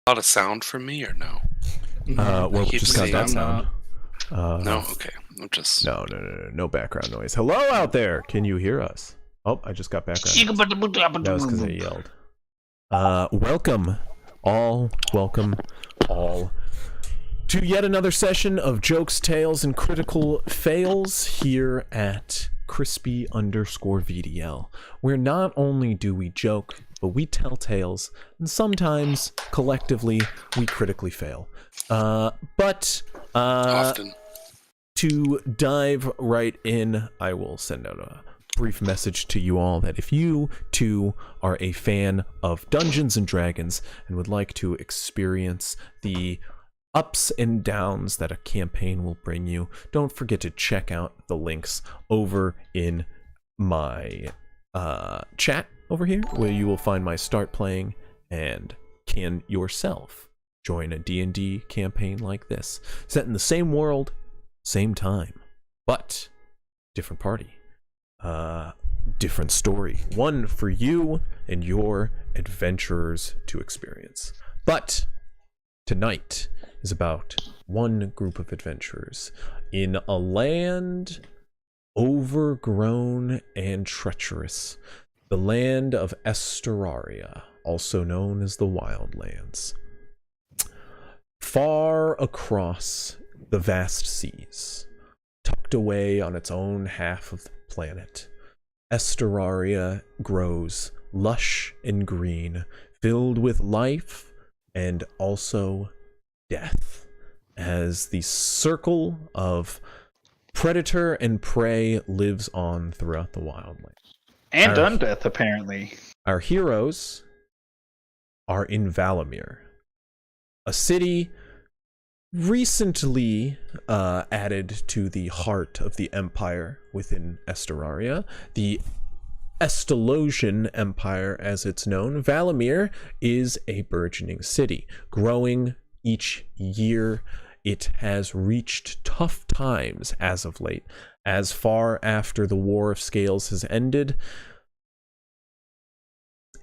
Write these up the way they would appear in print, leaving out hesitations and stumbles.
A lot of sound from me or no? Well, keep just got seeing- that sound. No, okay. I'm just No background noise. Hello out there. Can you hear us? Oh, I just got background. That was because I yelled. Welcome all to yet another session of jokes, tales, and critical fails here at crispy_VDL, where not only do we joke, but we tell tales, and sometimes collectively we critically fail. But often. to dive right in, I will send out a brief message to you all that if you too are a fan of Dungeons and Dragons and would like to experience the ups and downs that a campaign will bring you, don't forget to check out the links over in my chat over here, where you will find my start playing and can yourself join a D&D campaign like this, set in the same world, same time, but different party, different story, one for you and your adventurers to experience. But tonight is about one group of adventurers in a land overgrown and treacherous, the land of Esteraria, also known as the Wildlands. Far across the vast seas, tucked away on its own half of the planet, Esteraria grows lush and green, filled with life and also death, as the circle of predator and prey lives on throughout the wildlands. And undeath, apparently. Our heroes are in Valamir, a city recently added to the heart of the empire within Esteraria, the Estelosian Empire as it's known. Valamir is a burgeoning city, growing each year. It has reached tough times as of late, as far after the War of Scales has ended.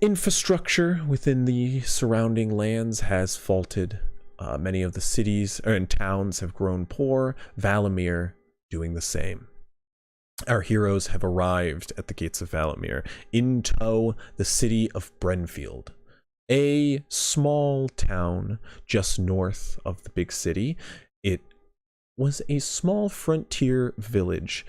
Infrastructure within the surrounding lands has faltered. Many of the cities and towns have grown poor, Valamir doing the same. Our heroes have arrived at the gates of Valamir, in tow the city of Brenfield, a small town just north of the big city. It was a small frontier village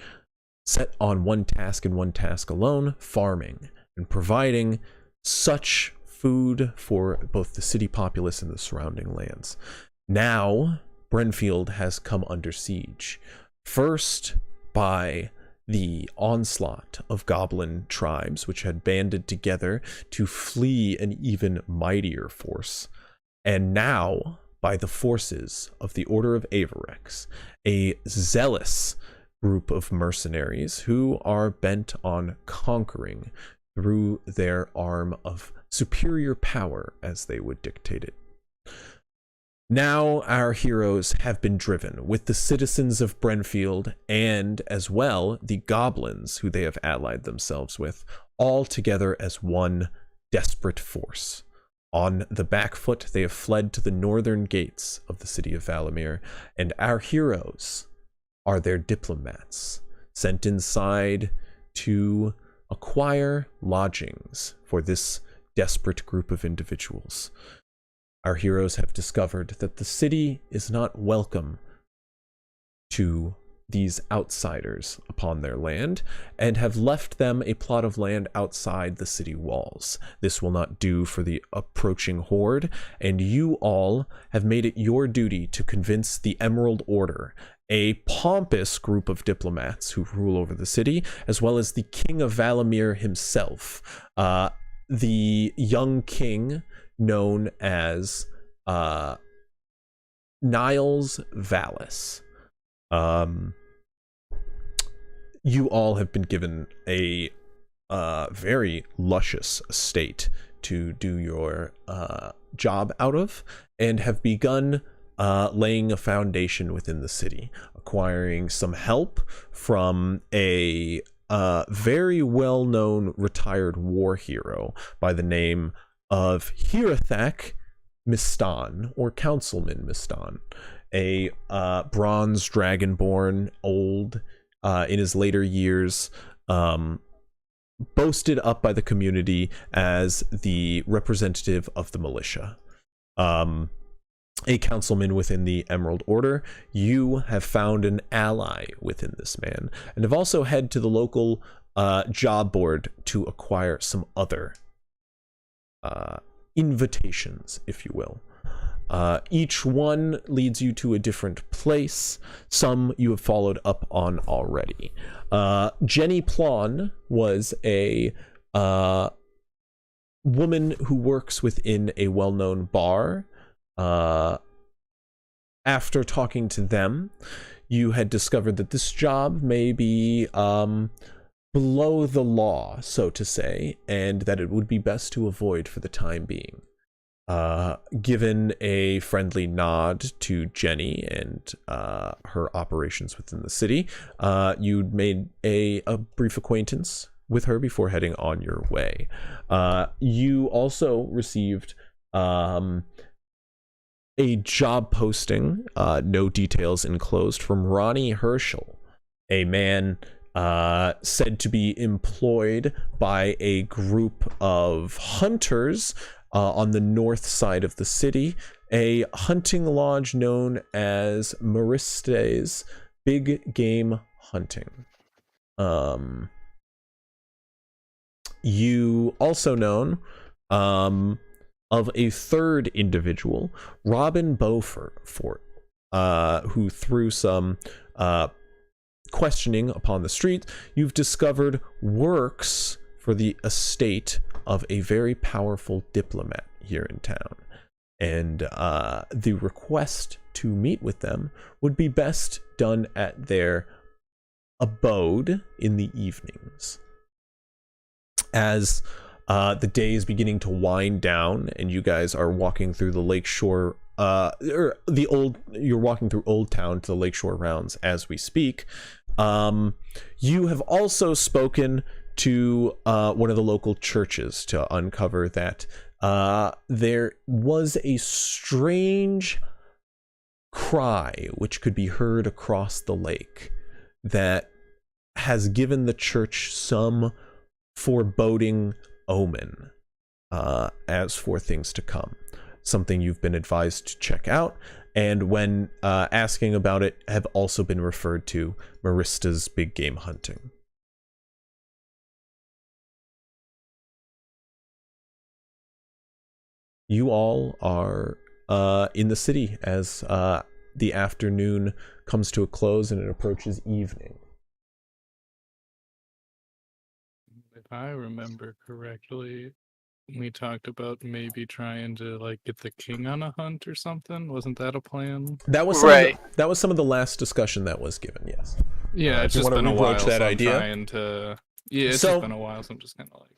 set on one task and one task alone, farming and providing such food for both the city populace and the surrounding lands. Now, Brenfield has come under siege, first by the onslaught of goblin tribes, which had banded together to flee an even mightier force, and now by the forces of the Order of Averex, a zealous group of mercenaries who are bent on conquering through their arm of superior power, as they would dictate it. Now our heroes have been driven with the citizens of Brenfield and as well the goblins who they have allied themselves with, all together as one desperate force. On the back foot, they have fled to the northern gates of the city of Valamir, and our heroes are their diplomats, sent inside to acquire lodgings for this desperate group of individuals. Our heroes have discovered that the city is not welcome to these outsiders upon their land, and have left them a plot of land outside the city walls. This will not do for the approaching horde, and you all have made it your duty to convince the Emerald Order, a pompous group of diplomats who rule over the city, as well as the King of Valamir himself, the young king known as Niles Valis. You all have been given a very luscious estate to do your job out of, and have begun laying a foundation within the city, acquiring some help from a very well-known retired war hero by the name of Hirathak Mistan, or Councilman Mistan, a bronze dragonborn, old in his later years, boasted up by the community as the representative of the militia. A councilman within the Emerald Order. You have found an ally within this man, and have also head to the local job board to acquire some other invitations, if you will. Each one leads you to a different place. Some you have followed up on already. Jenny Plon was a woman who works within a well-known bar. After talking to them, you had discovered that this job may be below the law, so to say, and that it would be best to avoid for the time being. Given a friendly nod to Jenny and her operations within the city, you'd made a brief acquaintance with her before heading on your way. You also received a job posting, no details enclosed, from Ronnie Herschel, a man said to be employed by a group of hunters on the north side of the city, a hunting lodge known as Mariste's Big Game Hunting. You also known of a third individual, Robin Beaufort, who through some questioning upon the street, you've discovered works for the estate of a very powerful diplomat here in town. And the request to meet with them would be best done at their abode in the evenings. As the day is beginning to wind down and you guys are walking through the lakeshore, you're walking through Old Town to the Lakeshore Rounds as we speak. You have also spoken to one of the local churches to uncover that there was a strange cry which could be heard across the lake that has given the church some foreboding omen as for things to come. Something you've been advised to check out, and when asking about it, have also been referred to Marista's Big Game Hunting. You all are in the city as the afternoon comes to a close and it approaches evening. If I remember correctly, we talked about maybe trying to like get the king on a hunt or something. Wasn't that a plan? That was that was some of the last discussion that was given. Yes. Yeah, it's if you just want been to a while. rebroach that So I'm idea. trying to. Yeah, it's just been a while, so I'm just kind of like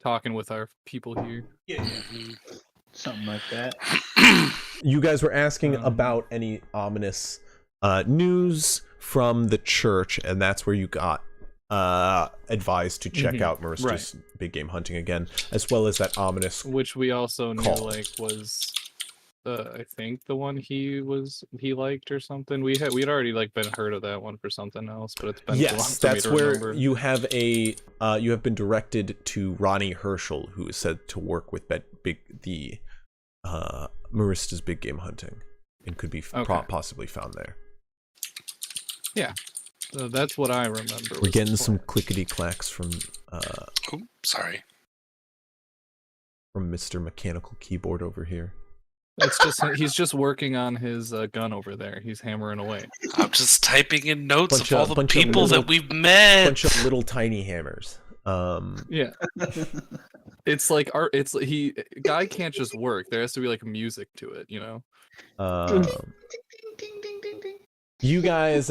talking with our people here. Yeah. Something like that. You guys were asking about any ominous news from the church, and that's where you got advised to check out Marista's Big Game Hunting again, as well as that ominous, which we also knew call. like was I think the one he liked or something. We'd already like been heard of that one for something else, but it's been yes, too long that's for me to where remember. you have a you have been directed to Ronnie Herschel, who is said to work with Marista's Big Game Hunting, and could be possibly found there. Yeah. So that's what I remember. We're getting some clickety clacks from sorry. From Mr. Mechanical Keyboard over here. That's just he's just working on his gun over there. He's hammering away. I'm just typing in notes of all the bunch of people little- that we've met. Bunch of little tiny hammers. Yeah. It's like art. Guy can't just work. There has to be like music to it, you know. You guys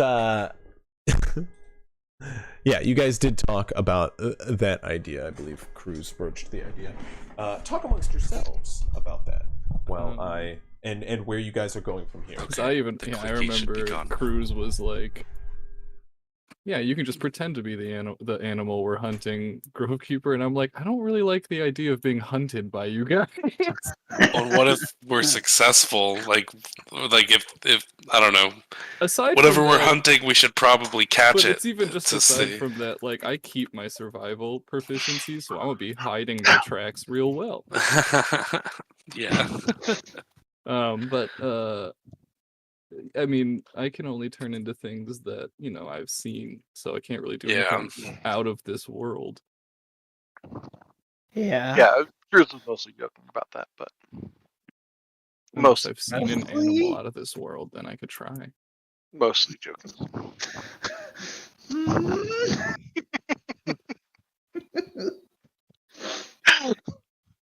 yeah, you guys did talk about that idea. I believe Cruz broached the idea. Talk amongst yourselves about that while and where you guys are going from here. Because I remember Cruz was like, Yeah, you can just pretend to be the animal we're hunting, Grovekeeper, and I'm like, I don't really like the idea of being hunted by you guys. Well, what if we're successful? Like if I don't know, Aside whatever from we're that, hunting, we should probably catch but it. it's even just to aside see. from that, like I keep my survival proficiency, so I'm gonna be hiding my tracks real well. Yeah. But I mean, I can only turn into things that I've seen, so I can't really do Yeah. anything out of this world. Yeah. Yeah, Cruz was mostly joking about that, but Unless Most- I've seen an animal out of this world, then I could try. mostly joking.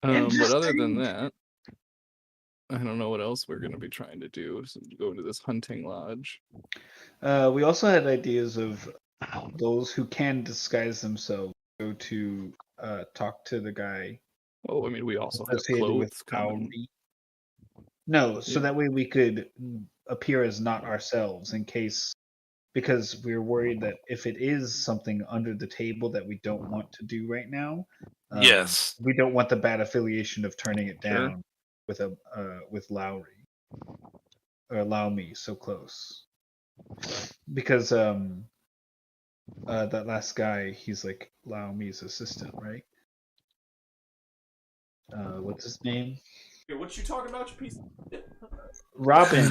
But other than that, I don't know what else we're gonna be trying to do. So go into this hunting lodge. We also had ideas of those who can disguise themselves go to talk to the guy Oh, I mean, we also have associated with clothes coming. Auri. No, so Yeah. that way we could appear as not ourselves in case, because we're worried that if it is something under the table that we don't want to do right now, Yes. we don't want the bad affiliation of turning it Sure. down with Lowry or Allow Me so close, because that last guy, he's like Allow Me's assistant, right? What's his name? What you talking about, you piece? Robin.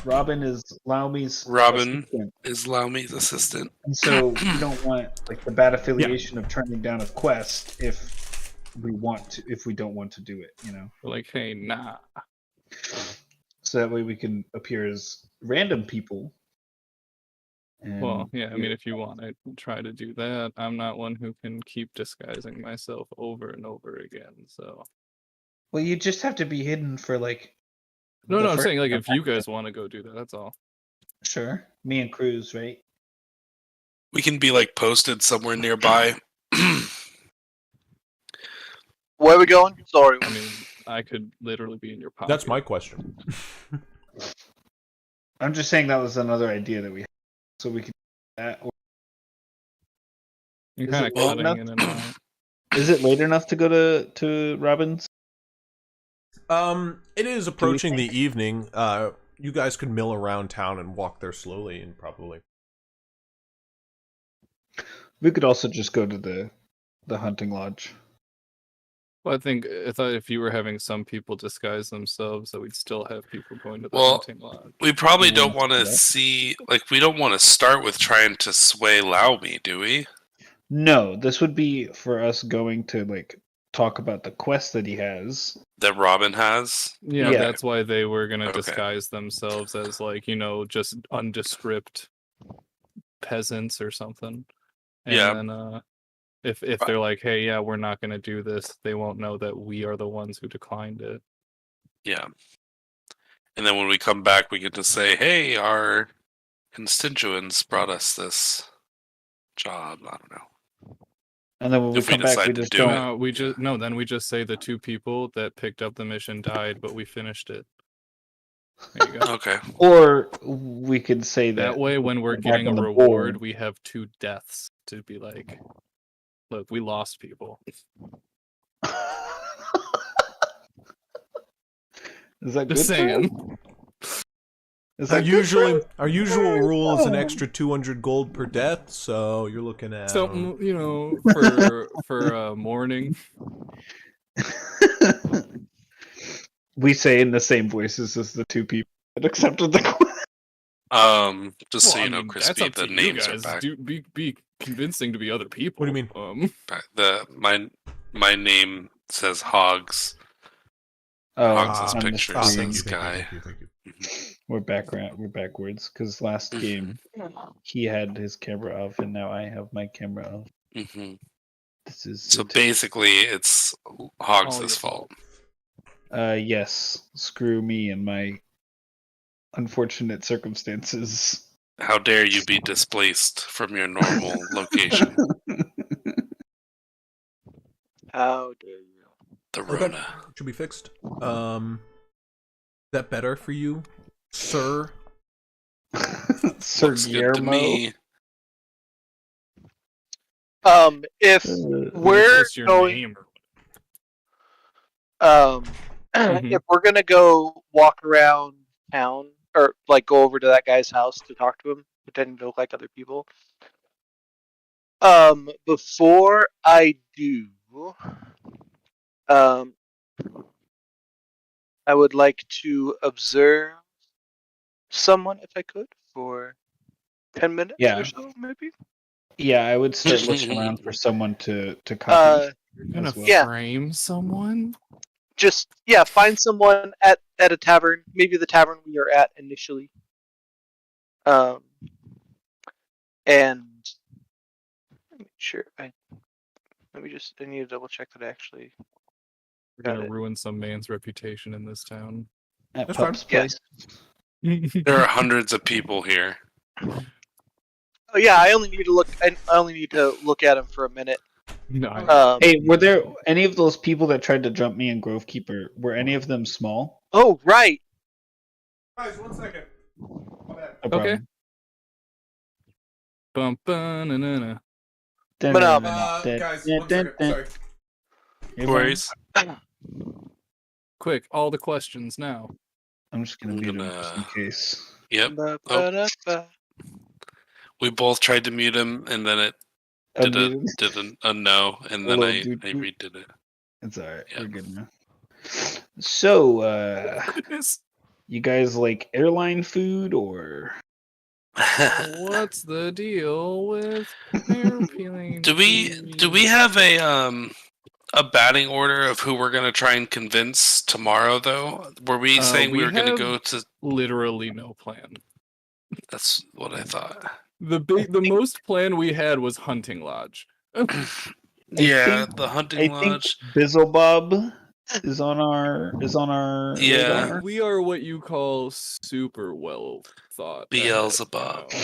Robin is Allow Me's Robin assistant. is Laumi's assistant. And so we don't want like the bad affiliation of turning down a quest if we don't want to do it, We're like, hey, nah. So that way we can appear as random people. And Well, yeah, I mean, if you want to try to do that, I'm not one who can keep disguising myself over and over again. So well, you just have to be hidden for like. no, the I'm first saying like if you attack. guys want to go do that, that's all. Sure, me and Cruz, right? We can be like posted somewhere nearby. Where are we going? Sorry. I mean, I could literally be in your pocket. That's my question. I'm just saying that was another idea that we had, so we could do that. Or You're Is kind it of late cutting enough? in and out. is it late enough to go to Robin's? It is approaching the evening. You guys could mill around town and walk there slowly, and probably. We could also just go to the hunting lodge. Well, I thought if you were having some people disguise themselves, that we'd still have people going to the Well, hunting lodge. We probably Yeah, don't want to yeah. see, like, we don't want to start with trying to sway Laumi, do we? No, this would be for us going to like talk about the quest that he has. That Robin has? Yeah, Yeah. that's why they were gonna Okay. disguise themselves as like, just undescript peasants or something. And Yeah. then if they're like, hey, yeah, we're not gonna do this, they won't know that we are the ones who declined it. Yeah. And then when we come back, we get to say, hey, our constituents brought us this job. I don't know. And then when we If we come back, we decide to just do don't. it. Then we just say the two people that picked up the mission died, but we finished it. There you go. Okay. Or we could say that That way, when we're back getting on a the reward, board. we have 2 deaths to be like, look, we lost people. Is that good? Just for saying. you? Is Our that good for you? usual rule is an extra 200 gold per death, so you're looking at Something, for mourning. We say in the same voices as the two people that accepted the quest. Just so Well, you know, that's Crispy, up the to you names are guys. back. Be convincing to be other people. What do you mean? My name says Hogs. Hogs' on the picture screen. says Guy. Thank you. We're backwards because last game he had his camera off and now I have my camera off. Mm-hmm. This is So basically, it's Hogs' All your fault. yes, screw me and my unfortunate circumstances. How dare you be displaced from your normal location? How dare you? The Okay. Rona. Should be fixed. That better for you, sir? Sir Looks good to Guillermo. me. If Uh, we're Just your going, name. if we're gonna go walk around town or like go over to that guy's house to talk to him, pretending to look like other people. Before I do, um, I would like to observe someone if I could for 10 minutes Yeah. or so, maybe. Yeah, I would start looking around for someone to copy. You're gonna as well. Yeah. frame someone? Just find someone at a tavern, maybe the tavern we are at initially. And make sure I need to double check that I actually We're got gonna it. ruin some man's reputation in this town. At That's Pup's fine. place. There are hundreds of people here. Oh yeah, I only need to look. I only need to look at him for a minute. No, I- Hey, were there any of those people that tried to jump me in Grovekeeper? Were any of them small? Oh right. Guys, 1 second. No Okay. problem. Bum, na. Guys, 1 second. Sorry. You're No fine. worries. Quick, all the questions now. I'm just gonna I'm mute him just in gonna- case. Yep. Ba-ba-da-ba. We both tried to mute him, and then it did Unmuted. a no, and then I Hello, dude. redid it. It's alright. Yeah. We're good now. So, Goodness. you guys like airline food or? What's the deal with hair peeling? do we have a batting order of who we're gonna try and convince tomorrow? Though, were we saying we we were gonna have- go to? Literally no plan. That's what I thought. The most plan we had was hunting lodge. Yeah, think- the I hunting think lodge. Bizzlebob is on our Yeah. radar. We are what you call super well thought. ahead, Beelzebub. you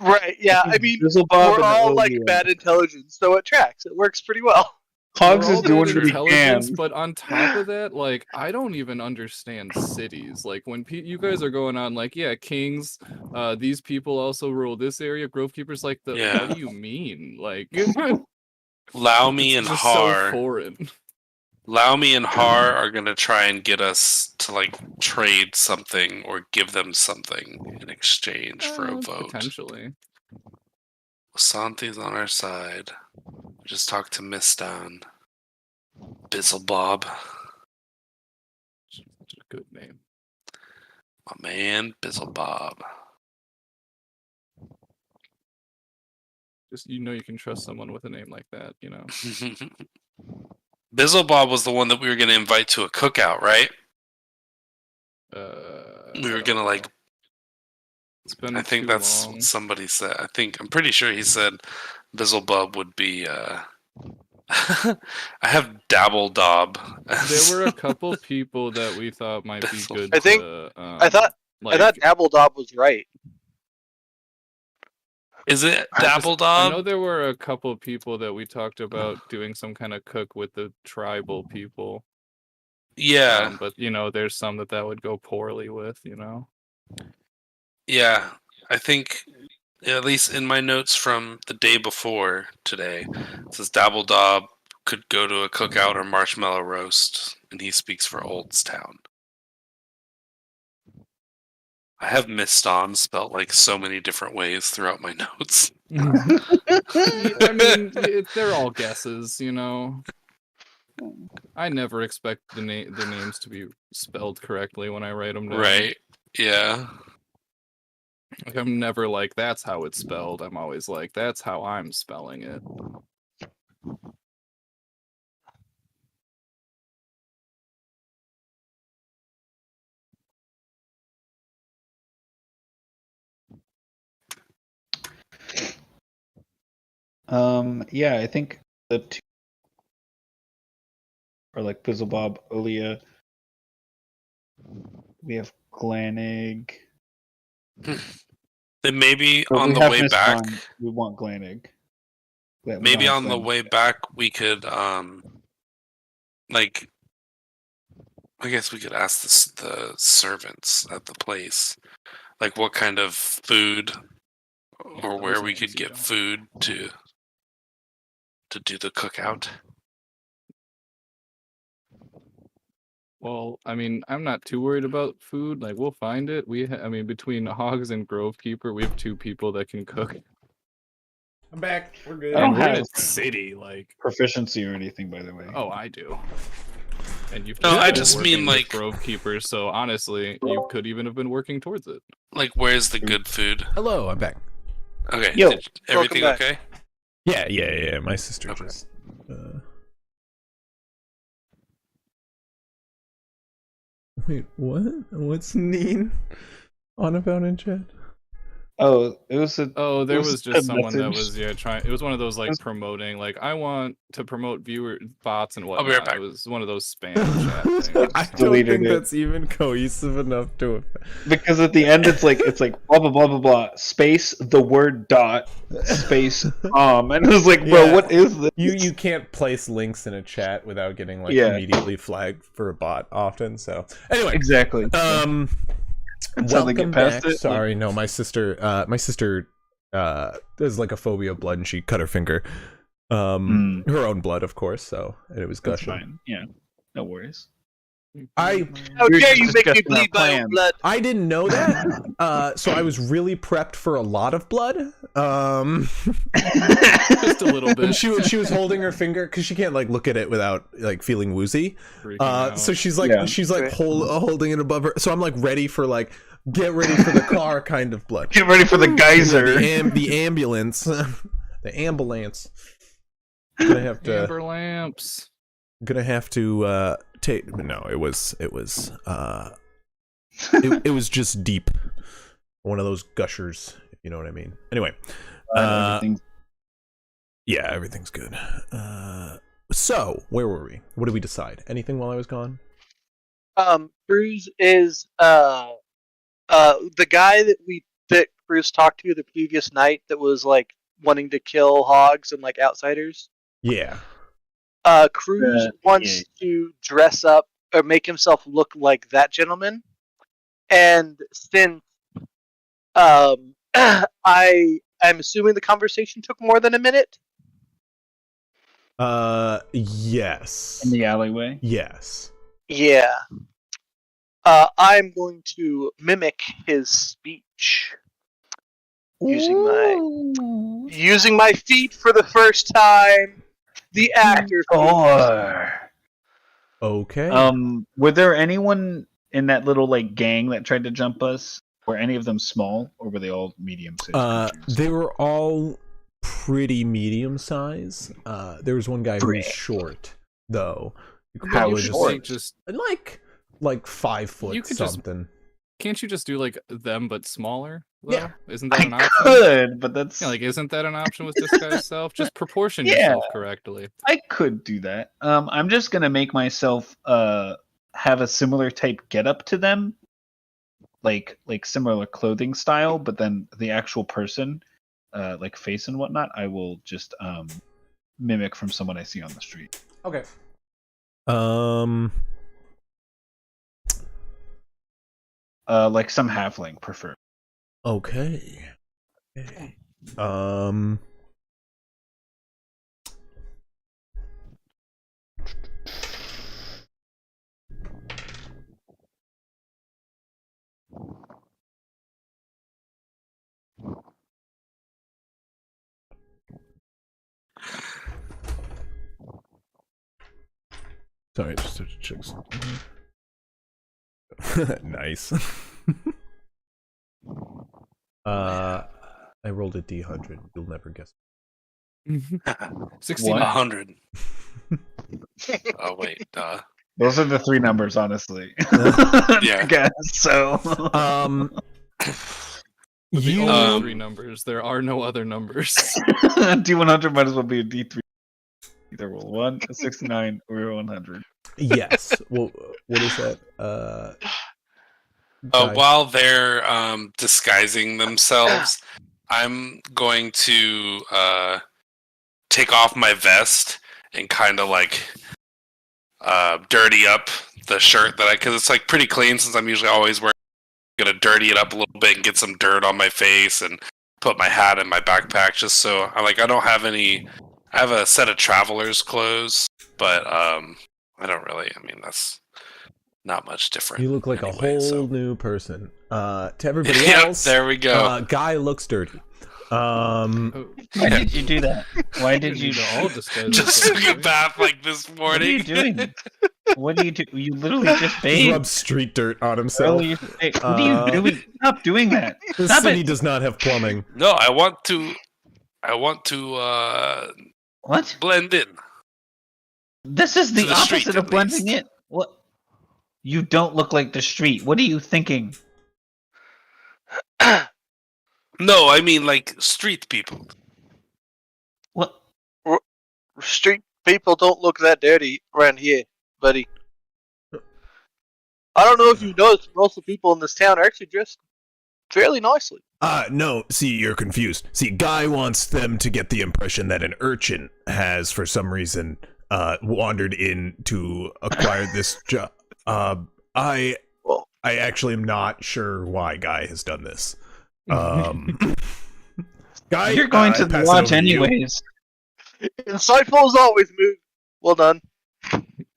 know. Right. Yeah. I mean, Bizzlebob we're and all like Olivia. bad intelligence, so it tracks. It works pretty well. Hogs We're is all doing bad what he intelligence, can. but on top of that, like I don't even understand cities. Like when you guys are going on, like yeah, kings. These people also rule this area. Grovekeeper's like the. Yeah. What do you mean? Like Laumi it's and just Har. so foreign. Laumi and Har are gonna try and get us to like trade something or give them something in exchange for a vote. Potentially. Santi's on our side. We just talked to Mistan. Bizzlebob. Such a good name. My man, Bizzlebob. Just you can trust someone with a name like that. You know. Bizzlebob was the one that we were gonna invite to a cookout, right? We were gonna like. It's been I think too that's long. what somebody said. I'm pretty sure he said Bizzlebub would be. I have Dabbledob. There were a couple people that we thought might be good. I think- to, I thought like, Dabbledob was right. Is it I know Dabbledob? there were a couple people that we talked about doing some kind of cook with the tribal people. Yeah, But there's some that would go poorly with. yeah. I think at least in my notes from the day before today, it says Dabbledob could go to a cookout or marshmallow roast, and he speaks for Oldstown. I have Miston spelt like so many different ways throughout my notes. I mean, they're all guesses. I never expect the names to be spelled correctly when I write them down. Right? Yeah. Like, I'm never like, that's how it's spelled. I'm always like, that's how I'm spelling it. Yeah, I think the two are like Bizzlebob, Olia. We have Glanig. Then maybe But on we the have way Miss back, Vaughn. We want Glanig. We maybe don't on have the Glanig. way back we could like I guess we could ask the servants at the place like what kind of food or Those where we names could you get don't. food to to do the cookout? Well, I mean, I'm not too worried about food. Like, we'll find it. I mean, between Hogs and Grovekeeper, we have 2 people that can cook. I'm back. We're good. I don't And we're in have a city, like. proficiency or anything, by the way. Oh, I do. And you've No, just I been just working mean, with like- Grovekeeper, so honestly, you could even have been working towards it. Like, where's the good food? Hello, I'm back. Okay, Yo, everything welcome back. okay? Yeah. My sister Okay. just. Wait, what? What's Neen on about in chat? Oh, it was a. Oh, there It was was just a someone that message. was trying. It was one of those like was- promoting, like I want to promote viewer bots and I'll whatnot. be right back. It was one of those spam chat things. I don't Deleted think it. that's even cohesive enough to. Because at the end it's like blah blah blah blah blah space the word dot space and it was like, bro, Yeah. what is this? You can't place links in a chat without getting like Yeah. immediately flagged for a bot often. So anyway, Exactly. That's how they welcome get past back. it. Sorry, no, my sister there's like a phobia of blood and she cut her finger. Her own blood, of course. So and it was That's gushing. fine. Yeah, no worries. Mm-hmm. How We're dare you make me discussing our bleed my own plans. blood? I didn't know that, so I was really prepped for a lot of blood. Just a little And bit. she was holding her finger because she can't like look at it without like feeling woozy. Freaking out. So she's like Yeah. Okay. holding it above her. So I'm like ready for like get ready for the car kind of blood. Get ready for the geyser. The ambulance, the ambulance. Gonna have to Amber lamps. take. No, it was it was just deep. One of those gushers, if you know what I mean. Anyway, Everything's- yeah, everything's good. So where were we? What did we decide? Anything while I was gone? Cruz is the guy that Cruz talked to the previous night that was like wanting to kill hogs and like outsiders. Yeah. Cruz wants to dress up or make himself look like that gentleman, and since I'm assuming the conversation took more than a minute. Yes. in the alleyway. Yes. Yeah. I'm going to mimic his speech using my feet for the first time. The actor. Okay. Were there anyone in that little like gang that tried to jump us? Were any of them small, or were they all medium sized? They were all pretty medium size. There was one guy who was short, though. You could How probably short? Just like 5 foot You could just- something. can't you just do like them but smaller? Though? Yeah. Isn't that an I option? could, but that's Yeah, like isn't that an option with disguise self? Just proportion Yeah. yourself correctly. I could do that. I'm just gonna make myself have a similar type getup to them, like similar clothing style, but then the actual person, like face and whatnot, I will just mimic from someone I see on the street. Okay. Like some halfling, prefer. Okay. Sorry, just to check something. Nice. I rolled a D100. You'll never guess. 69. 100. Oh wait, Those are the three numbers, honestly. Yeah. I guess so. With the You only 3 numbers. There are no other numbers. D100 might as well be a D3. Either roll 1, a 69, or a 100. yes. Well, what is that? Guy. while they're disguising themselves, I'm going to take off my vest and kind of like dirty up the shirt that because it's like pretty clean since I'm usually always wearing. I'm gonna dirty it up a little bit and get some dirt on my face and put my hat in my backpack just so I don't have any I have a set of traveler's clothes, but I don't really. I mean, that's not much different. You look like anyway, a whole so. new person. To everybody Yep, else, there we go. Guy looks dirty. Oh, Why did you do that? Why did you? need to all disguise Just ourselves, took a right? bath like this What are morning. you doing? What do you do? You literally just He bathed rubs street dirt on himself. earlier today. What are you doing? Stop doing that. The Stop city it. does not have plumbing. No, I want to What? blend in. This is the To the street, opposite at of blending least. in. What? You don't look like the street. What are you thinking? No, I mean like street people. What? Street people don't look that dirty around here, buddy. I don't know if you noticed, most of the people in this town are actually dressed fairly nicely. No, see, you're confused. See, Guy wants them to get the impression that an urchin has, for some reason, wandered in to acquire this job. I actually am not sure why Guy has done this. Guy, You're going to pass it watch over to you. anyways. Insightful as always, Moog. Well done.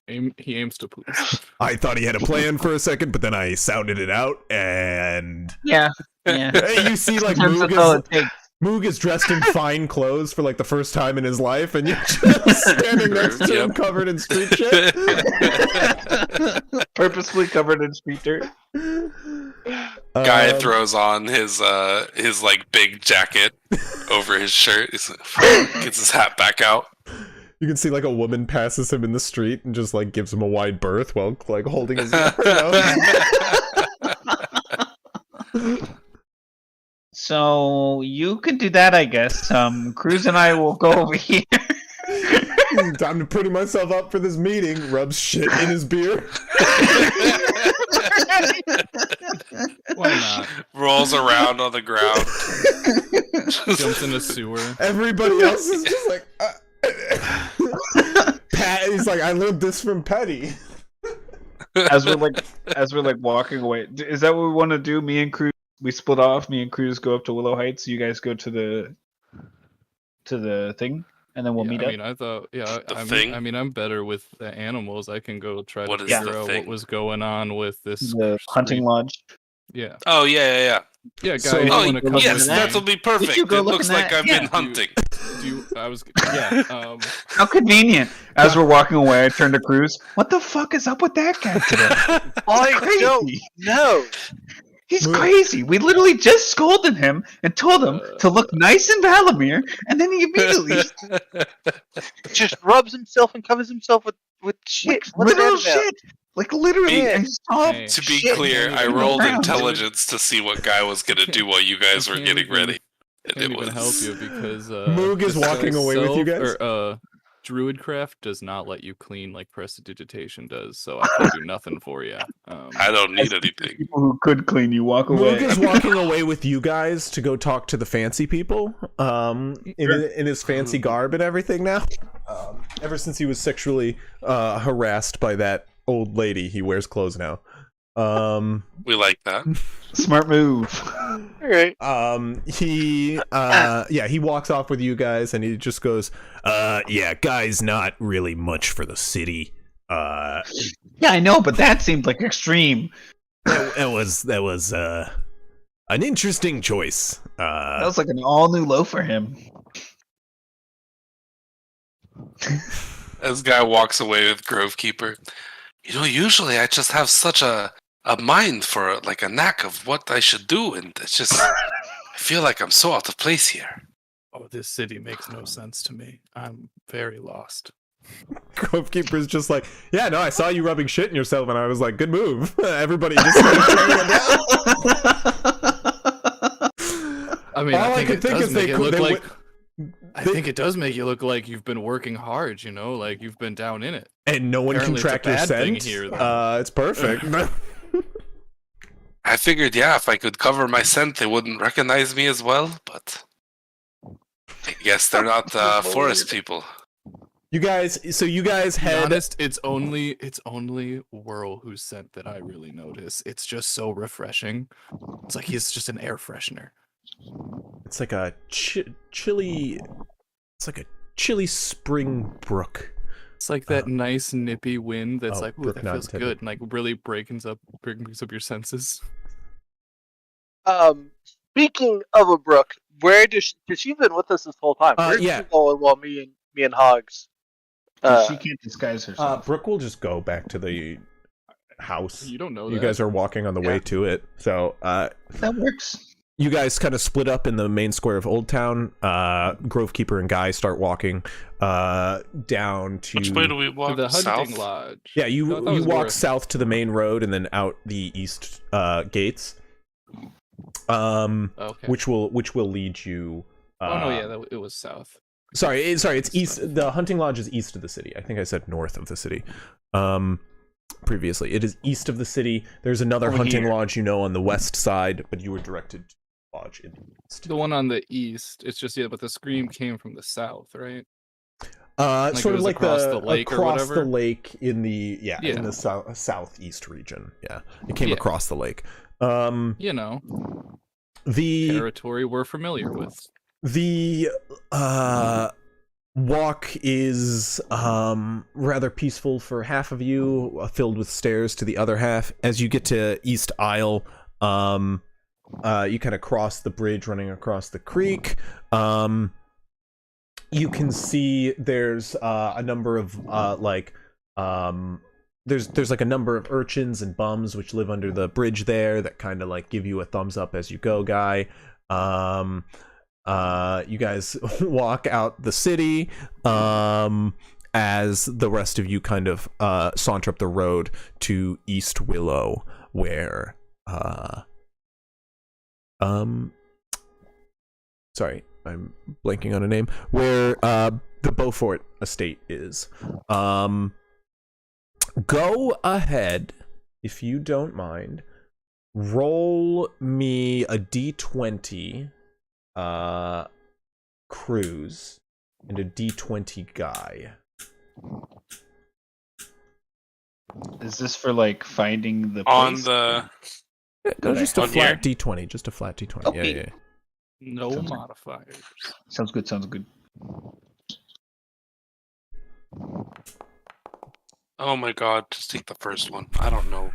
He aims to please. I thought he had a plan for a second, but then I sounded it out, and Yeah. Yeah. hey, you see, like Sometimes that's all it takes. Moog is dressed in fine clothes for like the first time in his life, and you're just standing next to him Yep. covered in street shit. Purposefully covered in street dirt. Guy Um, throws on his like big jacket over his shirt. He's like, gets his hat back out. You can see like a woman passes him in the street and just like gives him a wide berth while like holding his. So you could do that, I guess. Cruz and I will go over here. Time to pretty myself up for this meeting. Rubs shit in his beer. Why not? Rolls around on the ground. Jumps in a sewer. Everybody else is just like. Pat, he's like, I learned this from Petty. As we're like walking away. Is that what we want to do? Me and Cruz, we split off. Me and Cruz go up to Willow Heights. You guys go to the thing, and then we'll meet I up. mean, I thought, yeah, The I thing? mean, I'm better with the animals. I can go try What to is figure the out thing? what was going on with this The hunting street. lodge. Yeah, Oh yeah. yeah, guys. So- you Oh wanna come yes, with that'll me? be perfect. you go It look looks in like that- I've yeah. been hunting. Do you, I was, yeah. How convenient. As we're walking away, I turn to Cruz. What the fuck is up with that guy today? I don't Crazy. know. He's crazy. We literally just scolded him and told him to look nice in Valamir, and then he immediately Just rubs himself and covers himself with shit. What's literal that about? shit. Like literally, Yeah. I saw Hey. To be shit clear, I on the rolled ground. intelligence to see what Guy was gonna do while you guys were can't getting even- ready. And Can't it even help was you because Moog is this walking guy's away with you self- guys? Or, Druidcraft does not let you clean like Prestidigitation does, so I can do nothing for you. I don't need anything. People who could clean you walk Moog away. is walking away with you guys to go talk to the fancy people. In his fancy garb and everything now. Ever since he was sexually harassed by that old lady, he wears clothes now. We like that. Smart move. All right. He walks off with you guys and he just goes, yeah, Guy's not really much for the city. Yeah, I know, but that seemed like extreme. That was an interesting choice. That was like an all new low for him. As Guy walks away with Grovekeeper, usually I just have such a mind for like a knack of what I should do, and it's just I feel like I'm so out of place here. Oh, this city makes no sense to me. I'm very lost. Grovekeeper's just like, yeah, no, I saw you rubbing shit in yourself, and I was like, good move. Everybody just started tearing it down. I mean, All I I think could it think does is make they it could- look they like. would- I they- think it does make you look like you've been working hard. Like you've been down in it. And no one Apparently can it's a track your bad thing scent. here, though. It's perfect. I figured, yeah, if I could cover my scent, they wouldn't recognize me as well. But I guess they're not forest people. You guys To be head. honest, it's only Whirl whose scent that I really notice. It's just so refreshing. It's like he's just an air freshener. It's like a chili. It's like a chilly spring brook. It's like that nice nippy wind that's oh, like, ooh, Brook that not feels intended. good, and like really brings up your senses. Speaking of a brook, where does she's been with us this whole time? Where's yeah. she going while me and Hogs? She can't disguise herself. Brooke will just go back to the house. You don't know You that. guys are walking on the way Yeah. to it. So, That works. you guys kind of split up in the main square of Old Town. Grovekeeper and Guy start walking down to... Which way do we To walk? the hunting South? lodge. Yeah, you No, that was walk north. south to the main road and then out the east gates. Okay. Which will lead you... oh no, yeah, it was south. Sorry, it's east. The hunting lodge is east of the city. I think I said north of the city. Previously, it is east of the city. There's another Over hunting here. lodge, on the west side, but you were directed to the lodge in the east. The one on the east. It's just but the scream came from the south, right? Like Sort it of was like across the lake or across the whatever? lake in the in Yeah. the southeast region. Yeah, it came Yeah. across the lake. You know, The territory we're familiar with. The walk is rather peaceful for half of you, filled with stairs to the other half. As you get to East Isle, you kind of cross the bridge running across the creek. You can see there's a number of there's like a number of urchins and bums which live under the bridge there that kind of like give you a thumbs up as you go, Guy. You guys walk out the city as the rest of you kind of saunter up the road to East Willow, where sorry, I'm blanking on a name, where the Beaufort estate is. Go ahead, if you don't mind, roll me a d20 Cruise and a d20 Guy. Is this for like finding the On place? the No, just a On flat here? d20, just a flat d20. Okay. Yeah. No Sounds good. modifiers. Sounds good. Sounds good. oh my god, just take the first one. I don't know.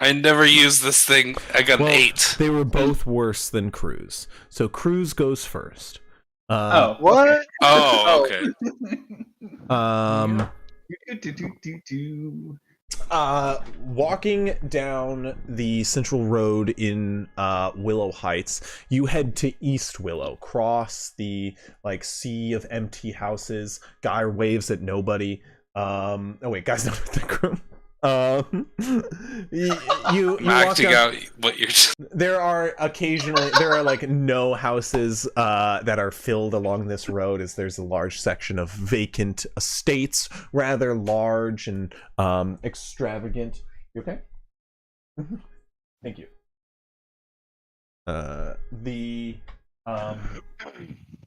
I never used this thing. I got Well, an 8. They were both worse than Cruz. So Cruz goes first. Oh, What? Oh, okay. Walking down the central road in Willow Heights, you head to East Willow, cross the like sea of empty houses. Guy waves at nobody. Oh wait, Guy's not with the group. You I'm walk acting down- out what you're. There are like no houses that are filled along this road, as there's a large section of vacant estates, rather large and extravagant. You okay? Thank you.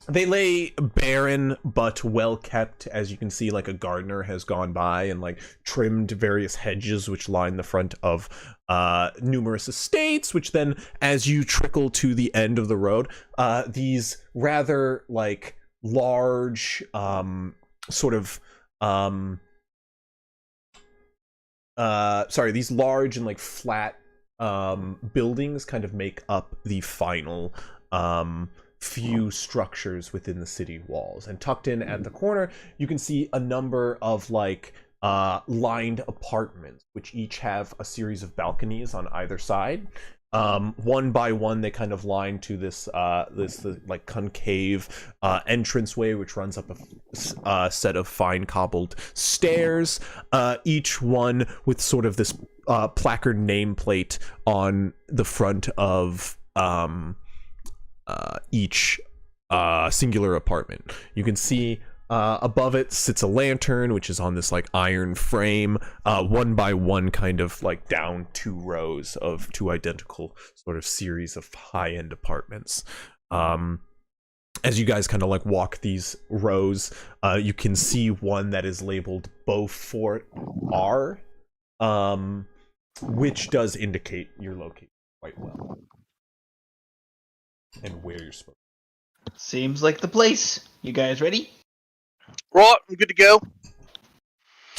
They lay barren but well kept. As you can see, like a gardener has gone by and like trimmed various hedges which line the front of numerous estates, which then, as you trickle to the end of the road, these rather like large these large and like flat buildings kind of make up the final few structures within the city walls. And tucked in at the corner, you can see a number of like lined apartments, which each have a series of balconies on either side. One by one, they kind of line to this like concave entranceway, which runs up a set of fine cobbled stairs. Each one with sort of this placard nameplate on the front of each singular apartment. You can see above it sits a lantern, which is on this like iron frame, one by one, kind of like down 2 rows of 2 identical sort of series of high-end apartments. As you guys kind of like walk these rows, you can see one that is labeled Beaufort R, which does indicate your location quite well and where you're supposed. Seems like the place. You guys ready? Right, I'm good to go.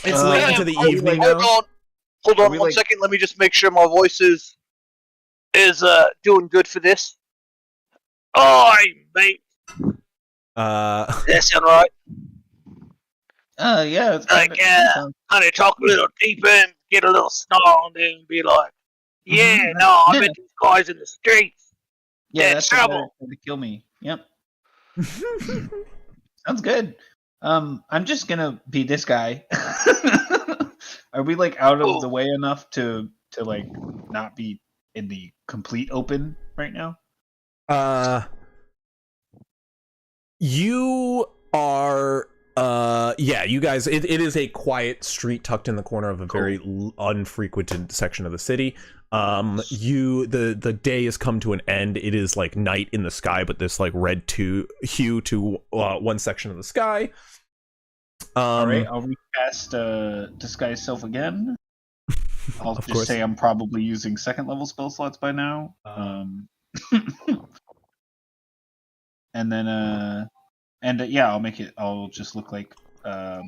It's late into the evening now. Hold Are on we, one like- second. Let me just make sure my voice is doing good for this. Alright, mate. That sound right? Yeah, it's Like, honey, talk a little deeper and get a little snarl and be like, yeah, Mhm. no, I Yeah. met these guys in the streets. yeah, yeah, that's trouble. to kill me. Yep, sounds good. I'm just gonna be this guy. Are we like out of the way enough to like not be in the complete open right now? You are yeah, you guys, it is a quiet street tucked in the corner of a very unfrequented section of the city. The day has come to an end. It is like night in the sky, but this like red hue to one section of the sky. All right, I'll recast disguise self again. I'll Of just course. say I'm probably using second level spell slots by now. And then yeah, I'll just look like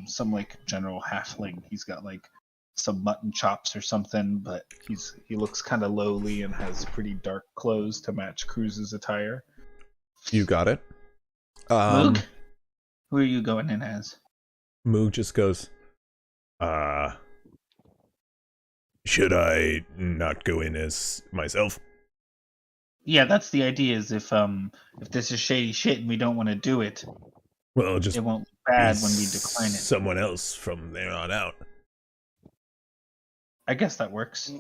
some like general halfling. He's got like some mutton chops or something, but he looks kind of lowly and has pretty dark clothes to match Cruz's attire. You got it. Moog, who are you going in as? Moog just goes, should I not go in as myself? Yeah, that's the idea. Is if this is shady shit and we don't want to do it, Well, just it won't look bad be when we decline it. someone else from there on out. I guess that works.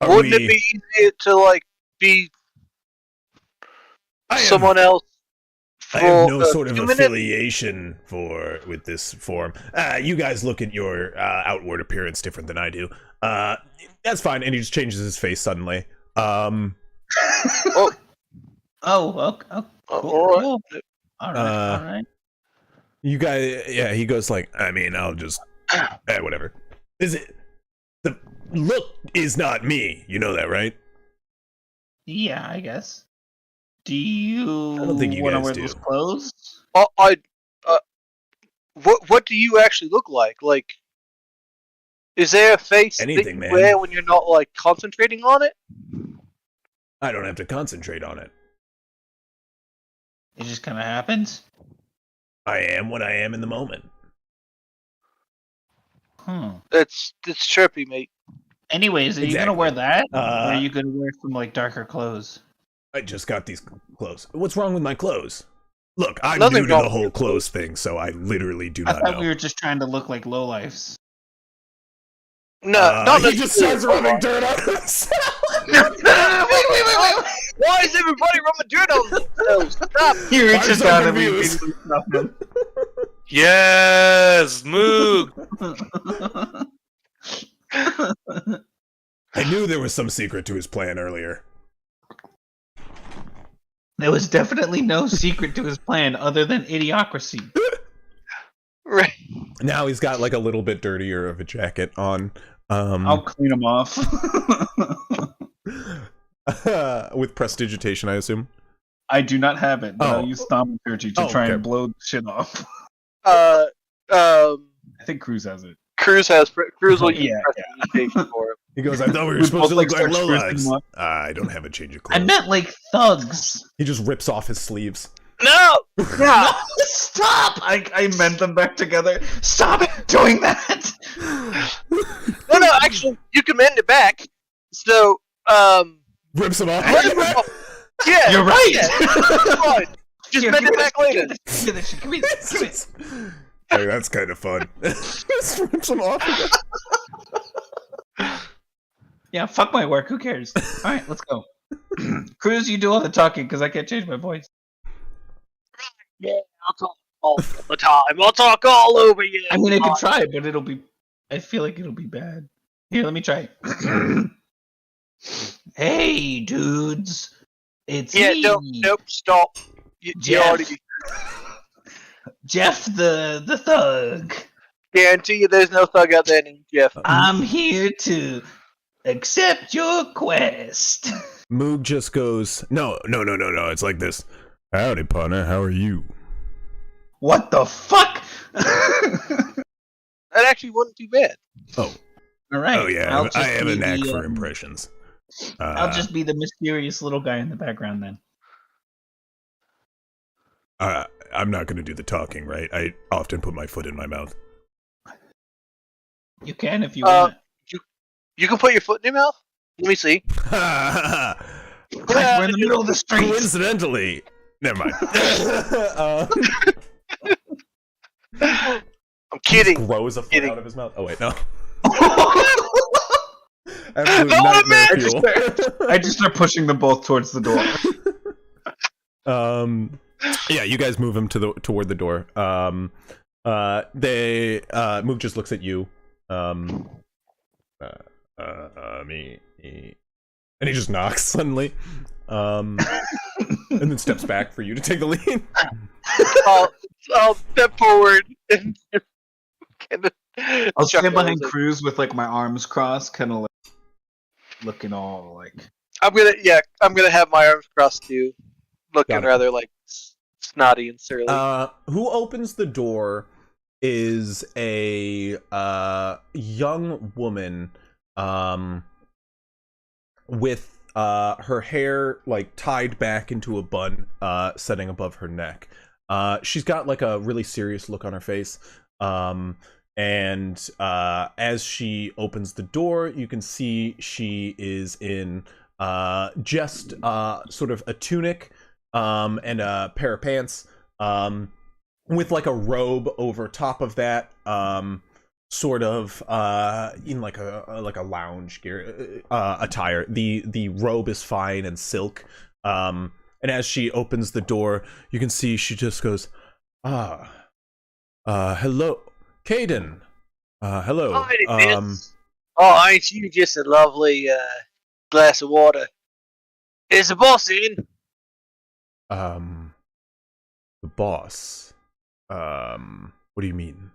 Are Wouldn't we- it be easier to like be I have- someone else? I have no for a sort of few minutes? affiliation with this form. You guys look at your outward appearance different than I do. That's fine. And he just changes his face suddenly. Oh, okay. Cool. All right. Cool. All right. You guys, yeah. He goes like, I mean, I'll just, whatever. Is it? The look is not me. You know that, right? Yeah, I guess. Do you I don't think you want to guys wear do. those clothes? What do you actually look like? Like, is there a face that Anything, you man. wear when you're not like concentrating on it? I don't have to concentrate on it. It just kind of happens. I am what I am in the moment. That's trippy, mate. Anyways, are you gonna Exactly. wear that, or Uh, are you gonna wear some like darker clothes? I just got these clothes. What's wrong with my clothes? Look, I'm Nothing new to wrong the with whole your clothes thing, so I literally do I not thought know. we were just trying to look like lowlifes. No, not he just necessarily. starts rubbing dirt on himself. Wait. Why is everybody rubbing dirt on themselves? Stop. He I'm reaches so down and confused. Yes, Moog. I knew there was some secret to his plan earlier. There was definitely no secret to his plan other than idiocracy. Right. Now he's got like a little bit dirtier of a jacket on. I'll clean him off. With prestidigitation, I assume. I do not have it, but Oh. I'll use thaumaturgy to Oh, try okay. and blow the shit off. I think Cruz has it. Cruz will use Yeah, prestidigitation for it. He goes, I thought we were We supposed to both, look like, like start lowlives. sprucing him up. I don't have a change of I clothes. meant like thugs. He just rips off his sleeves. No. No, stop! I meant them back together. Stop doing that. No. Actually, you can mend it back. So, Rips him off. yeah. You're right. Yeah, it's fine. Just Here, mend give it me back this, later. Give me this shit. Give me this. Give me this. Hey, that's kind of fun. Just rips him off. Yeah, fuck my work. Who cares? All right, let's go. Cruz, you do all the talking because I can't change my voice. Yeah, I'll talk all the time. I'll talk all over you. I mean, I can try, but it'll be. I feel like it'll be bad. Here, let me try. Hey, dudes. It's Yeah, me, nope, stop. You Jeff. already Jeff the thug. guarantee you there's no thug out there named Jeff. I'm here to accept your quest. Moog just goes, no. It's like this. Howdy, partner. How are you? What the fuck? That actually wasn't too bad. Oh, All right. oh yeah, I'll just I have a be knack the, for impressions. I'll just be the mysterious little guy in the background then. I'm not going to do the talking, right? I often put my foot in my mouth. You can if you Uh, want. You can put your foot in your mouth? Let me see. Guys, we're in the middle of the street. Coincidentally, never mind. I'm kidding. Grows a foot Kidding. out of his mouth. Oh wait, no. No, Absolute I nightmare meant- fuel. I just start pushing them both towards the door. Yeah, you guys move him toward the door. Moog just looks at you. Me, and he just knocks suddenly. And then steps back for you to take the lead. I'll step forward and kind of I'll stand behind Cruz with like my arms crossed, kind of like looking all like. I'm gonna have my arms crossed too, looking Got it. rather like snotty and surly. Who opens the door is a young woman with her hair like tied back into a bun setting above her neck. She's got like a really serious look on her face. And as she opens the door, you can see she is in just sort of a tunic and a pair of pants with like a robe over top of that, sort of in like a lounge gear attire. The robe is fine and silk. And as she opens the door, you can see she just goes, hello, Caden. Hello. Hi, miss. Oh, ain't you just a lovely glass of water? Is the boss in? The boss. What do you mean?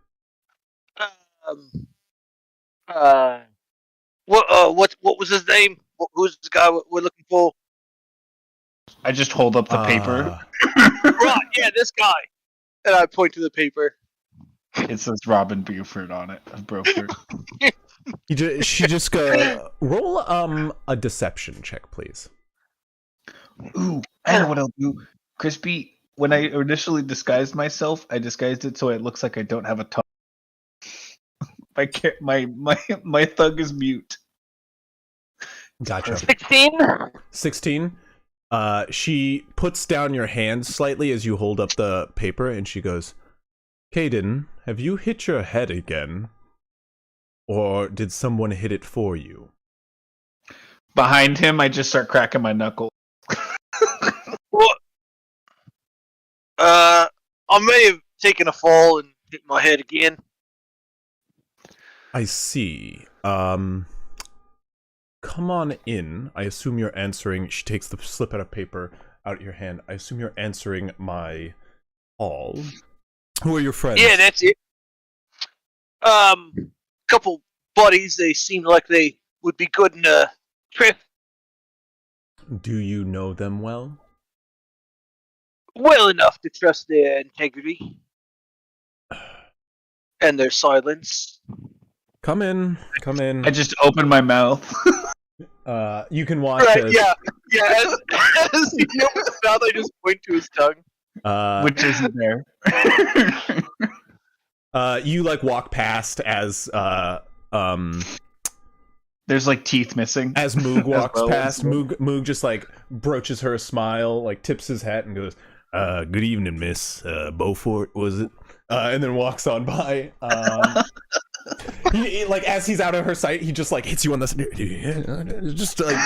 What was his name? Who's the guy we're looking for? I just hold up the paper. Right, yeah, this guy. And I point to the paper. It says Robin Buford on it. Of Broford. She just go roll a deception check, please. Ooh, I know what I'll do. Crispy, when I initially disguised myself, I disguised it so it looks like I don't have a tongue. My thug is mute. Gotcha. 16? 16. She puts down your hand slightly as you hold up the paper, and she goes, Caden, have you hit your head again? Or did someone hit it for you? Behind him, I just start cracking my knuckles. What? I may have taken a fall and hit my head again. I see. Come on in. I assume you're answering. She takes the slip out of paper out of your hand. I assume you're answering my call. Who are your friends? Yeah, that's it. Couple buddies. They seemed like they would be good in a trip. Do you know them well? Well enough to trust their integrity and their silence. Come in. Come in. I just open my mouth. You can watch Right? as, Yeah. As he opens his mouth, I just point to his tongue. Which isn't there. You like walk past as There's like teeth missing. as Moog walks well, past. so- Moog just like broaches her a smile, like tips his hat and goes, good evening, Miss Beaufort, was it? And then walks on by. He, like as he's out of her sight, he just like hits you on the just like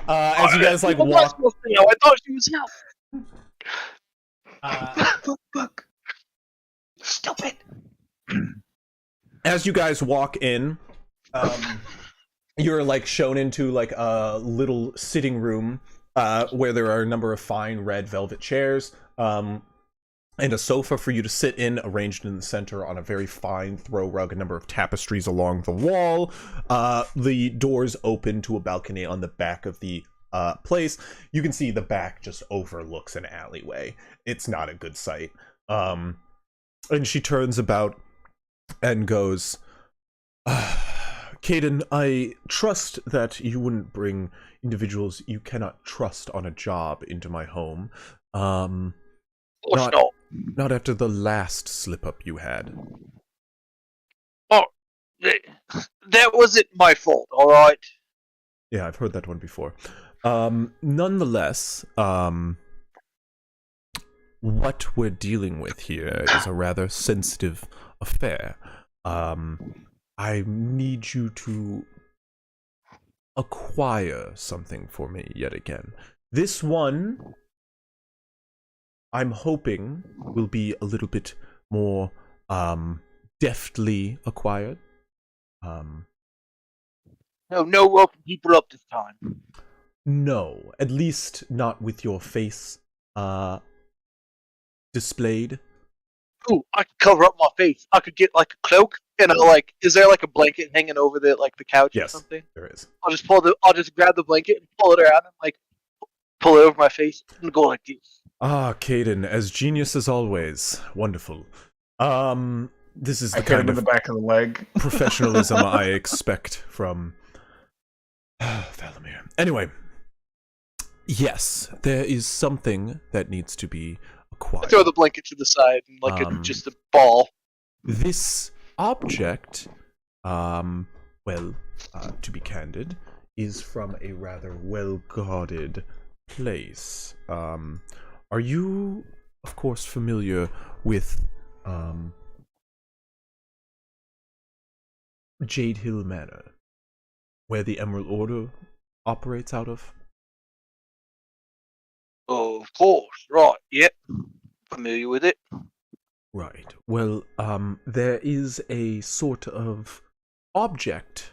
as you guys like What was I walk. supposed to know? I thought she was out. Fuck. Stupid. As you guys walk in, you're like shown into like a little sitting room where there are a number of fine red velvet chairs and a sofa for you to sit in, arranged in the center on a very fine throw rug, a number of tapestries along the wall. The doors open to a balcony on the back of the place. You can see the back just overlooks an alleyway. It's not a good sight. And she turns about and goes, Caden, I trust that you wouldn't bring individuals you cannot trust on a job into my home. Not. Not after the last slip-up you had. Oh, that wasn't my fault, alright? Yeah, I've heard that one before. Nonetheless, what we're dealing with here is a rather sensitive affair. I need you to acquire something for me yet again. This one, I'm hoping, will be a little bit more deftly acquired. No roping people up this time. No, at least not with your face displayed. Ooh, I could cover up my face. I could get like a cloak and is there like a blanket hanging over the couch Yes, or something? there is. I'll just grab the blanket and pull it around and pull it over my face and go like this. Ah, Caden, as genius as always. Wonderful. This is I the hit him kind in the of back of the leg. professionalism I expect from Valamir. Anyway, yes, there is something that needs to be I acquired. throw the blanket to the side and just a ball. This object, to be candid, is from a rather well-guarded place. Are you, of course, familiar with Jade Hill Manor, where the Emerald Order operates out of? Oh, of course, right, yep. Familiar with it. Right. Well, there is a sort of object,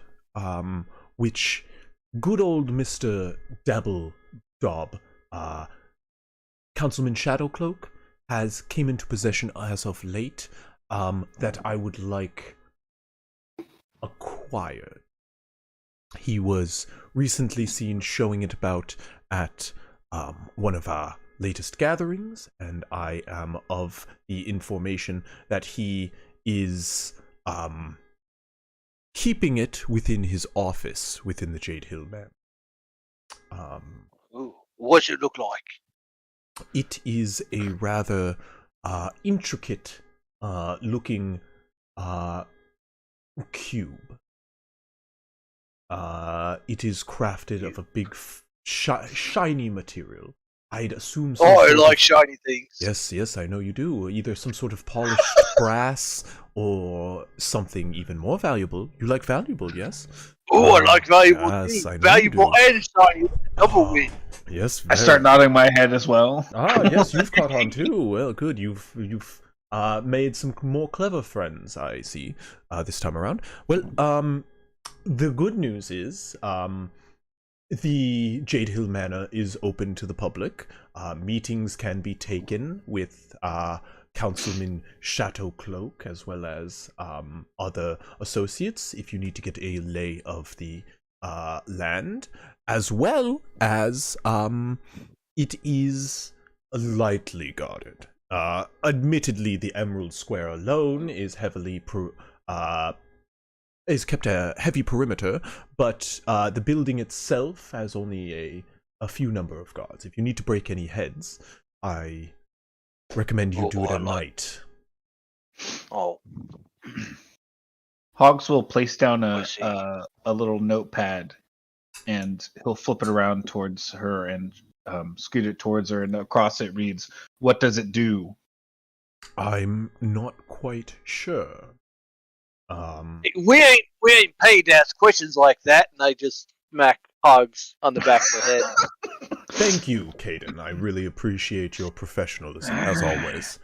which good old Mr. Dabbledob, Councilman Shadowcloak, has came into possession as of late, that I would like acquired. He was recently seen showing it about at one of our latest gatherings, and I am of the information that he is keeping it within his office within the Jade Hill Man. Ooh, what's it look like? It is a rather intricate looking cube. It is crafted of a big shiny material. I'd assume some Oh, I sort like of... shiny things. Yes, I know you do. Either some sort of polished brass or something even more valuable. You like valuable, yes? Oh, I like valuable yes, things. I know Valuable you do. and shiny. Double Ah, win. Yes, I start nodding my head as well. yes, you've caught on too. Well, good. You've made some more clever friends, I see, this time around. Well, the good news is, the Jade Hill Manor is open to the public. Meetings can be taken with Councilman Shadowcloak as well as other associates if you need to get a lay of the land, as well as it is lightly guarded. Admittedly, the Emerald Square alone is is kept a heavy perimeter, but the building itself has only a few number of guards. If you need to break any heads, I recommend you do it at night. Oh, Hogs will place down I see. a little notepad, and he'll flip it around towards her and scoot it towards her, and across it reads, "What does it do?" I'm not quite sure. we ain't paid to ask questions like that, and I just smack Hogs on the back of the head. Thank you, Caden. I really appreciate your professionalism, as always.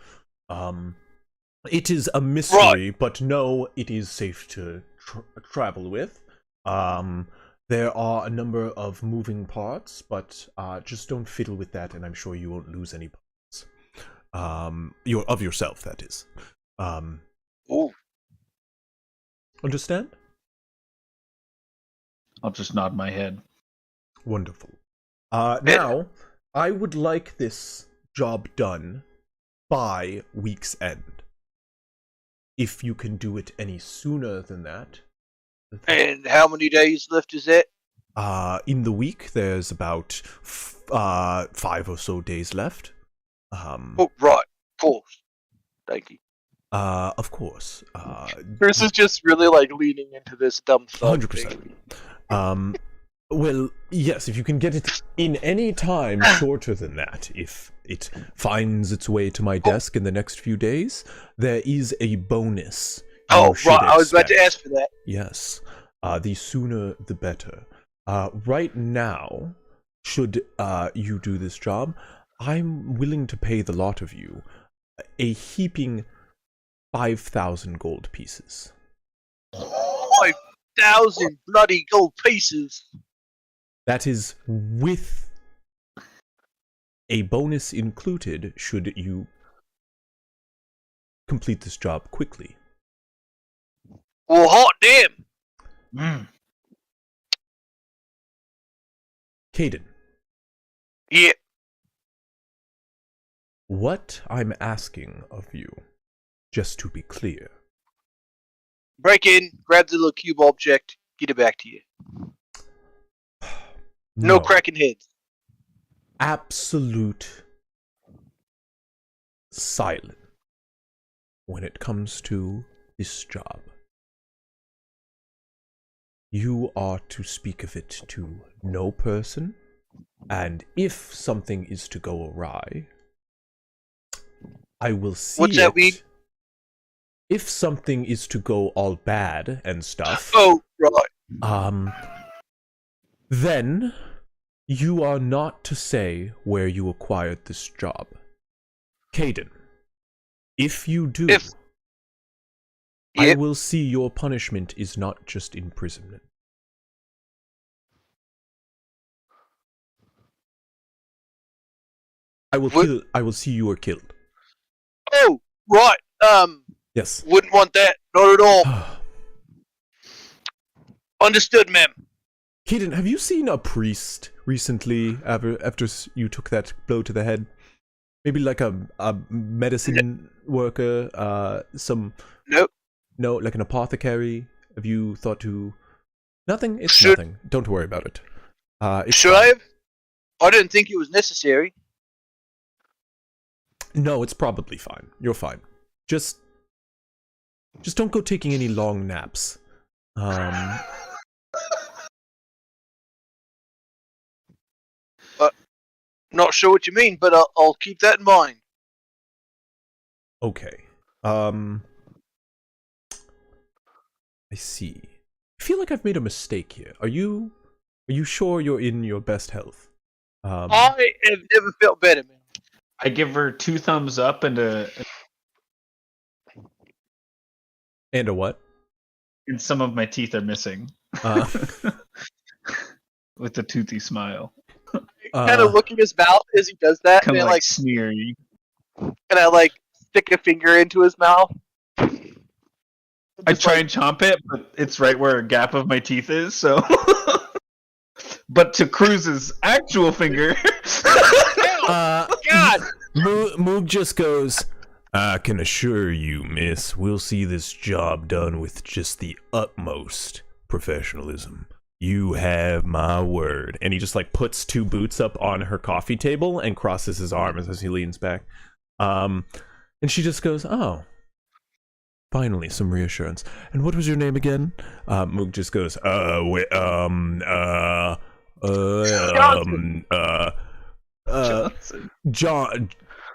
It is a mystery, but no, it is safe to travel with. There are a number of moving parts, but just don't fiddle with that, and I'm sure you won't lose any parts. Of yourself, that is. Ooh. Understand? I'll just nod my head. Wonderful. Now, I would like this job done by week's end. If you can do it any sooner than that. And how many days left is it? In the week, there's about 5 or so days left. Oh, right. Of course. Thank you. Of course. Chris is just really like leaning into this dumb thug 100%. thing. Well, yes, if you can get it in any time shorter than that, if it finds its way to my desk in the next few days, there is a bonus. Oh, you right. should I was about to expect. ask for that. Yes. The sooner the better. Right now, should you do this job, I'm willing to pay the lot of you a heaping 5,000 gold pieces. 5,000 bloody gold pieces. That is with a bonus included should you complete this job quickly. Well, hot damn. Mm. Caden, Yeah. what I'm asking of you, just to be clear, Break in, grab the little cube object, get it back to you. No cracking heads. Absolute silence when it comes to this job. You are to speak of it to no person, and if something is to go awry, I will see What's that it. mean? If something is to go all bad and stuff, Oh, right. then you are not to say where you acquired this job. Caden, if you do, I Yep. will see your punishment is not just imprisonment. I will see you are killed. Oh, right. Yes. Wouldn't want that. Not at all. Understood, ma'am. Caden, have you seen a priest recently after you took that blow to the head? Maybe like a medicine worker, Nope. No, like an apothecary. Have you thought to? Nothing. It's Should- nothing. Don't worry about it. It's Should I fine. have? I didn't think it was necessary. No, it's probably fine. You're fine. Just don't go taking any long naps. Not sure what you mean, but I'll keep that in mind. Okay. I see. I feel like I've made a mistake here. Are you sure you're in your best health? I have never felt better, man. I give her 2 thumbs up and And a what? and some of my teeth are missing. Uh, With the toothy smile. Kind of look in his mouth as he does that, Kind and of I, like sneery. stick a finger into his mouth. I try and chomp it, but it's right where a gap of my teeth is, so. But to Cruz's actual finger. God! Moog just goes, I can assure you, miss, we'll see this job done with just the utmost professionalism. You have my word. And he just like puts 2 boots up on her coffee table and crosses his arms as he leans back. And she just goes, oh, finally some reassurance. And what was your name again? Moog just goes,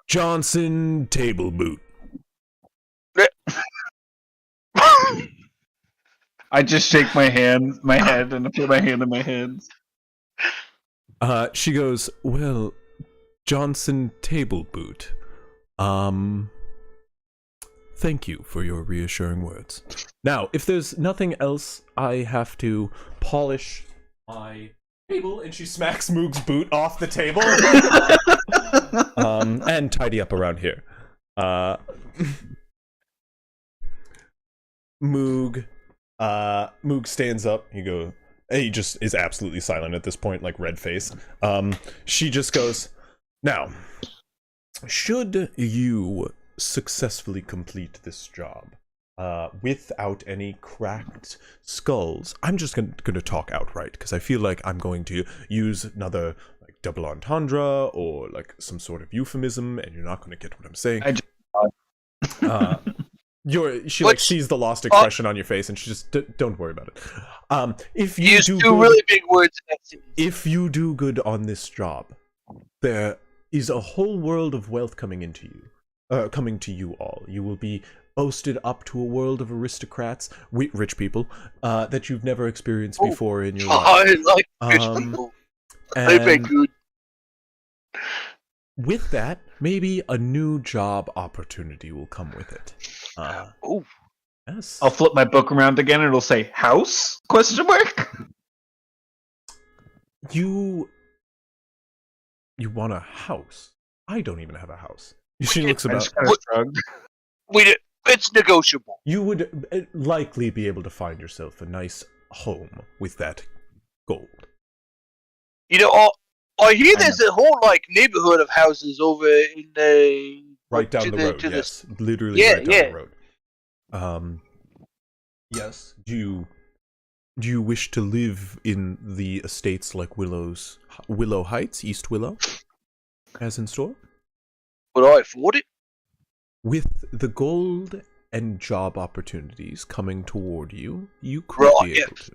Johnson Table Boot. I just shake my head, and I put my hand in my hands. She goes, well, Johnson Table Boot. Thank you for your reassuring words. Now, if there's nothing else, I have to polish my table, and she smacks Moog's boot off the table. And tidy up around here. Moog stands up. He goes, He just is absolutely silent at this point, like red face. She just goes, now, should you successfully complete this job without any cracked skulls, I'm just going to talk outright, because I feel like I'm going to use another like double entendre or like some sort of euphemism, and you're not going to get what I'm saying. She like sees the lost expression on your face, and she just don't worry about it. If you Use do two good, really big words in that sentence. if you do good on this job, there is a whole world of wealth coming to you all. You will be boasted up to a world of aristocrats, rich people, that you've never experienced before in your life. I like rich people. They pay And good. with that, maybe a new job opportunity will come with it. Ooh. Yes. I'll flip my book around again and it'll say house? Question mark? You want a house? I don't even have a house. She looks I about. just kind of shrugged. It's negotiable. You would likely be able to find yourself a nice home with that gold. You know, I hear there's a whole like neighborhood of houses over in the Right down the road, to yes. Literally Yeah, right down yeah. the road. Yes. Do you wish to live in the estates like Willow Heights, East Willow, as in store? Would I afford it? With the gold and job opportunities coming toward you, you could Right, be yeah. able to.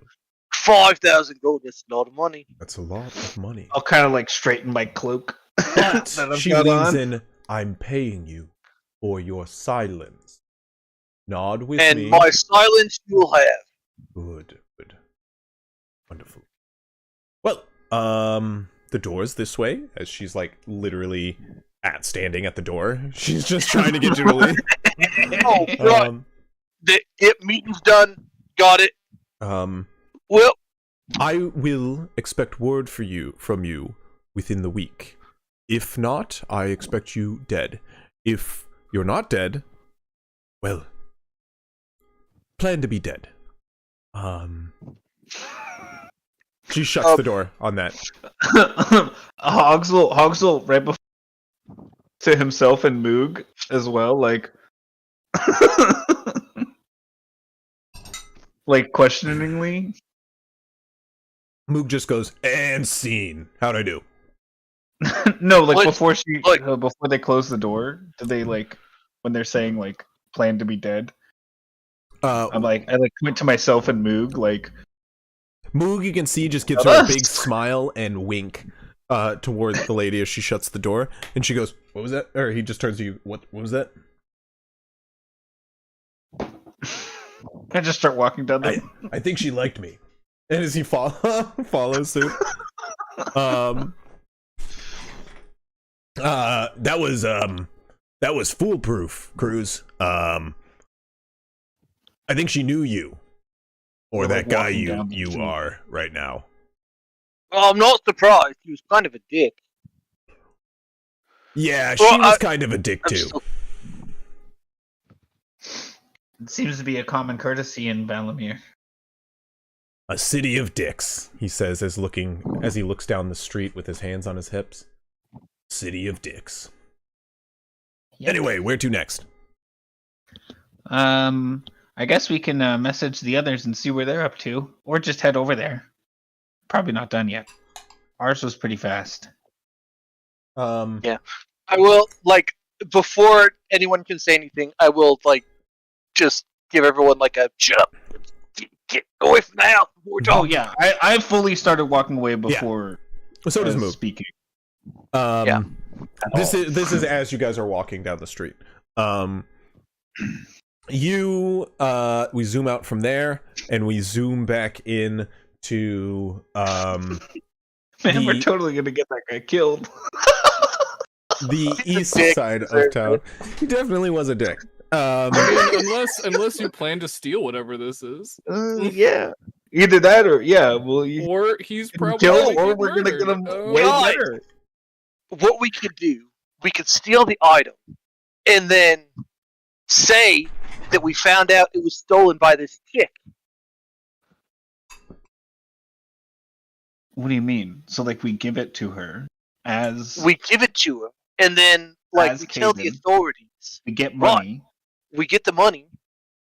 5,000 gold. That's a lot of money. That's a lot of money. I'll kind of like straighten my cloak. But that I've she got leans on. in, I'm paying you for your silence. Nod with And me. my silence you'll have. Good. Wonderful. Well, the door's this way, as she's like literally standing at the door. She's just trying to get you to leave. Oh, right. The meeting's done. Got it. Well, I will expect word from you within the week. If not, I expect you dead. If you're not dead, well, plan to be dead. She shuts the door on that. Hogsel right before to himself and Moog as well, like like questioningly. Moog just goes, and scene. How'd I do? No, like What? before Like- before they close the door, do they like when they're saying like plan to be dead? I point to myself and Moog like Moog, you can see, just gives her a big smile and wink towards the lady as she shuts the door, and she goes, "What was that?" Or he just turns to you, "What was that?" I just start walking down the I think she liked me, and as he follows suit, that was foolproof, Cruz. I think she knew you, or We're, that like, guy walking down the you street. are right now. I'm not surprised. He was kind of a dick. Yeah, she Well, was kind of a dick I'm too. so- It seems to be a common courtesy in Valamir. A city of dicks, he says as he looks down the street with his hands on his hips. City of dicks. Yep. Anyway, where to next? I guess we can message the others and see where they're up to, or just head over there. Probably not done yet. Ours was pretty fast. I will, like, before anyone can say anything, I will, like, just give everyone, like, a shut up. Get away from the house before we're Oh talking. yeah, I fully started walking away before So does Moog. speaking. Yeah. This is as you guys are walking down the street. We zoom out from there and we zoom back in to Man, the- we're totally gonna get that guy killed. the east dick, side of sir. town. He definitely was a dick. I mean, unless you plan to steal whatever this is, Yeah, either that or yeah. You or he's probably kill, gonna or get we're gonna get him murdered. way God. better. What we could do, we could steal the item, and then say that we found out it was stolen by this chick. What do you mean? So like we give it to her as We give it to her, and then like As we tell the Caden. authorities. we get Right. money. We get the money,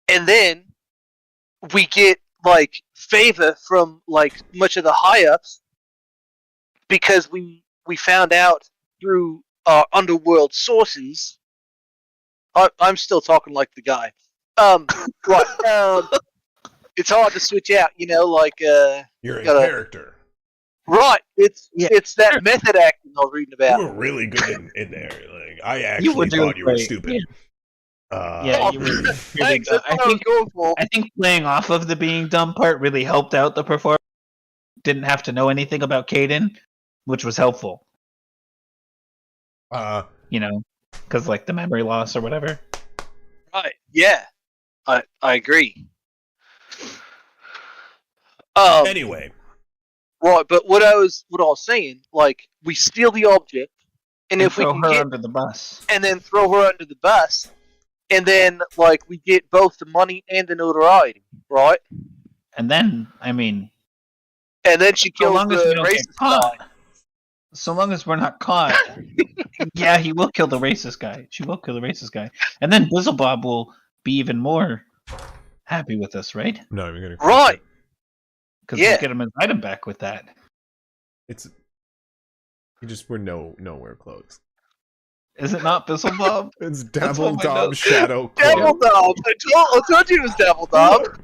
and then we get like favor from like much of the high ups because we found out through our underworld sources. I'm still talking like the guy. Right. It's hard to switch out, you know, like You're in Gotta- character. right. It's Yeah. it's that method acting I was reading You about. were really good in there. Like I You actually were doing thought you were great. stupid. Yeah, you were really Thanks, good. that's what I was going for. I think playing off of the being dumb part really helped out the performance. Didn't have to know anything about Caden, which was helpful. You know, because like the memory loss or whatever. Right. Yeah. I agree. Anyway, Right, but what I was saying, like, we steal the object, and if we throw can her get, under the bus. and then throw her under the bus, and then like we get both the money and the notoriety, right? And then, I mean, And then she so kills long as we the don't get racist guy. caught, so long as we're not caught, yeah, he will kill the racist guy. She will kill the racist guy, and then Bizzlebob will be even more happy with us, right? no, you're gonna Right. Because Yeah. we'll get him his item back with that. It's you just we're nowhere close. Is it not Bizzlebob? It's That's Dabble what my Dob notes- Shadow Dabble Clone. Dob. I told you it was Dabble Dob.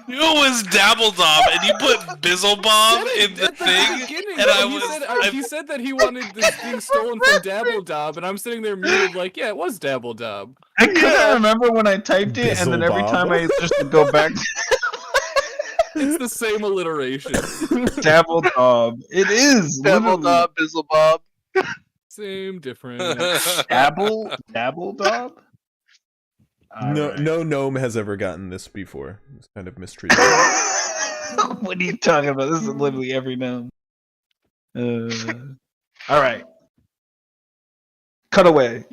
You was Dabbledob, and you put Bizzlebob in the At the thing, beginning, and I he was. said, he said that he wanted this thing stolen from Dabbledob, and I'm sitting there muted like, yeah, it was Dabbledob. I couldn't Yeah. remember when I typed it, and then every Bizzlebob. time I just would go back to It's the same alliteration. Dabble Dob. It is Dabble literally Dob, Bizzle Bob. Same difference. Dabble Dob. No gnome has ever gotten this before. It's kind of mistreated. What are you talking about? This is literally every gnome. All right. Cut away.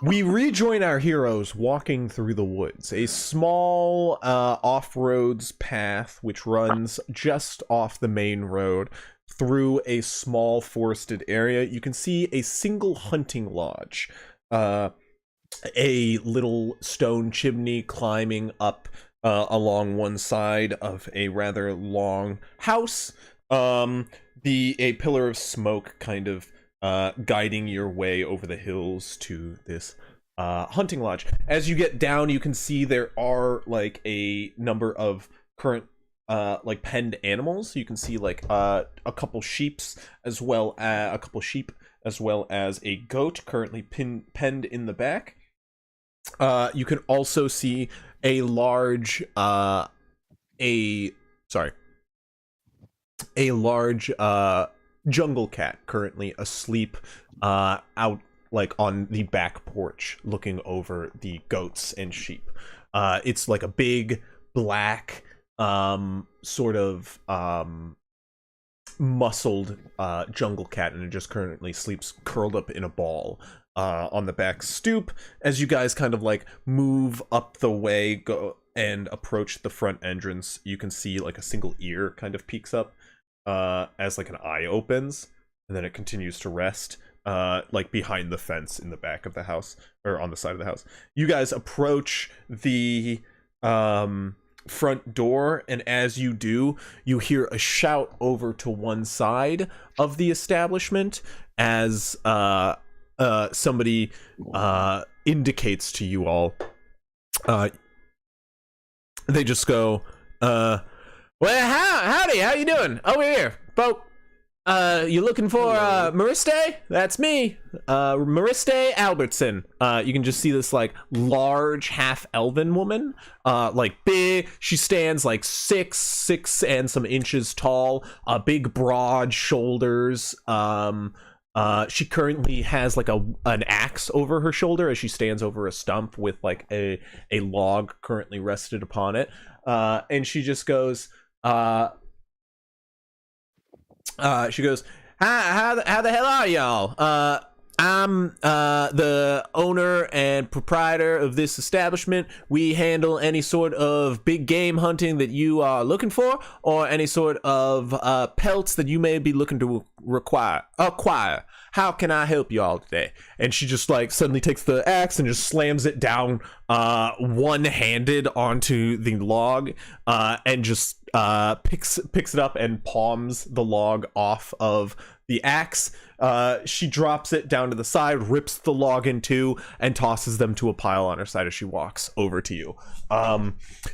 We rejoin our heroes walking through the woods, a small off-roads path which runs just off the main road through a small forested area. You can see a single hunting lodge, a little stone chimney climbing up along one side of a rather long house, a pillar of smoke kind of guiding your way over the hills to this hunting lodge. As you get down, you can see there are like a number of current like penned animals. You can see like a couple sheeps as well as a goat currently penned in the back. You can also see a large jungle cat currently asleep out like on the back porch looking over the goats and sheep. It's like a big black sort of muscled jungle cat, and it just currently sleeps curled up in a ball on the back stoop. As you guys kind of like move up the way, go and approach the front entrance, you can see like a single ear kind of peeks up as like an eye opens, and then it continues to rest like behind the fence in the back of the house, or on the side of the house. You guys approach the front door, and as you do, you hear a shout over to one side of the establishment as somebody indicates to you all. They just go, well, howdy, how you doing? Over here, folk. You looking for Mariste? That's me, Mariste Albertson. You can just see this like large half-elven woman, like big. She stands like 6 and some inches tall, big broad shoulders. She currently has like an axe over her shoulder as she stands over a stump with like a log currently rested upon it. And she just goes, how the hell are y'all? I'm the owner and proprietor of this establishment. We handle any sort of big game hunting that you are looking for, or any sort of pelts that you may be looking to acquire. How can I help you all today? And she just like suddenly takes the axe and just slams it down one-handed onto the log, and just picks it up and palms the log off of the axe. She drops it down to the side, rips the log in two, and tosses them to a pile on her side as she walks over to you.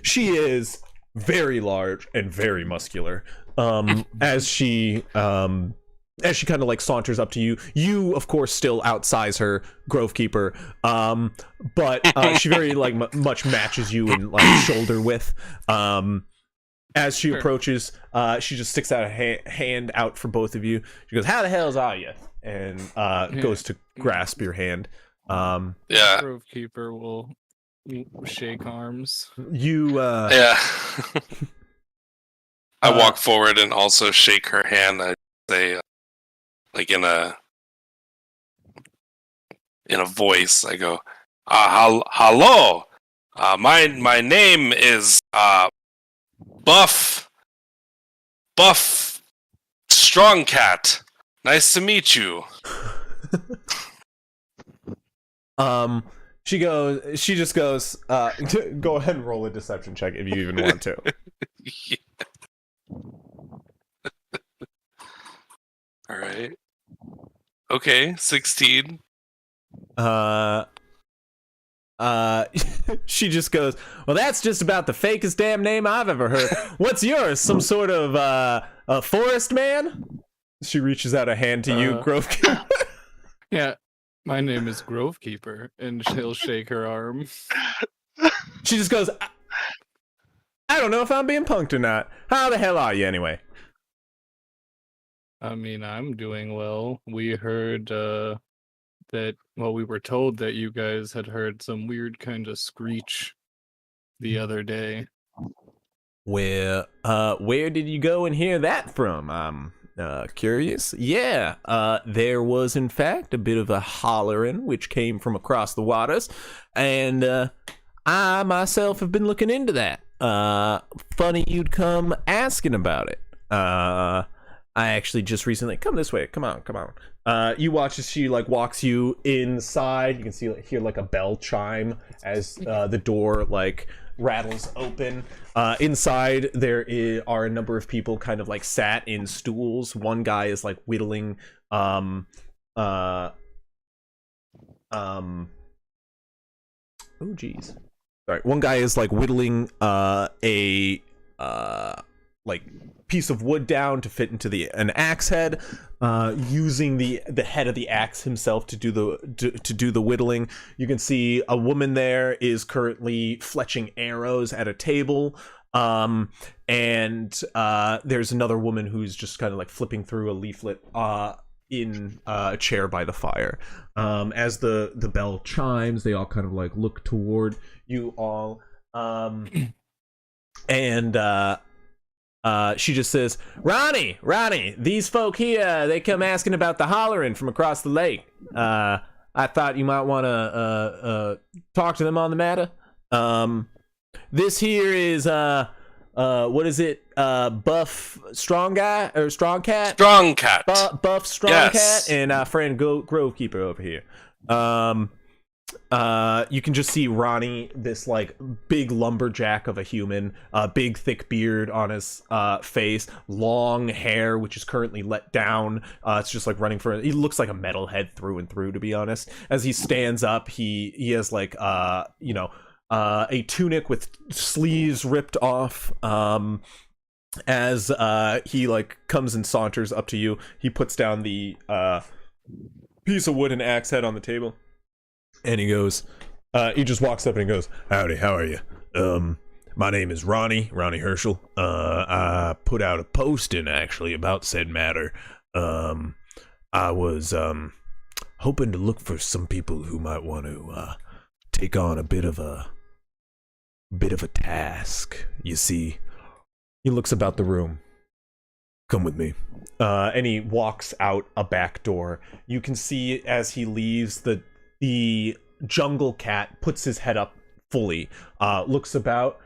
She is very large and very muscular. As she kind of like saunters up to you, you of course still outsize her, Grovekeeper, but she very like much matches you in like shoulder width. As she approaches, she just sticks out a hand out for both of you. She goes, "How the hells are you?" And goes to grasp your hand. Yeah. Grovekeeper will shake arms. You Yeah. I walk forward and also shake her hand. I say, like in a voice, I go, hello. My name is Buff Strongcat. Nice to meet you. she just goes, go ahead and roll a deception check if you even want to. Yeah. All right. Okay, 16. She just goes, "Well, that's just about the fakest damn name I've ever heard. What's yours? Some sort of a forest man?" She reaches out a hand to you, Grovekeeper. Yeah, my name is Grovekeeper, and she'll shake her arm. She just goes, I don't know if I'm being punked or not. How the hell are you anyway? I mean, I'm doing well. We heard we were told that you guys had heard some weird kind of screech the other day. Where did you go and hear that from? I'm curious. Yeah, there was in fact a bit of a hollering which came from across the waters, and I myself have been looking into that. Funny you'd come asking about it. I actually just recently, come this way, come on. You watch as she like walks you inside. You can hear like a bell chime as the door like rattles open. Inside there are a number of people kind of like sat in stools. One guy is like whittling oh geez. Sorry. One guy is like whittling a like piece of wood down to fit into an axe head, using the head of the axe himself to do the whittling. You can see a woman there is currently fletching arrows at a table, and there's another woman who's just kind of like flipping through a leaflet in a chair by the fire. As the bell chimes, they all kind of like look toward you all, and she just says, Ronnie, these folk here, they come asking about the hollering from across the lake. I thought you might want to talk to them on the matter. This here is what is it? Buff Strong Guy or Strong Cat? Strong Cat. Buff Strong Yes. Cat and friend Grovekeeper over here. You can just see Ronnie, this like big lumberjack of a human, big thick beard on his face, long hair which is currently let down. It's just like running he looks like a metalhead through and through, to be honest. As he stands up, he has like a tunic with sleeves ripped off. As he like comes and saunters up to you, he puts down the piece of wood and axe head on the table. And he goes, he just walks up and he goes, "Howdy, how are you? My name is Ronnie Herschel. I put out a posting actually about said matter. I was hoping to look for some people who might want to take on a bit of a task. You see," he looks about the room. Come with me. And he walks out a back door. You can see as he leaves, the jungle cat puts his head up fully, looks about,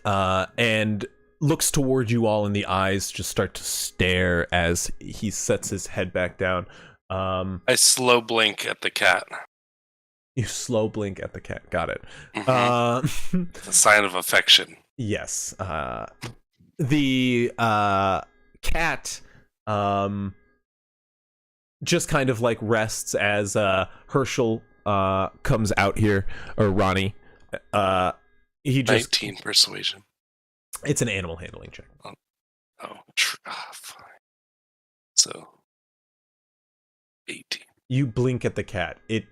and looks toward you all, and the eyes just start to stare as he sets his head back down. I slow blink at the cat. You slow blink at the cat. Got it. Mhm. It's a sign of affection. Yes. The cat just kind of like rests as Herschel comes out here, or Ronnie. He just 19 persuasion. It's an animal handling check. Fine. So 18. You blink at the cat. It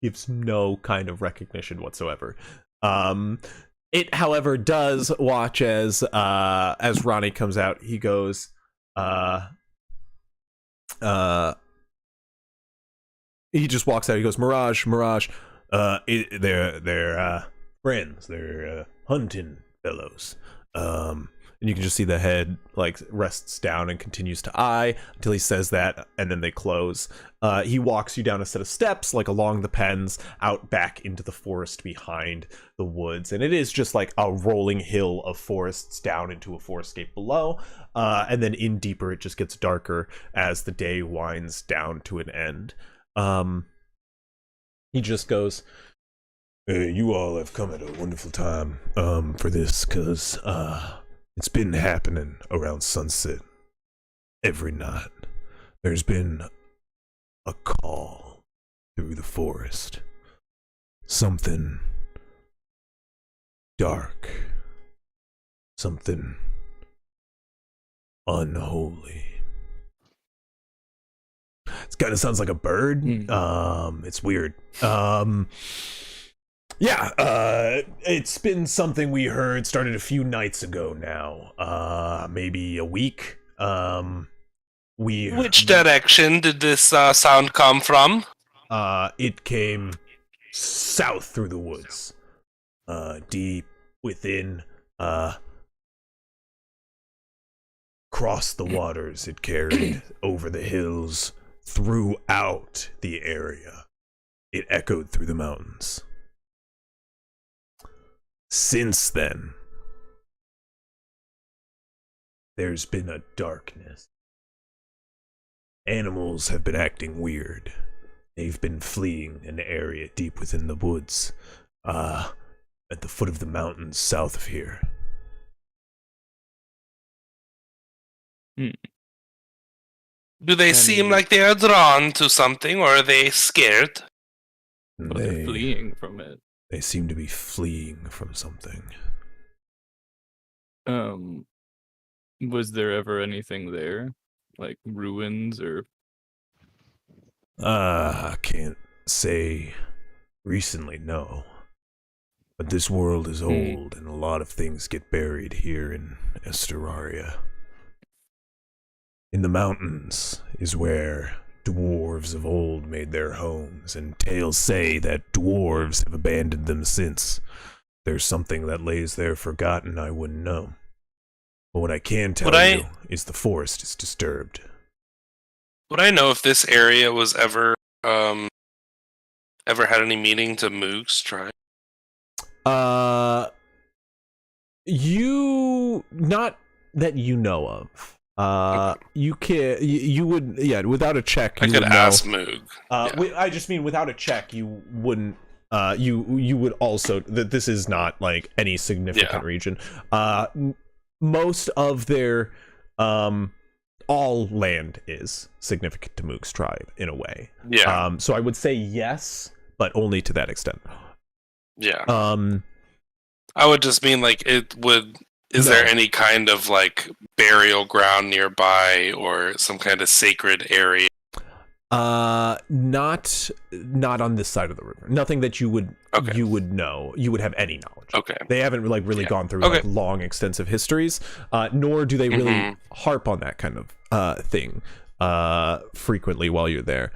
gives no kind of recognition whatsoever. It, however, does watch as Ronnie comes out. He goes, he just walks out. He goes, Mirage. They're friends. They're hunting fellows. And you can just see the head like rests down and continues to eye until he says that, and then they close. He walks you down a set of steps, like along the pens, out back into the forest behind the woods, and it is just like a rolling hill of forests down into a forestscape below, and then in deeper it just gets darker as the day winds down to an end. He just goes, you all have come at a wonderful time for this, because it's been happening around sunset every night. There's been a call through the forest. Something dark. Something unholy. It kind of sounds like a bird. It's weird. Yeah, it's been something we heard started a few nights ago now. Maybe a week. Which direction did this sound come from? It came south through the woods. Deep within, across the waters it carried, over the hills, throughout the area. It echoed through the mountains. Since then, there's been a darkness. Animals have been acting weird. They've been fleeing an area deep within the woods, at the foot of the mountains south of here. Do they seem like they are drawn to something, or are they scared? But they're fleeing from it. They seem to be fleeing from something. Was there ever anything there? Like ruins or... I can't say recently, no. But this world is old, and a lot of things get buried here in Esteraria. In the mountains is where dwarves of old made their homes, and tales say that dwarves have abandoned them since. There's something that lays there forgotten, I wouldn't know. But what I can tell you is the forest is disturbed. Would I know if this area was ever had any meaning to Moog's tribe? You, not that you know of. You would, yeah, without a check, you I could would know. ask Moog. I just mean without a check, you wouldn't. You would also that this is not like any significant region. Most of their all land is significant to Moog's tribe in a way. Yeah. So I would say yes, but only to that extent. Yeah. I would just mean like it would. Is there any kind of like burial ground nearby or some kind of sacred area? Not on this side of the river. Nothing that you would know. You would have any knowledge. Okay. They haven't like really gone through like long, extensive histories. Nor do they really harp on that kind of thing frequently while you're there.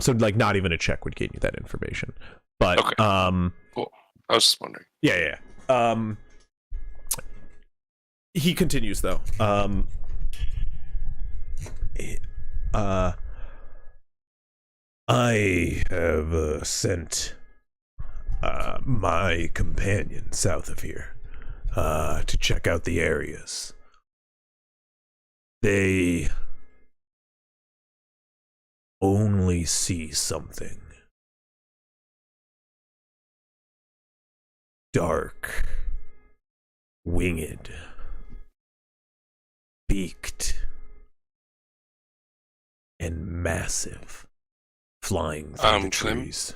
So like not even a check would gain you that information. But cool. I was just wondering. Yeah. He continues though. I have sent my companion south of here to check out the areas. They only see something dark, winged, beaked, and massive, flying through the trees.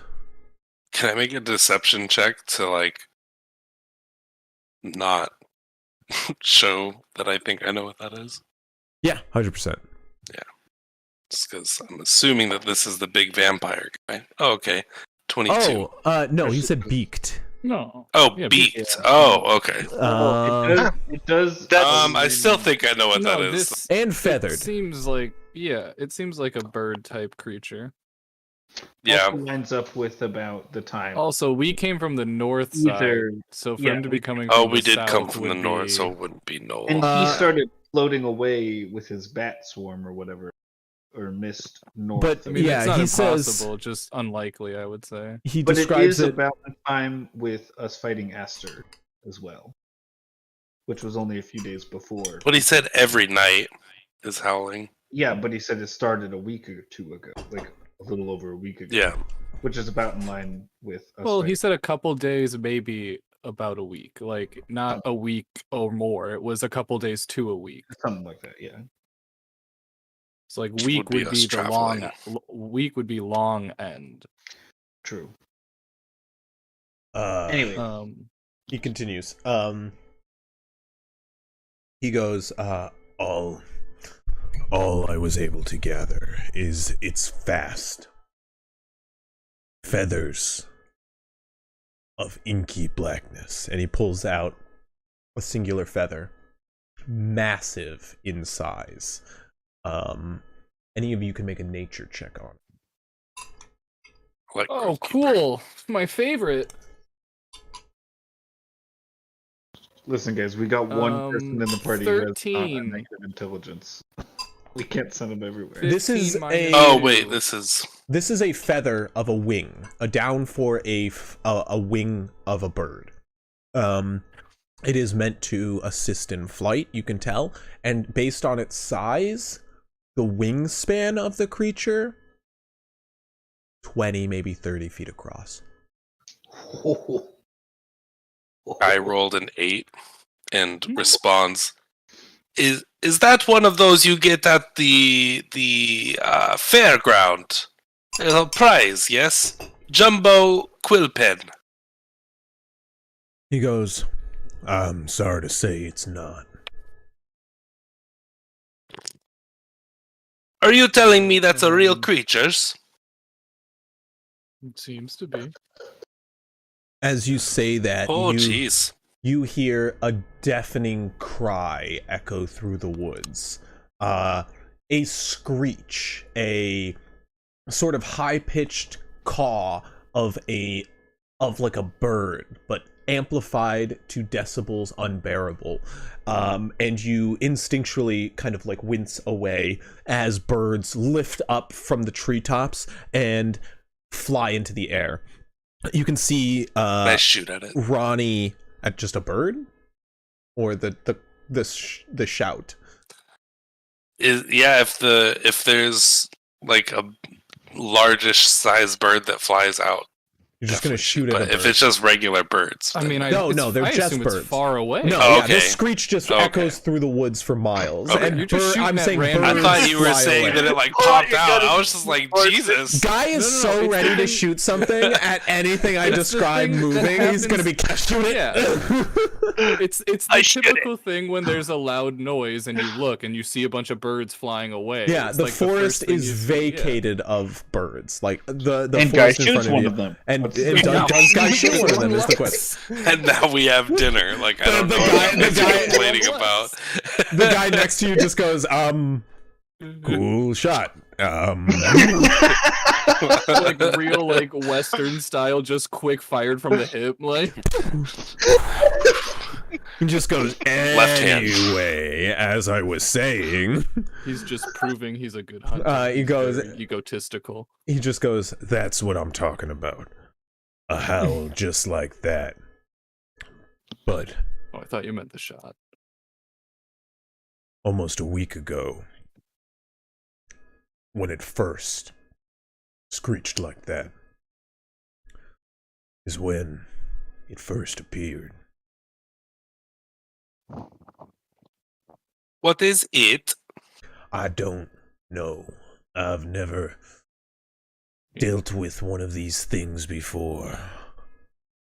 Can I make a deception check to like not show that I think I know what that is? Yeah, 100%. Just because I'm assuming that this is the big vampire guy. Oh, okay. 22. Oh, no, he said beaked. No. Oh, Yeah, beaked. yeah. Oh, okay. It does. I still think I know what that is. This And feathered. It seems like it seems like a bird type creature. Yeah. also lines up with about the time. Also, we came from the north side, Either- so for yeah, him to be coming. Oh, from we the did come south from the would north, be- so it wouldn't be Noel. And he started floating away with his bat swarm or whatever, or mist north. But, I mean, yeah, it's not he says- impossible, just unlikely, I would say. He but it describes is it. about the time with us fighting Aster as well, which was only a few days before. But he said every night is howling. Yeah, but he said it started a week or two ago, like a little over a week ago. Yeah. which is about in line with us. Well, he fighting. said a couple days, maybe about a week. Like not a week or more. It was a couple days to a week. something like that. Yeah. So like Which week would be would us be the long traveling. week would be long end. True. Anyway, he continues. He goes, all I was able to gather is its vast feathers of inky blackness. And he pulls out a singular feather, massive in size. Any of you can make a nature check on it. Like Oh, Grovekeeper. cool! My favorite. Listen, guys, we got one person in the party who has not a 13. negative intelligence. We can't send them everywhere. This is 15 minus Oh, two. wait, this is... This is a feather of a wing, a down for a wing of a bird. It is meant to assist in flight, you can tell, and based on its size, the wingspan of the creature, 20, maybe 30 feet across. I rolled an 8 and responds, Is that one of those you get at the fairground? A prize, yes? Jumbo quill pen. He goes, I'm sorry to say it's not. Are you telling me that's a real creature's? It seems to be. As you say that, Oh, you jeez. you hear a deafening cry echo through the woods. A screech, a sort of high-pitched caw of like a bird, but amplified to decibels unbearable. And you instinctually kind of like wince away as birds lift up from the treetops and fly into the air. You can see I shoot at it. Ronnie at just a bird, or the shout. If there's like a largish sized bird that flies out, You're just gonna definitely shoot at But a bird. if it's just regular birds, I mean, No, they're I just assume birds. It's far away. No, Oh, yeah, this okay. screech just Okay. echoes through the woods for miles. Okay, And you're just I'm shooting at saying random- birds I thought you were fly saying away. that it like Oh, popped you out. gotta I was just like, Jesus. Guy is No, so it's ready the to thing- shoot something at anything I It's the describe thing that moving. He's gonna be shooting it. Yeah. It's I the shoot typical thing when there's a loud noise and you look and you see a bunch of birds flying away. Yeah, It's the like forest first thing is you see, yeah. vacated of birds. Like the And Guy forest in shoots front of one you. of them. And What's- does Guy shoot one of them is the question. And now we have dinner. Like I don't The know guy- what the I'm guy- complaining about. The guy next to you just goes, cool shot. Like real like Western style, just quick fired from the hip, like He just goes, Left hand. anyway, as I was saying. He's just proving he's a good hunter. He He's goes- very egotistical. He just goes, that's what I'm talking about. A howl just like that. But Oh, I thought you meant the shot. almost a week ago, when it first screeched like that, is when it first appeared. What is it? I don't know. I've never dealt with one of these things before.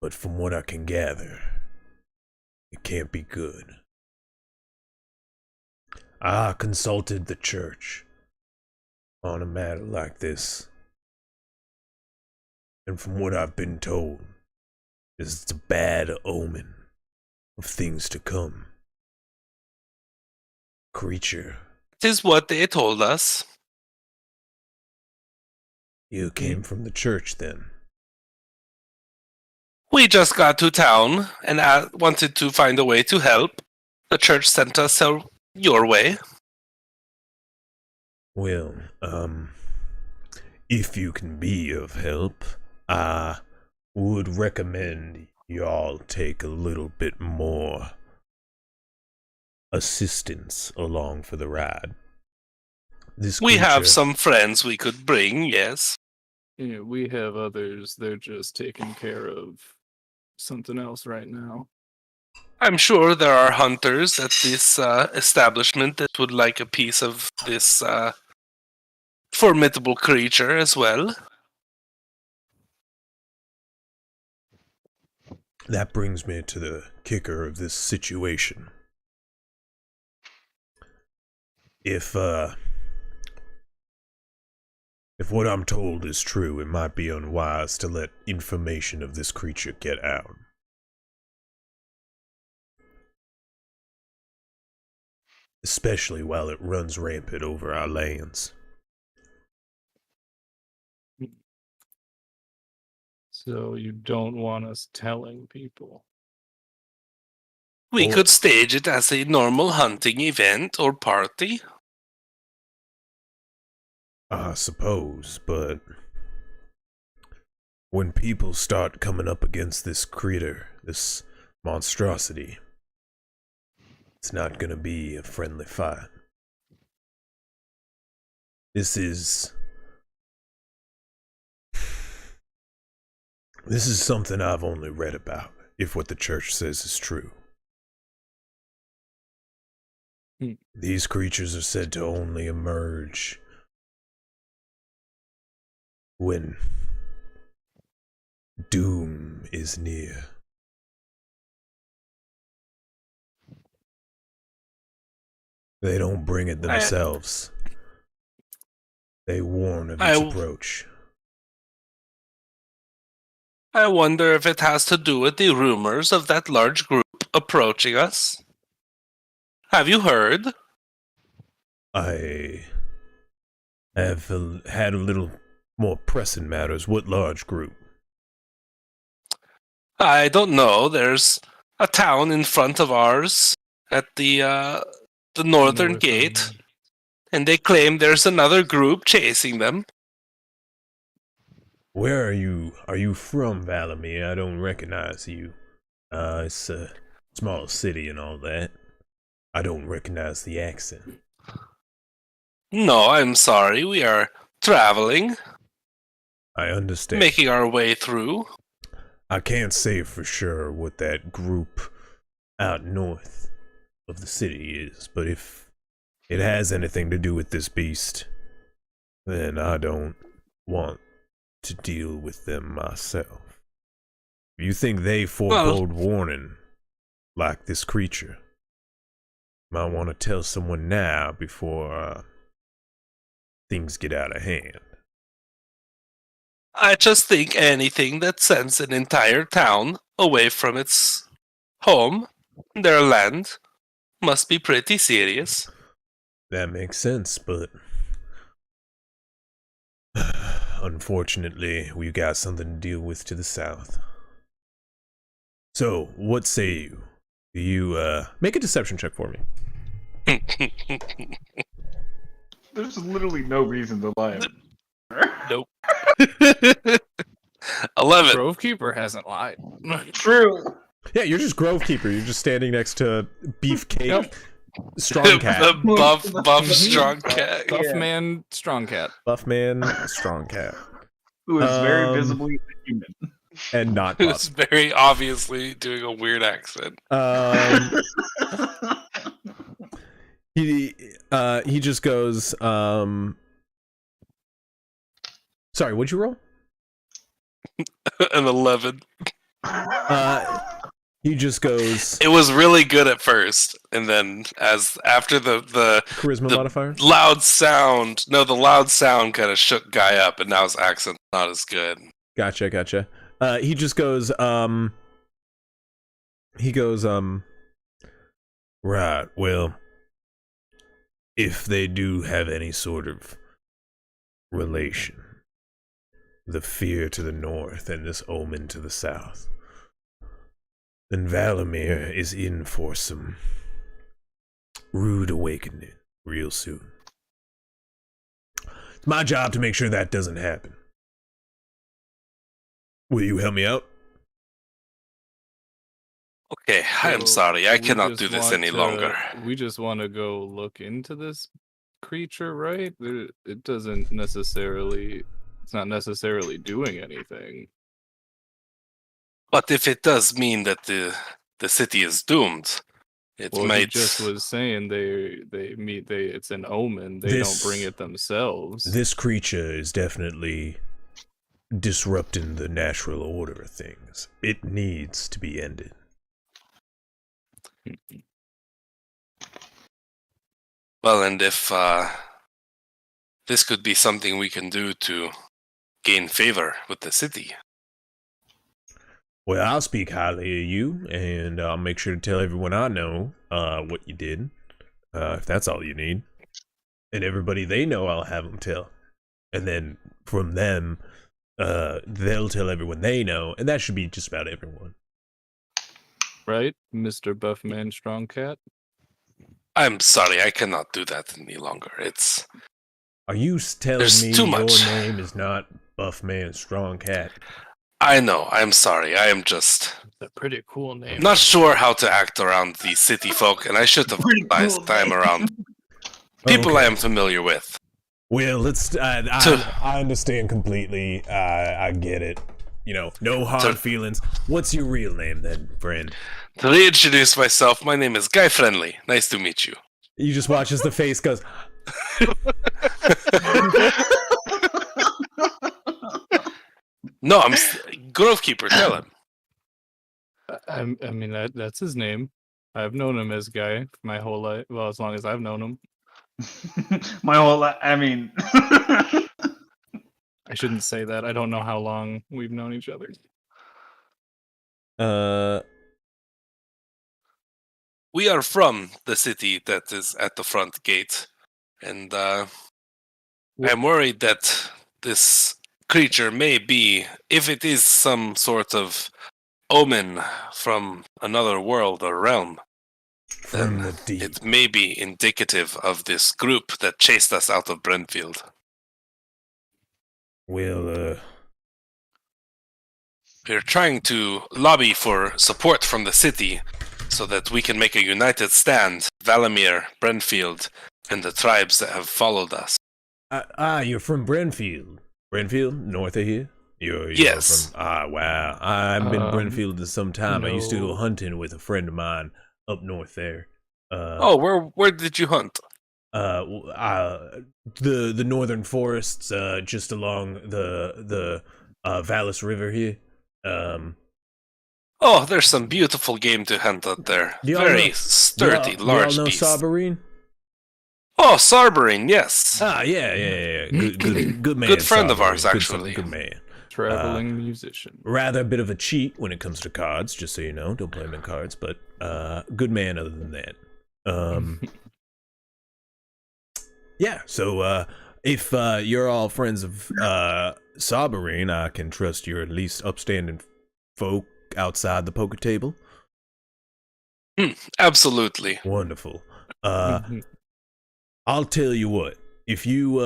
But from what I can gather, it can't be good. I consulted the church on a matter like this. And from what I've been told, is it's a bad omen of things to come. Creature, It is what they told us. you came from the church then. We just got to town and wanted to find a way to help. The church sent us your way. Well, if you can be of help, I would recommend y'all take a little bit more assistance along for the ride. This We have creature- some friends we could bring, yes. Yeah, we have others. They're just taking care of something else right now. I'm sure there are hunters at this establishment that would like a piece of this formidable creature as well. That brings me to the kicker of this situation. If what I'm told is true, it might be unwise to let information of this creature get out. Especially while it runs rampant over our lands. So you don't want us telling people. We Or- could stage it as a normal hunting event or party. I suppose, but when people start coming up against this critter, this monstrosity, it's not gonna be a friendly fight. This is something I've only read about, if what the church says is true. These creatures are said to only emerge when doom is near. They don't bring it themselves. They warn of its approach. I wonder if it has to do with the rumors of that large group approaching us. Have you heard? I have had a little more pressing matters. What large group? I don't know. There's a town in front of ours at the northern gate, and they claim there's another group chasing them. Where are you? Are you from Valamir? I don't recognize you. It's a small city and all that. I don't recognize the accent. No, I'm sorry. We are traveling, I understand. making our way through. I can't say for sure what that group out north of the city is, but if it has anything to do with this beast, then I don't want to deal with them myself. If you think they forebode warning like this creature, you might want to tell someone now before things get out of hand. I just think anything that sends an entire town away from its home, their land, must be pretty serious. That makes sense, but unfortunately, we got something to deal with to the south. So, what say you? You make a deception check for me. There's literally no reason to lie. Nope. 11. Grovekeeper hasn't lied. True. Yeah, you're just Grovekeeper. You're just standing next to Beefcake, Strong Cat, The buff strong cat. Tough Yeah. man, strong cat. Buff Man, Strong Cat, Who is very Um, visibly human. and not Who's buff. very obviously doing a weird accent. He just goes. Sorry, what'd you roll? An 11. He just goes It was really good at first, and then after the charisma the- modifier. loud sound, the loud sound kind of shook Guy up, and now his accent's not as good. Gotcha. He just goes. He goes. Right. Well, if they do have any sort of relation, the fear to the north and this omen to the south, then Valamir is in for some rude awakening real soon. It's my job to make sure that doesn't happen. Will you help me out? Okay, I am So, sorry. I we cannot just do this want any to- longer. We just want to go look into this creature, right? It doesn't necessarily. It's not necessarily doing anything. But if it does mean that the city is doomed, it Well, he might. just was saying it's an omen. They don't bring This- it themselves. This creature is definitely disrupting the natural order of things. It needs to be ended. Well, and if this could be something we can do to gain favor with the city. Well, I'll speak highly of you, and I'll make sure to tell everyone I know what you did, if that's all you need. And everybody they know, I'll have them tell. And then from them, they'll tell everyone they know, and that should be just about everyone. Right, Mr. Buffman Strong Cat? I'm sorry, I cannot do that any longer. Are you telling There's me too your much. name is not Buffman Strong Cat? I know, I'm sorry. I am just It's a pretty cool name. not sure how to act around the city folk, and I should have Pretty advised cool time name. around people Okay. I am familiar with. Well, let's. I understand completely. I get it. You know, no hard So- feelings. What's your real name then, friend? To reintroduce myself, my name is Guy Friendly. Nice to meet you. You just watch as the face goes. No, I'm Grovekeeper. Tell him. I mean that's his name. I've known him as Guy for my whole life. Well, as long as I've known him. My whole life. I mean, I shouldn't say that. I don't know how long we've known each other. We are from the city that is at the front gate, and I'm worried that this creature may be, if it is some sort of omen from another world or realm, From the deep. it may be indicative of this group that chased us out of Brentfield. Well, We're trying to lobby for support from the city so that we can make a united stand, Valamir, Brentfield, and the tribes that have followed us. you're from Brentfield. Brentfield, north of here? You're Yes. From, wow. I've been Brentfield for some time. I used to go no. hunting with a friend of mine up north there. Where did you hunt? The northern forests, just along the Vallis River here. Oh, there's some beautiful game to hunt out there. Do y'all Very know- sturdy, do large y'all know beast. Sabarine? Oh, Sarberine, yes. Yeah. Good man. Good friend of Sabarine. ours, actually. Good man. Traveling musician. Rather a bit of a cheat when it comes to cards, just so you know. Don't play him in cards, but good man other than that. Yeah, so if you're all friends of Sabarine, I can trust you're at least upstanding folk outside the poker table. Absolutely. Wonderful. Mhm. I'll tell you what. If you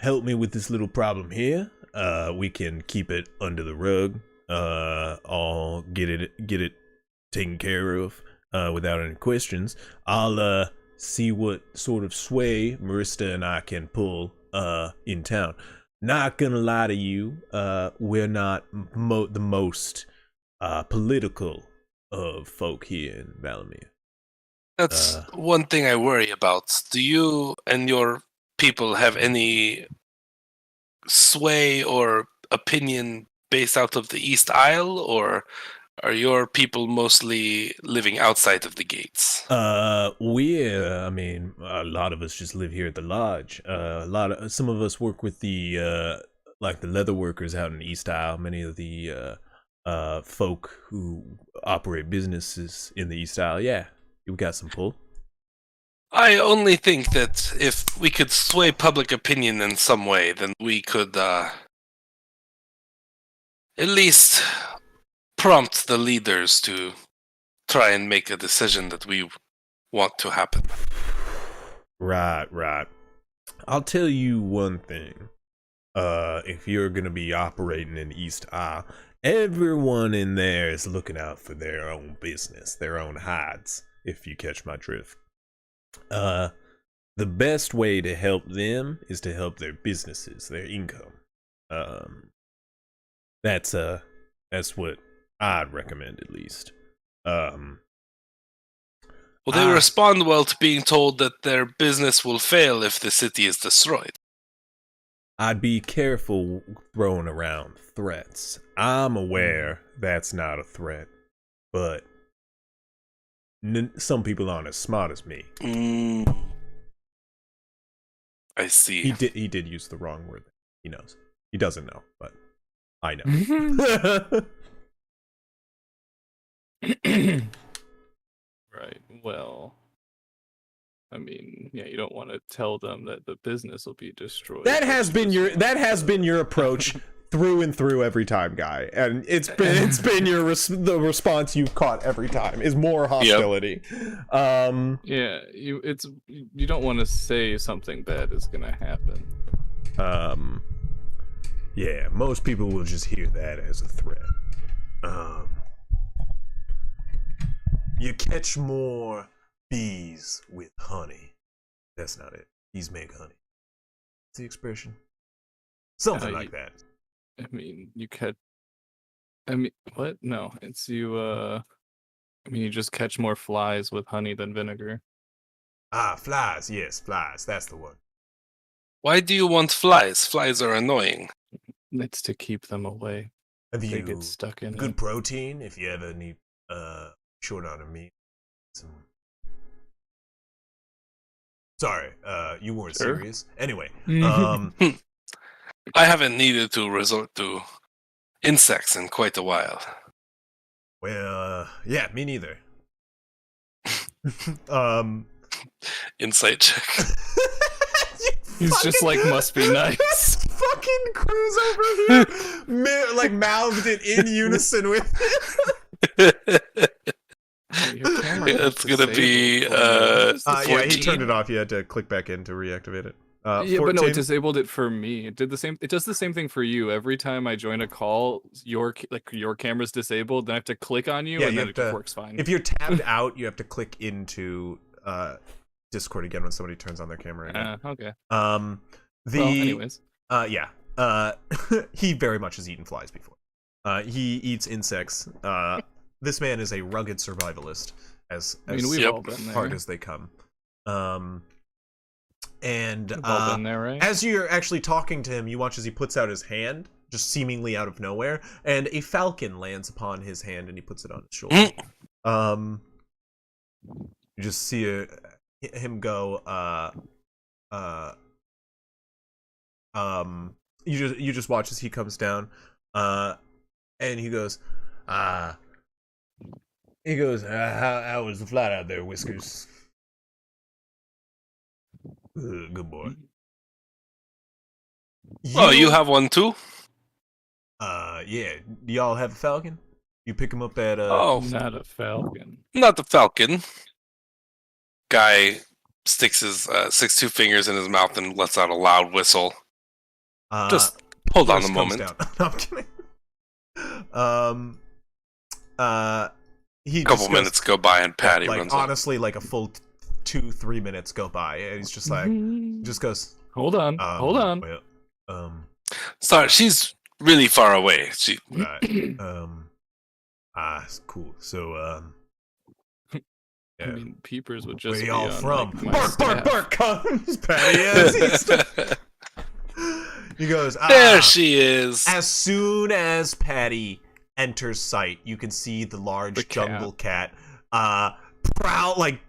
help me with this little problem here, we can keep it under the rug. I'll get it taken care of without any questions. I'll see what sort of sway Marista and I can pull in town. Not gonna lie to you, we're not the most political of folk here in Valamir. That's one thing I worry about. Do you and your people have any sway or opinion based out of the East Isle, or are your people mostly living outside of the gates? I mean, a lot of us just live here at the lodge. Some of us work with the like the leather workers out in the East Isle. Many of the folk who operate businesses in the East Isle. Yeah, we got some pull. I only think that if we could sway public opinion in some way, then we could at least prompt the leaders to try and make a decision that we want to happen. Right. I'll tell you one thing. If you're gonna be operating in East Isle, everyone in there is looking out for their own business, their own hides, if you catch my drift. The best way to help them is to help their businesses, their income. That's what I'd recommend, at least. Well, they respond well to being told that their business will fail if the city is destroyed. I'd be careful throwing around threats. I'm aware that's not a threat, but some people aren't as smart as me. I see. He did use the wrong word. He knows. He doesn't know, but I know. Right. Well, I mean, yeah, you don't want to tell them that the business will be destroyed. That has been your approach through and through every time, Guy, and it's been the response you've caught every time is more hostility. Yeah, you don't want to say something bad is gonna happen. Yeah, most people will just hear that as a threat. You catch more bees with honey. That's not it. Bees make honey. What's the expression? Something like that. I mean, what? No, it's you. I mean, you just catch more flies with honey than vinegar. Ah, flies. Yes, flies. That's the one. Why do you want flies? Flies are annoying. It's to keep them away. Have They you get stuck in good it. protein if you ever need short on a meat? Sorry, you weren't Sure. serious. Anyway, I haven't needed to resort to insects in quite a while. well, yeah, me neither. Insight check. He's just like, must be nice. Fucking Cruz over here, like mouthed it in unison with. Your camera is It's gonna be disabled. Yeah, he 14? turned it off. You had to click back in to reactivate it. Yeah, but no, 14? it disabled it for me. It does the same thing for you. Every time I join a call, your camera's disabled. Then I have to click on you, Yeah, and you then have it just to- works fine. If you're tabbed out, you have to click into Discord again when somebody turns on their camera again. Okay. Well, anyways. He very much has eaten flies before. He eats insects. This man is a rugged survivalist, as I mean, we've all been there. hard as they come. And We've all been there, right? as you're actually talking to him, you watch as he puts out his hand, just seemingly out of nowhere, and a falcon lands upon his hand, and he puts it on his shoulder. You just see him go. You just watch as he comes down, and he goes, how was the flight out there, Whiskers? Good boy. Oh, you have one too? Yeah. Do y'all have a falcon? You pick him up at Oh, Not a falcon. not the falcon. Guy sticks two fingers in his mouth and lets out a loud whistle. Just hold on a First comes moment. down. No, I'm kidding. He A couple just goes- minutes go by and Patty like runs up. honestly, like a full 2-3 minutes go by, and he's just like, just goes, Hold on. Hold on. Well, Sorry, she's really far away. She right, cool. So, I yeah. mean, peepers would just Where be y'all on, from? like, my Bark, bark, staff. bark! Comes Patty. He goes, there she is. As soon as Patty enters sight, you can see the large The cat. jungle cat, proud, like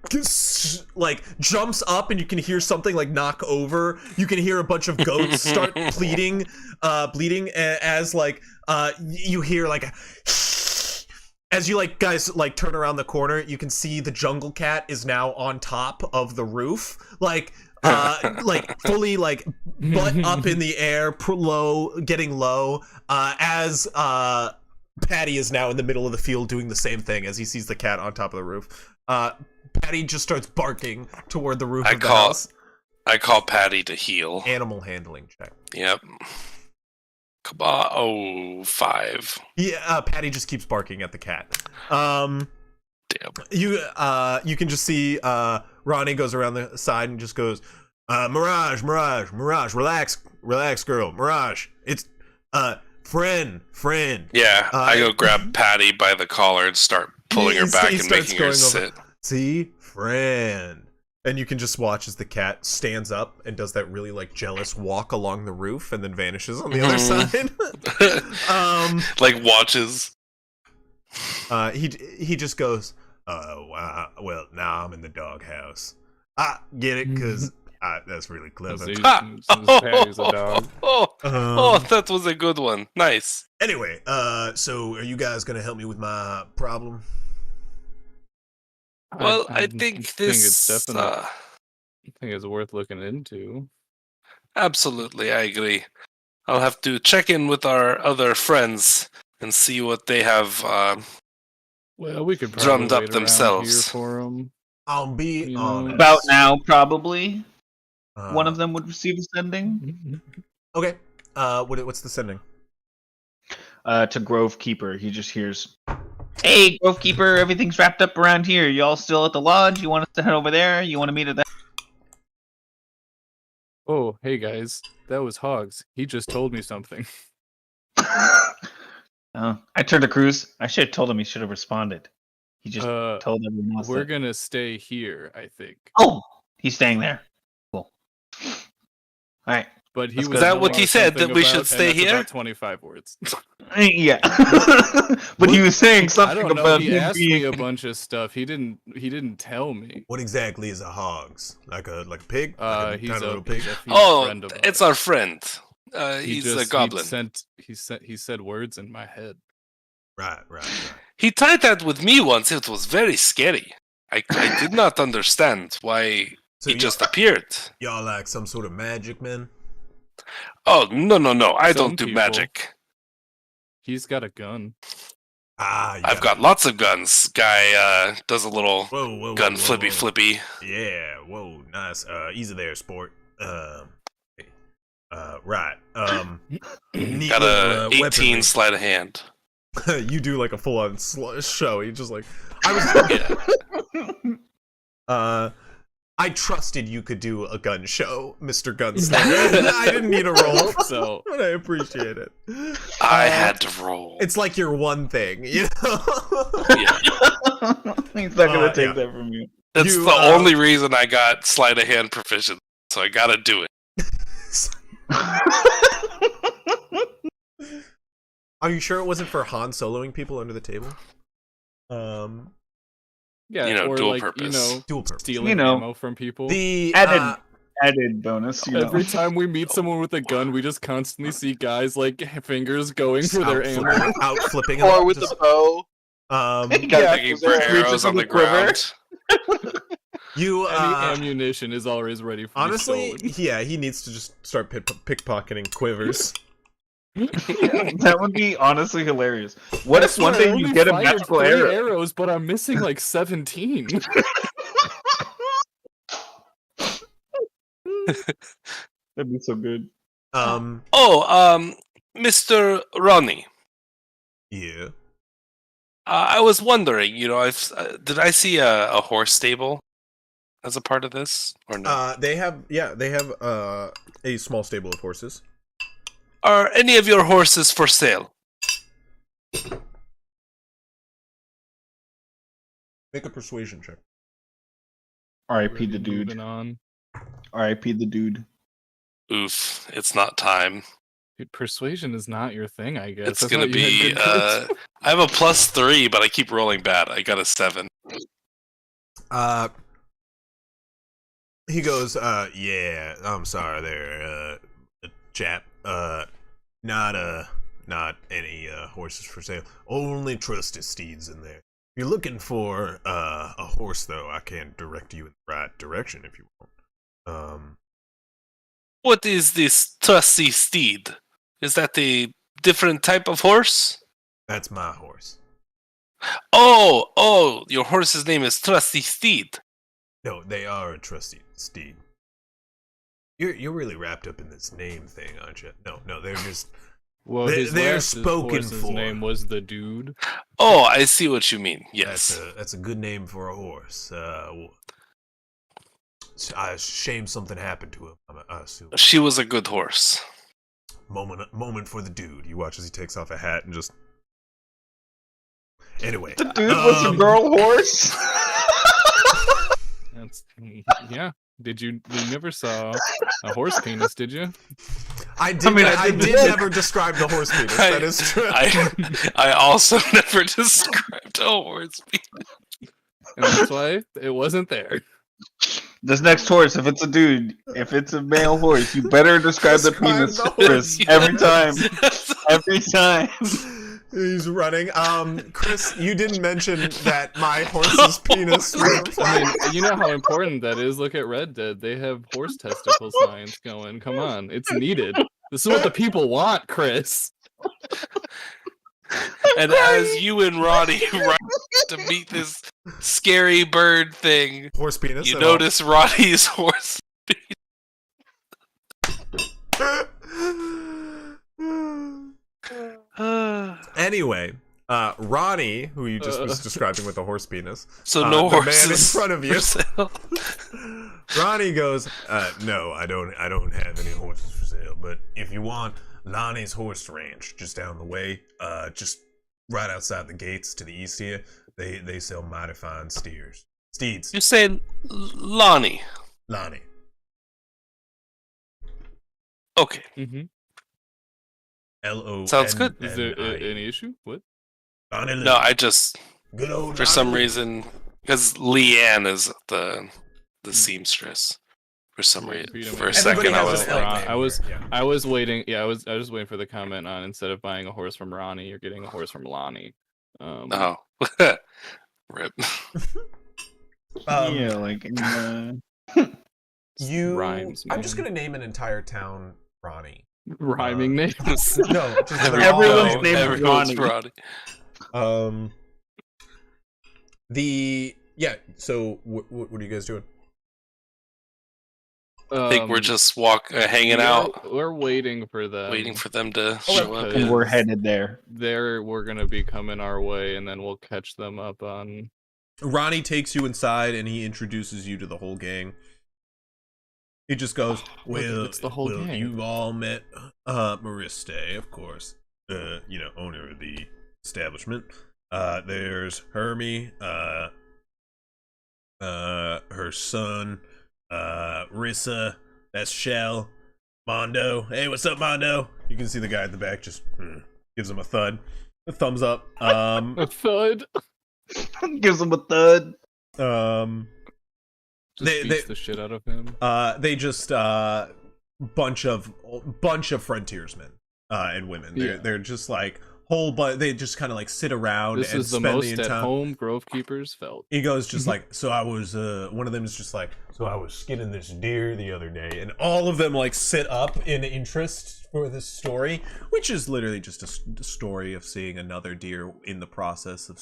jumps up, and you can hear something like knock over. You can hear a bunch of goats start bleeding, as like you hear like as you like guys like turn around the corner, you can see the jungle cat is now on top of the roof, like fully like butt up in the air, getting low, as Patty is now in the middle of the field doing the same thing as he sees the cat on top of the roof. Patty just starts barking toward the roof of the house. I call Patty to heal. Animal handling check. Yep. Come on. Oh, 5. Yeah, Patty just keeps barking at the cat. Damn. You can just see Ronnie goes around the side and just goes, Mirage, relax, girl, Mirage. It's friend. Yeah, I go grab Patty by the collar and start pulling her back he and starts making her going sit. over. See, friend. And you can just watch as the cat stands up and does that really like jealous walk along the roof and then vanishes on the other side. Like watches. He just goes, wow, well, now I'm in the doghouse. Get it? Because that's really clever. Since Ah! Patty's a dog. Oh, that was a good one. Nice. Anyway, so are you guys gonna help me with my problem? Well, I think this. it's definitely. I think it's worth looking into. Absolutely, I agree. I'll have to check in with our other friends and see what they have. Well, we could probably Drummed up wait around themselves. here for them. I'll be You know, honest. About now, probably Uh, one of them would receive a sending. Okay. What's the sending? To Grove Keeper, he just hears, "Hey, Grove Keeper, everything's wrapped up around here. Y'all still at the lodge? You want us to head over there? You want to meet at that?" Oh, hey guys, that was Hogs. He just told me something. I turned to Cruz. I should have told him. He should have responded. He just told everyone else. We're that- gonna stay here, I think. Oh, he's staying there. Cool. All right. But he Is was that what telling he us said, something that we about- should and stay that's here? about 25 words. Yeah. But he was saying I something don't know. about He him asked me a being. bunch of stuff. He didn't tell me. What exactly is a hogs? Like a pig? Like He's tiny a little pig? he's a Oh, friend of it's ours. our friend. He He's just- a goblin. He said words in my head. Right. He tried that with me once. It was very scary. I did not understand why So he just appeared. y'all like some sort of magic, man? Oh, no. I Some don't do people. magic. He's got a gun. I've got lots of guns. Guy does a little whoa, gun flippy. Yeah, whoa, nice. Easy there, sport. Right. Neat Got little, a 18 weaponry. sleight of hand. You do like a full-on show. You just like, I trusted you could do a gun show, Mr. Gunslinger. I didn't need a roll, So but I appreciate it. I had to roll. It's like your one thing, you know? Yeah. He's not gonna take yeah. that from you. That's You, the only reason I got sleight of hand proficient. So I gotta do it. Are you sure it wasn't for Han soloing people under the table? yeah, You know, or dual like purpose. Dual purpose. stealing You know, ammo from people. The Added bonus. You know. Every time we meet someone with a gun, we just constantly see guys like fingers going for their ammo. out flipping, Or with the bow. Looking Yeah, for reaches arrows on in the the quiver. ground. you Any ammunition is always ready for honestly, stolen. yeah, he needs to just start pickpocketing quivers. That would be honestly hilarious. What I if one swear, I day you only get a fired magical 3 arrow? arrows, but I'm missing like 17. That'd be so good. Oh, Mr. Ronnie. Yeah. I was wondering, did I see a horse stable as a part of this or no? They have a small stable of horses. Are any of your horses for sale? Make a persuasion check. R.I.P. Really the dude. moving on. R.I.P. the dude. Oof, it's not time. Dude, persuasion is not your thing, I guess. It's I gonna thought you had be. good charisma. I have a +3, but I keep rolling bad. I got a 7. He goes, yeah, I'm sorry there, chap. Not any horses for sale. Only trusted steeds in there. If you're looking for a horse, though, I can direct you in the right direction if you want. What is this trusty steed? Is that a different type of horse? That's my horse. Oh, your horse's name is Trusty Steed. No, they are a trusty steed. You're really wrapped up in this name thing, aren't you? No, they're just. Well, They're his spoken horse's for. name was the dude. Oh, I see what you mean. Yes. That's a good name for a horse. Shame something happened to him. I assume. She was a good horse. Moment for the dude. You watch as he takes off a hat and just. Anyway, The dude was a girl horse. That's yeah. You never saw a horse penis, did you? I did never describe the horse penis. I- That is true. I also never described a horse. And that's why it wasn't there. This next horse, if it's a dude, if it's a male horse, you better describe the Describe penis, the horse. Chris. Every time. Every time. He's running. Chris, you didn't mention that my horse's penis was I implied. mean, you know how important that is. Look at Red Dead. They have horse testicle signs going. Come on, it's needed. This is what the people want, Chris. And as you and Ronnie run to meet this scary bird thing, Horse penis. you at all. notice Ronnie's horse. Anyway, Ronnie, who you just was describing with the horse penis, So no the man in horses front of you. for sale. Ronnie goes, no, I don't have any horses for sale, but if you want Lonnie's Horse Ranch, just down the way, just right outside the gates to the east here, they sell mighty fine steeds. You say Lonnie. Lonnie. Okay. Mm-hmm. L-O. Sounds good. Is there any issue? What? Lonnie No, I just Good old for some reason because Leanne is the seamstress. For some reason, for a second, I was like, I was waiting. Yeah, I was waiting for the comment on instead of buying a horse from Ronnie, you're getting a horse from Lonnie. oh, rip. Yeah, like in, you. Rhymes, I'm just man. gonna name an entire town Ronnie. Rhyming names. No, just Everyone's name is everyone's Ronnie. Ronnie. So what are you guys doing? I think we're just hanging out, We're waiting for them. waiting for them to show up. and we're headed there. We're gonna be coming our way, and then we'll catch them up on. Ronnie takes you inside and he introduces you to the whole gang. He just goes, "Well, it's the whole gang." You've all met Mariste, of course. Owner of the establishment. There's Hermie, her son, Rissa, that's Shell, Mondo. Hey, what's up, Mondo? You can see the guy at the back just gives him a thumbs up. A thud. Gives him a thud. Just beats the shit out of him. They just bunch of frontiersmen and women. They're just like they just kind of like sit around This and is the spend most the at entire home Grove Keepers felt. He goes just like, so I was one of them is just like, so So I was skinning this deer the other day, and all of them like sit up in interest for this story, which is literally just a story of seeing another deer in the process of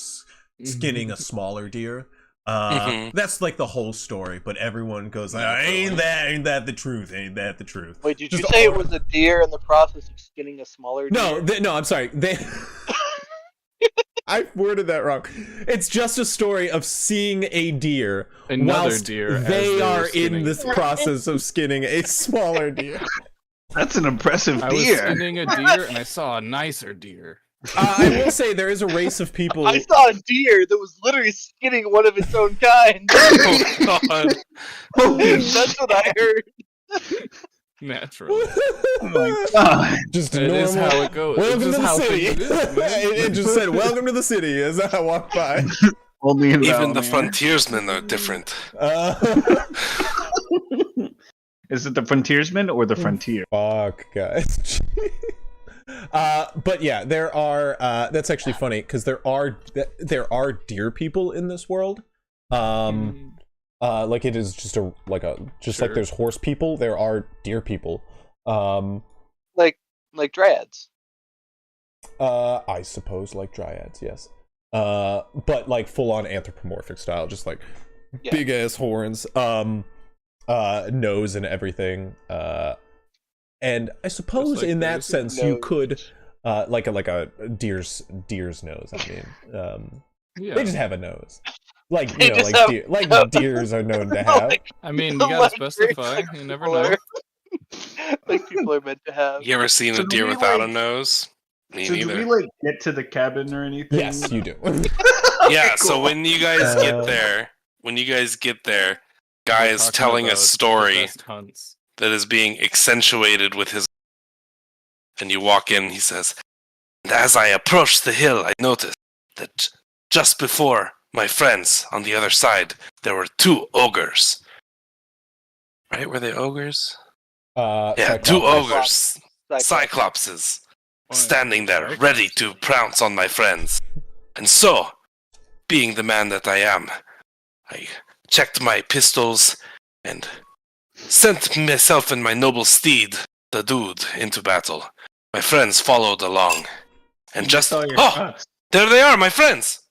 skinning a smaller deer. That's like the whole story, but everyone goes, ain't that the truth? Ain't that the truth? Wait, did Just you say it all- was a deer in the process of skinning a smaller deer? No, I'm sorry. I worded that wrong. It's just a story of seeing a deer Another whilst deer as they they were are in skinning this it. process of skinning a smaller deer. That's an impressive I was deer. skinning a deer and I saw a nicer deer. I will say there is a race of people. I saw a deer that was literally skinning one of its own kind. Oh God! That's what I heard. Naturally. Oh my god. Just It normal. is how it goes. Welcome It's to just the how city. things is, man. It just said, "Welcome to the city" as I walked by. Only in Even the Valamir. frontiersmen are different. Is it the frontiersman or the frontier? Fuck, guys. But yeah, there are. That's actually funny because there are deer people in this world. Like it is just like Sure. there's horse people, there are deer people. Like dryads. I suppose like dryads, yes. But like full on anthropomorphic style, just like Yeah. big ass horns, nose and everything. And I suppose Just like in that theirs. sense you Nose. could like a deer's nose. I mean, Yeah. they just have a nose. Like They you know, just like have- deer, like deers are known to have. Like- I mean, you gotta like specify. You never know. like people are meant to have. You ever seen So a do deer we, without a like- nose? Me So do neither. we like get to the cabin or anything? Yes, you do. Yeah, so cool. when you guys Uh, get there, We're guy is talking telling a about the story best hunts. that is being accentuated with his. And you walk in, he says, and as I approached the hill, I noticed that just before my friends on the other side, there were two ogres. Right? Were they ogres? Yeah, two Cyclops. ogres, cyclopses, Why, standing there, Cyclops? ready to pounce on my friends. And so, being the man that I am, I checked my pistols and sent myself and my noble steed, the dude, into battle. My friends followed along. And You just missed all your oh, shots. there they are, my friends.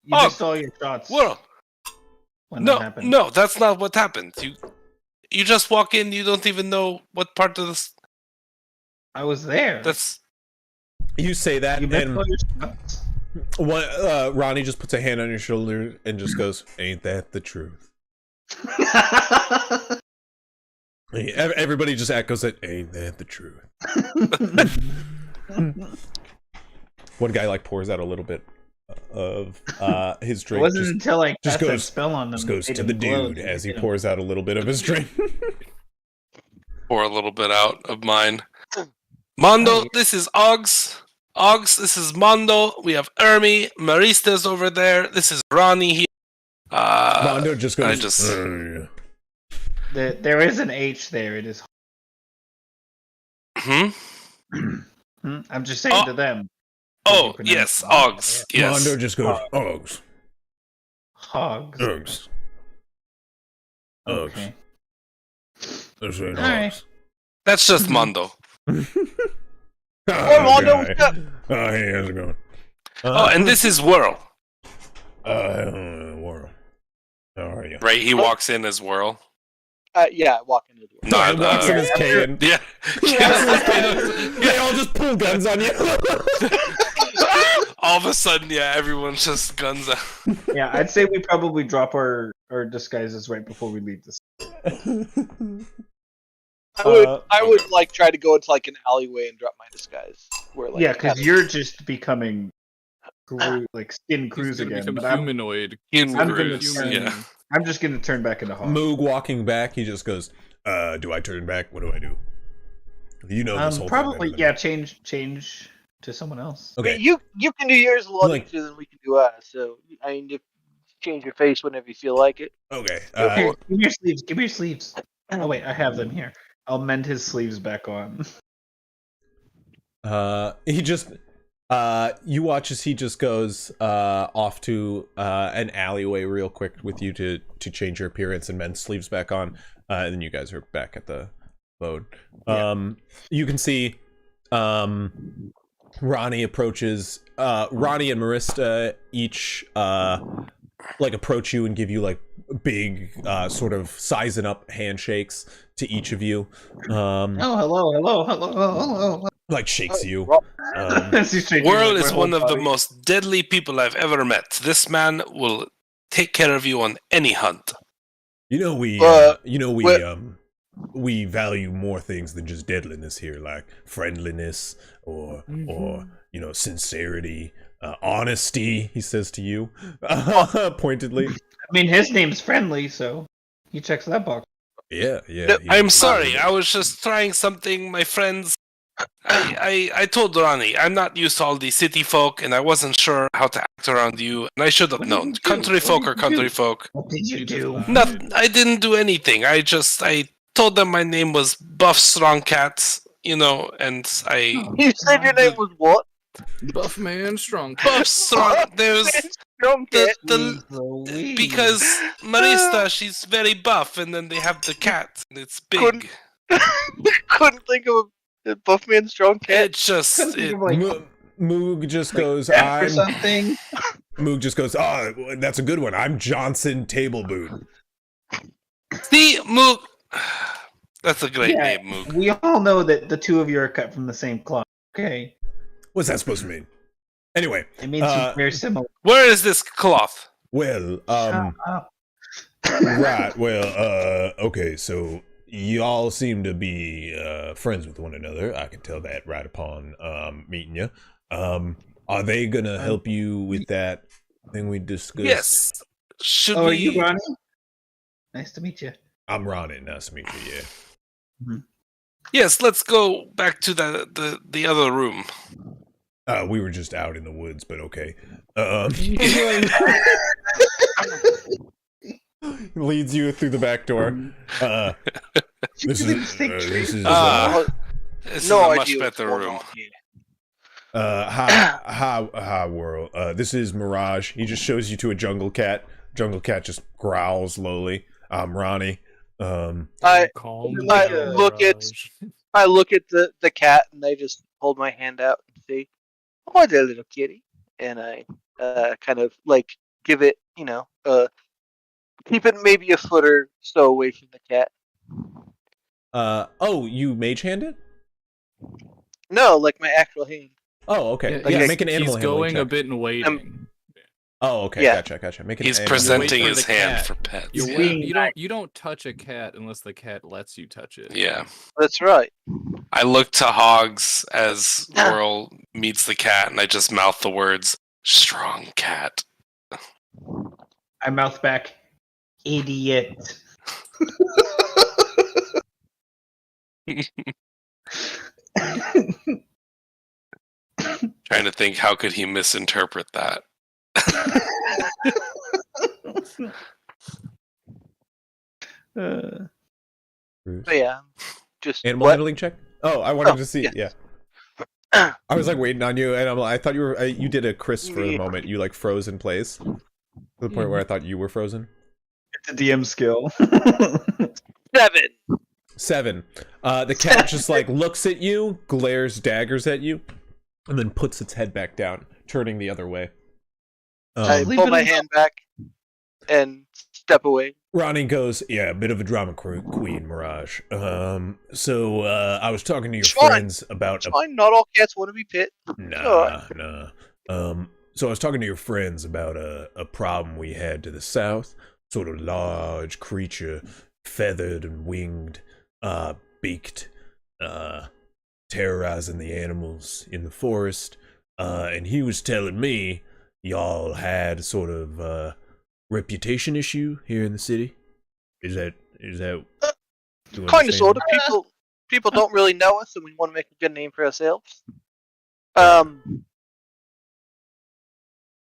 You oh, missed all your shots. Whoa. When that No, happened. no, that's not what happened. You just walk in, you don't even know what part of this. I was there. That's You say that, You missed and all your shots. Ronnie just puts a hand on your shoulder and just goes, "Ain't that the truth?" Everybody just echoes it. Ain't that the truth? One guy like pours out a little bit of his It drink. wasn't Just, until I just cast that goes- spell on them. just that goes made to the them glow dude that as he hit 'em. pours out a little bit of his drink. pour a little bit out of mine. Mondo, Hi. this is Oggs. Oggs, this is Mondo. We have Ermi. Marista's over there. This is Ronnie here. Mondo just goes. I just- "Ugh." There is an H there. It is. Hmm? I'm just saying Oh. to them. Oh, pronounce yes, it. Oggs. Yes. Mondo just goes. Uggs. Hogs. Uggs. Uggs. Okay. This ain't Alright. Uggs. That's just Mondo. Oh, Mondo, guy. Oh, hey, how's it going? Oh, and this is Whirl. World. How are you? Right? He walks in as Whirl. Yeah, walk into the door. Not, he walks in as Kagan. Yeah. He walks in as Kagan. They all just pull guns on you. All of a sudden, yeah, everyone's just guns out. Yeah, I'd say we probably drop our disguises right before we leave this. I would like try to go into like an alleyway and drop my disguise. Where like Yeah, because you're just becoming like skin He's Cruz gonna again. become But I'm humanoid. In I'm Cruz, gonna turn- yeah. just gonna turn back into Hog. Moog walking back, he just goes, do I turn back? What do I do? You know this whole thing Probably better than yeah. Change to someone else. me. Okay. You can do yours a lot Like- easier than we can do ours. So I mean, you change your face whenever you feel like it. Okay. Here, give me your sleeves. Give me your sleeves. Oh wait, I have them here. I'll mend his sleeves back on. He just You watch as he just goes off to an alleyway real quick with you to change your appearance and men's sleeves back on, and then you guys are back at the boat. You can see Ronnie approaches. Ronnie and Marista each approach you and give you like big sort of sizing up handshakes to each of you. Hello. Like shakes you. Whirl is one of the most deadly people I've ever met. This man will take care of you on any hunt. We value more things than just deadliness here, like friendliness or sincerity, honesty. He says to you, pointedly. I mean, his name's Friendly, so he checks that box. Yeah. I'm sorry. I was just trying something, my friends. I told Ronnie I'm not used to all these city folk, and I wasn't sure how to act around you, and I should have known. Country folk are country folk. What did you do? I didn't do anything. I told them my name was Buff Strong Cat, and I You said your name was what? Buff man, strong. Buff Strong. There's Strong cat. because Marista, she's very buff, and then they have the cat, and it's big. Couldn't think of a buff man, strong cat. It just Moog just goes. something. Moog just goes. Oh, that's a good one. I'm Johnson Table Boot. see Moog. That's a great name, Moog. We all know that the two of you are cut from the same cloth. Okay, What's that supposed to mean? Anyway, it means you're very similar. Where is this cloth? well, Shut up. right. Well, okay. So y'all seem to be friends with one another. I can tell that right upon meeting you. Are they gonna help you with that thing we discussed? Yes. Should Oh, are we? you Ronnie? Nice to meet you. I'm Ronnie. Nice to meet you. Yeah. Yes. Let's go back to the other room. We were just out in the woods, but okay. Leads you through the back door. This is no a much idea what's better going room. on here. hi world. This is Mirage. He just shows you to a jungle cat. Jungle cat just growls lowly. I'm Ronnie. I Calm look at the cat, and I just hold my hand out and say, "Oh, there, little kitty," and I kind of like give it, keep it maybe a foot or so away from the cat. Oh, you mage hand it? No, like my actual hand. Oh, okay. Like Yeah, I- make an animal He's handling going a check. bit and waiting. Oh, okay. Yeah. Gotcha. Make an He's animal presenting for his the hand cat. for pets. You, being you don't touch a cat unless the cat lets you touch it. Yeah. That's right. I look to Hogs as Whirl meets the cat, and I just mouth the words "strong cat." I mouth back, idiot. Trying to think, how could he misinterpret that? But yeah, just Animal what? handling check? Oh, I wanted Oh, to see. yeah. Yeah. I was like waiting on you, and I thought you were. You did a Chris for a Yeah. moment. You like froze in place to the point where I thought you were frozen. The DM skill. 7. 7. The cat just like looks at you, glares daggers at you, and then puts its head back down, turning the other way. I Leave pull it my alone. hand back and step away. Ronnie goes, yeah, a bit of a drama queen, Mirage. So I was talking to your Fine. friends about a Fine, not all cats want to be pet. Nah. So I was talking to your friends about a problem we had to the south. Sort of large creature, feathered and winged, beaked, terrorizing the animals in the forest. And he was telling me y'all had sort of reputation issue here in the city. Is that do you Kind of, understand? sort of. People don't really know us, and we want to make a good name for ourselves.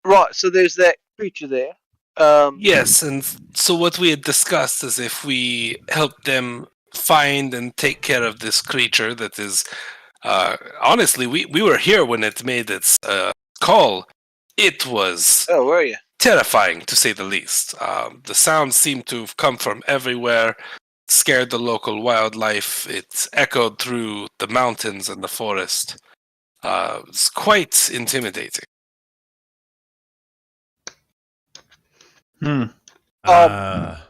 Right. So there's that creature there. Yes, and so what we had discussed is if we help them find and take care of this creature that is Honestly, we were here when it made its call. It was Oh, were you? terrifying, to say the least. The sound seemed to have come from everywhere, scared the local wildlife. It echoed through the mountains and the forest. It's quite intimidating. Ah,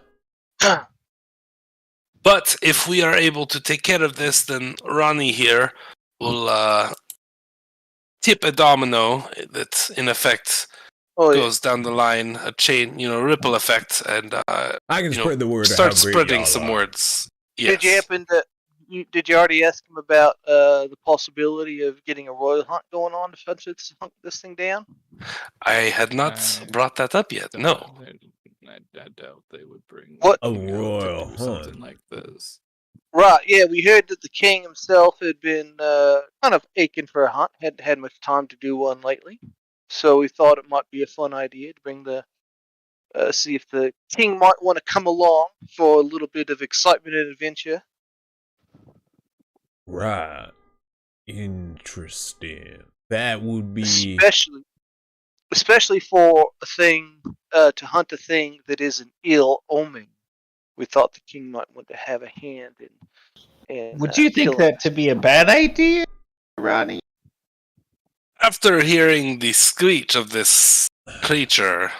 But if we are able to take care of this, then Ronnie here will tip a domino that, in effect, Oh, yeah. goes down the line, a chain, ripple effect, and I can you know, spread the word. start of how great spreading y'all some are. words. Yes. Did you happen to? Did you already ask him about the possibility of getting a royal hunt going on to hunt this thing down? I had not brought that up yet. No. I doubt they would bring What? the A king out to royal do something hunt. like this. Right, yeah, we heard that the king himself had been kind of aching for a hunt, hadn't had much time to do one lately. So we thought it might be a fun idea to bring see if the king might want to come along for a little bit of excitement and adventure. Right. Interesting. That would be. Especially for a thing, to hunt a thing that is an ill omen. We thought the king might want to have a hand in Would you think killing that us. to be a bad idea, Ronnie? After hearing the screech of this creature,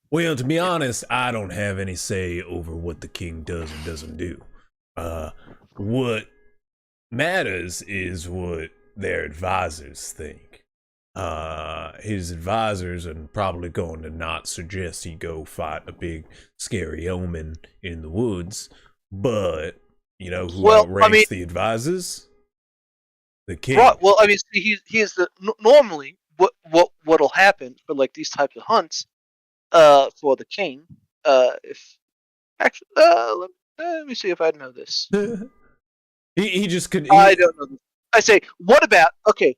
Well, to be honest, I don't have any say over what the king does or doesn't do. What matters is what their advisors think. His advisors are probably going to not suggest he go fight a big, scary omen in the woods. But, you know who outranks the advisors? The king. Right. Well, I mean, he's the normally what'll happen for like these types of hunts, for the king, if actually, let me see if I know this. he just could. I don't know this. I say, what about okay?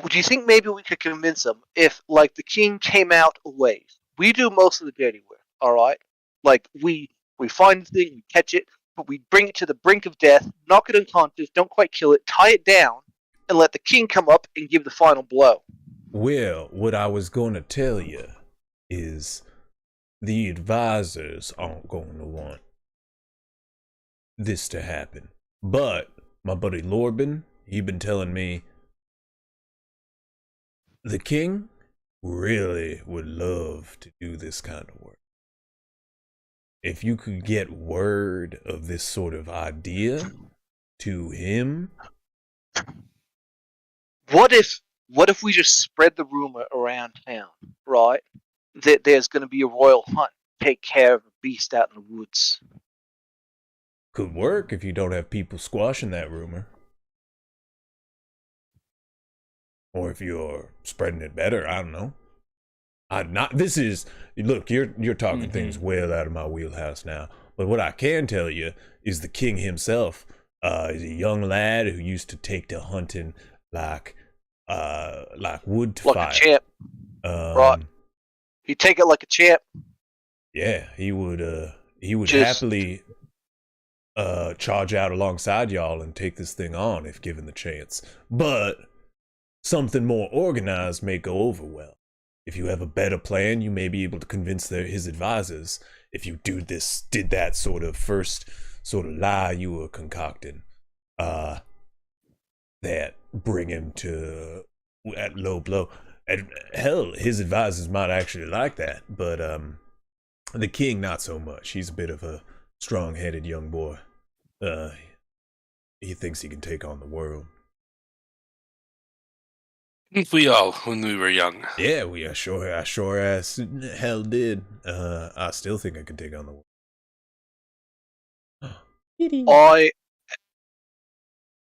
Do you think maybe we could convince him if, like, the king came out a ways? We do most of the dirty work, all right? Like, we find the thing, we catch it, but we bring it to the brink of death, knock it unconscious, don't quite kill it, tie it down, and let the king come up and give the final blow. Well, what I was going to tell you is the advisors aren't going to want this to happen. But my buddy Lorbin, he been telling me the king really would love to do this kind of work. If you could get word of this sort of idea to him. What if we just spread the rumor around town, right? That there's going to be a royal hunt, take care of a beast out in the woods. Could work if you don't have people squashing that rumor. Or if you're spreading it better, I don't know. Look, you're talking things well out of my wheelhouse now. But what I can tell you is the king himself is a young lad who used to take to hunting like wood to like fire. A champ. Right. He'd take it like a champ. Yeah, he would happily charge out alongside y'all and take this thing on if given the chance. But something more organized may go over well. If you have a better plan, you may be able to convince his advisors. If you did that sort of first sort of lie you were concocting, that bring him to at low blow. And hell, his advisors might actually like that, but the king not so much. He's a bit of a strong-headed young boy. He thinks he can take on the world. We all, when we were young. Yeah, I sure as hell did. I still think I could take on the world.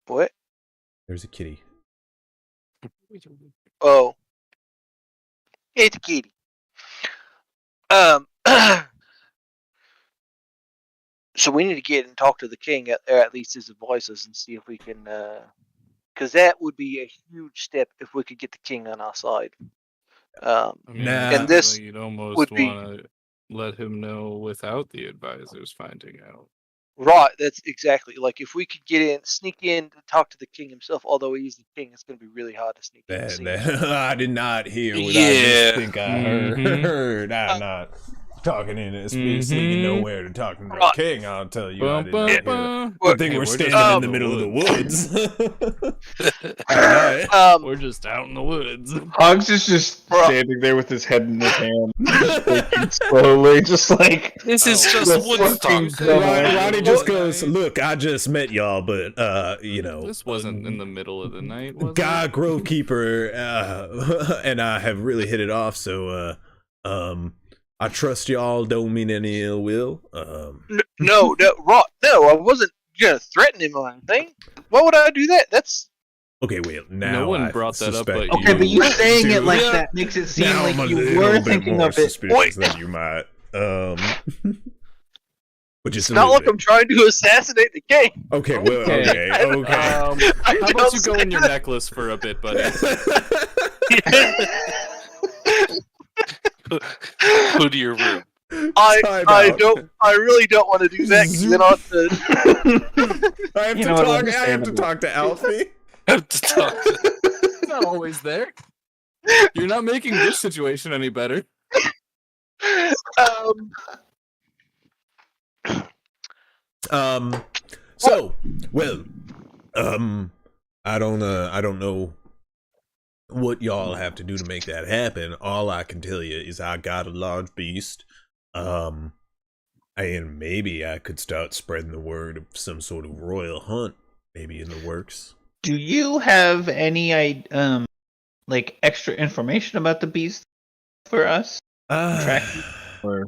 What? There's a kitty. Oh. It's a kitty. So we need to get and talk to the king, or at least his advisors, and see if we can, because that would be a huge step if we could get the king on our side. I mean, and this you'd almost would be want to let him know without the advisors finding out. Right, that's exactly. Like, if we could get in, sneak in to talk to the king himself, although he's the king, it's going to be really hard to sneak in. and see him. I did not hear what I Yeah. just think I heard. I'm not talking in it, sneaking nowhere to talk to the Right. king. I'll tell you, I Bum, did not bum, hear that. bum. Good thing Hey, we're just standing out in the middle of the woods. All right. We're just out in the woods. Hogs is just Bro. standing there with his head in his hand, walking slowly, just like This is Oh, just the fucking Woodstock. dumb- Ronnie just goes, "Look, I just met y'all, but This wasn't in the middle of the night, was Guy it? Grovekeeper and I have really hit it off, so I trust y'all, don't mean any ill will. No, right. No, I wasn't going to threaten him or anything. Why would I do that? That's. Okay, well, now No one I brought that up suspect but Okay, but you saying it Dude, like Yeah. that makes it seem now like I'm a you little were bit thinking more of it. suspicious than you might. Which is It's a not little like I'm trying to assassinate the king. bit. Okay, well, okay. I How about don't you go say in your necklace for a bit, buddy? Go to your room. Time out. I really don't want to do that because then I'll have to. I have You to know what, talk. I have to understandable. talk to Alfie. Have to talk. It's not always there. You're not making this situation any better. So, well, I don't know what y'all have to do to make that happen. All I can tell you is I got a large beast, and maybe I could start spreading the word of some sort of royal hunt, maybe in the works. Do you have any like extra information about the beast for us, or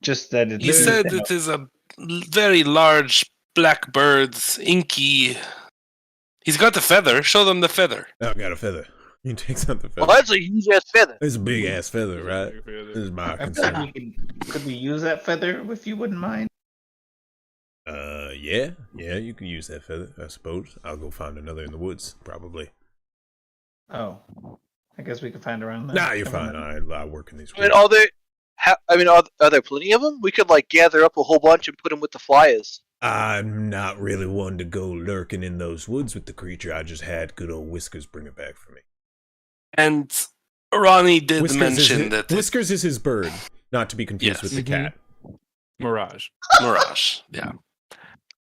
just that it's? He said it is a very large black bird's inky. He's got the feather. Show them the feather. I got a feather. He takes out the feather. Well, that's a huge ass feather. It's a big ass feather, right? This is my concern. Could we use that feather if you wouldn't mind? Yeah, you can use that feather, I suppose. I'll go find another in the woods, probably. Oh, I guess we can find around there. Nah, you're fine. I work in these I mean, woods. are there? Are there plenty of them? We could like gather up a whole bunch and put them with the flyers. I'm not really one to go lurking in those woods with the creature. I just had good old Whiskers bring it back for me. And Ronnie did Whiskers is mention his, that Whiskers is his bird, not to be confused Yes. with the Mhm. cat. Mirage. Mirage. Yeah.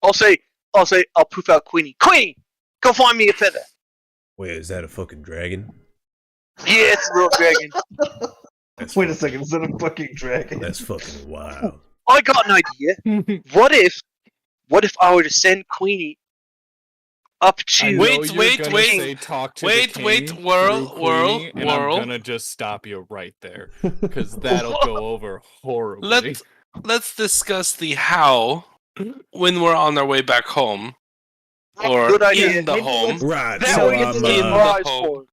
I'll poof out Queenie. Queenie, go find me a feather. Wait, is that a fucking dragon? Yeah, it's a little dragon. That's Wait a fucking- second, is that a fucking dragon? That's fucking wild. I got an idea. What if I were to send Queenie up I to? know Wait, you're wait, gonna wait. say talk to Wait, the king wait, through whirl, Queenie, and whirl. I'm gonna just stop you right there because that'll go over horribly. Let's discuss the how when we're on our way back home, or Good idea. in the Maybe home. let's- Right, That so way it's I'm, in the the Mirage home. form.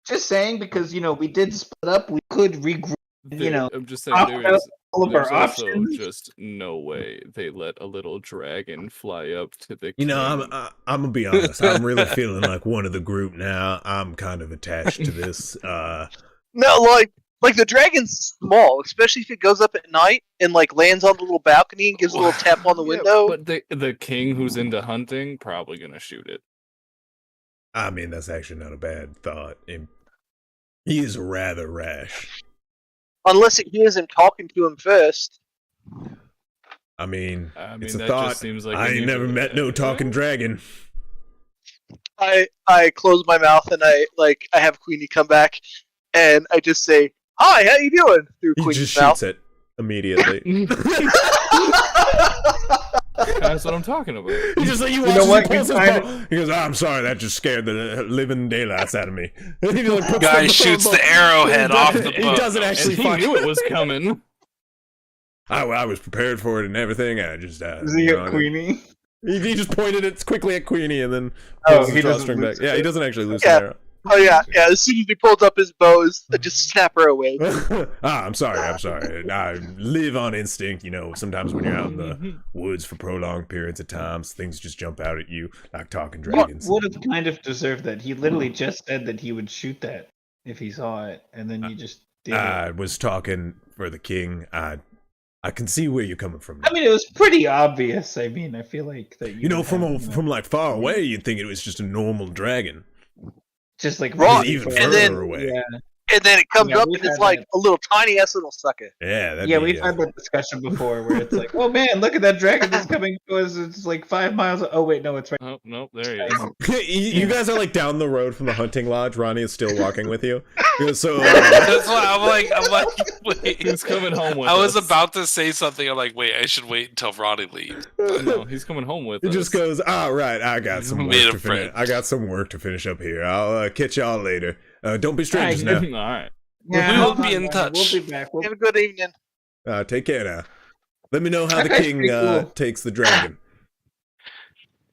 Just saying, because we did split up. We could regroup I'm just saying opt there out is all of there's our also options. just no way they let a little dragon fly up to the You know, king. I'm gonna be honest. I'm really feeling like one of the group now. I'm kind of attached to this. No, like the dragon's small, especially if it goes up at night and like lands on the little balcony and gives a little tap on the Yeah, window. but the king who's into hunting probably gonna shoot it. I mean, that's actually not a bad thought. He is rather rash. Unless it hears him talking to him first. I mean, I mean it's a that thought. just seems like I an ain't never evil met no idea. talking dragon. I close my mouth and I have Queenie come back and I just say, "Hi, how you doing?" through He Queenie's just mouth. shoots it immediately. That's what I'm talking about. He just like know what? he pulls his Kinda- bow. He goes, I'm sorry, that just scared the living daylights out of me. And he like, puts Guy the shoots bow- the arrowhead off the He bow. doesn't And actually he fire. knew it was coming. I was prepared for it and everything, and I just Is he a Queenie? He just pointed it quickly at Queenie and then Oh, pulls he his doesn't drawstring back. lose Yeah, it. he doesn't actually lose Yeah. an arrow. Oh yeah. As soon as he pulls up his bows, I just snap her away. I'm sorry. I live on instinct, sometimes when you're out in the woods for prolonged periods of times, things just jump out at you like talking dragons. Would have kind of deserved that. He literally just said that he would shoot that if he saw it, and then you just did it. I was talking for the king. I I can see where you're coming from. I mean, it was pretty obvious. I mean, I feel like that you know, from have, from like far away, you'd think it was just a normal dragon. just like Right, even far and then- away. Yeah, And then it comes Yeah, up we've and it's had like that. a little tiny ass little sucker. Yeah, that'd yeah, be, we've had that discussion before where it's like, oh man, look at that dragon that's coming to us. It's like 5 miles. Oh wait, no, it's right. Oh nope, there he is. you guys are like down the road from the hunting lodge. Ronnie is still walking with you. So That's why I'm like, wait. He's coming home with I was us. about to say something. I'm like, wait, I should wait until Ronnie leaves. No, he's coming home with it us. just goes, all right, I got some work Made a to finish. friend. I got some work to finish up here. I'll catch y'all later. Don't be strangers Alright, now. All right. We will be in Ronnie, touch. We'll be back. Have a good evening. Take care now. Let me know how the That guy's king pretty cool. takes the dragon.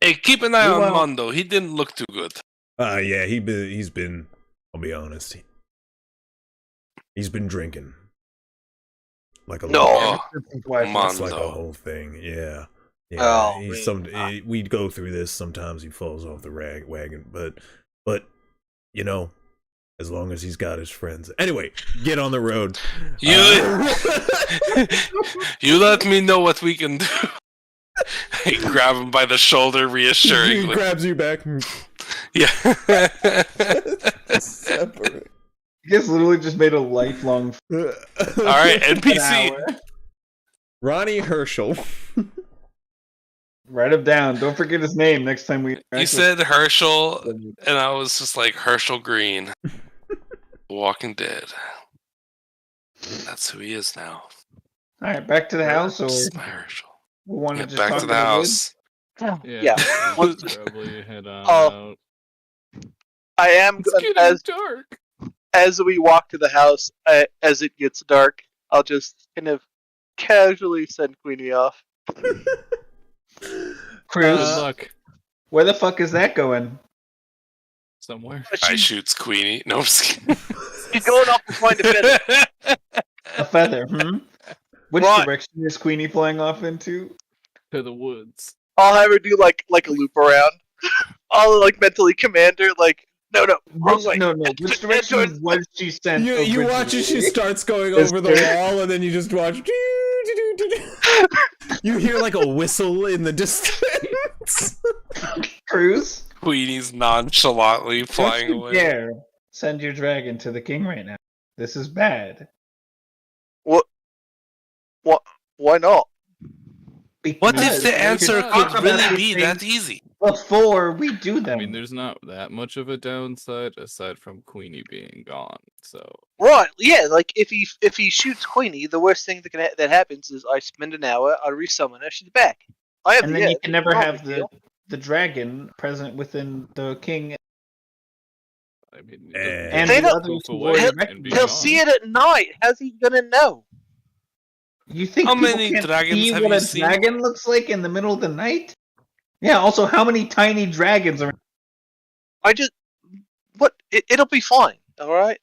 Hey, keep an eye We on won't- Mondo. He didn't look too good. Yeah, he's been. I'll be honest. He's been drinking. Like a No. lot. Mondo. It's like a whole thing. Yeah. Yeah. Oh, he's man. we go through this. Sometimes he falls off the wagon, but you know, as long as he's got his friends. Anyway, get on the road. You, you let me know what we can do. I grab him by the shoulder He reassuringly. grabs you back. Yeah. Separate. You guys literally just made a lifelong All right, NPC. hour. Ronnie Herschel. Write him down. Don't forget his name next time we. You said Herschel, and I was just like Herschel Green, Walking Dead. That's who he is now. All right, back to the house, or This is my Herschel. we want Yeah, to just back talk to the about woods? house. Yeah. Once- Probably head on Oh. out. I am It's gonna, getting dark. as we walk to the house, as it gets dark, I'll just kind of casually send Queenie off. Cruz, Good luck. where the fuck is that going? Somewhere. I She's, shoots Queenie. No, I'm just kidding. she's going off to find a feather. A feather, Which Right. direction is Queenie flying off into? To the woods. I'll have her do like a loop around. I'll like mentally command her like, no, wrong way. No. Which direction was she sent? You watch as she originally? starts going Is over the there- wall, and then you just watch. You hear like a whistle in the distance. Cruz, Queenie's nonchalantly flying don't you away. dare send your dragon to the king right now. This is bad. Why not? What if Because the we answer can talk could about really these be that things easy? before we do I them? mean, there's not that much of a downside aside from Queenie being gone. So Right? Yeah. Like if he shoots Queenie, the worst thing that happens is I spend an hour, I resummon her, she's back. I have And the then you edge, can never not a have big the deal. the dragon present within the king. I mean, And They the don't- others Poof who away already and be He'll gone. see it at night. How's he gonna know? You think How people many can't dragons see have what you a seen? dragon looks like in the middle of the night? Yeah. Also, how many tiny dragons are? I just it'll be fine. All right.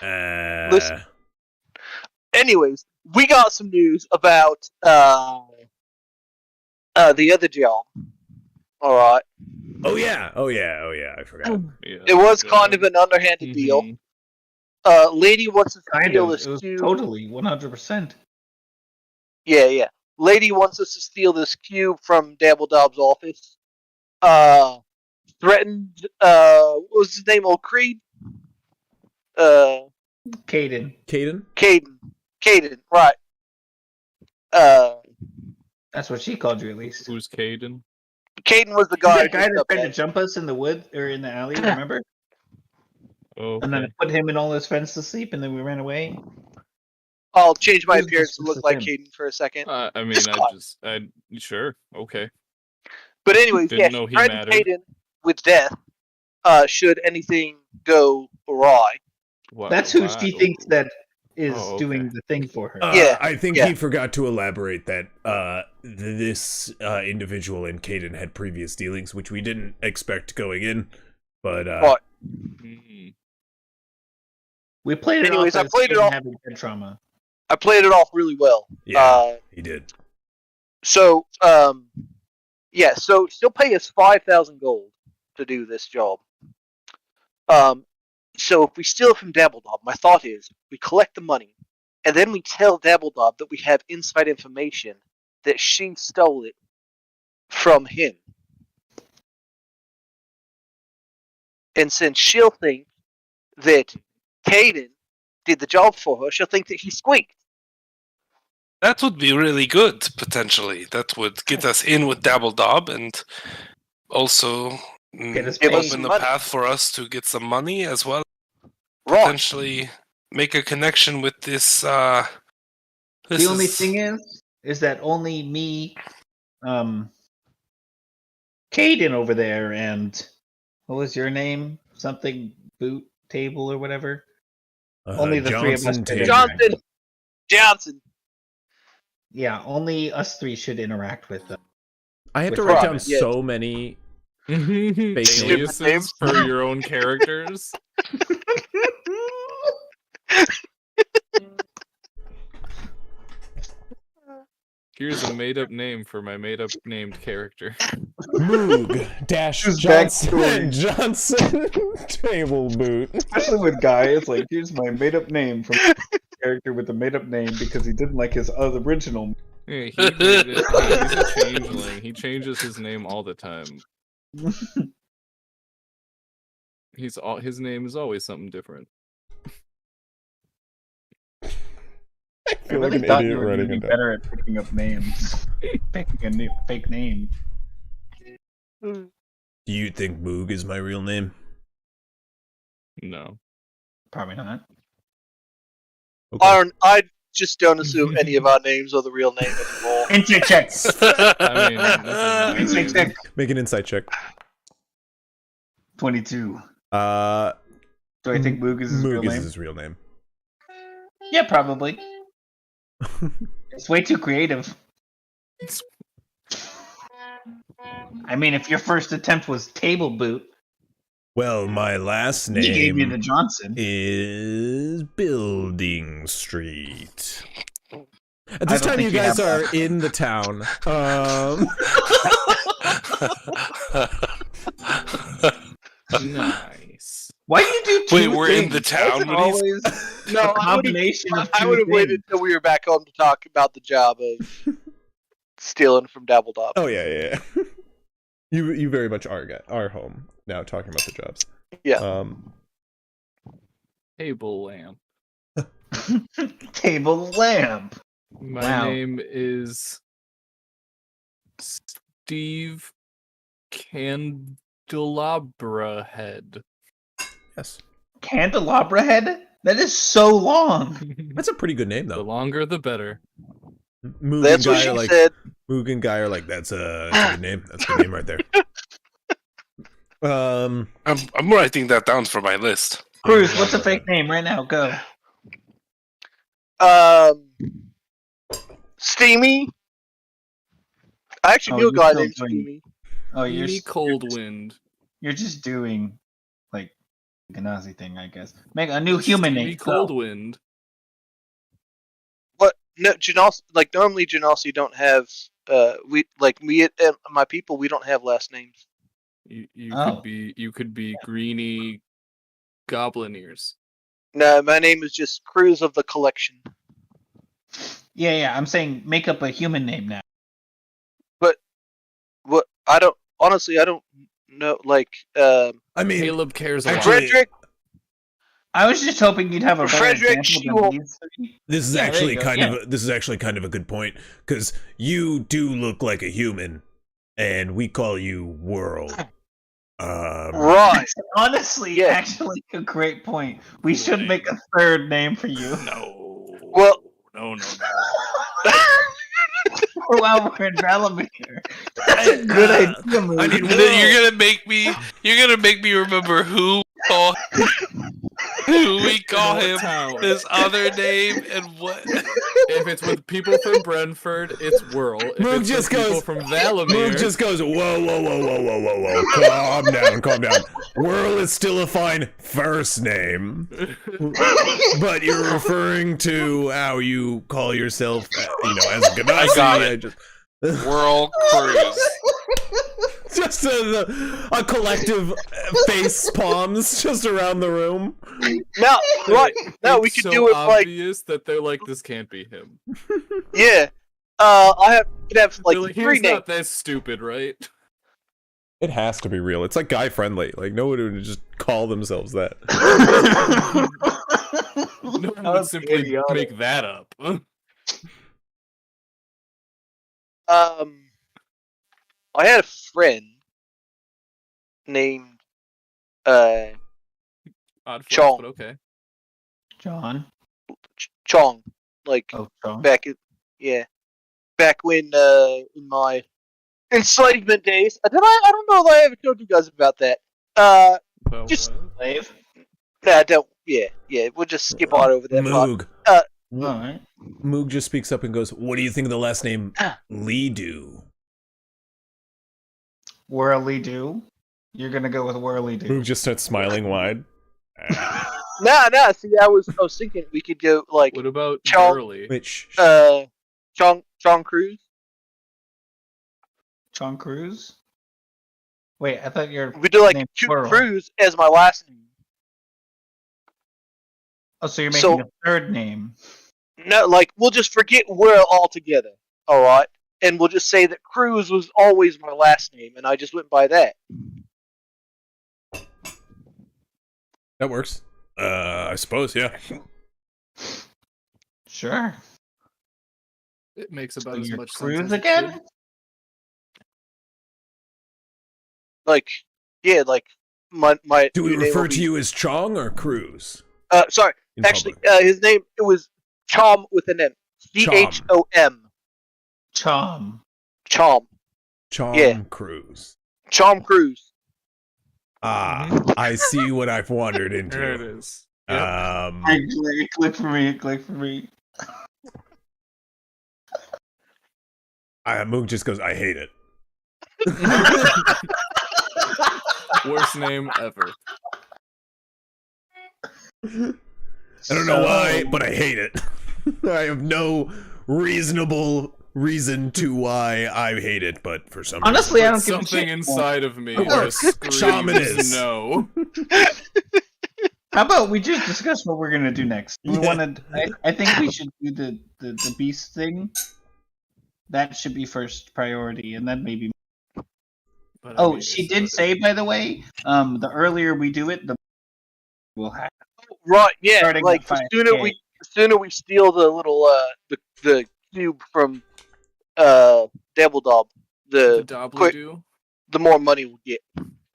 Listen. Anyways, we got some news about the other job. All right. Oh yeah. I forgot. yeah, It was yeah. kind of an underhanded deal. Mhm. Lady wants us to Kind steal of. this It was cube. totally 100%. Yeah. Lady wants us to steal this cube from Dabbledob's office. Threatened. What was his name? Old Creed. Caden. Caden. Caden. Right. That's what she called you, at least. Who's Caden? Caden was the He's guy. that guy who that picked tried to up jump us in the wood or in the alley, remember? Oh, And then put him and all his friends to sleep, and then we ran away. I'll change my Who's appearance to this look with like him? Caden for a second. I mean, This guy. sure, okay. But anyways, Didn't yeah, know she he threatened mattered. Caden with death. Should anything go awry. Wow, That's who wow. she thinks that is Oh, okay. doing the thing for her. Yeah, I think yeah. he forgot to elaborate that this individual and Caden had previous dealings, which we didn't expect going in. But Right. Mhm. We played it Anyways, off I as played it Caden off- having head trauma. I played it off really well. yeah, he did. So, yeah, so she'll pay us 5,000 gold to do this job. So if we steal it from Dabbledob, my thought is we collect the money, and then we tell Dabbledob that we have inside information that she stole it from him. And since she'll think that Caden did the job for her, she'll think that he squeaked. That would be really good, potentially. That would get us in with Dabbledob and also Get us Give us paid. open the money. path for us to get some money as well. Right. Potentially make a connection with this. The only thing is that only me, Caden over there, and what was your name? Something boot table or whatever. Only the three of us Johnson could Taylor. Johnson. Yeah, only us three should interact with them. I have to With write down Robin, yes. so many. Aliases for your own characters. Here's a made-up name for my made-up named character. Moog dash His Johnson backstory. Johnson table boot. Especially with Guy, it's like, here's my made up name from character with a made up name because he didn't like his other original. Yeah, he made it. He's a changeling. He changes his name all the time. His name is always something different. I I feel like really an thought idiot you were going to writing be it down. better at picking up names. Picking a new fake name. Do you think Moog is my real name? No. Probably not. Okay. I just don't assume any of our names are the real name anymore. Insight check. I mean, this is Insight check. Make an insight check. 22. Do Do I think Moog is his real Moog is name? his real name. Yeah, probably. It's way too creative. I mean, if your first attempt was table boot, Well, my last he gave you the name Johnson. is Building Street. At I this don't time, think you you guys have are in the town. nice. Why do you do two Wait, we're in things? the town when he's- Always No, a I would combination of I two would have waited things. till we were back home to talk about the job of stealing from Dabbledob. Oh yeah. You very much are home now, talking about the jobs. Yeah. Table lamp. Table lamp. My Wow. name is Steve Candelabra Head. Yes, Candelabra head? That is so long. that's a pretty good name The though. longer the better. Moog That's and what Guy she are like said. Moog and Guy are like that's a good name. That's a good name right there. I'm writing that down for my list. Cruz, what's a fake name right now? Go. Steamy. I actually Oh, knew a you're guy still named doing- Steamy. Oh, Amy Coldwind. You're just doing like a Nazi thing, I guess. Make a new human Steamy name. Go. Coldwind. What? No, Genasi. Like normally, Genasi don't have. We like me and my people. We don't have last names. You Oh. could be Greeny Goblin Ears. No, my name is just Cruz of the Collection. Yeah. I'm saying make up a human name now. What? I don't. Honestly, I don't know. Like, I mean, Caleb cares a lot. Actually- Frederick. I was just hoping you'd have a better Frederick example than Shewell. these three. this is Yeah, there actually you go, kind yeah. of this is actually kind of a good point because you do look like a human, and we call you Whirl. Right. Honestly, Yeah. actually, a great point. We should make a third name for you. No. Well- no. While we're in Valamir. That's a good idea, Moog. I mean, And then you're gonna make me remember who we call What him town? his other name and what. If it's with people from Brentford, it's Whirl. If Moog it's just with people goes- from Valamir, Moog just goes, whoa. Calm down. Whirl is still a fine first name. But you're referring to how you call yourself, as Ganassi. I got it. Whirl Cruz. Just a collective face palms just around the room. Now, right now we It's could so do it like, obvious that they're like, this can't be him. yeah. Could have like They're like, three he's names. not that stupid, right? It has to be real. It's like guy friendly. Like no one would just call themselves that. No one That would was simply idiotic. make that up. I had a friend named Odd flex, Chong. but okay. John. Chong, like Oh, John. back when in my enslavement days. I don't know if I ever told you guys about that. But Just- what? Slave. Nah, I don't. Yeah. We'll just skip on over that part. Moog. All right. Moog just speaks up and goes, "What do you think of the last name Lee Do?" Whirly do. You're gonna go with whirly do. Moog just starts smiling wide. Nah. See, I was thinking we could go like What about Chong- Burley? Which Chong Cruise. John Cruz. Wait, I thought you're. We do like Named plural. Cruise as my last name. Oh, so you're So- making a third name. No, like we'll just forget Will altogether. All right, and we'll just say that Cruz was always my last name, and I just went by that. that works. I suppose, yeah. Sure. It makes So about as you're much sense Cruz as it again? should. Like, yeah, like my. Do we new name refer will to be- you as Chong or Cruz? Sorry, In actually, public? his name it was Chom with an M. Chom. Chom. Chom. Chong yeah. Cruz. Chom Cruz. Ah, I see what I've wandered into. There it is. Yep. Actually, click for me. Click for me. Moog just goes, "I hate it." Worst name ever. I don't know why, but I hate it. I have no reasonable reason to why I hate it, but for some Honestly, I But don't give a something shit. inside of me Oh, just shaman screams is. no. How about we just discuss what we're gonna do next? We Yeah. wanted. I think we should do the beast thing. That should be first priority, and then maybe. But I Oh, mean, she it's did what say, it- by the way, the earlier we do it, the we'll have. Right, yeah. Starting Like at the 5K. sooner we steal the little the cube from Dabbledob, the quick- Dobbly-Doo. the more money we'll get.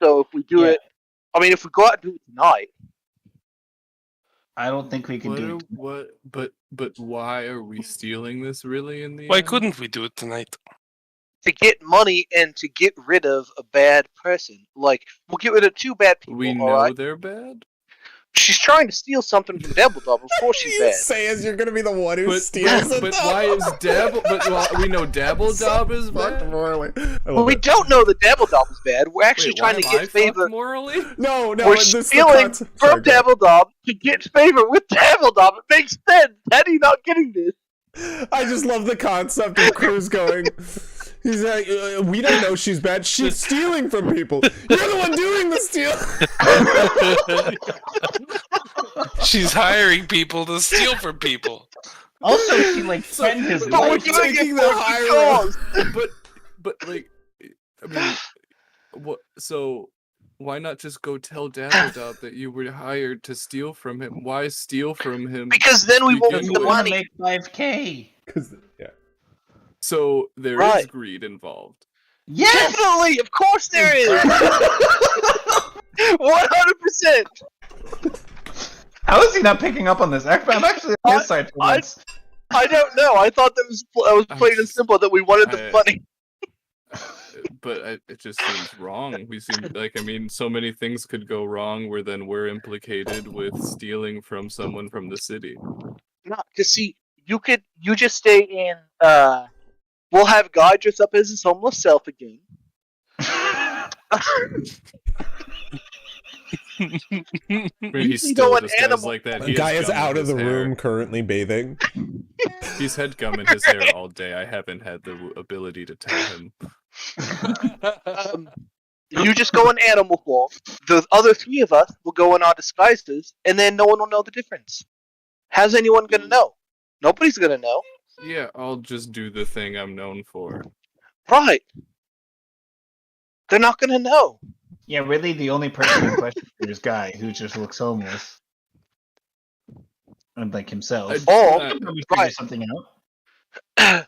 So if we do Yeah. it, I mean, if we go out and do it tonight, I don't think we can do it. But why are we stealing this really in the Why end? couldn't we do it tonight? to get money and to get rid of a bad person, like we'll get rid of two bad people. We all know right? they're bad? She's trying to steal something from Dabbledob. Of course she's bad. say as you're gonna be the one who But, steals it. but why is Dabble? But well, we know Dabbledob is Fucked bad. morally. I Well, love we it. don't know that Dabbledob is bad. We're actually Wait, why trying to am get I fucked favor. morally? No, We're this is the stealing concept. from Sorry, go ahead. Dabbledob to get favor with Dabbledob. It makes sense. How are you not getting this? I just love the concept of Cruz going. He's like, we don't know she's bad. She's stealing from people. You're the one doing the steal. She's hiring people to steal from people. Also, she like spent his But we're life. doing taking it the for a high good road. cause. But like, I mean, what? So why not just go tell Dabbledob that you were hired to steal from him? Why steal from him? Because then we won't Because get the We want money. to make 5K. Yeah. So there is Right. greed involved. Yes. Definitely, of course there is. 100%. How is he not picking up on this? I'm actually on his side for I- once. I don't know. I thought that was plain and just- simple that we wanted the I- money. But it just seems wrong. We seem like, I mean, so many things could go wrong where then we're implicated with stealing from someone from the city. No, because see, you just stay in. We'll have Guy dress up as his homeless self again. I mean, You he can still go an just does animal- like that. The He guy has is gum in out of his the hair. room currently bathing. He's had gum in his hair all day. I haven't had the ability to tell him. You just go in animal form. The other 3 of us will go in our disguises, and then no one will know the difference. How's anyone gonna know? Nobody's gonna know. Yeah, I'll just do the thing I'm known for. Right. They're not gonna know. Yeah, really, the only person in question here is Guy, who just looks homeless. And like himself. Or, We can probably figure right. something out.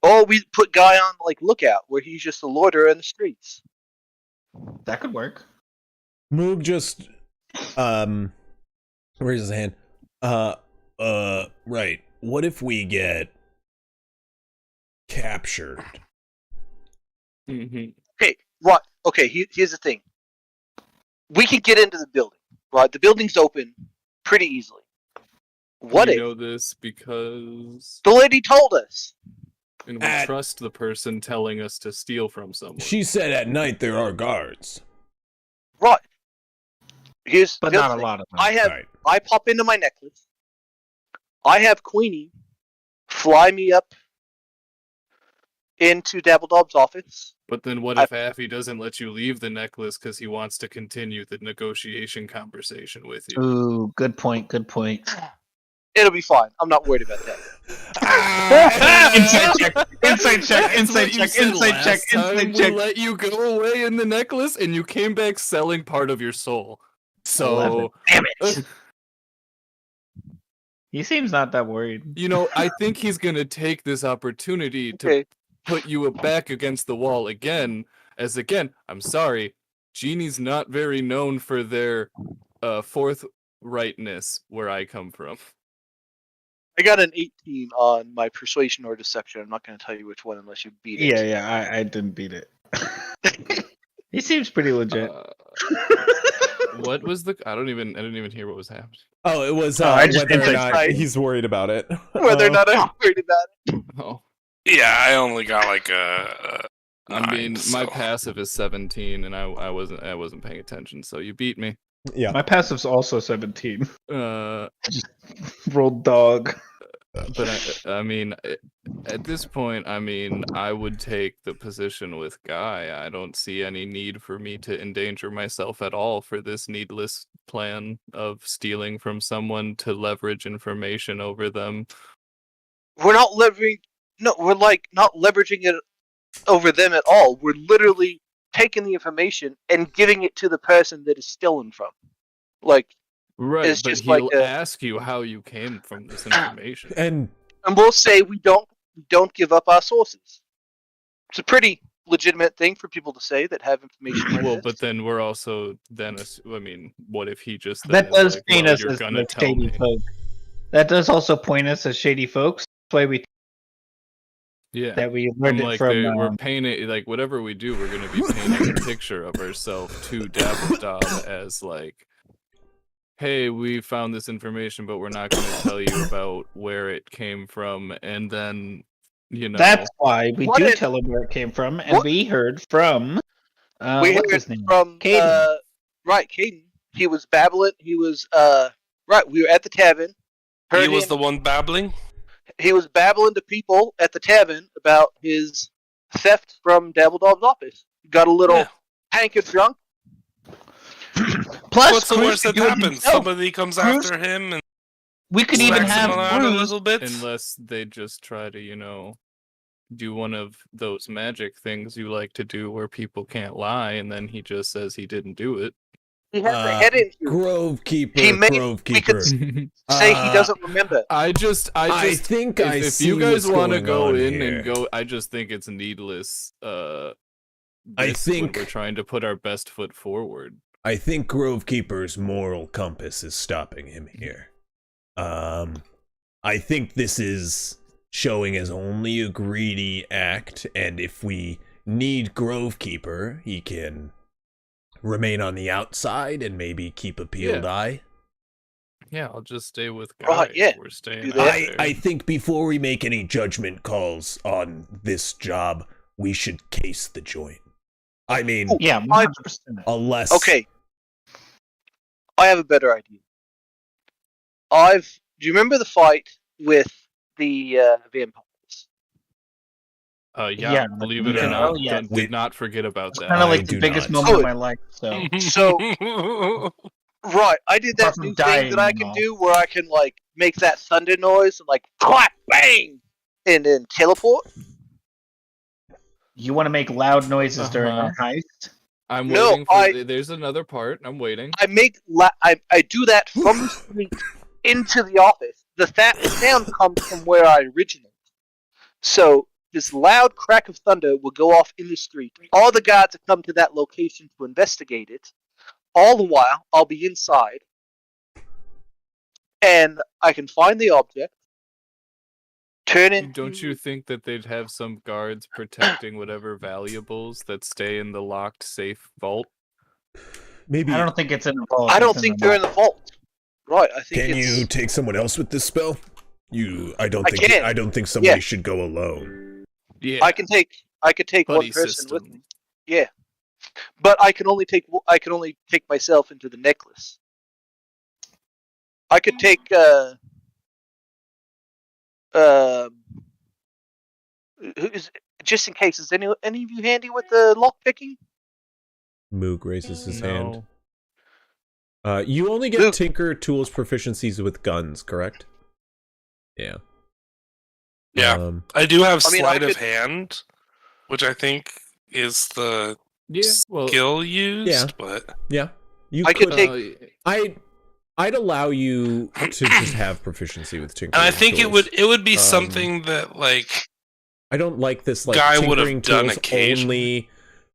Or we put Guy on, like, lookout, where he's just a loiterer in the streets. That could work. Moog just raises his hand. Right. What if we get captured? Mm-hmm. Okay, right. Okay, here's the thing. We can get into the building, right? The building's open pretty easily. What you if know this because the lady told us? and we trust the person telling us to steal from someone. She said at night there are guards. Right. Here's But the not other a thing. lot of them. Right. I pop into my necklace. I have Queenie fly me up into Dabbledob's office. But then what if Affy doesn't let you leave the necklace because he wants to continue the negotiation conversation with you? Ooh, good point, good point. It'll be fine. I'm not worried about that. Inside check, inside check, That's inside what you check, said inside last check, time. inside We check. let you go away in the necklace, and you came back selling part of your soul. So, Damn it. He seems not that worried. you know, I think he's gonna take this opportunity to Okay. put you back against the wall again. As again, I'm sorry, genies not very known for their forthrightness where I come from. I got an 18 on my persuasion or deception. I'm not going to tell you which one unless you beat it. Yeah, I didn't beat it. He seems pretty legit. What was the? I didn't even hear what was happening. Oh, it was I just whether or didn't not say- he's worried about it. Whether or not I'm worried about it. Oh, Yeah, I only got like a I mean, 9, my so- passive is 17, and I wasn't paying attention, so you beat me. Yeah. My passive's also 17. Uh, Rolled dog. but I mean, at this point, I mean, I would take the position with Guy. I don't see any need for me to endanger myself at all for this needless plan of stealing from someone to leverage information over them. We're not leveraging. No, we're like not leveraging it over them at all. We're literally taking the information and giving it to the person that is stolen from. Like, Right, It's but just he'll like a- ask you how you came from this information. And and we'll say we don't give up our sources. It's a pretty legitimate thing for people to say that have information like Well, this. but then we're also then. I mean, what if he just That then is does like, paint well, us you're as gonna the tell shady me. folk. That does also point us as shady folks. That's why we Yeah. that we I'm learned it like from. we're painting like whatever we do, we're gonna be painting a picture of ourselves to Dabbledob as like, hey, we found this information, but we're not gonna tell you about where it came from, and then That's why we What do if- tell him where it came from, and What- we heard from. we what's heard his name? from Caden. right, Caden. He was babbling. He was right. We were at the tavern. He Heard was him. the one babbling. He was babbling to people at the tavern about his theft from Dabbledob's office. Got a little Yeah. hankered drunk. Plus, What's the Cruz worst could that do it happens? himself. Somebody comes Cruz- after him and We could even slacks have him around a Cruz. little bit. unless they just try to do one of those magic things you like to do where people can't lie, and then he just says he didn't do it. He has a head injury. Grovekeeper, He may- we Grovekeeper. Say he doesn't remember. I think if, I if see you guys what's want to going go on in here. and go, I just think it's needless. I When think- we're trying to put our best foot forward. I think Grovekeeper's moral compass is stopping him here. I think this is showing as only a greedy act, and if we need Grovekeeper, he can remain on the outside and maybe keep a peeled Yeah. eye. Yeah, I'll just stay with Guy. Right, yeah. We're staying Do out that. there. I think before we make any judgment calls on this job, we should case the joint. I mean, Yeah, 100%. unless... Okay. I have a better idea. Do you remember the fight with the vampires? Yeah, Yeah, believe it no. or not, Oh, yeah. did not forget about It's that. kind of I like do the biggest not. moment Oh. of my life. So So right, I did that Apart from new thing that I dying can and do where I can like make that thunder noise and like clap bang and then teleport. you want to make loud noises during Uh-huh. our heist? I'm No, waiting for. I- There's another part. I'm waiting. I make I do that from the street into the office. The sound comes from where I originate. So this loud crack of thunder will go off in the street. All the guards have come to that location to investigate it. All the while, I'll be inside, and I can find the object, turn it. Don't you think that they'd have some guards protecting whatever valuables that stay in the locked safe vault? Maybe. I don't think it's in the vault. I don't it's think they're in the vault. Right, I think Can it's. you take someone else with this spell? I don't I think. can. I don't think somebody Yeah. should go alone. Yeah. I could take one Buddy person system. with me. Yeah, but I can only take myself into the necklace. I could take just in case. Is any of you handy with the lock picking? Moog raises his hand. No. You only get Moog. Tinker Tools proficiencies with guns, correct? Yeah. Yeah. I do have I mean, sleight I of could- hand, which I think is the Yeah. Well. skill used, yeah. but Yeah. You I could could. take- I'd allow you to just have proficiency with Tinker. and I think it would be Um, something that like I don't like this like Guy would have tinkering done tools occasionally. only.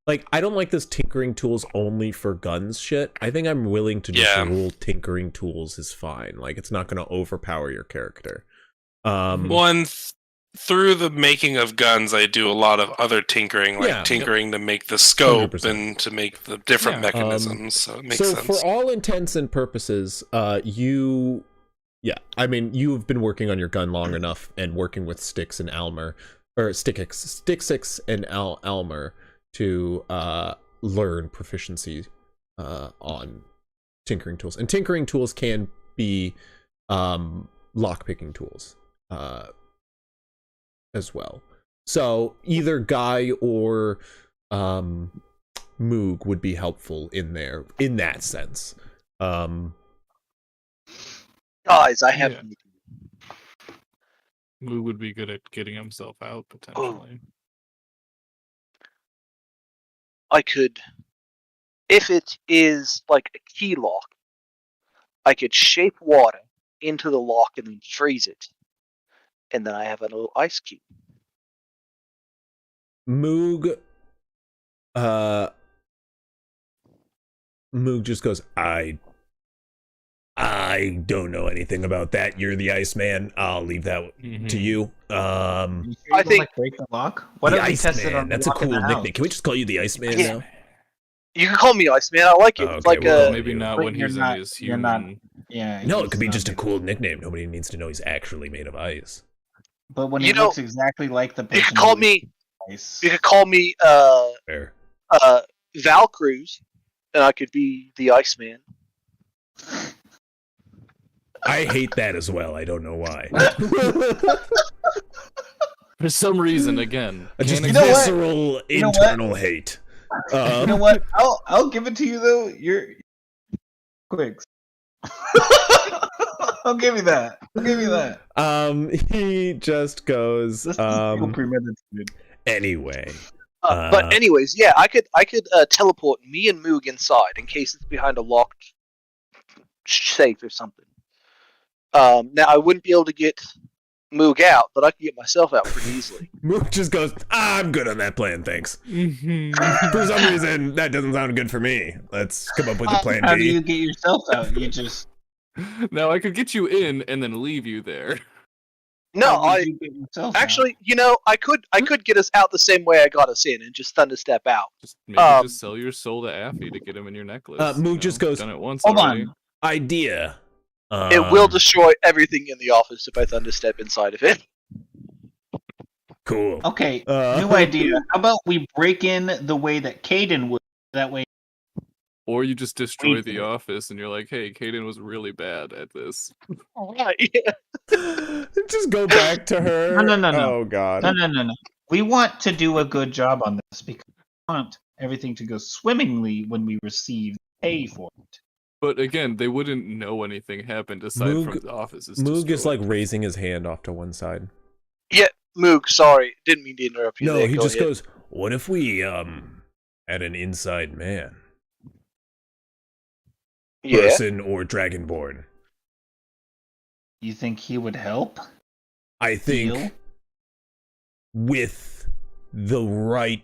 Like I don't like this tinkering tools only for guns shit. I think I'm willing to just Yeah. rule tinkering tools is fine. Like it's not going to overpower your character. Um, one through the making of guns, I do a lot of other tinkering, like Yeah. tinkering to make the scope 100%. and to make the different Yeah, mechanisms. So it makes so sense. for all intents and purposes, you have been working on your gun long enough and working with Styx and Almer, or Styx and Almer to learn proficiency on tinkering tools. And tinkering tools can be lockpicking tools as well. So either Guy or Moog would be helpful in that sense. Guys, I have. Yeah. Moo would be good at getting himself out potentially. I could, if it is like a key lock, I could shape water into the lock and then freeze it, and then I have a little ice cube. Moog just goes, I don't know anything about that. You're the Iceman. I'll leave that to you. I I think- think break the lock. Why The don't we test it Iceman. on the That's a lock in cool the house? nickname. Can we just call you the Iceman Yeah. now? You can call me Iceman. I like it. Oh, It's okay, like well, Maybe not But when you're he's not- in his you're human. not- Yeah. No, it he's could be not just a made- cool nickname. Nobody needs to know he's actually made of ice. But when You he know, looks exactly like the person you could call who me. is You could call me Fair. Val Cruz, and I could be the Iceman. I hate that as well. I don't know why. For some reason, again. Just You know what? visceral You know what? internal hate. You know what? I'll give it to you though. You're quick. I'll give you that. I'll give you that. He just goes, This is feel premeditated. anyway. But anyways, yeah, I could teleport me and Moog inside in case it's behind a locked safe or something. Now I wouldn't be able to get Moog out, but I could get myself out pretty easily. Mook just goes, I'm good on that plan, thanks. Mm-hmm. For some reason, that doesn't sound good for me. Let's come up with a plan How do B. you get yourself out? You just Now I could get you in and then leave you there. No, how would I you get yourself out? actually, I could get us out the same way I got us in and just thunder step out. Just maybe just sell your soul to Affy to get him in your necklace. Moo you know? just goes, Done it once Hold already. on. Idea. It will destroy everything in the office if I thunder step inside of it. Cool. Okay, new idea. How about we break in the way that Caden would? That way, Or you just destroy Wait. the office and you're like, hey, Caden was really bad at this. Right. Yeah. Just go back to her. No. Oh, God. no. We want to do a good job on this because we want everything to go swimmingly when we receive pay for it. But again, they wouldn't know anything happened aside Moog- from the office is Moog is like destroyed. raising his hand off to one side. Moog, sorry, didn't mean to interrupt you. No, there. he Go just ahead. goes, "What if we had an inside man, Yeah. person or dragonborn?" You think he would help? I think Deal? with the right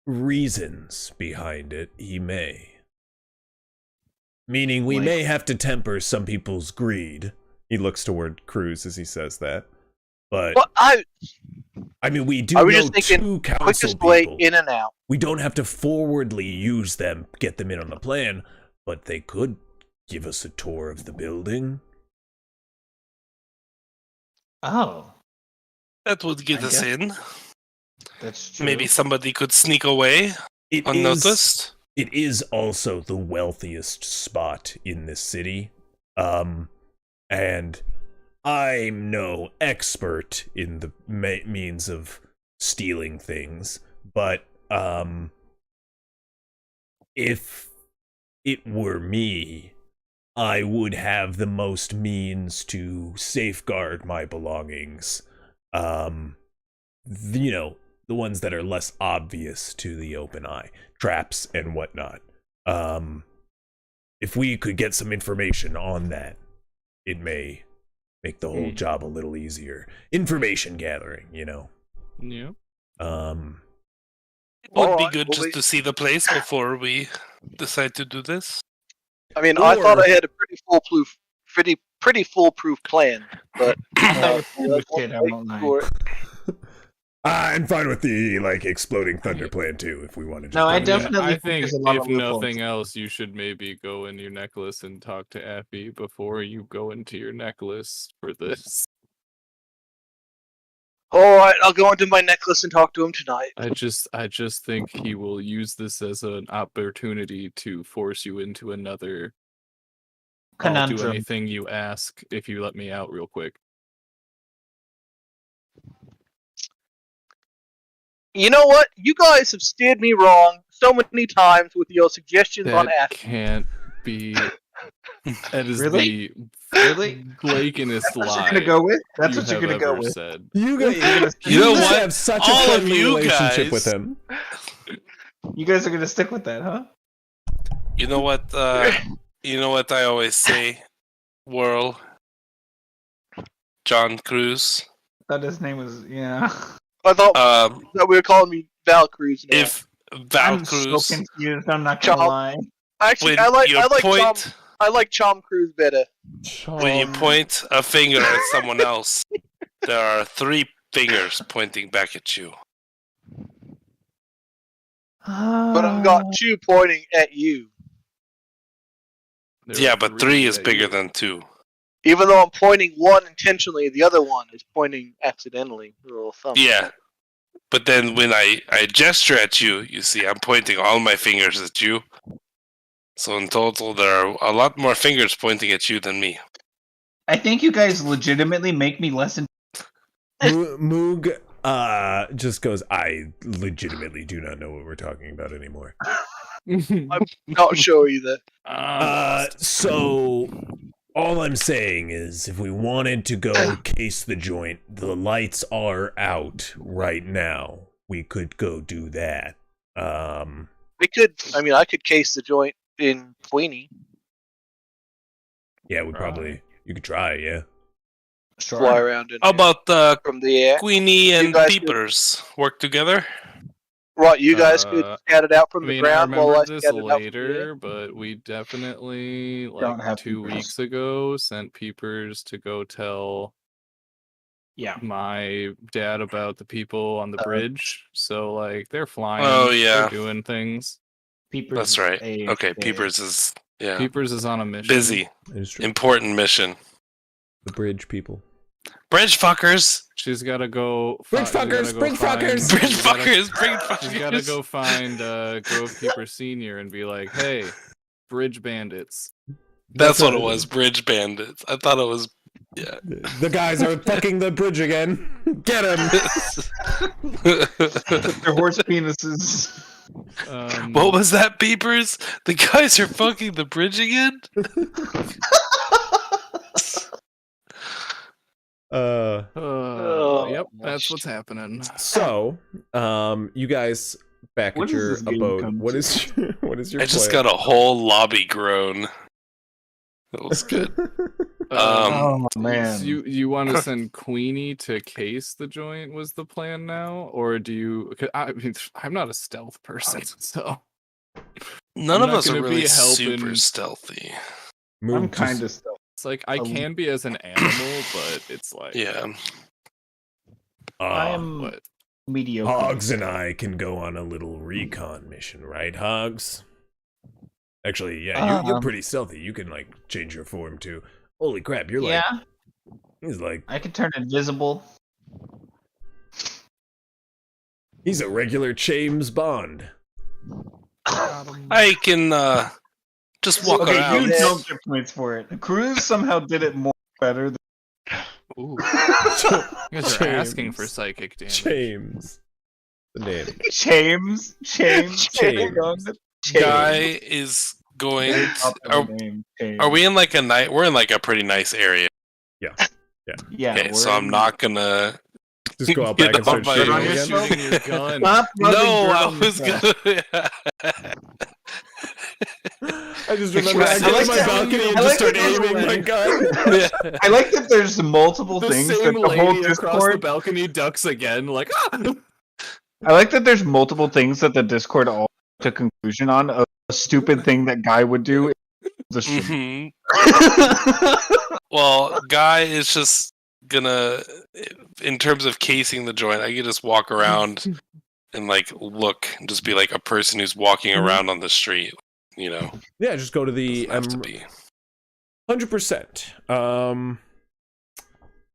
reasons behind it, he may. Meaning we Like- may have to temper some people's greed. He looks toward Cruz as he says that. But Well, I mean, we do I was know just thinking, two council quickest way people. in and out. We don't have to forwardly use them, get them in on the plan, but they could give us a tour of the building. Oh, That would get I us guess- in. that's true. Maybe somebody could sneak away unnoticed. It is also the wealthiest spot in this city. And I'm no expert in the means of stealing things, but if it were me, I would have the most means to safeguard my belongings. The ones that are less obvious to the open eye, traps and whatnot. If we could get some information on that, it may make the whole job a little easier. Information gathering, Yeah. It would be Alright, good well, just to see the place before we decide to do this. I mean, I thought Or- I had a pretty foolproof plan, but Foolish kid, I won't lie. sure. I'm fine with the exploding thunder plan too, if we wanted to. No, I do that. definitely I think think there's a lot if of loopholes. nothing else, you should maybe go in your necklace and talk to Appy before you go into your necklace for this. Alright, I'll go into my necklace and talk to him tonight. I just think he will use this as an opportunity to force you into another. I'll do Conundrum. anything you ask if you let me out real quick. You know what? You guys have steered me wrong so many times with your suggestions on That Ash. can't be. That is Really? the Really? blankest That's what lie you're gonna go with? That's you what you're have gonna go ever with. said. You guys, You know what? have such a All of friendly you relationship guys- with him. You guys are gonna stick with that, huh? You know what? You know what I always say, Whirl. John Cruz. Thought his name was I thought Um, that we were calling me Val Cruz now. if Val I'm Cruz, so confused. I'm not gonna Chomp. lie. Actually, when I like you Chom. point, I like Chom Cruz better. when you point a finger at someone else, there are 3 fingers pointing back at you. But I've got 2 pointing at you. There Yeah, are but 3 is at bigger you. than 2. Even though I'm pointing one intentionally, the other one is pointing accidentally. A little thumb. Yeah. But then when I gesture at you, you see I'm pointing all my fingers at you. So in total, there are a lot more fingers pointing at you than me. I think you guys legitimately make me less. Moog just goes, I legitimately do not know what we're talking about anymore. Not sure either. So all I'm saying is if we wanted to go case the joint, the lights are out right now. We could go do that. We could. I mean, I could case the joint in Queenie. Yeah, we probably you could try, yeah. Fly around in How about from the air. Queenie and guys could- Peepers work together? Right, you guys could scout it out from I the mean, I ground while I remember this scout it out from the air. later, but we definitely, Don't like have 2 peepers. weeks ago, sent peepers to go tell Yeah. my dad about the people on the bridge. So, like, they're flying. Oh, yeah. They're doing things. Peepers. That's right. is Okay, a- Peepers is Peepers is on a mission. busy. It is true. Important mission. The bridge people. Bridge fuckers! She's got to go. Bridge fuckers, bridge fuckers! Bridge fuckers! Bridge She's got to fuckers! go find Grove Keeper Senior and be like, "Hey, bridge bandits." That's what it was, Bridge Bandits. I thought it was Yeah. The guys are fucking the bridge again. Get him! Their horse penises. What was that, Beepers? The guys are fucking the bridge again? Yep, that's what's happening. So, you guys back What at does your this game abode. come What to? is what is your I just plan? got a whole lobby groan. That was good. Oh man. So you want to send Queenie to case the joint was the plan now, or do you? 'Cause I'm not a stealth person, so None I'm of not us are gonna be really helping- super stealthy. Moog I'm just- kind of still. it's like I Um, can be as an animal, but it's like Yeah. I am But mediocre. Hogs and I can go on a little recon mission, right, Hogs? Actually, yeah, you're pretty stealthy. You can like change your form too. Holy crap, you're like Yeah, he's like I can turn invisible. he's a regular James Bond. I can just walk Okay, around. you don't get points for it. Cruz somehow did it more better than ooh, you guys are asking for James. psychic damage. James. The name. James. James. Guy is going. Are we in like a night? We're in like a pretty nice area. Yeah. Okay, so I'm not gonna. Just go out back and start Get shooting off my- again. Shooting your gun. Stop rubbing No, dirt I on was yourself. gonna. I just remember I I get on like my that- balcony and I just like start that there's a aiming my way. gun. I like that there's multiple The things same that the whole lady across the Discord. balcony ducks again, like ah! I like that there's multiple things that the Discord all to conclusion on. A stupid thing that Guy would do. Is the shit. Mhm. Well, Guy is just gonna, in terms of casing the joint, I could just walk around and like look, and just be like a person who's walking around on the street. You know, Yeah, just go to the doesn't have to be. 100%.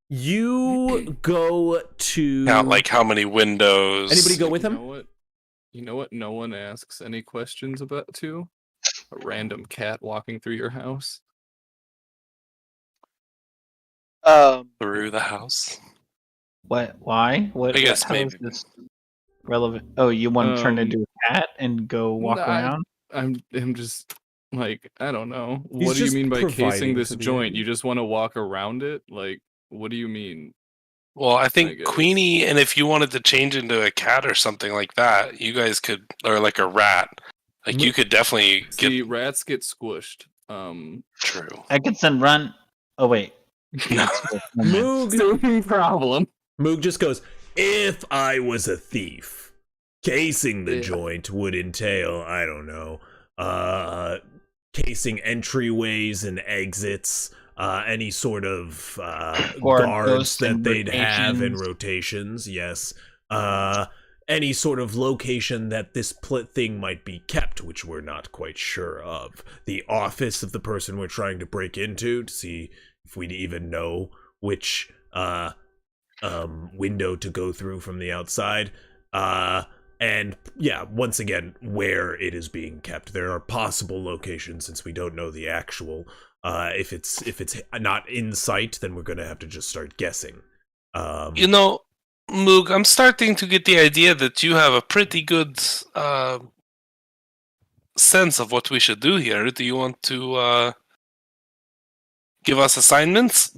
You go to Count like how many windows. anybody go with You him? know what? You know what? No one asks any questions about too. A random cat walking through your house. through the house? What? Why? What? I guess how is maybe. this relevant? Oh, you want to turn Um, into a cat and go walk around? I'm just like I don't know. He's What do you just mean by providing casing this for the joint? area. You just want to walk around it? Like what do you mean? Well, I think guess. Queenie, and if you wanted to change into a cat or something like that, you guys could, or like a rat. Like you could definitely get See, rats get squished. true. I can send run. Oh wait. Moog, Same problem. Moog just goes, if I was a thief, casing the Yeah. joint would entail, I don't know, casing entryways and exits, any sort of Or guards ghosts that and they'd have in rotations. rotations, yes. Any sort of location that this thing might be kept, which we're not quite sure of. The office of the person we're trying to break into to see if we'd even know which window to go through from the outside. And yeah, once again, where it is being kept. There are possible locations since we don't know the actual. If it's not in sight, then we're gonna have to just start guessing. You know, Moog, I'm starting to get the idea that you have a pretty good sense of what we should do here. Do you want to give us assignments?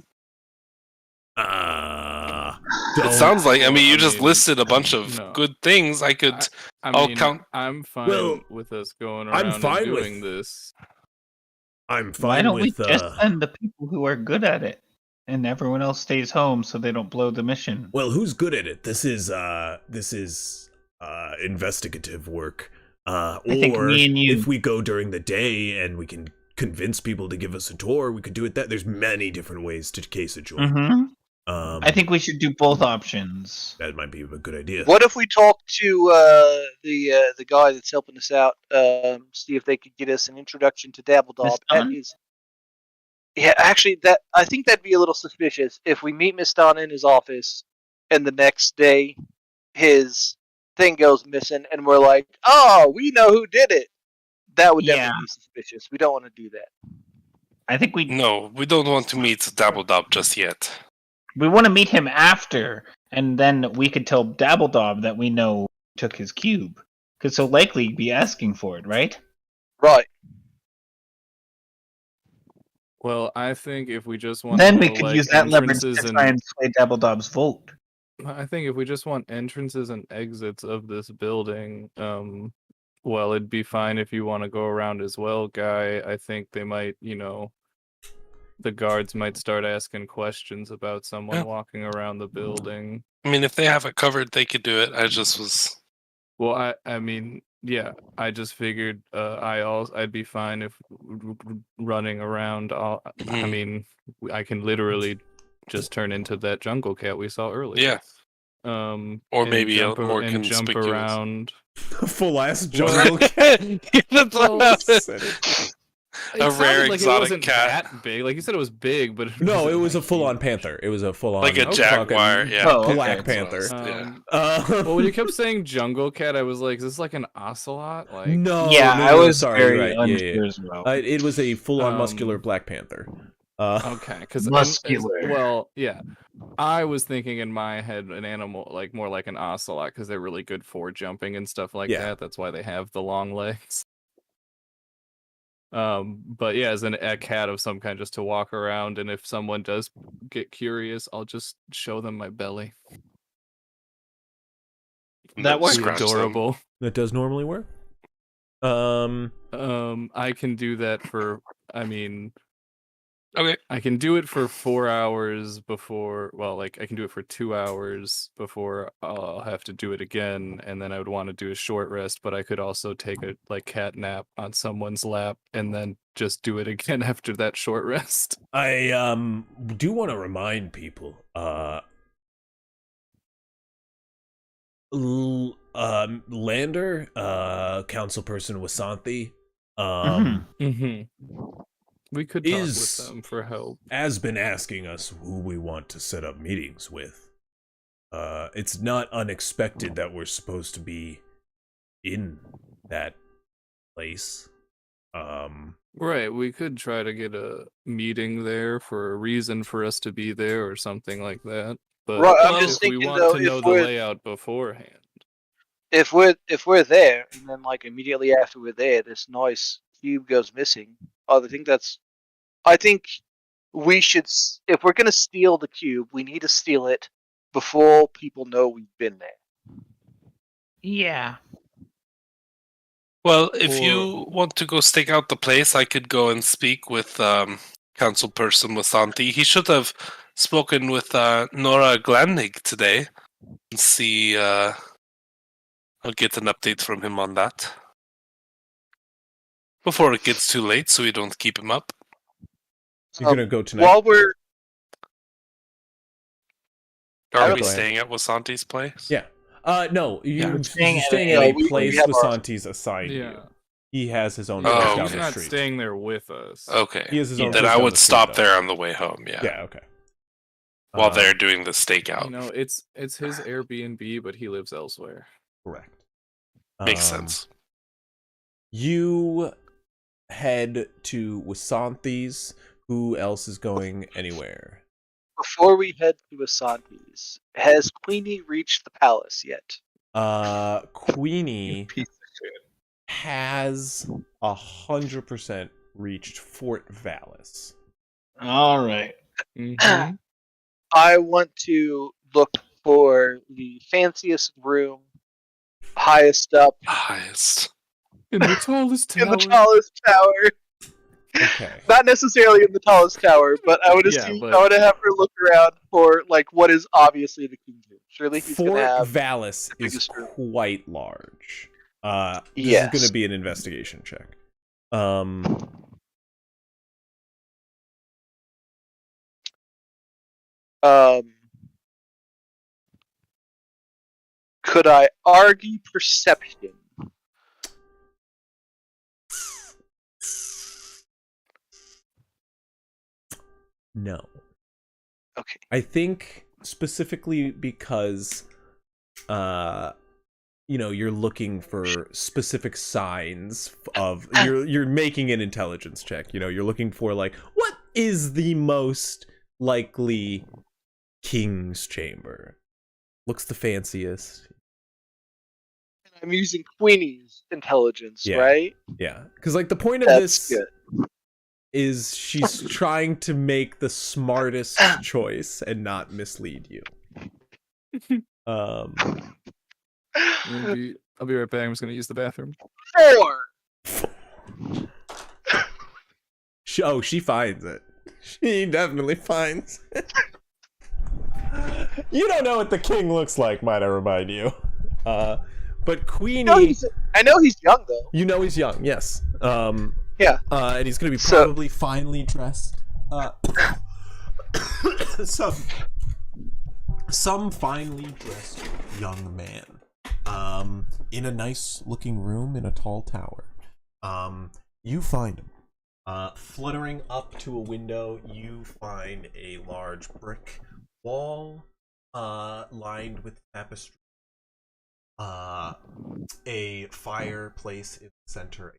It sounds like. I mean, you just listed a bunch of no. good things. I could. I I'll mean, count- I'm fine Well, with us going I'm around fine and with- doing this. I'm fine Why don't we with just send the people who are good at it, and everyone else stays home so they don't blow the mission? well, who's good at it? This is investigative work. think Or me and you. if we go during the day and we can convince people to give us a tour, we could do it that. There's many different ways to case a joint. Mm-hmm. I I think we should do both options. that might be a good idea. What if we talk to the guy that's helping us out? See if they could get us an introduction to Dabbledob Miss at Dunn? his. Yeah, actually, I think that'd be a little suspicious if we meet Miss Donna in his office, and the next day his thing goes missing, and we're like, "Oh, we know who did it." That would Yeah. definitely be suspicious. We don't want to do that. I think No, we don't want to meet Dabbledob just yet. we want to meet him after, and then we could tell Dabbledob that we know he took his cube, because he'll likely be asking for it, right? Right. Well, I think if we just want Then we to, could like, use that leverage to entrances try and sway Dabbledob's vote. I think if we just want entrances and exits of this building, well, it'd be fine if you want to go around as well, Guy. I think they might, the guards might start asking questions about someone Yeah. walking around the building. I mean, if they have it covered, they could do it. I just was. Well, I mean, yeah, I just figured I'd be fine if running around. I Mhm. mean, I can literally just turn into that jungle cat we saw earlier. Yeah. Or Or maybe jump, more and jump conspicuous. around. Full ass Well, jungle cat. That's what Well, I said. It A sounded rare like exotic it wasn't cat. that big. Like you said, it was big, but No, it was a like full on huge. panther. It was a full on Like a Okay. jaguar, yeah. Oh, okay. Black That's what I was- panther. yeah. Well, when you kept saying jungle cat, I was like, "Is this like an ocelot?" Like, no, Yeah, no, I no, was sorry, very right, unsure as well. It was a full on muscular Um, black panther. okay, because Muscular. well, yeah, I was thinking in my head an animal like more like an ocelot because they're really good for jumping and stuff like Yeah. that. That's why they have the long legs. But yeah, as a cat of some kind, just to walk around, and if someone does get curious, I'll just show them my belly. That works. Be Scratch them. adorable. That does normally work. I can do that for. I mean, Okay. I can do it for 4 hours before. Well, like I can do it for 2 hours before I'll have to do it again, and then I would want to do a short rest. But I could also take a cat nap on someone's lap and then just do it again after that short rest. I do want to remind people, Lander, councilperson Wasanthi, We could talk Is- with them for help. has been asking us who we want to set up meetings with. It's not unexpected that we're supposed to be in that place. Right, we could try to get a meeting there for a reason for us to be there or something like that. But Right, I'm if just we thinking, want though, to if know the we're- layout beforehand. If we're there, and then like immediately after we're there, this nice cube goes missing. I think we should. If we're gonna steal the cube, we need to steal it before people know we've been there. Yeah. Well, if Or- you want to go stake out the place, I could go and speak with Councilperson Wasanthi. He should have spoken with Nora Glannig today and see. I'll get an update from him on that before it gets too late, so we don't keep him up. You're gonna go tonight. While we're Are Go we ahead. staying at Wasanti's place? Yeah. No, Yeah. you're Staying staying, at at a- a we place have our- Wasanti's assigned Yeah. you. He has his own Oh, place okay. down He's the not street. staying there with us. Okay. He has his own Then place I down would the street, stop though. there on the way home. Yeah. Yeah, okay. While Uh, they're doing the stakeout. You know, it's his Airbnb, but he lives elsewhere. Correct. Makes sense. You head to Wasanthi's. Who else is going anywhere? before we head to Asante's, has Queenie reached the palace yet? Queenie Piece of shit. has 100% reached Fort Vallis. All right. Mhm. I want to look for the fanciest room, highest up, Highest. In the tallest tower. in the tallest tower. Okay. Not necessarily in the tallest tower, but I would Yeah, assume but- I would have her look around for like what is obviously the king's room. Surely he's Fort gonna have. Vallis the is biggest room. quite large. This Yes. is going to be an investigation check. Could I argue perception? No. Okay. I think specifically because you're looking for specific signs of you're making an intelligence check. You're looking for like, what is the most likely king's chamber. Looks the fanciest. I'm using Queenie's intelligence, Yeah. right? Yeah, because like the point of That's this good. is she's trying to make the smartest choice and not mislead you. I'll be right back. I'm just gonna use the bathroom. 4. She finds it. She definitely finds it. You don't know what the king looks like, might I remind you. But Queenie, I know he's young though. you know he's young, yes. Yeah. And he's gonna be So- probably finely dressed. Some finely dressed young man. In a nice looking room in a tall tower. You find him. Fluttering up to a window, you find a large brick wall, lined with tapestry. A fireplace in the center.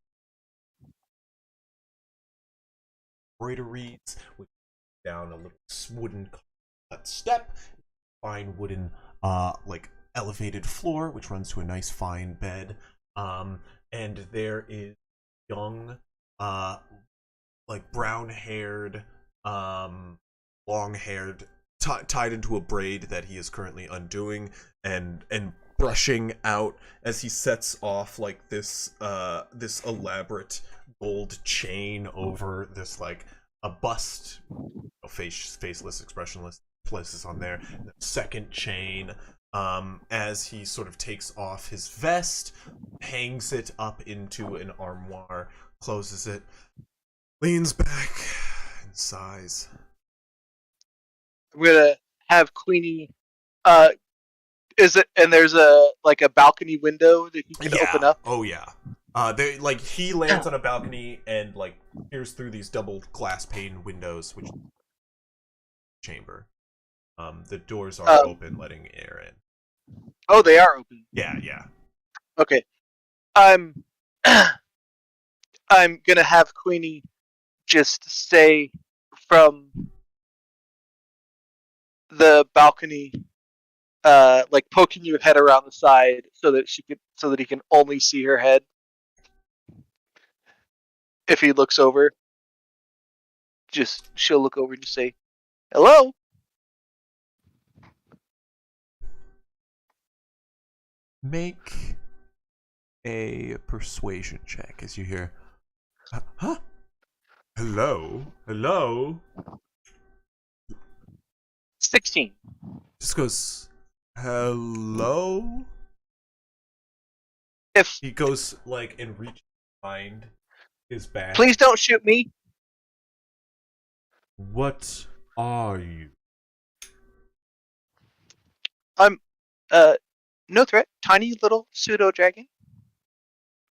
Embroideries with down a little wooden step. Fine wooden, like elevated floor, which runs to a nice fine bed. And there is young, like brown-haired, long-haired, tied into a braid that he is currently undoing and brushing out as he sets off like this elaborate gold chain over this like a bust, faceless, expressionless places on there. The second chain, as he sort of takes off his vest, hangs it up into an armoire, closes it, leans back, and sighs. I'm gonna have Queenie. Is it? And there's a balcony window that he can open up. Oh yeah. They like he lands on a balcony and like peers through these double glass pane windows, which chamber. The doors are open, letting air in. Oh, they are open. Yeah. Okay. I'm gonna have Queenie just say from the balcony, like poking your head around the side so that he can only see her head. If he looks over, she'll look over and just say, "Hello." Make a persuasion check as you hear, huh? Hello? 16. Just goes, hello? If He goes like and reaches behind his back. please don't shoot me. What are you? I'm no threat. Tiny little pseudo dragon.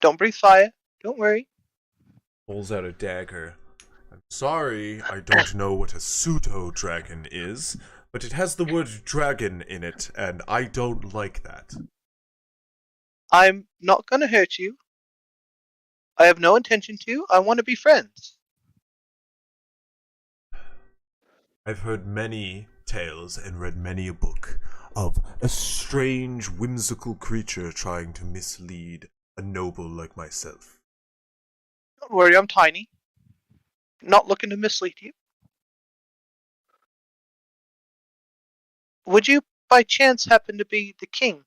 Don't breathe fire. Don't worry. Pulls out a dagger. I'm sorry, I don't know what a pseudo dragon is, but it has the word dragon in it, and I don't like that. I'm not gonna hurt you. I have no intention to. I want to be friends. I've heard many tales and read many a book of a strange, whimsical creature trying to mislead a noble like myself. Don't worry, I'm tiny. Not looking to mislead you. Would you, by chance, happen to be the king?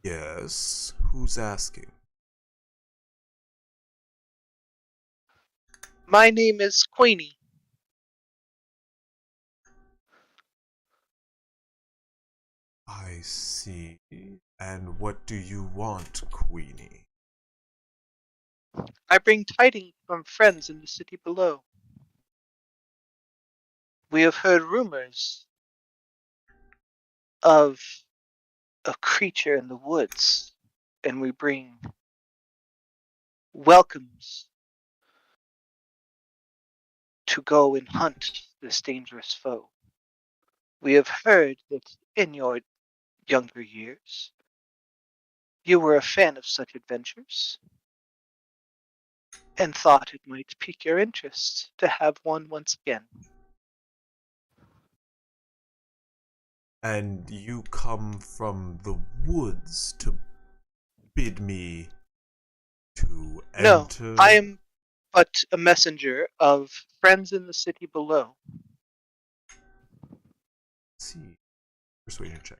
Yes, who's asking? My name is Queenie. I see. And what do you want, Queenie? I bring tidings from friends in the city below. We have heard rumors of a creature in the woods, and we bring welcomes to go and hunt this dangerous foe. We have heard that in your younger years, you were a fan of such adventures. and thought it might pique your interest to have one once again. And you come from the woods to bid me to No, enter? I am but a messenger of friends in the city below. Let's see. Persuasion check.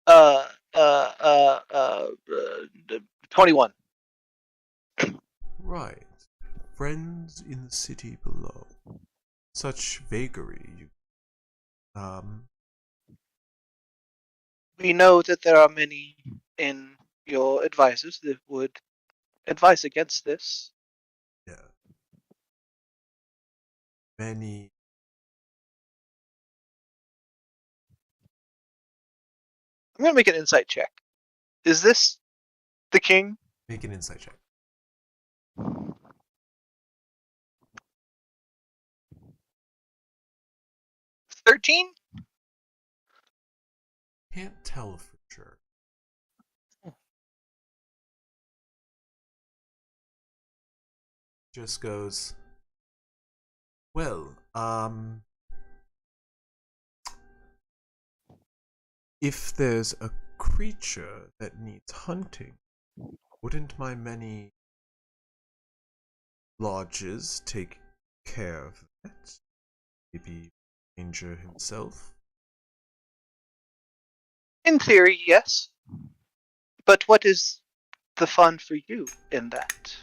Uh, uh, uh, uh, uh 21. Right. Friends in the city below. Such vagary. We know that there are many in your advisors that would advise against this. Yeah. Many. I'm gonna make an insight check. Is this the king? Make an insight check. 13? Can't tell for sure. Just goes, well, if there's a creature that needs hunting, wouldn't my many lodges take care of that? Maybe Ranger himself? In theory, yes. But what is the fun for you in that?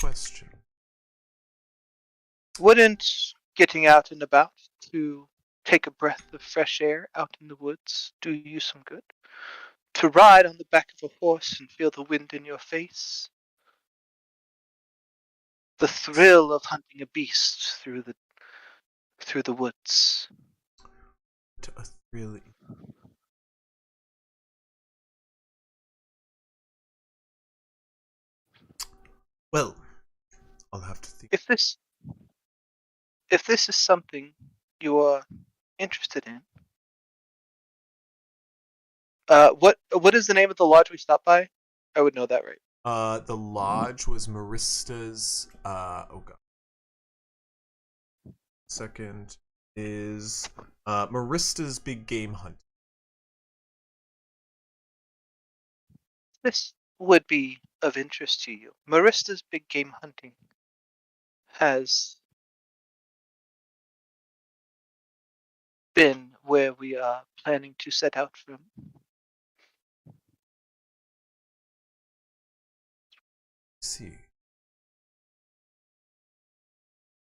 Question. Wouldn't getting out and about to take a breath of fresh air out in the woods do you some good? To ride on the back of a horse and feel the wind in your face? The thrill of hunting a beast through the woods? To a really. Well, I'll have to think. If this is something you are interested in, what is the name of the lodge we stopped by? I would know that, right? The lodge was Marista's. Oh god. Second is Marista's Big Game Hunt. This would be of interest to you. Marista's Big Game Hunting has been where we are planning to set out from. See.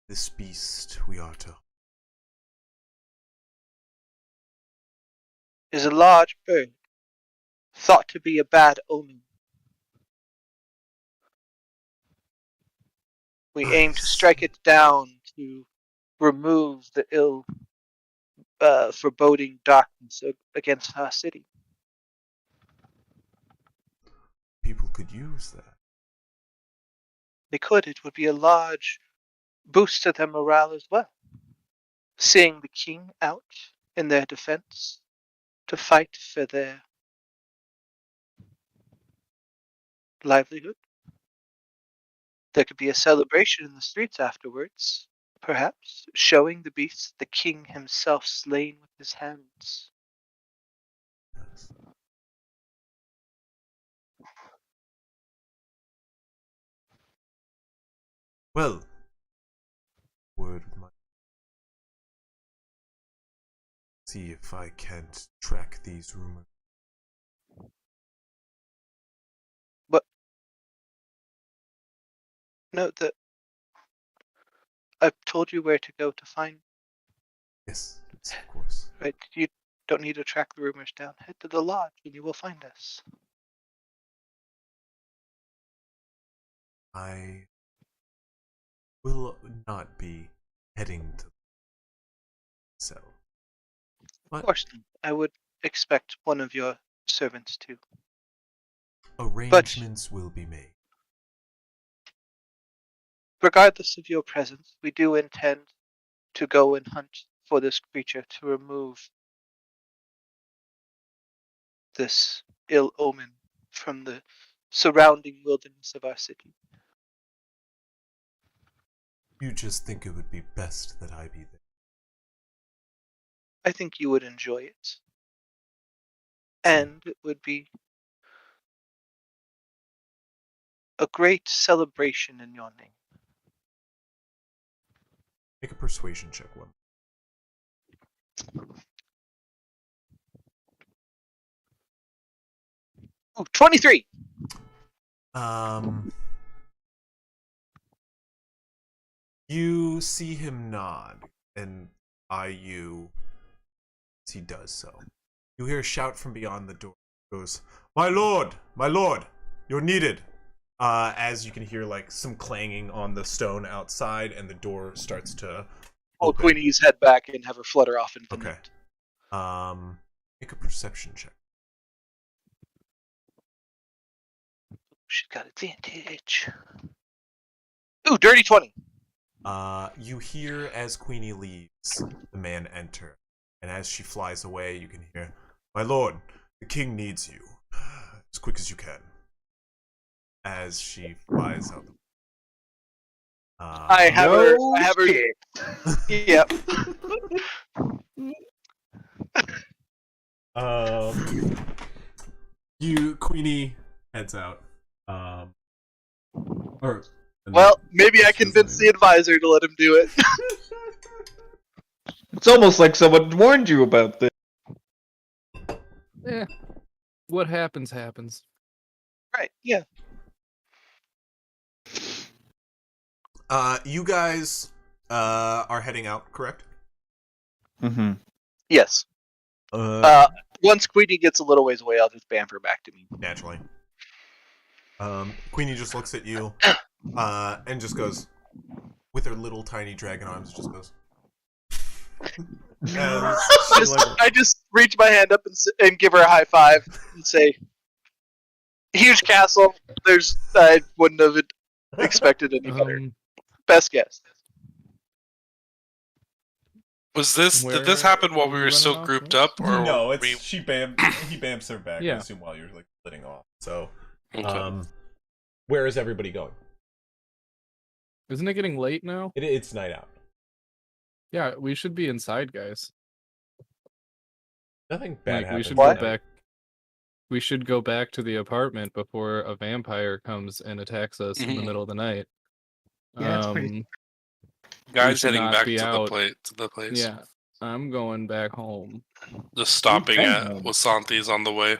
This beast we are to. Is a large bird, thought to be a bad omen. We aim to strike it down to remove the ill, foreboding darkness against our city. People could use that. They could. It would be a large boost to their morale as well. Seeing the king out in their defense to fight for their livelihood. There could be a celebration in the streets afterwards, perhaps, showing the beast the king himself slain with his hands. Yes. Well, word of my. See if I can't track these rumors. But note that I've told you where to go to find. Yes, of course. Right? You don't need to track the rumors down. Head to the lodge and you will find us. I will not be heading to the cell. Of course not. I would expect one of your servants to. Arrangements will be made. Regardless of your presence, we do intend to go and hunt for this creature to remove this ill omen from the surrounding wilderness of our city. You just think it would be best that I be there. I think you would enjoy it. And it would be a great celebration in your name. Make a persuasion check one. Ooh, 23! You see him nod and eye you as he does so. You hear a shout from beyond the door. It goes, my lord, you're needed. As you can hear like some clanging on the stone outside, and the door starts to Pull open. Queenie's head back and have her flutter off into the Okay. night. Make a perception check. She's got advantage. Ooh, dirty 20. You hear as Queenie leaves, the man enter, and as she flies away, you can hear, my lord, the king needs you, as quick as you can. As she flies out. I have her. Yep. Queenie heads out. Well, maybe I convinced the advisor to let him do it. It's almost like someone warned you about this. Yeah. What happens, happens. Right, yeah. You guys are heading out, correct? Mm-hmm. Yes. Once Queenie gets a little ways away, I'll just bamf her back to me. Naturally. Queenie just looks at you, and just goes, with her little tiny dragon arms, just goes. I just reach my hand up and give her a high five and say, "Huge castle. I wouldn't have expected any better. Best guess." Was this? Did this Where happen while are we we were running still off grouped to? up, or No, we... he bamps her back. Yeah. I assume while you're like splitting off. So, Okay. where is everybody going? Isn't it getting late now? It's night out. Yeah, we should be inside, guys. Nothing bad happens. We should What? go back. We should go back to the apartment before a vampire comes and attacks us in the Mhm. middle of the night. Yeah, it's pretty- Guys should heading not back be to out. the place. Yeah, I'm going back home. Just stopping been at home. Wasanti's on the way.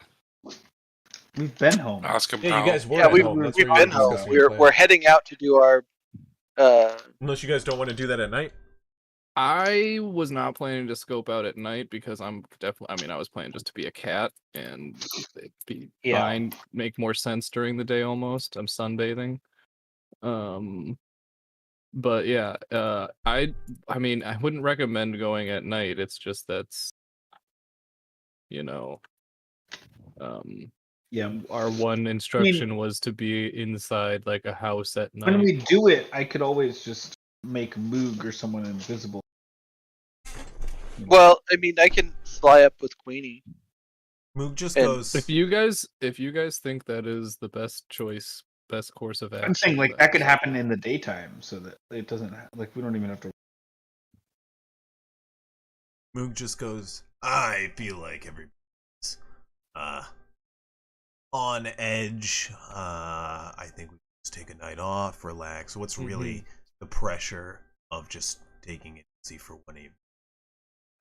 We've been home. Ask him Yeah, how. you guys were Yeah, at we've home. That's been where you were home. discussing your We're plan. heading out to do our. Unless you guys don't want to do that at night. I was not planning to scope out at night because I'm definitely. I mean, I was planning just to be a cat and it'd be Yeah. fine, make more sense during the day. Almost, I'm sunbathing. But yeah, I mean, I wouldn't recommend going at night. It's just that's, you know, Yeah. our one instruction was to be inside like a house at night. When we do it, I could always just make Moog or someone invisible. Well, I mean, I can fly up with Queenie. Moog just And goes. If you guys think that is the best choice, best course of action, I'm saying like that then could happen in the daytime, so that it doesn't like we don't even have to. Moog just goes. I feel like everybody's on edge. I think we just take a night off, relax. What's really the pressure of just taking it easy for one evening?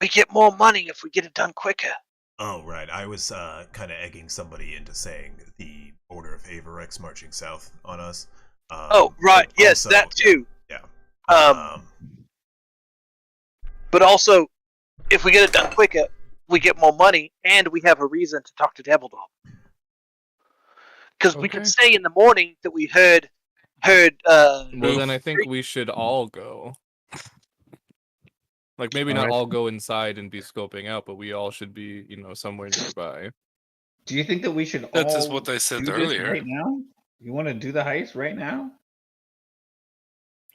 We get more money if we get it done quicker. Oh, right. I was kind of egging somebody into saying the Order of Averex marching south on us. Oh, right. but Yes, also- that too. Yeah. But also, if we get it done quicker, we get more money, and we have a reason to talk to Dabbledore. Because we Okay. could say in the morning that we heard. well, then I think we should all go. Like maybe not Alright. all go inside and be scoping out, but we all should be, somewhere nearby. Do you think that we should That's all just what I said do this earlier. right now? You want to do the heist right now?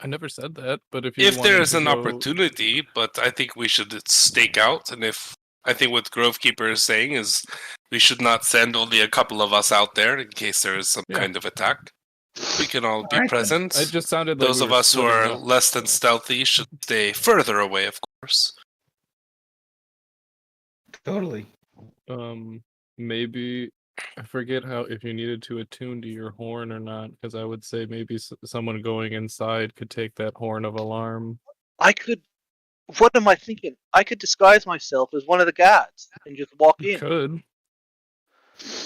I never said that, but if you If there wanted is to an go- opportunity, but I think we should stake out. And if I think what Grovekeeper is saying is we should not send only a couple of us out there in case there is some Yeah. kind of attack. We can all be Alright then. present. It just sounded like Those we of were us who splitting are up. less than stealthy should stay further away, of course. Totally. Maybe I forget how if you needed to attune to your horn or not, because I would say maybe someone going inside could take that horn of alarm. I could. What am I thinking? I could disguise myself as one of the guards and just walk You in. could.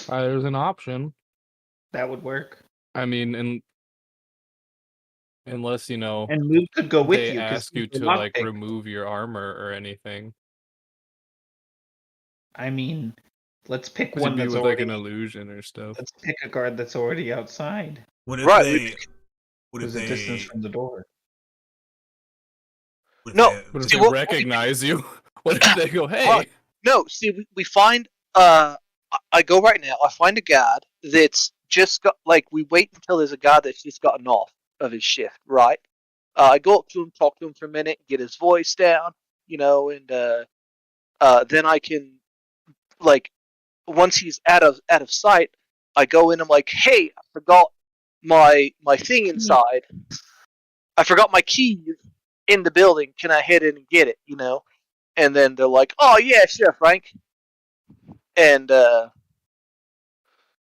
There's an option. That would work. I mean, unless And Moog could go with they you. 'cause ask you he's to a like lockpick. remove your armor or anything. I mean, let's pick 'Cause one you'd be that's with already. like an illusion or stuff. Let's pick a guard that's already outside. What if Right, they? What if There's a distance they? from the door. What if No, they- What if See, they what- recognize you? What if they go, hey? Right. No, see, we find. I go right now. I find a guard that's just got we wait until there's a guard that's just gotten off of his shift, right? I go up to him, talk to him for a minute, get his voice down, and then I can once he's out of sight, I go in. I'm like, hey, I forgot my thing inside. I forgot my keys in the building. Can I head in and get it? And then they're like, oh yeah, sure, Frank. And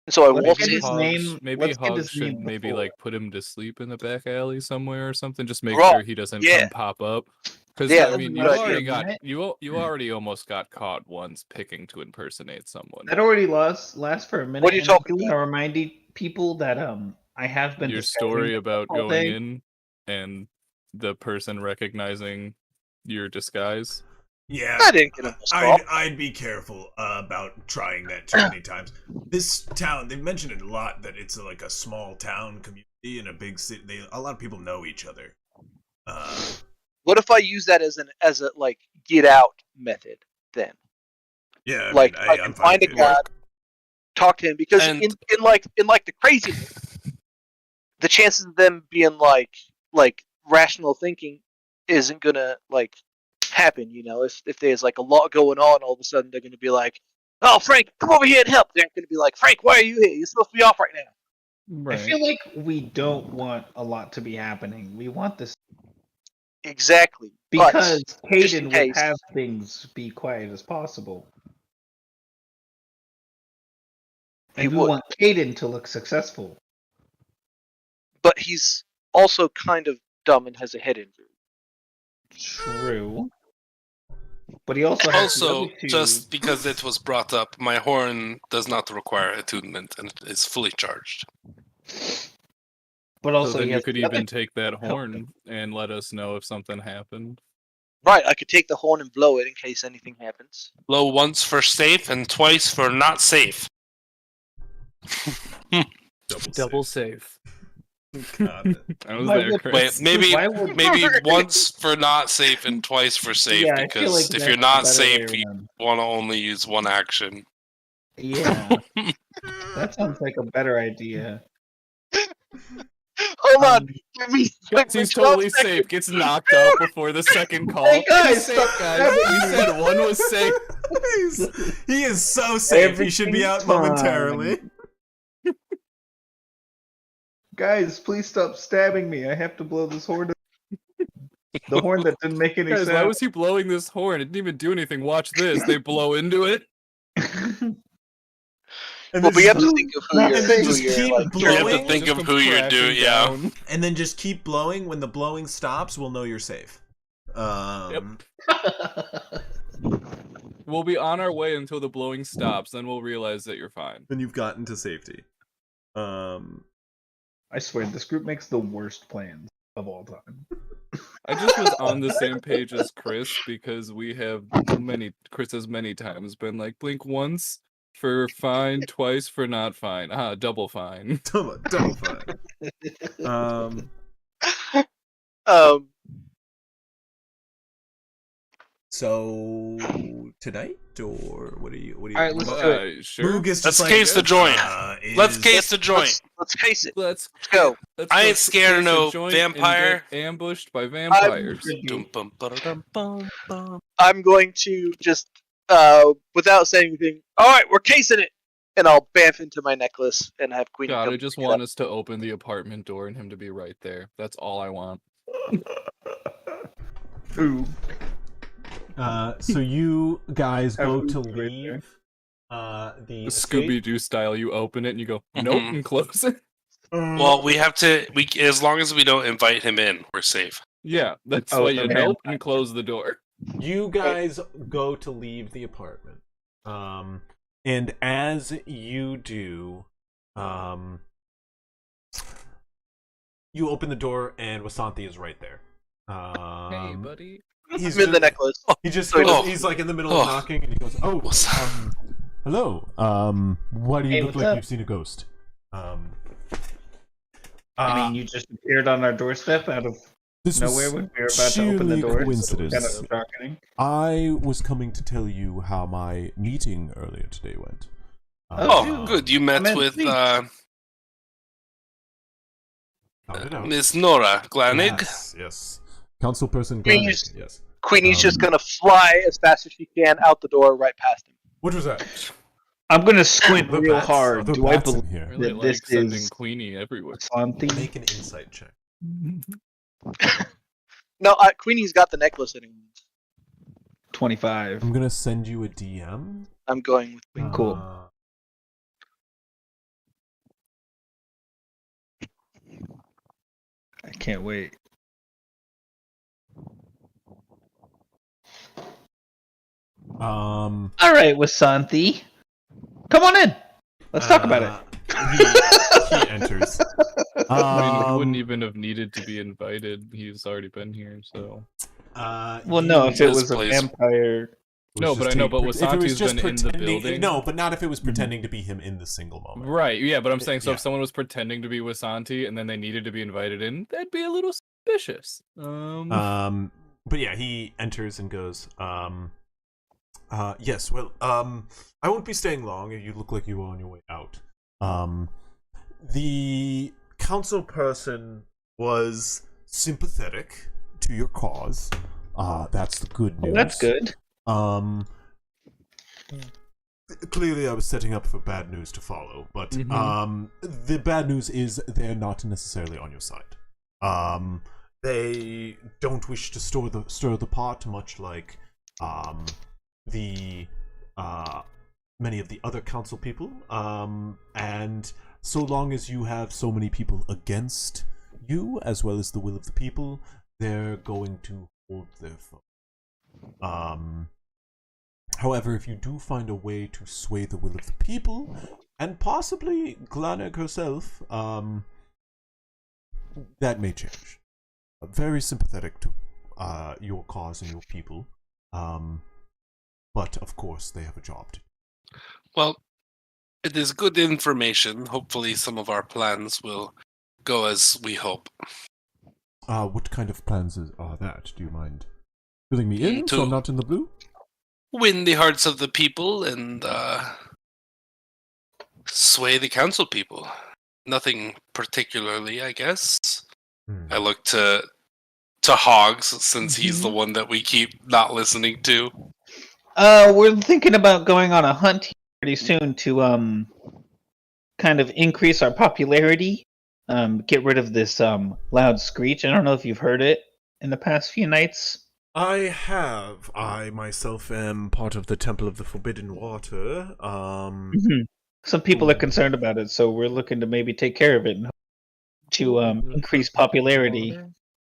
so I Let's walk get in. his name- Maybe let's get Hogs his name should maybe before. put him to sleep in the back alley somewhere or something. Just make Right, sure he doesn't yeah. come pop up. Because Yeah, I mean, that's you a good already idea. got Right? you already almost got caught once picking to impersonate someone. That already lasts for a minute. What are you and I talking do about? wanna remind people that I have been Your disguising story about all going day. in and the person recognizing your disguise. Yeah, I didn't get him to stop. I'd be careful about trying that too many times. This town, they've mentioned it a lot that it's like a small town community in a big city. A lot of people know each other. What if I use that as a get out method then? Yeah, I I'm can fine find a with it. guard, talk to him because And- in the craziness, the chances of them being like rational thinking isn't gonna happen. If there's a lot going on, all of a sudden they're gonna be like, "Oh, Frank, come over here and help." They're gonna be like, "Frank, why are you here? You're supposed to be off right now." I feel like we don't want a lot to be happening. We want this Exactly. because But, just Caden in would case. have things be quiet as possible. He And we would. want Caden to look successful. But he's also kind of dumb and has a head injury. True. But he also has the Also, other two- just because it was brought up, my horn does not require attunement and it is fully charged. But also So then he you has could the other even take that help horn and let us know if something happened. Right, I could take the horn and blow it in case anything happens. Blow once for safe and twice for not safe. Double safe. Got it. I was Why there, would- Chris. Wait, maybe Why would- maybe once for not safe and twice for safe, Yeah, I feel because like if that's you're the not better way safe, you around. want to only use one action. Yeah, that sounds like a better idea. Hold on, Um, give me He's 12 totally seconds. safe. Gets knocked out before the second call. Hey, guys, He's safe, stop guys. stabbing You me. said one was safe. He is so safe. He should be out Everything's momentarily. Guys, please stop stabbing me. I have to blow this horn. The horn that didn't make any Guys, why sense. was he blowing this horn? It didn't even do anything. Watch this. They blow into it. And Well, then we have just- to think of who And you're. then who just you're, keep like, You have to blowing. think Just of come who you're crashing doing. Yeah. down. and then just keep blowing. When the blowing stops, we'll know you're safe. We'll be on our way until the blowing stops. Then we'll realize that you're fine. Then you've gotten to safety. I swear, this group makes the worst plans of all time. I just was on the same page as Chris because we have Chris has many times been like, blink once for fine, twice for not fine. Double fine. double fine. So tonight, or what are you? All right, let's do it. Sure. Moog is Let's just like, case the joint. Let's is- case the joint. Let's case it. Let's go. Let's I go ain't scared of case a no joint and vampire. get ambushed by vampires. Dum, bum, ba-da-dum, bum, bum. I'm going to just, without saying anything, all right, we're casing it. And I'll bamf into my necklace and have Queenie God, come I just pick it want up. us to open the apartment door and him to be right there. That's all I want. Ooh. So you guys Have go food to right there. leave. The Scooby Doo style, you open it and you go, nope, Mhm. and close it. Well, we have to. We as long as we don't invite him in, we're safe. Yeah, that's Oh, why you okay. nope and close the door. You guys go to leave the apartment. And as you do, you open the door and Wasanthi is right there. Hey, buddy. He's I'm in the just, necklace. he just Oh. goes, he's like in the middle of Oh. knocking and he goes, "Oh, hello. Why do you Hey, look what's like up? you've seen a ghost?" I mean, you just appeared on our doorstep out of This nowhere was when we were about to open the sheerly door. coincidence. Kind of shocking. I was coming to tell you how my meeting earlier today went. Oh, good. You met in, with please. Found it out. Miss Nora Glanig. Yes. Councilperson Please. Glanig, yes. Queenie's just gonna fly as fast as she can out the door right past him. What was that? I'm gonna squint The real bats- hard. the Do I bats in believe here. Really that like this sending is Queenie everywhere. Santi? Make an insight check. No, Queenie's got the necklace anyway. 25. I'm gonna send you a DM. I'm going with Queenie. Cool. I can't wait. All right, Wasanthi. Come on in. Let's talk about it. He enters. I mean, he wouldn't even have needed to be invited. He's already been here, so. Well, no, if it Yes, was a please. vampire. No, but I know, but if it was Wasanti's just been in the pretending- building. No, but not if it was pretending to be him in the single moment. Right, yeah, but I'm saying, so Yeah. if someone was pretending to be Wasanti and then they needed to be invited in, that'd be a little suspicious. But yeah, he enters and goes, yes, well, I won't be staying long. You look like you were on your way out. The council person was sympathetic to your cause. That's the good news. Well, that's good. Clearly I was setting up for bad news to follow, but Mhm. the bad news is they're not necessarily on your side. They don't wish to stir the pot, much like the many of the other council people. And so long as you have so many people against you, as well as the will of the people, they're going to hold their phone. However, if you do find a way to sway the will of the people, and possibly Glanig herself, that may change. Very sympathetic to your cause and your people, but of course they have a job to do. Well, it is good information. Hopefully, some of our plans will go as we hope. What kind of plans are that? Do you mind filling me in so To- I'm not in the blue? Win the hearts of the people and sway the council people. Nothing particularly, I guess. I look to Hogs since he's the one that we keep not listening to. We're thinking about going on a hunt pretty soon to kind of increase our popularity. Get rid of this loud screech. I don't know if you've heard it in the past few nights. I have. I myself am part of the Temple of the Forbidden Water. Some people are concerned about it, so we're looking to maybe take care of it and to increase popularity.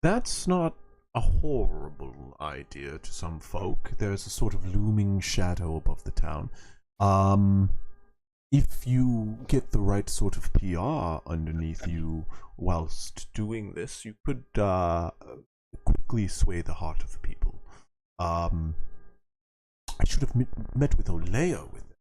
That's not a horrible idea to some folk. There's a sort of looming shadow above the town. If you get the right sort of PR underneath you whilst doing this, you could quickly sway the heart of the people. I should have met with Olea with it.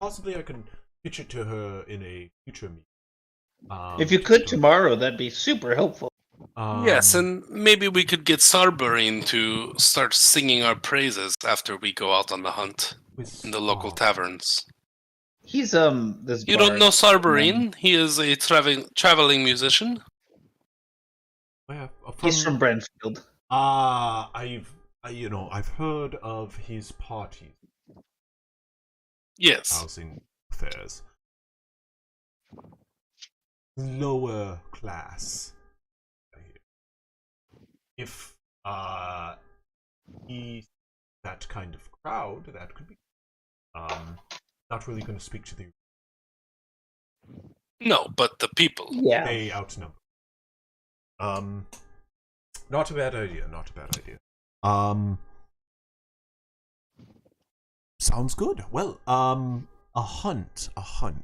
Possibly I can pitch it to her in a future meeting. If you could tomorrow, that'd be super helpful. Yes, Um, and maybe we could get Sarberine to start singing our praises after we go out on the hunt in the local taverns. He's this You don't bard. know Sarberine? He is a traveling musician. He's from Brentfield. I've heard of his parties, Yes. housing affairs. Lower class. If he's that kind of crowd, that could be. Not really going to speak to the. No, but the people. Yeah. They outnumber. Not a bad idea. Not a bad idea. Sounds good. Well, a hunt. I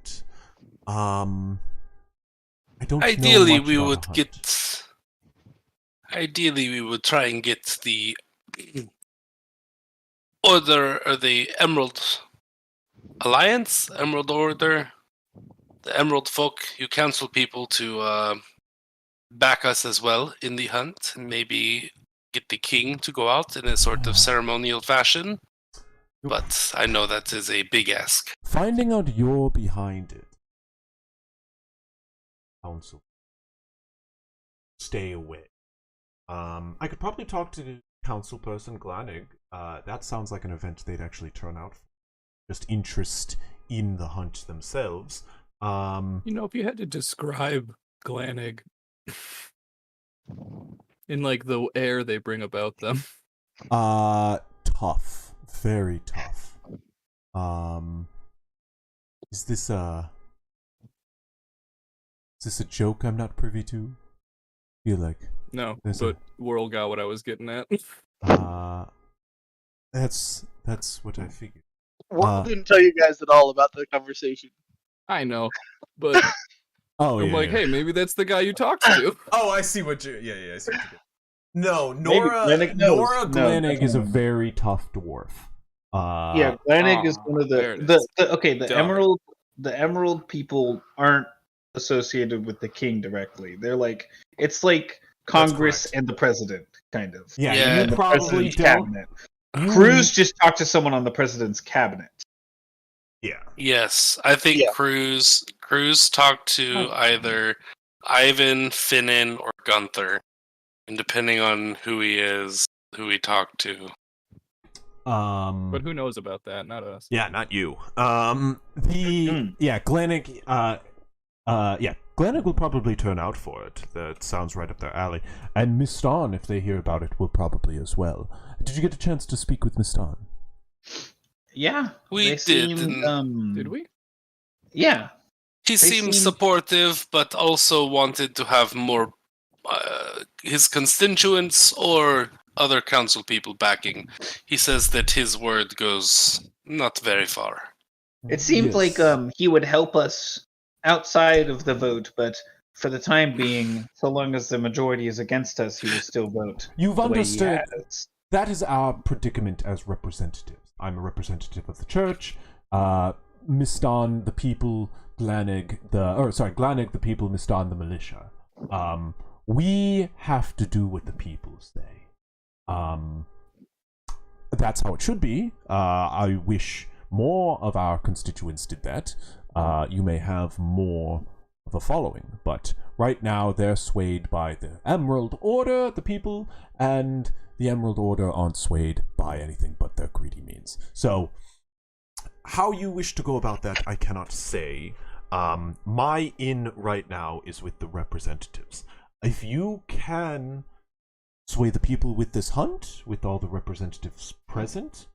don't. Ideally, know much we about a would hunt. get. Ideally, we would try and get the Order or the Emerald Alliance, Emerald Order, the Emerald Folk, you council people to back us as well in the hunt, and maybe get the king to go out in a sort of ceremonial fashion. But I know that is a big ask. Finding out you're behind it. Council. Stay away. I could probably talk to the council person, Glanig. That sounds like an event they'd actually turn out for. Just interest in the hunt themselves. If you had to describe Glanig in like the air they bring about them. Tough. Very tough. Is this a joke I'm not privy to? I feel like No, There's but Worrell got what I was getting at. that's what I figured. Worrell didn't tell you guys at all about the conversation. I know, but Oh, I'm like, hey, maybe that's the guy you talked to. Oh, I see what you. Yeah, I see what you did. No, Maybe Glanig knows. Nora No, Glanig is a definitely. very tough dwarf. Yeah, Glanig is one of there it the is. the Emerald people aren't associated with the king directly. They're like it's like Congress correct. and the president, kind of. Yeah, Yeah. you And the probably president's don't. cabinet. Cruz just talked to someone on the president's cabinet. Yeah. Yes, I think Yeah. Cruz talked to either Ivan, Finnan, or Gunther, and depending on who he is, who he talked to. But who knows about that? Not us. Yeah, not you. Glanig. Glanig will probably turn out for it. That sounds right up their alley. And Mistan, if they hear about it, will probably as well. Did you get a chance to speak with Mistan? Yeah, We they did, seemed, and- Did we? Yeah, He seemed seem- supportive, but also wanted to have more his constituents or other council people backing. He says that his word goes not very far. it seemed like he would help us outside of the vote, but for the time being, so long as the majority is against us, he will still vote. You've the way he understood. has. That is our predicament as representatives. I'm a representative of the church. Mistan, the people, Glanig, the people, Mistan, the militia. We have to do what the people say. That's how it should be. I wish more of our constituents did that. You may have more of a following, but right now they're swayed by the Emerald Order, the people, and the Emerald Order aren't swayed by anything but their greedy means. So, how you wish to go about that, I cannot say. My in right now is with the representatives. If you can sway the people with this hunt, with all the representatives present,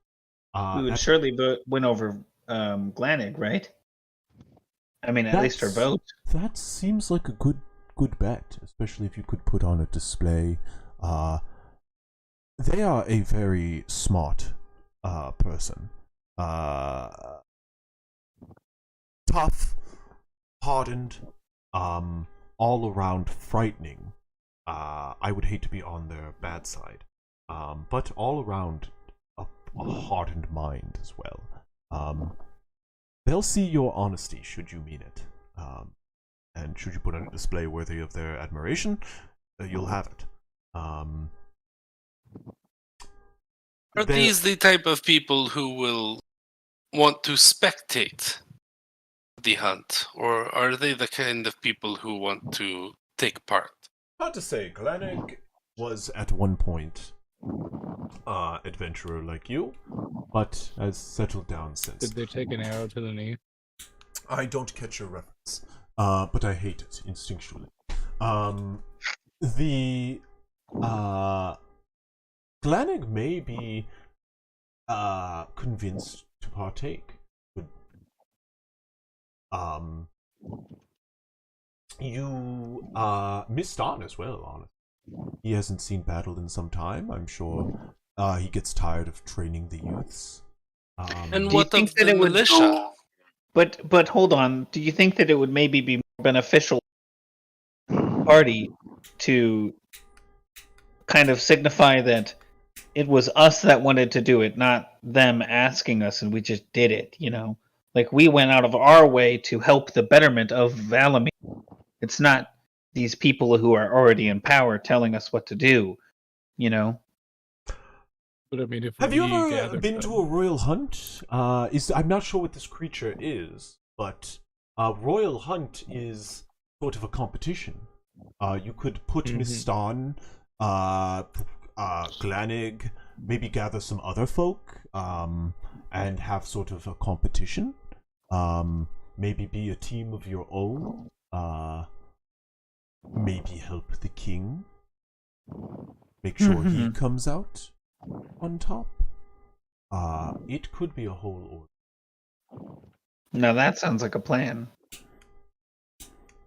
We would surely win over Glanig, right? I mean, at least our vote. That seems like a good bet, especially if you could put on a display. They are a very smart person. Tough, hardened, all around frightening. I would hate to be on their bad side. But all around a hardened mind as well. They'll see your honesty should you mean it. And should you put on a display worthy of their admiration, you'll have it. Are There- these the type of people who will want to spectate the hunt, or are they the kind of people who want to take part? Hard to say. Glanig was at one point adventurer like you, but has settled down since. Did they take an arrow to the knee? I don't catch your reference, but I hate it instinctually. The Glanig may be convinced to partake. You missed on as well, honestly. He hasn't seen battle in some time. I'm sure he gets tired of training the youths. And Do you what think of that the it would- militia? But hold on. Do you think that it would maybe be more beneficial party to kind of signify that it was us that wanted to do it, not them asking us and we just did it, you know? Like we went out of our way to help the betterment of Valamir. It's not these people who are already in power telling us what to do, you know? But I mean, if Have we you ever gathered been them- to a royal hunt? I'm not sure what this creature is, but a royal hunt is sort of a competition. You could put Mistan, Glanig, maybe gather some other folk, and have sort of a competition. Maybe be a team of your own. Maybe help the king. Make sure he comes out on top. It could be a whole order. Now that sounds like a plan.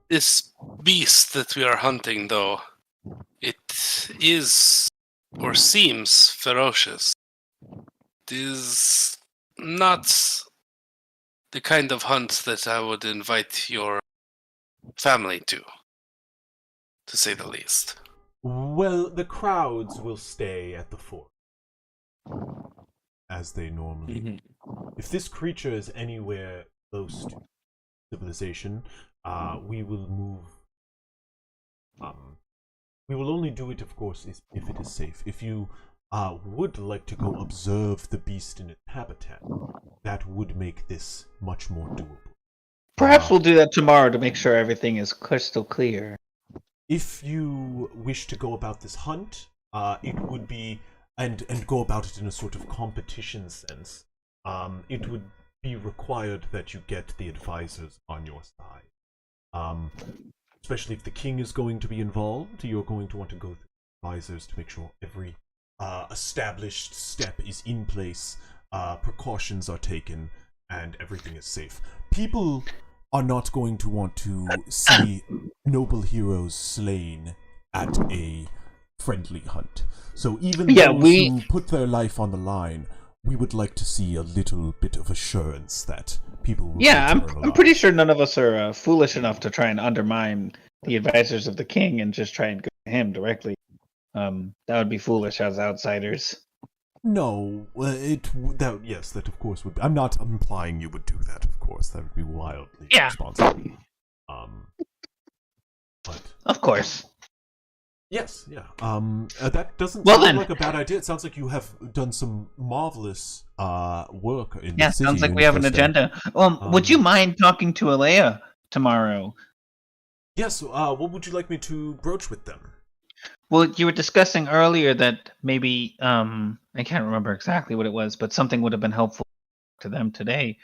This beast that we are hunting, though, it is or seems ferocious. It is not the kind of hunt that I would invite your family to say the least. Well, the crowds will stay at the fort, as they normally do. If this creature is anywhere close to civilization, we will move. We will only do it, of course, if it is safe. If you would like to go observe the beast in its habitat, that would make this much more doable. Perhaps we'll do that tomorrow to make sure everything is crystal clear. If you wish to go about this hunt, it would be and go about it in a sort of competition sense. It would be required that you get the advisors on your side. Especially if the king is going to be involved, you're going to want to go through advisors to make sure every established step is in place, precautions are taken, and everything is safe. People are not going to want to see noble heroes slain at a friendly hunt. So even those who put their life on the line, we would like to see a little bit of assurance that people will return alive. I'm pretty sure none of us are foolish enough to try and undermine the advisors of the king and just try and go to him directly. That would be foolish as outsiders. No, that of course would be. I'm not implying you would do that, of course. That would be wildly irresponsible. But of course. Yes, yeah. That doesn't Well sound then. like a bad idea. It sounds like you have done some marvelous work in Yeah, the city. sounds like in we have an First Day. agenda. Would you mind talking to Alea tomorrow? Yes, what would you like me to broach with them? Well, you were discussing earlier that maybe I can't remember exactly what it was, but something would have been helpful to them today.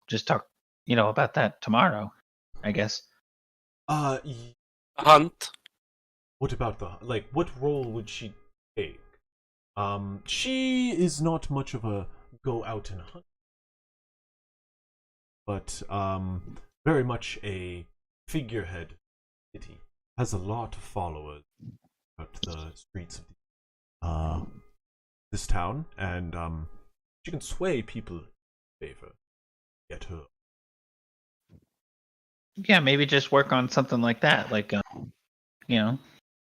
Just talk, about that tomorrow, I guess. Hunt? What about what role would she take? She is not much of a go out and hunt, but very much a figurehead. City has a lot of followers out the streets of this town, and she can sway people in favor. Get her. Yeah, maybe just work on something like that, like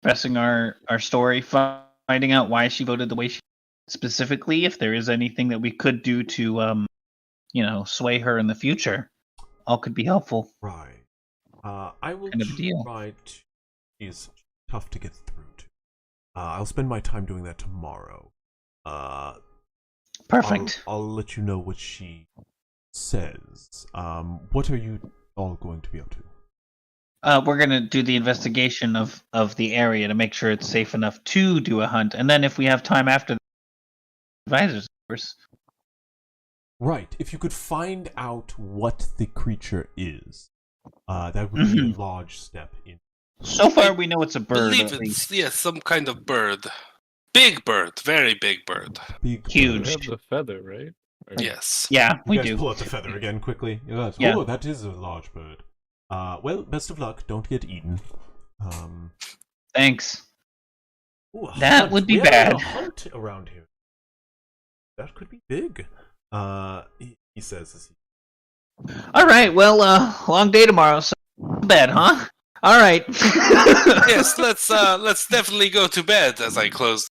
pressing our story, finding out why she voted the way she specifically, if there is anything that we could do to sway her in the future. All could be helpful. Right. I will Kind of deal. try to. She's tough to get through to. I'll spend my time doing that tomorrow. Perfect. I'll let you know what she says. What are you all going to be up to? We're gonna do the investigation of the area to make sure it's safe enough to do a hunt, and then if we have time after the advisors, of course. Right. If you could find out what the creature is, that would be a large step in. So far, we know it's a bird. Believe At it's least. some kind of bird. Big bird, very big bird. Big Huge. We have the feather, right? Or- Yes. Yeah, You we guys do. pull out the feather again quickly. Yes. Yeah. Oh, that is a large bird. Well, best of luck. Don't get eaten. Thanks. Ooh, a That hunt. would be We haven't had bad. a hunt around here. That could be big. He says as he. All right. Well, long day tomorrow. So bed, huh? All right. Yes, let's definitely go to bed as I close.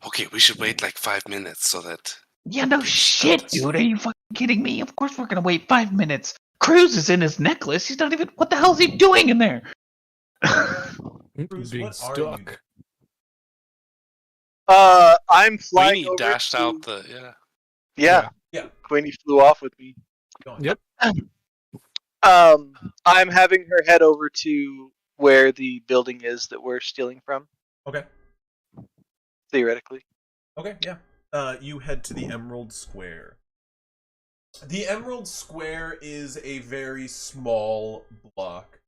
Okay, we should wait like 5 minutes so that Yeah, no shit, dude. Are you fucking kidding me? Of course we're gonna wait 5 minutes. Cruz is in his necklace. He's not even. What the hell is he doing in there? Bruce, Being what are you doing? stuck. I'm flying Queenie over dashed to... out the Yeah. Yeah. Queenie flew off with me. Go on. Yep. I'm having her head over to where the building is that we're stealing from, Okay. theoretically. Okay, yeah. You head to the Emerald Square. The Emerald Square is a very small block.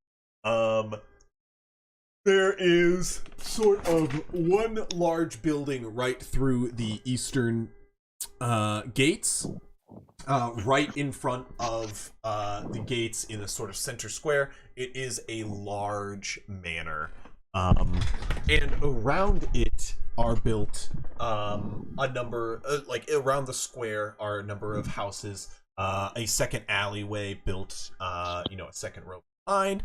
There is sort of one large building right through the eastern gates. Right in front of the gates in a sort of center square, it is a large manor. And around it are built a number, like around the square are a number of houses, a second alleyway built, a second row behind,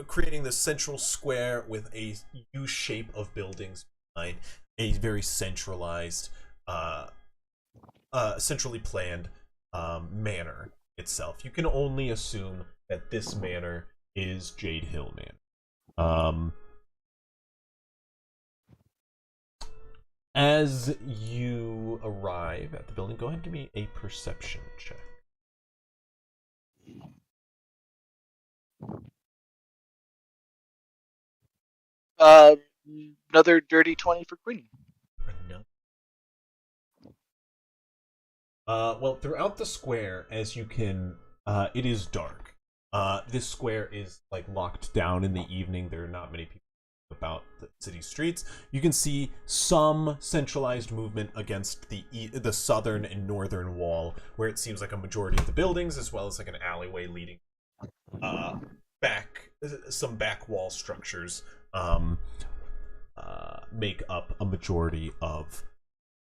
creating the central square with a U shape of buildings behind, a very centralized, centrally planned manor itself. You can only assume that this manor is Jade Hill Manor. As you arrive at the building, go ahead and give me a perception check. Another dirty 20 for Queenie. Well, throughout the square, as you can, it is dark. This square is like locked down in the evening. There are not many people about the city streets. You can see some centralized movement against the southern and northern wall, where it seems like a majority of the buildings, as well as like an alleyway leading back. Some back wall structures make up a majority of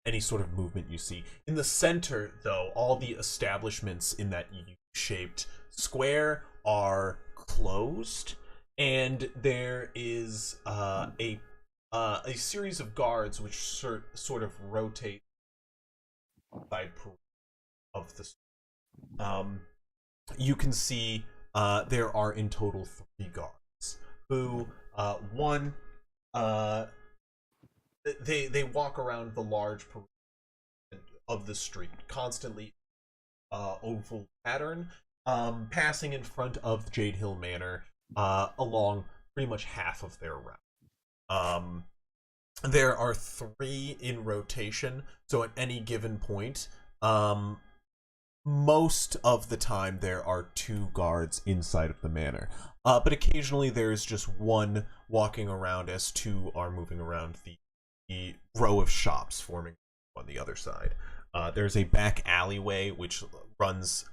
any sort of movement you see. In the center, though, all the establishments in that U-shaped square are closed, and there is a series of guards which sort of rotate side of the. You can see there are in total 3 guards who one. They walk around the large of the street, constantly oval pattern, passing in front of Jade Hill Manor along pretty much half of their route. There are 3 in rotation, so at any given point, most of the time there are 2 guards inside of the manor. But occasionally there is just one walking around as 2 are moving around the row of shops forming on the other side. There's a back alleyway which runs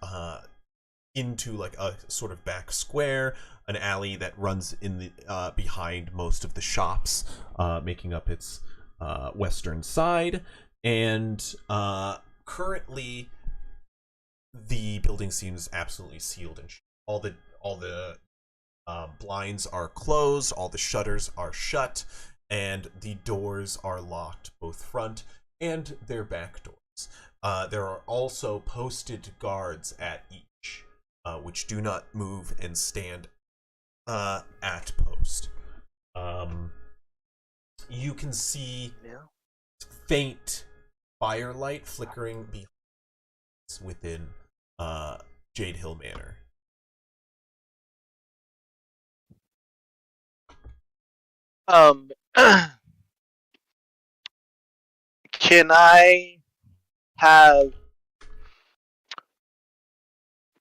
into like a sort of back square, an alley that runs in the behind most of the shops, making up its western side. And currently, the building seems absolutely sealed, and all the blinds are closed, all the shutters are shut, and the doors are locked, both front and their back doors. There are also posted guards at each, which do not move and stand at post. you can see Yeah. faint firelight flickering behind within Jade Hill Manor. Can I have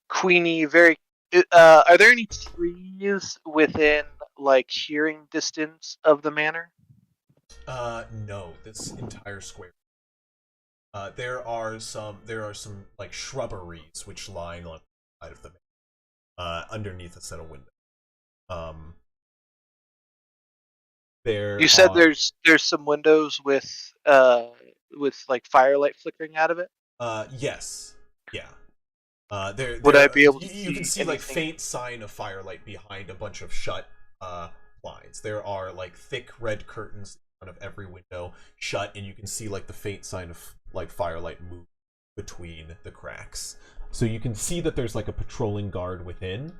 Queenie are there any trees within like hearing distance of the manor? No, this entire square. There are some like shrubberies which line on the side of the manor, underneath a set of windows. You said there's some windows with like firelight flickering out of it. Yes, yeah. Would I be able to you can see see like anything? faint sign of firelight behind a bunch of shut blinds. There are like thick red curtains in front of every window shut, and you can see like the faint sign of like firelight move between the cracks. So you can see that there's like a patrolling guard within.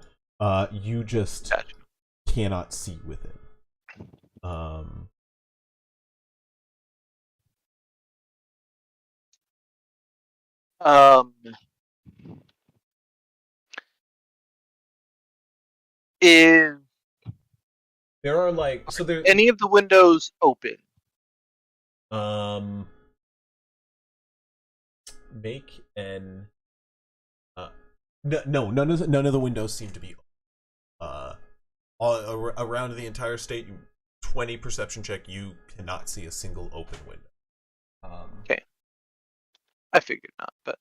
You just Gotcha. cannot see within. Is There are like so there any of the windows open? Make an no, none of the windows seem to be all around the entire state. 20 perception check, you cannot see a single open window. Okay. I figured not, but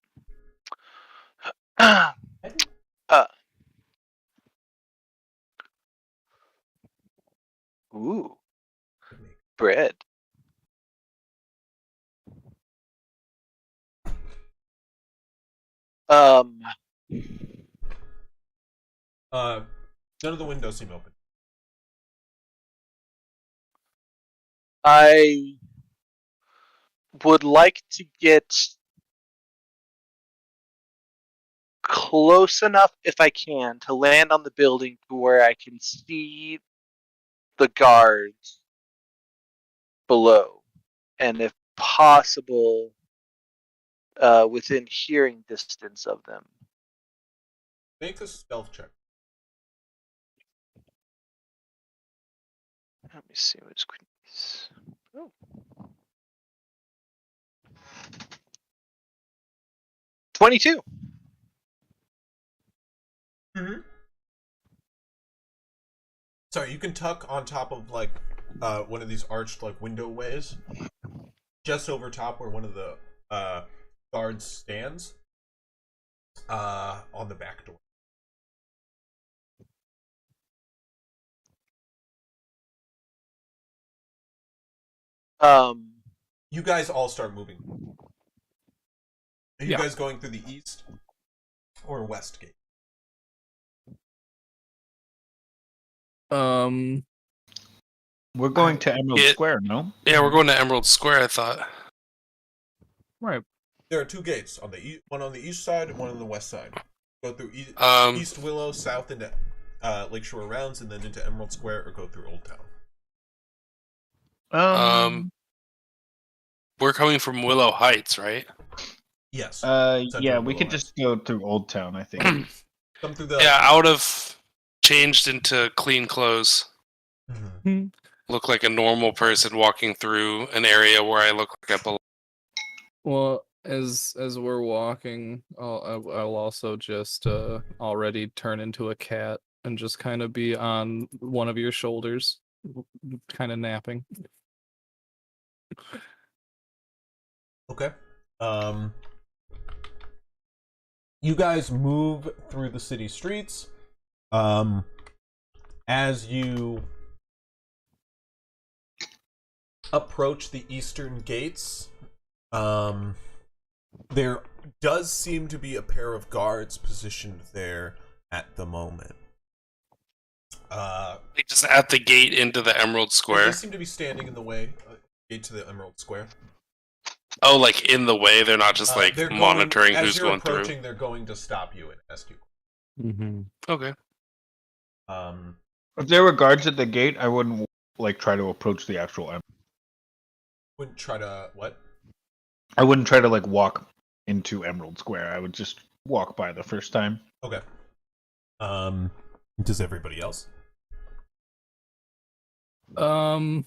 ooh, bread. None of the windows seem open. I would like to get close enough, if I can, to land on the building to where I can see the guards below, and if possible, within hearing distance of them. Make a stealth check. Let me see what's Queenie's. Oh. 22. Mm-hmm. Sorry, you can tuck on top of like one of these arched like window ways, just over top where one of the guards stands, on the back door. You guys all start moving. Are you guys going through the east or west gate? We're going to Emerald Square, no? Yeah, we're going to Emerald Square, I thought. Right. There are two gates on the one on the east side and one on the west side. Go through East Willow, south into Lakeshore Rounds, and then into Emerald Square, or go through Old Town. We're coming from Willow Heights, right? Yes. Yeah, we could just go through Old Town, I think. Come through the Yeah, I would have changed into clean clothes. Mhm. Look like a normal person walking through an area where I look like I belong. Well, as we're walking, I'll also just already turn into a cat and just kind of be on one of your shoulders, kind of napping. Okay. You guys move through the city streets. As you approach the eastern gates, there does seem to be a pair of guards positioned there at the moment. Like just at the gate into the Emerald They Square. seem to be standing in the way, gate to the Emerald Square. Oh, like in the way? They're not just like They're going- monitoring as who's you're going through. approaching, they're going to stop you and ask you. Mm-hmm. Okay. If there were guards at the gate, I wouldn't like try to approach the actual Wouldn't try to what? I wouldn't try to like walk into Emerald Square. I would just walk by the first time. Okay. Does everybody else? I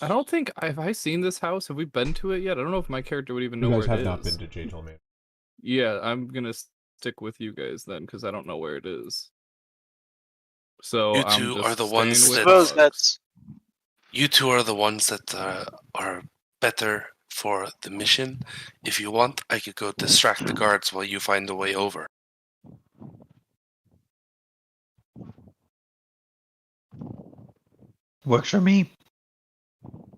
don't think have I seen this house. Have we been to it yet? I don't know if my character would even know You where guys it have is. not been to J-Toll Manor. Yeah, I'm gonna stick with you guys then because I don't know where it is. So You I'm two just are the staying ones with that- Suppose Hugs. that's You two are the ones that are better for the mission. If you want, I could go distract the guards while you find a way over. Works for me.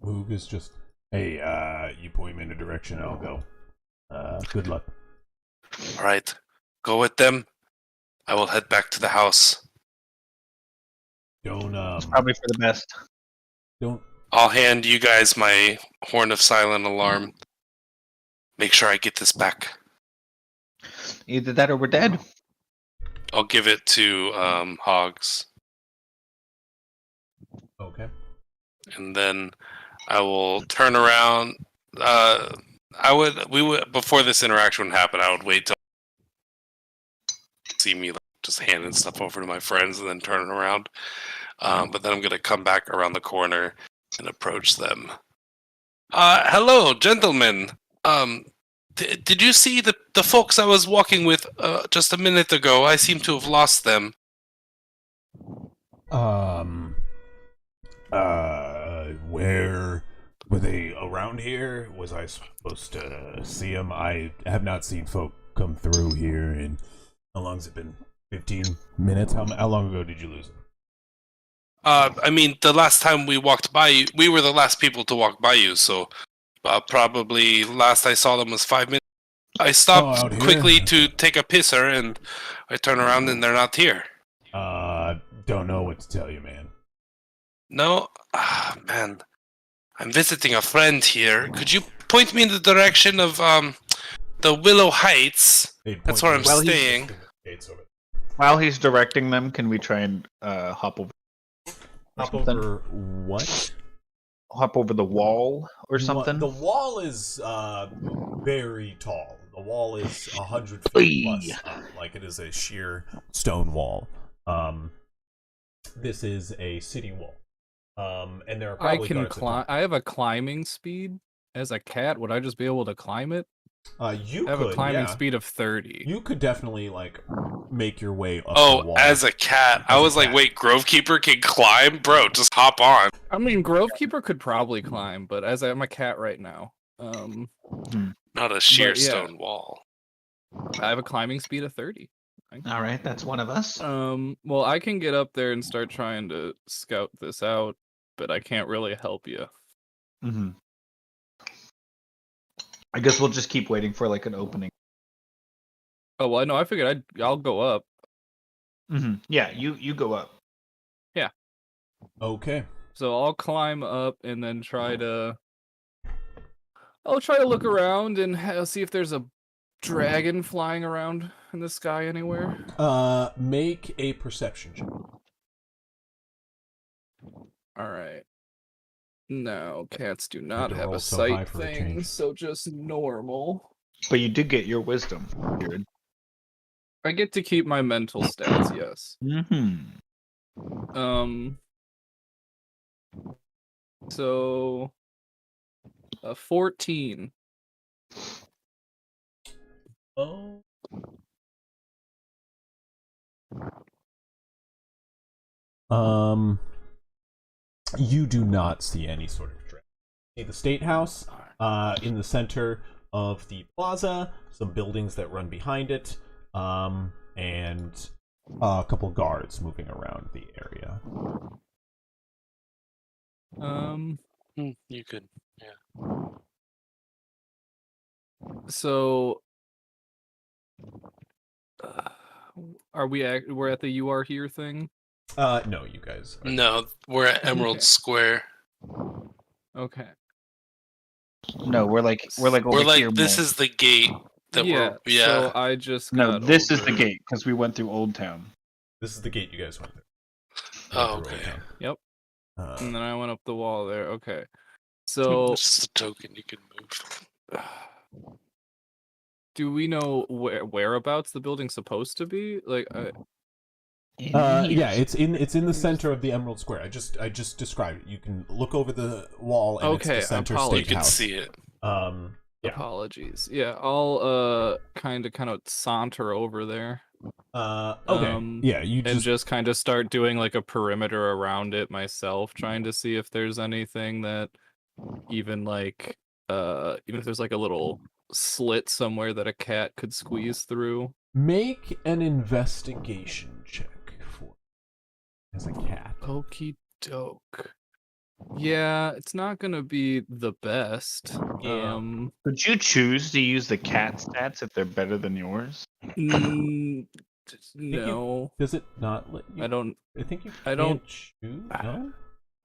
Moog is just, hey, you point me in a direction, I'll go. Good luck. All right, go with them. I will head back to the house. Don't, Probably for the best. don't, I'll hand you guys my Horn of Silent Alarm. Make sure I get this back. Either that or we're dead. I'll give it to Hogs, okay. and then I will turn around. We would before this interaction would happen. I would wait till see me like, just handing stuff over to my friends and then turning around. But then I'm gonna come back around the corner and approach them. Hello, gentlemen. Did you see the folks I was walking with just a minute ago? I seem to have lost them. Where were they around here? Was I supposed to see them? I have not seen folk come through here in, how long's it been? 15 minutes? How long ago did you lose them? I mean, the last time we walked by you, we were the last people to walk by you, so probably last I saw them was 5 minutes. I out stopped here? quickly to take a pisser, and I turn around and they're not here. Don't know what to tell you, man. No? Ah, man. I'm visiting a friend here. Could you point me in the direction of the Willow Heights? They'd That's point where I'm you to the staying. gates over While he's directing them, can we try and hop over? Hop something? over what? Hop over the wall or something? The wall is very tall. The wall is 100 feet plus up, like it is a sheer stone wall. This is a city wall. And there are I probably can guards that climb. I have a climbing speed as a cat. Would I just be able to climb it? You I have could, a climbing yeah. speed of 30. You could definitely like make your way up the Oh, wall. as a cat. I As a was like, cat. wait, Grovekeeper can climb? Bro, just hop on. I mean, Grovekeeper could probably climb, but as I'm a cat right now, Not a sheer But, yeah. stone wall. I have a climbing speed of 30. All right, that's one of us. Well, I can get up there and start trying to scout this out, but I can't really help you. Mm-hmm. I guess we'll just keep waiting for like an opening. Oh well, no, I figured I'll go up. Mm-hmm. Yeah, you go up. Okay. So I'll climb up and then I'll try to look around and see if there's a dragon flying around in the sky anywhere. Make a perception check. All right. No, cats do not to have roll a so high sight for a thing, change. so just normal. But you did get your wisdom. Jared. I get to keep my mental stats, yes. Mm-hmm. So 14. Oh. You do not see any sort of dragon. You see the State House in the center of the plaza, some buildings that run behind it, and a couple guards moving around the area. You could. So are we're at the You Are Here thing? No, you guys. No, we're at Emerald Okay. Square. Okay. No, we're like over We're like, here. this more. is the gate that Yeah, we're. Yeah. so I just No, got this is over- the gate because we went through Old Town. This is the gate you guys went through. Oh, Went through okay. Old Town. Yep. And then I went up the wall there. Okay. So It's just a token you can move. do we know whereabouts the building's supposed to be? Like, Yeah, it's in the center of the Emerald Square. I just described it. You can look over the wall, and Okay, it's the center apologies. You state can house. see it. Yeah. Apologies. Yeah, I'll kind of saunter over there. Okay. Yeah, you and just just kind of start doing like a perimeter around it myself, trying to see if there's anything that even like even if there's like a little slit somewhere that a cat could squeeze through. make an investigation check for as a cat. Okie doke. Yeah, it's not gonna be the best. Yeah. Would you choose to use the cat stats if they're better than yours? No. Does it not let you? I don't I think you. I don't- Choose. No, am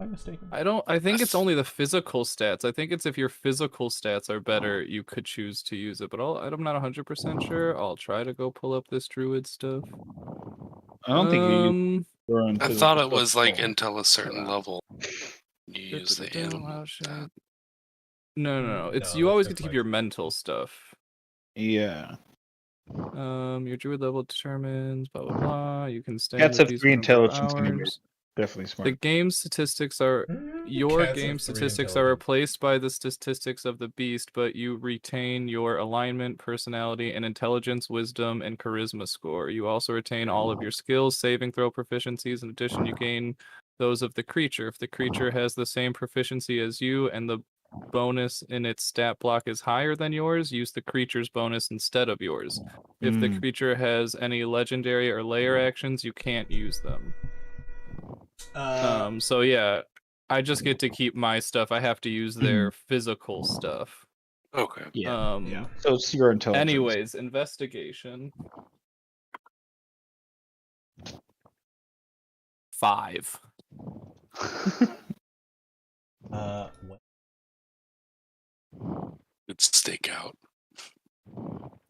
I mistaken? I think it's only the physical stats. I think it's if your physical stats are better, you could choose to use it. But I'm not 100% sure. I'll try to go pull up this druid stuff. I don't think you use your own I physical thought it stuff was like at all. until a certain level, you use the Da-da-da-da, animal. how should I- No. It's No, you always that's get to keep fine. your mental stuff. Yeah. Your druid level determines blah blah blah. You can stay. Cats with have these 3 for a number of intelligence anyway. hours. Definitely The smart. game statistics are your Cats have game 3 statistics are intelligence. replaced by the statistics of the beast, but you retain your alignment, personality, and intelligence, wisdom, and charisma score. You also retain all of your skills, saving throw proficiencies. In addition, you gain those of the creature. If the creature has the same proficiency as you and the bonus in its stat block is higher than yours, use the creature's bonus instead of yours. If the Mm. creature has any legendary or layer actions, you can't use them. So yeah, I just get to keep my stuff. I have to use their physical stuff. Okay. Yeah. yeah. So it's your intelligence. Anyways, investigation. 5. What? It's stakeout.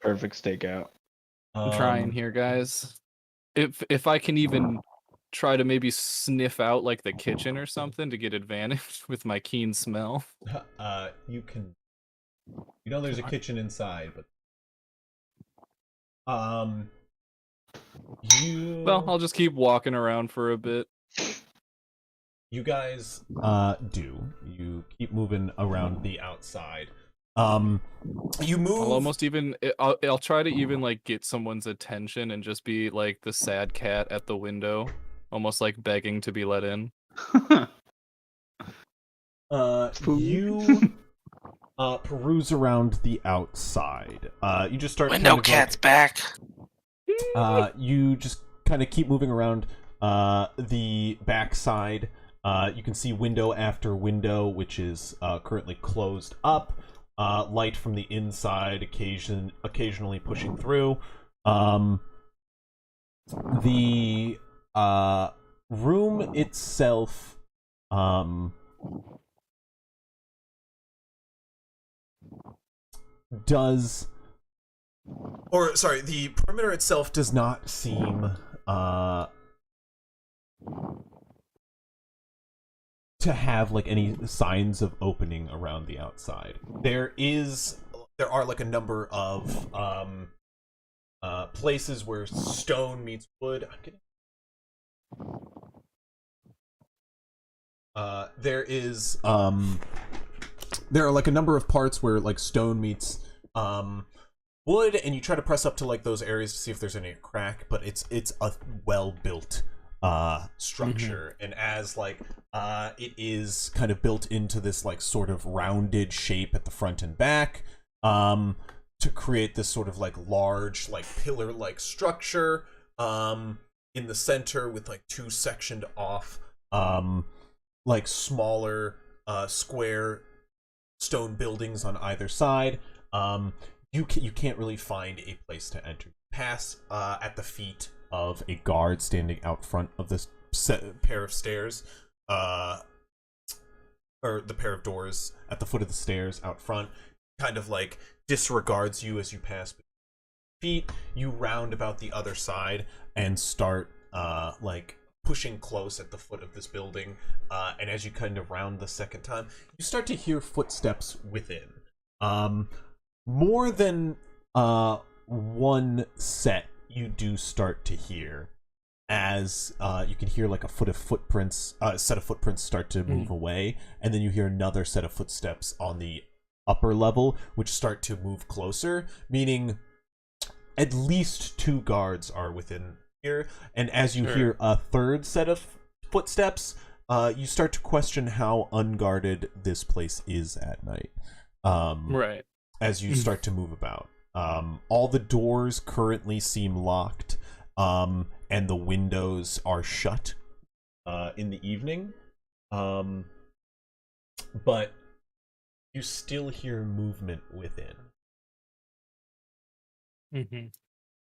Perfect stakeout. I'm trying here, guys. If I can even try to maybe sniff out like the kitchen or something to get advantage with my keen smell. You can. You know, there's a kitchen inside, but you. Well, I'll just keep walking around for a bit. You guys do. You keep moving around the outside. You move. I'll almost even I'll try to even like get someone's attention and just be like the sad cat at the window, almost like begging to be let in. You peruse around the outside. You just start. Window kind of cat's back. You just kind of keep moving around the backside. You can see window after window, which is currently closed up. Light from the inside, occasionally pushing through. The room itself does, or sorry, the perimeter itself does not seem to have like any signs of opening around the outside. There are like a number of places where stone meets wood. There are like a number of parts where like stone meets wood, and you try to press up to like those areas to see if there's any crack, but it's a well built structure, and as like it is kind of built into this like sort of rounded shape at the front and back to create this sort of like large like pillar like structure in the center with like 2 sectioned off like smaller square stone buildings on either side. You can't really find a place to enter. Pass at the feet of a guard standing out front of this pair of stairs, or the pair of doors at the foot of the stairs out front, kind of like disregards you as you pass feet. You round about the other side and start like pushing close at the foot of this building, and as you kind of round the second time, you start to hear footsteps within. More than one set you do start to hear, as you can hear like a set of footprints start to move away, and then you hear another set of footsteps on the upper level which start to move closer, meaning at least 2 guards are within here. And as you hear a third set of footsteps, you start to question how unguarded this place is at night. Right. As you start to move about, all the doors currently seem locked, and the windows are shut in the evening, but you still hear movement within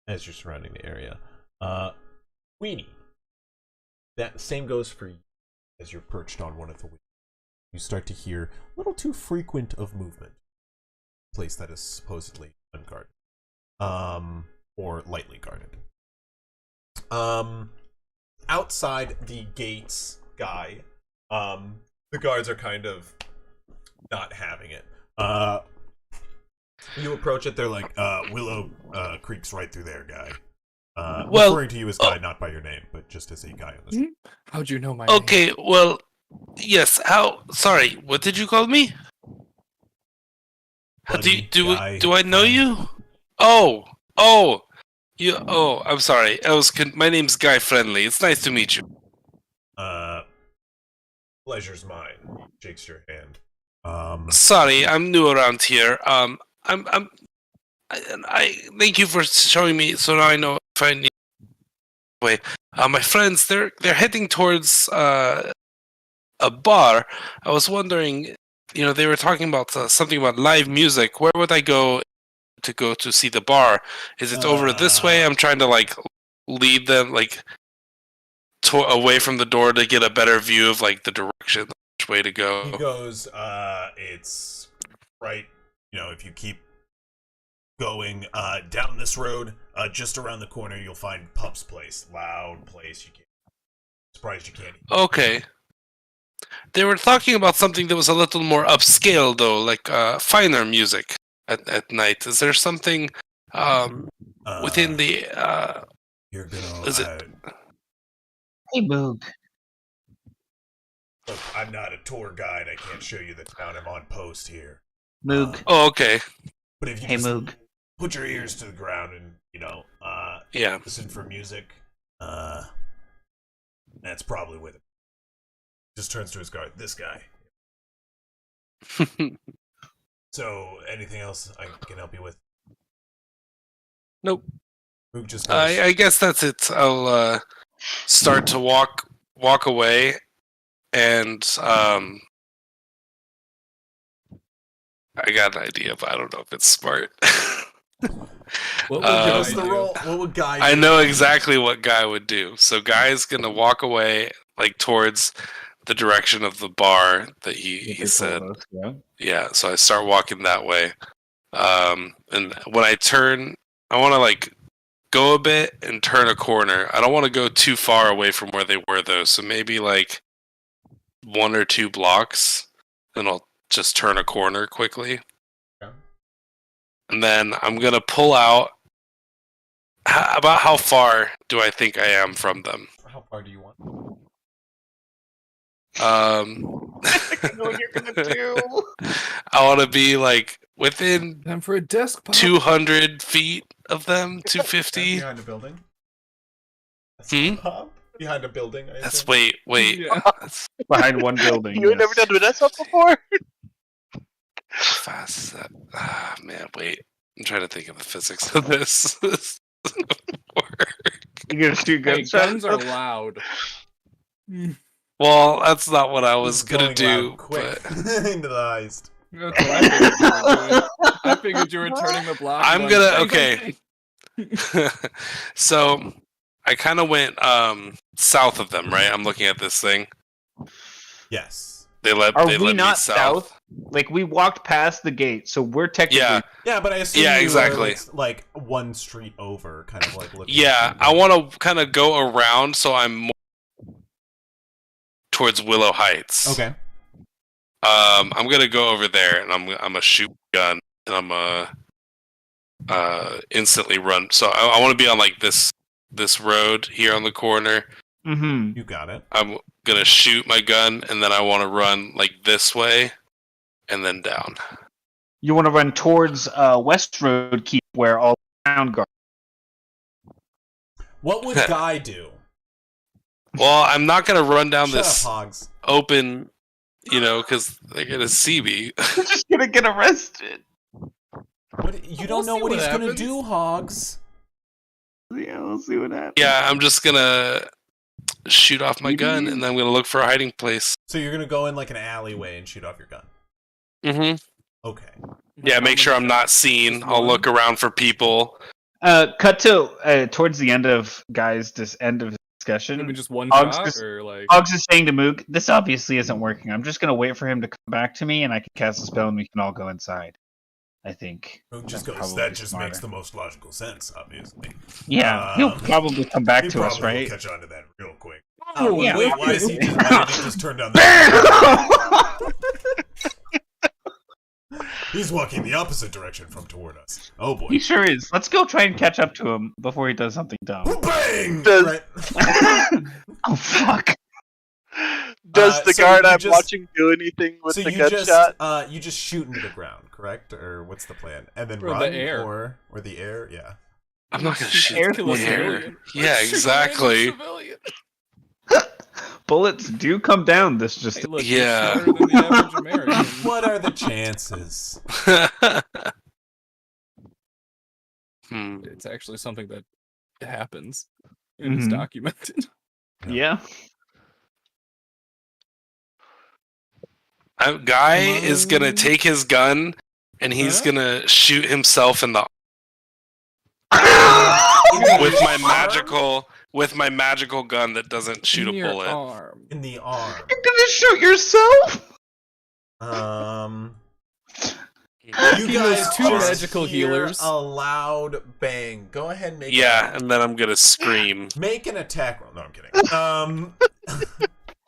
as you're surrounding the area. Queenie, that same goes for you. As you're perched on one of the windows, you start to hear a little too frequent of movement. Place that is supposedly unguarded, or lightly guarded. Outside the gates, Guy, the guards are kind of not having it. You approach it, they're like, Willow Creek's right through there, Guy. Well, referring to you as Guy, not by your name, but just as a guy on this. How'd you know my name? Okay, well, yes. Sorry, what did you call me? Buddy, Guy, do I know friend. you? I'm sorry. My name's Guy Friendly. It's nice to meet you. Pleasure's mine. Shakes your hand. Sorry, I'm new around here. I thank you for showing me, so now I know if I need. Way, my friends, they're heading towards a bar. I was wondering, they were talking about something about live music. Where would I go to see the bar? Is it over this way? I'm trying to lead them away from the door to get a better view of the direction, which way to go. He goes, it's right, if you keep going down this road, just around the corner, you'll find Pup's place. Loud place. Surprised you can't. Okay. They were talking about something that was a little more upscale, though, finer music at night. Is there something within the? You're gonna. Is it? Hey, Moog. Look, I'm not a tour guide. I can't show you the town. I'm on post here. Moog. Oh, okay. But if you Hey, just Moog. put your ears to the ground and Yeah. listen for music, that's probably with it. Just turns to his guard. This guy. So, anything else I can help you with? Nope. Moog just goes, I guess that's it. I'll start to walk away, and I got an idea, but I don't know if it's smart. What would give you us the do? roll. What would Guy do? I know exactly what Guy would do. So Guy's gonna walk away, towards the direction of the bar that he said. Yeah, so I start walking that way. And when I turn, I want to go a bit and turn a corner. I don't want to go too far away from where they were, though. So maybe 1 or 2 blocks, and I'll just turn a corner quickly. Okay. And then I'm going to pull out. About how far do I think I am from them? How far do you want? I know what you're gonna do. I want to be within Time for a desk pop. 200 feet of them, 250. Behind a building. Hmm? Behind a building. I That's assume. wait. Yeah. That's Behind one building. You had never done Vanessa before? how fast is that? Ah, man, wait. I'm trying to think of the physics of this. This doesn't work. You're gonna shoot Hey, guns. guns are loud. Well, that's not what I was This is gonna going do. loud quick But into the heist. That's what I figured you were doing. I figured you were turning the block. I'm going, gonna okay. So I kind of went south of them, right? I'm looking at this thing. Yes. They let Are they we let not me south. We walked past the gate, so we're technically. Yeah, Yeah, but I assume Yeah, you exactly. were, like one street over, kind of looking. yeah. I want to kind of go around, so I'm more towards Willow Heights. Okay. I'm gonna go over there and I'm gonna shoot my gun and I'm gonna instantly run. So I want to be on like this road here on the corner. Mm-hmm. You got it. I'm gonna shoot my gun and then I want to run like this way and then down. You want to run towards West Road Keep, where all the town guards. What would Guy do? Well, I'm not gonna run down Shut this up, Hogs. open, because they're gonna see me. You're just gonna get arrested. What, you don't We'll know see what what he's gonna happens. do, Hogs. Yeah, we'll see what happens. Yeah, I'm just gonna shoot off my gun and then I'm gonna look for a hiding place. So you're gonna go in like an alleyway and shoot off your gun. Mm-hmm. Okay. Yeah, make sure I'm not seen. I'll look around for people. Cut to towards the end of end of discussion. Maybe just one Hogs shot, just- or like. Hogs is saying to Moog, "This obviously isn't working. I'm just gonna wait for him to come back to me, and I can cast a spell, and we can all go inside." I think. Moog just That's goes, probably that just smarter. makes the most logical sense, obviously. Yeah, he'll probably come back He to us, probably will right? catch on to that real quick. Oh, yeah. Wait, why did he just turn down that? He's walking the opposite direction from toward us. Oh boy. He sure is. Let's go try and catch up to him before he does something dumb. Bang! Does- Right. Oh fuck! Does the so guard you I'm just- watching do anything with So the you gunshot? you just shoot into the ground, correct? Or what's the plan? And then Or run the air. or the air? Yeah. I'm not gonna Shoot shoot air the force air. civilian. Yeah, Shoot a exactly. random civilian. Bullets do come down. This just Hey, look, you're Yeah. smarter than the average American. What are the chances? It's actually something that happens and is Mhm. documented. yeah. Guy is gonna take his gun and he's Huh? gonna shoot himself in the with my magical gun that doesn't shoot In a your bullet. arm. In the arm. You're gonna shoot yourself? You He knows guys two just magical hear healers. a loud bang. Go ahead and make Yeah, and then I'm gonna scream. make an attack roll. No, I'm kidding.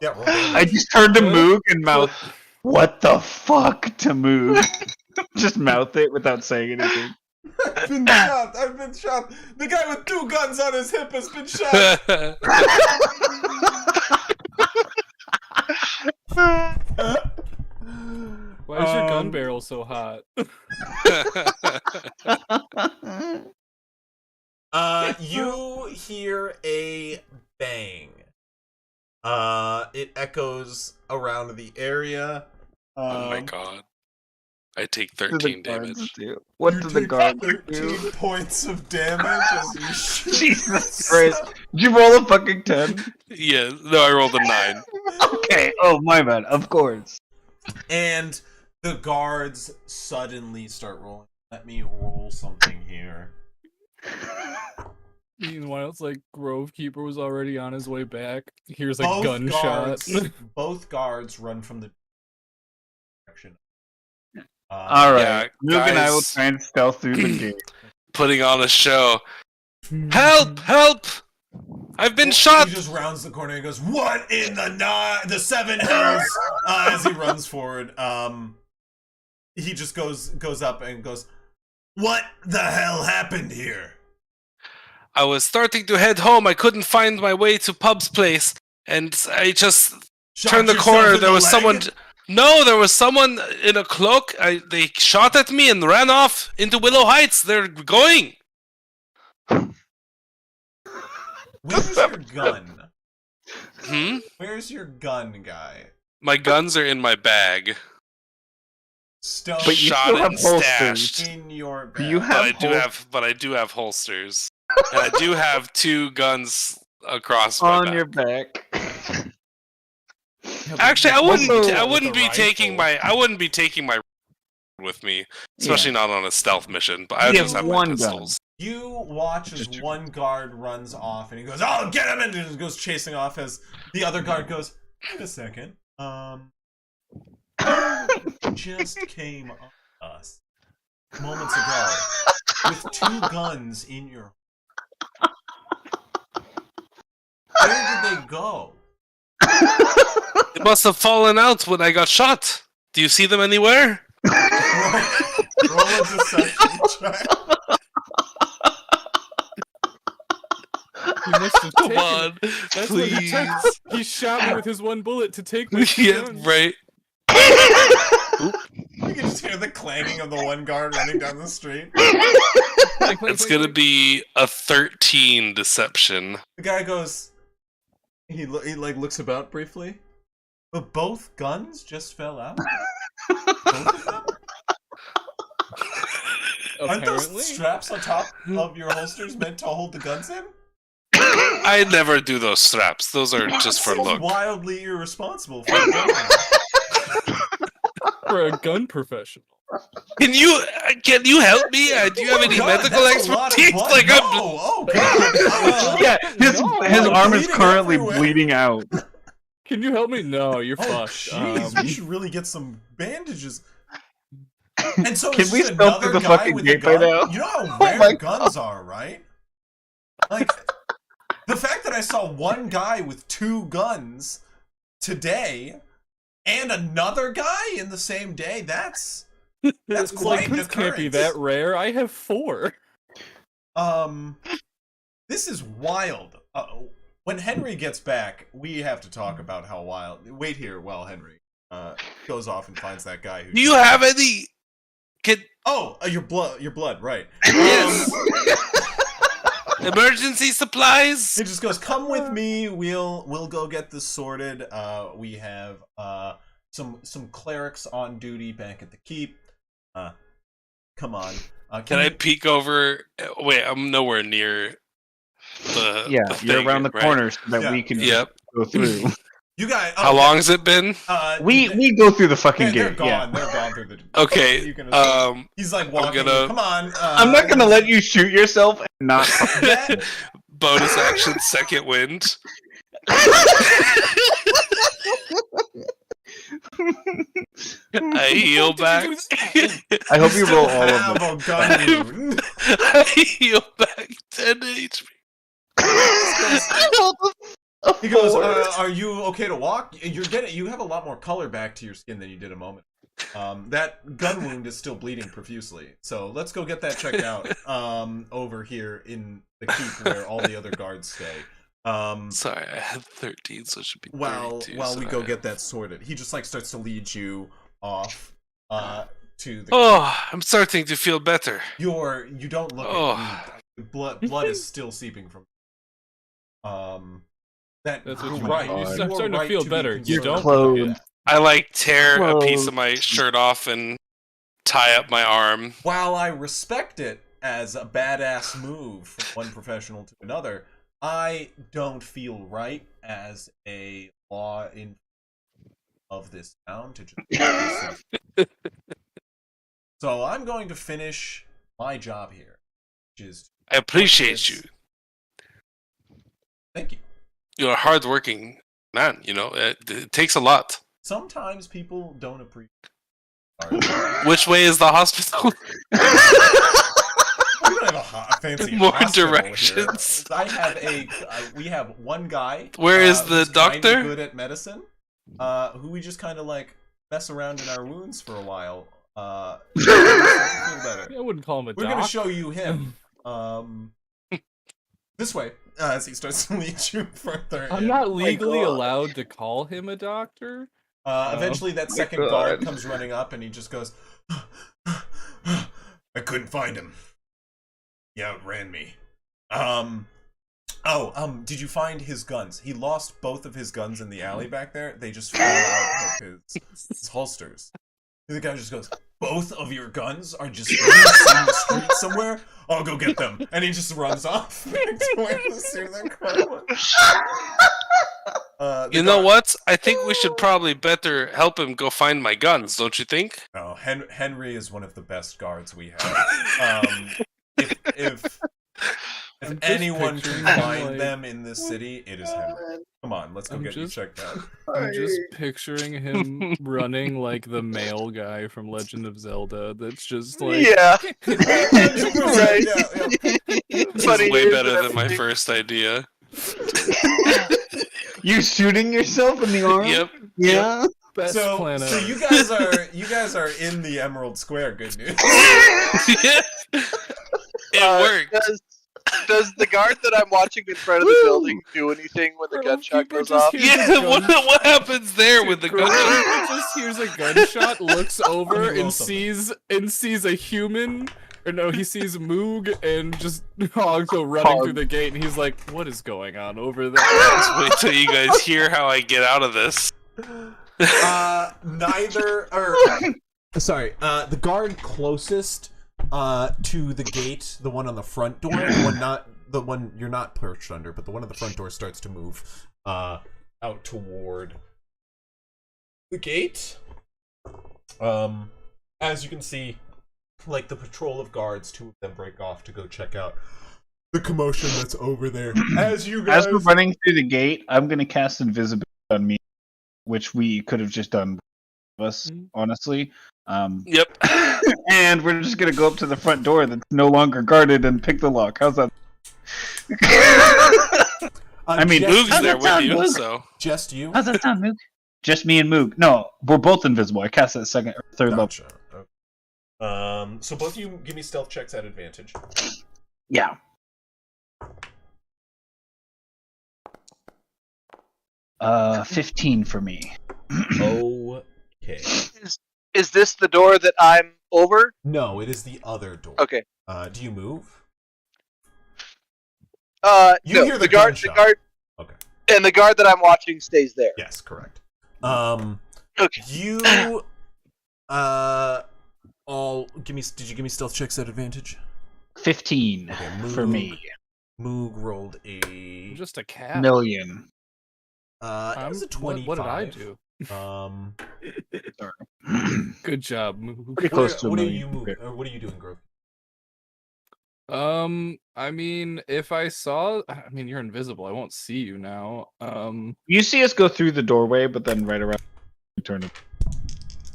Yeah, roll damage. I just turned to Moog and mouth, "What the fuck?" to Moog. Just mouth it without saying anything. I've been shot. I've been shot. The guy with 2 guns on his hip has been shot. Why is your gun barrel so hot? You hear a bang. It echoes around the area. Oh my god. I take 13 damage. What You did the take guard 13 do? points of damage as you shoot. Jesus Christ! Did you roll a fucking 10? Yeah, no, I rolled a 9. Okay. Oh my bad. Of course. And the guards suddenly start rolling. Let me roll something here. Meanwhile, it's like Grovekeeper was already on his way back. Here's a gunshot. Both guards run from the direction. All right. Yeah, Moog and I will guys. try and stealth through the gate. Putting on a show. Help! Help! I've been shot! He just rounds the corner and goes, "What in the 7 hells?" As he runs forward, he just goes up and goes, "What the hell happened here?" I was starting to head home. I couldn't find my way to Pub's place. And I just Shot turned the yourself corner. in There the was leg? someone. No, there was someone in a cloak. They shot at me and ran off into Willow Heights. They're going. Where's your gun? Hmm? Where's your gun, guy? My guns are in my bag. Stone But you Shot still and have holsters. stashed. in your Do bag. you But have I do have holsters. And I do have 2 guns across my on back. your back? Actually, I wouldn't With be a taking my with me, especially not on a stealth mission. But I You just have have my one gun. pistols. You watch as one guard runs off and he goes, "Oh, get him!" and just goes chasing off as the other guard goes, "Wait a second. Just came on us moments ago with 2 guns in your. Where did they go?" It must have fallen out when I got shot. Do you see them anywhere? Roll a deception check. He must have Come taken on, That's what he please. took. He shot me with his one bullet to take my Yeah, gun. right. You can just hear the clanging of the one guard running down the street. It's gonna be a 13 deception. The guy goes. He like looks about briefly. But both guns just fell out. Both of them? Aren't those Apparently. straps on top of your holsters meant to hold the guns in? I never do those straps. Those are just for Seems look. wildly irresponsible for a gunman. For a gun professional. Can you help me? Do you have any God, medical that's a lot of expertise? blood. Like no! I'm. Oh god! Yeah, his No, arm is bleeding currently everywhere. bleeding out. Can you help me? No, you're Oh fucked. jeez, we should really get some bandages. And so Can it's we just spell another through the guy fucking with a gate by gun? now? You know how Oh rare my guns are, right? Like the fact that I saw one guy with 2 guns today and another guy in the same day, that's It's quite an this can't be occurrence. that rare. I have 4. This is wild. When Henry gets back, we have to talk about how wild. Wait here while Henry goes off and finds that guy who. Do you have any? Your blood, right? Yes. Emergency supplies. He just goes, "Come with me. We'll go get this sorted. We have some clerics on duty back at the keep. Come on. Can I peek over? Wait, I'm nowhere near the. Yeah, the you're thing, around the right? corner so that Yeah. we can Yep. go through. You guys. How long has it been? we go through the fucking They're gate. gone. Yeah. They're gone through the. Okay. You can assume. He's like walking. gonna- Come on. I'm not gonna let you shoot yourself and not. That- Bonus action, second wind. I heal back. I hope you roll all of have them. a gun wound. I heal back 10 HP. He goes, "Are you okay to walk? You have a lot more color back to your skin than you did a moment. That gun wound is still bleeding profusely. So let's go get that checked out. Over here in the keep where all the other guards stay. Sorry, I had 13, so it should be 32. While we so go I- get that sorted, he just like starts to lead you off to the. Oh, I'm starting to feel better. You don't look Oh. at me. Blood is still seeping from. That's what you're you right. mean. You I'm are starting to right feel be better. You concerned. don't. Clothes. I like tear a piece Whoa. of my shirt off and tie up my arm. While I respect it as a badass move from one professional to another, I don't feel right as a law in of this town to just. So I'm going to finish my job here, which is I appreciate you. thank you. You're a hardworking man. You know, it takes a lot. Sometimes people don't appreciate. Which way is the hospital? We don't have a fancy More hospital here. directions. I have we have one guy. Where is the who's kinda doctor? Good at medicine. Who we just kind of like mess around in our wounds for a while. Feel better. I wouldn't call him a We're doc. gonna show you him. This way, as he starts to lead you further. I'm in. not legally God. allowed to call him a doctor. Eventually, that second God. guard comes running up, and he just goes, "I couldn't find him. He outran me." Did you find his guns? He lost both of his guns in the alley back there. They just fell out of his holsters. The guy just goes, "Both of your guns are just loose in the street somewhere? I'll go get them." And he just runs off to where the serial crime was. You know what? I think we should probably better help him go find my guns, don't you think? No, Henry is one of the best guards we have. If I'm just anyone can picturing him, find like- them in this city, it is Henry. Come on, let's go I'm get you just- checked out. I'm just picturing him running like the male guy from Legend of Zelda. That's just like Yeah. Right. This is way better than my first idea. You're shooting yourself in the arm? Yep. Yeah. Best So plan ever. you guys are in the Emerald Square. Good news. It worked. Does the guard that I'm watching in front of the building do anything when the Bro, gunshot Cooper goes just off? hears Yeah, a gun- what happens there with the Cooper gunshot? just hears a gunshot, looks over, roll and something. sees a human. Or no, he sees Moog and just Hog go running through the gate, and he's like, "What is going on over there?" Let's wait till you guys hear how I get out of this. The guard closest to the gate, the one on the front door, the one you're not perched under, but the one on the front door starts to move out toward the gate. As you can see, like the patrol of guards, 2 of them break off to go check out the commotion that's over there. As you guys, As we're running through the gate, I'm gonna cast invisibility on me, which we could have just done with us, honestly. Yep. And we're just gonna go up to the front door that's no longer guarded and pick the lock. How's that? I mean, just, Moog's there with sound, you, Moog? so just you. How's that sound, Moog? Just me and Moog. No, we're both invisible. I cast that second or third level. Gotcha. Okay. So both of you give me stealth checks at advantage. Yeah. Uh, 15 for me. Okay. Is this the door that I'm over? No, it is the other door. Okay. Do you move? You No, hear the guard. gunshot. The guard. Okay. And the guard that I'm watching stays there. Yes, correct. Okay. You all give me. Did you give me stealth checks at advantage? 15 Okay, for me. Moog rolled I'm just a cat. Million. it was a 25. What did I do? Good job, Moog. Pretty close to a What are million. you moving? Or what are you doing, Grove? I mean, if I saw, I mean, you're invisible. I won't see you now. You see us go through the doorway, but then right around we turn it.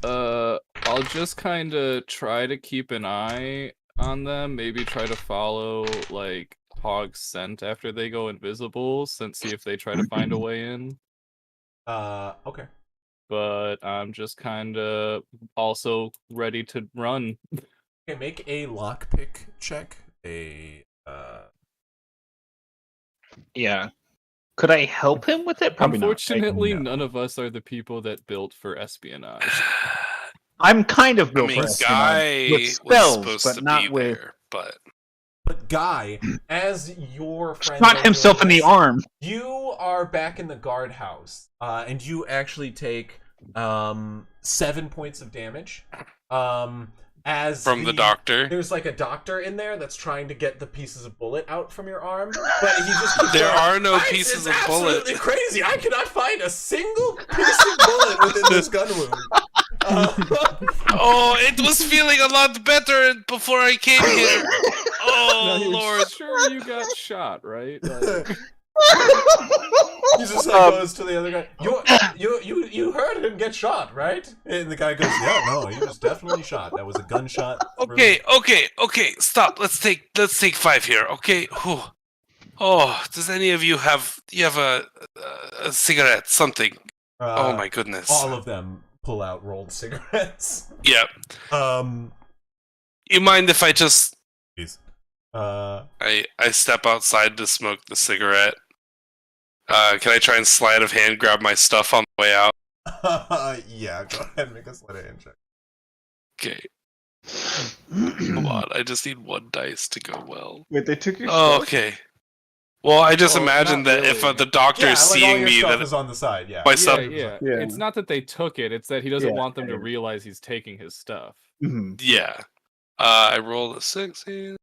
I'll just kind of try to keep an eye on them. Maybe try to follow like Hog's scent after they go invisible, see if they try to find a way in. Okay. But I'm just kind of also ready to run. Okay, make a lockpick check. Yeah. Could I help him with it? Probably Unfortunately, No. none of us are the people that built for espionage. I'm kind of I built mean, for espionage Guy with was spells, supposed but to not be with. there, but But Guy, as your friend Shot himself in the arm. you are back in the guardhouse, and you actually take 7 points of damage. As from the doctor. There's like a doctor in there that's trying to get the pieces of bullet out from your arm, but he just keeps There going, are no "Guys, pieces it's of bullet." absolutely crazy. I cannot find a single piece of bullet within this gun wound. Oh, it was feeling a lot better before I came here. Oh, Now, you're Lord. sure you got shot, right? Like, He just like goes to the other guy. You heard him get shot, right? And the guy goes, "Yeah, no, he was definitely shot. That was a gunshot." Okay, stop. Let's take 5 here, okay? Whew. Oh, does any of you have a cigarette, something? Oh my goodness. All of them pull out rolled cigarettes. Yep. Um, You mind if I just please. I step outside to smoke the cigarette? Can I try and sleight of hand grab my stuff on the way out? Yeah, go ahead and make a sleight of hand check. Okay. Come on, I just need 1 dice to go well. Wait, they took your Oh, stuff? okay. Well, I just Oh, imagine not that if really. the doctor Yeah, is like all seeing your me, stuff that is on the side. Yeah. my yeah, stuff. yeah. Yeah. It's not that they took it; it's that he doesn't Yeah. want them to realize he's taking his stuff. Mhm. Yeah. I rolled a 16.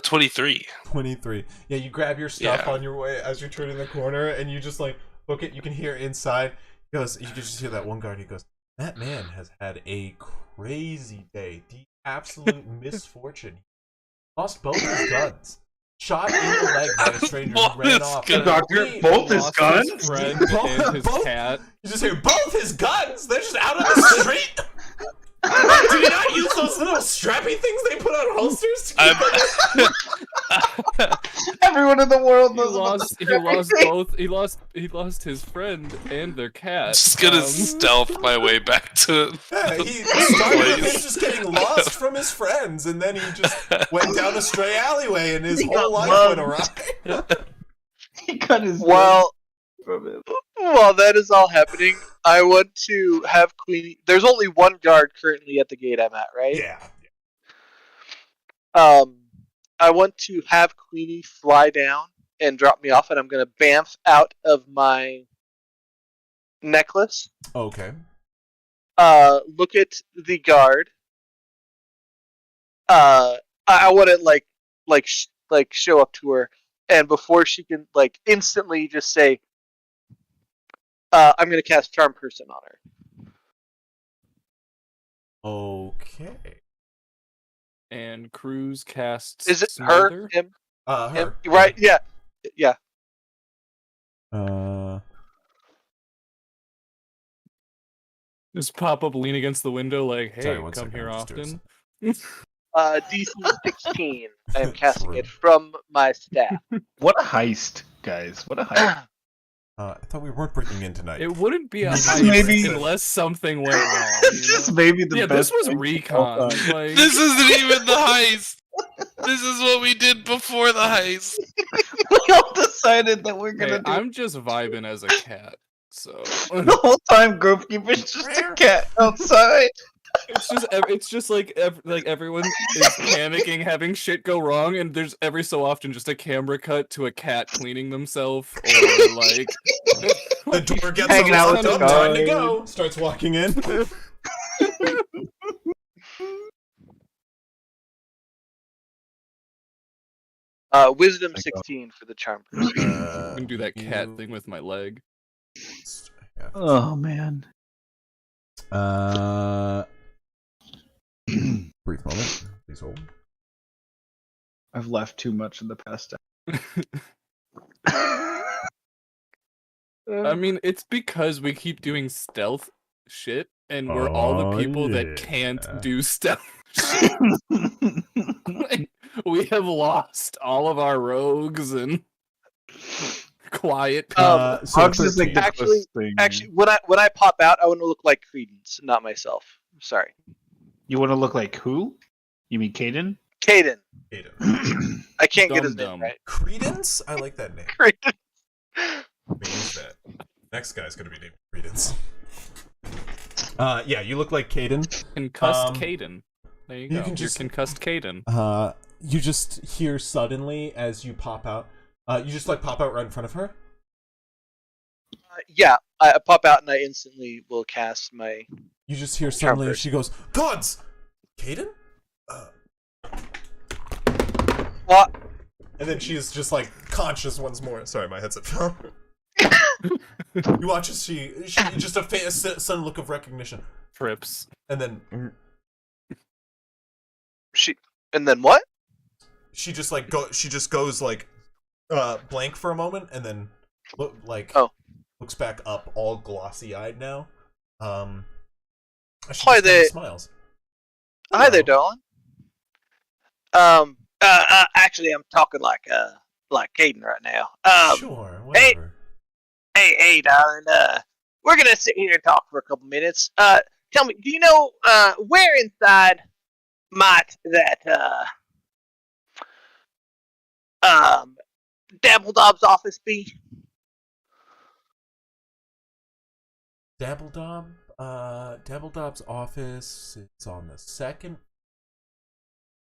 23. 23. Yeah, you grab your stuff Yeah. on your way as you're turning the corner, and you just like book it. You can hear inside. He goes. You can just hear that one guard. He goes, "That man has had a crazy day. The absolute misfortune. Lost both his guns. Shot in the leg by a stranger Both who ran his off. guns. Doctor, We both his Lost guns? his friend Both- and his both- cat. You just hear both his guns. They're just out on the street. Did he not use those little strappy things they put on holsters? To keep them? Everyone in the world He knows about lost. the He lost story. both. He lost his friend and their cat. Just gonna stealth my way back to. Yeah, the he started with him place. just getting lost from his friends, and then he just went down a stray alleyway, and his He whole got life went mugged. awry. He cut his Well, from him. while that is all happening, I want to have Queenie. There's only one guard currently at the gate I'm at, right? Yeah. I want to have Queenie fly down and drop me off, and I'm gonna bamf out of my necklace. Okay. Look at the guard. I want to like show up to her, and before she can like instantly just say, I'm gonna cast Charm Person on her. Okay. And Cruz casts. Is it Smother? her? Him? Her. Right? Yeah. Yeah. Just pop up, lean against the window, like, "Hey, Sorry, one come second, here I'm just doing often." DC 16. I am casting True. it from my staff. What a heist, guys! What a heist! I thought we weren't breaking in tonight. It wouldn't be a This is heist maybe- unless something went wrong. It's just maybe the Yeah, best. this was thing of all recon. time. Like, This isn't even the heist. This is what we did before the heist. We all decided that we're gonna hey, do. I'm just vibing as a cat, so The whole time, Grovekeeper's just a cat outside. it's just like everyone is panicking, having shit go wrong, and there's every so often just a camera cut to a cat cleaning themselves, or like The door gets Hanging out with unlocked the up, time to guy. go. Starts walking in. Wisdom 16 for the charm person. I can do that cat you- thing with my leg. Oh man. Brief moment. Please hold. I've left too much in the past. I mean, it's because we keep doing stealth shit, and we're all the Oh, people yeah. that can't do stealth shit. We have lost all of our rogues and quiet people. So Hogs is like 13. the Actually- best thing. Actually, when I pop out, I want to look like Credence, not myself. Sorry, You want to look like who? You mean Caden? Caden. Aiden. I can't get his Dum-dum. name right. Credence? I like that name. Credence. We use that. Next guy's gonna be named Credence. Yeah, you look like Caden. Concussed um, Caden. There you you go. can You're just- concussed Caden. You just hear suddenly as you pop out. You just like pop out right in front of her. Yeah, I pop out and I instantly will cast my. You just hear Charm suddenly person. she goes, Gods! Caden? What? And then she's just like conscious once more. Sorry, my headset fell. You watch as she just a sudden look of recognition, Trips. and then She and then what? she just like goes like blank for a moment, and then looks back up, all glossy eyed now. She Hi just kinda there. smiles. Hi there, Hello. darling. Actually, I'm talking like Caden right now. Sure, whatever. Hey, darling. We're gonna sit here and talk for a couple minutes. Tell me, do you know where inside might that Dabbledob's office be? Dabbledob's office is on the second,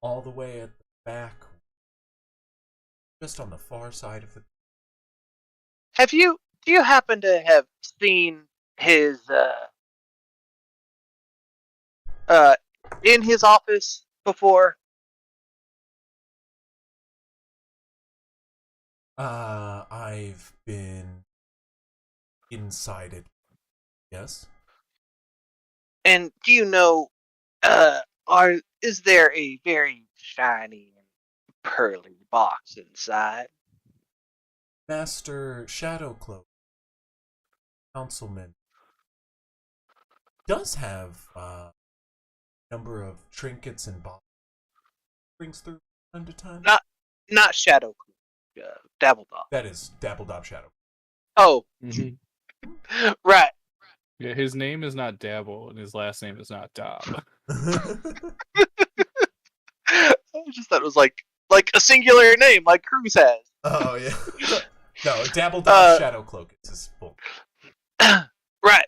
all the way at the back, just on the far side of the. Do you happen to have seen his in his office before? I've been inside it. Yes. And do you know is there a very shiny and pearly box inside? Master Shadowcloak, councilman, does have a number of trinkets and bottles brings through from time to time. Not Shadowcloak. Dabbledob. That is Dabbledob Shadow. Oh, Mhm. right. Yeah, his name is not Dabble, and his last name is not Dob. I just thought it was like a singular name, like Cruz has. Oh yeah. No, Dabbledob Shadow Cloak is his full. Right.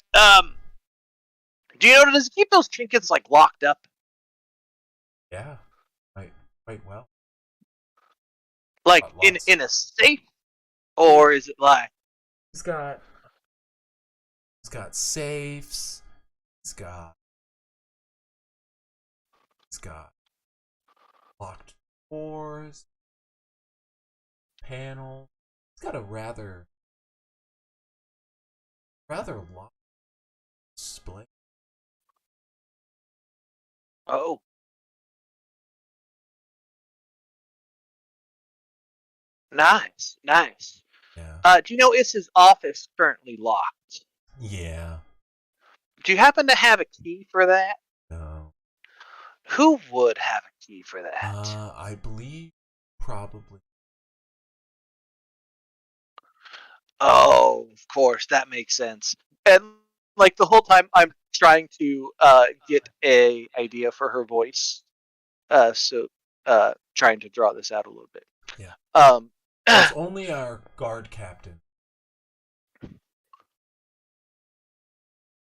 Do you know, does he keep those trinkets like locked up? Yeah. Quite well. Like Got in lots. a safe? Or is it like He's got safes. He's got locked doors, panel. He's got a rather long display. oh. Nice, nice. Yeah. Do you know, is his office currently locked? Yeah. Do you happen to have a key for that? No. Who would have a key for that? I believe probably. Oh, of course, that makes sense. And like the whole time, I'm trying to get a idea for her voice. So trying to draw this out a little bit. Yeah. There's only our guard captain.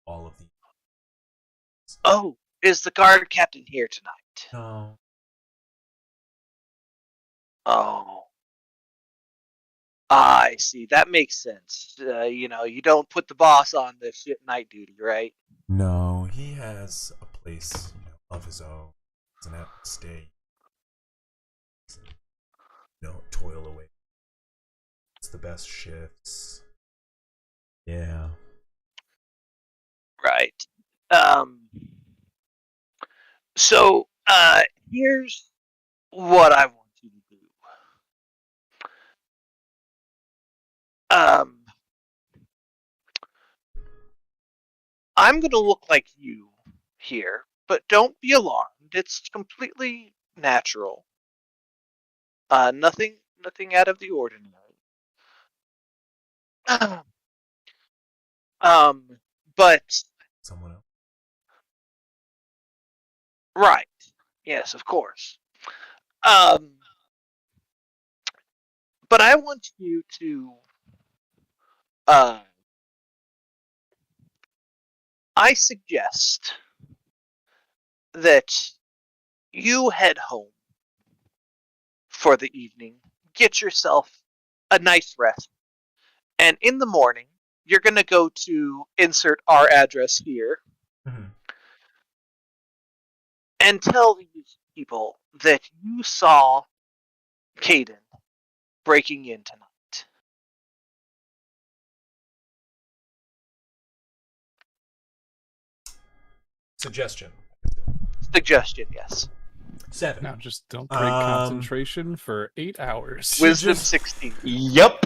All of these. Oh, is the guard captain here tonight? No. Oh. I see. That makes sense. You know, you don't put the boss on the shit night duty, right? No, he has a place of his own. Doesn't have to stay. Toil away. It's the best shifts. Yeah. Right. So, here's what I want you to do. I'm going to look like you here, but don't be alarmed. It's completely natural. Nothing out of the ordinary. But Someone else. right. Yes, of course. But I want you to I suggest that you head home for the evening, get yourself a nice rest, and in the morning, you're going to go to insert our address here Mm-hmm. and tell these people that you saw Caden breaking in tonight. Suggestion. Suggestion, yes. 7. Now just don't break concentration for 8 hours. Wisdom 16. Yep.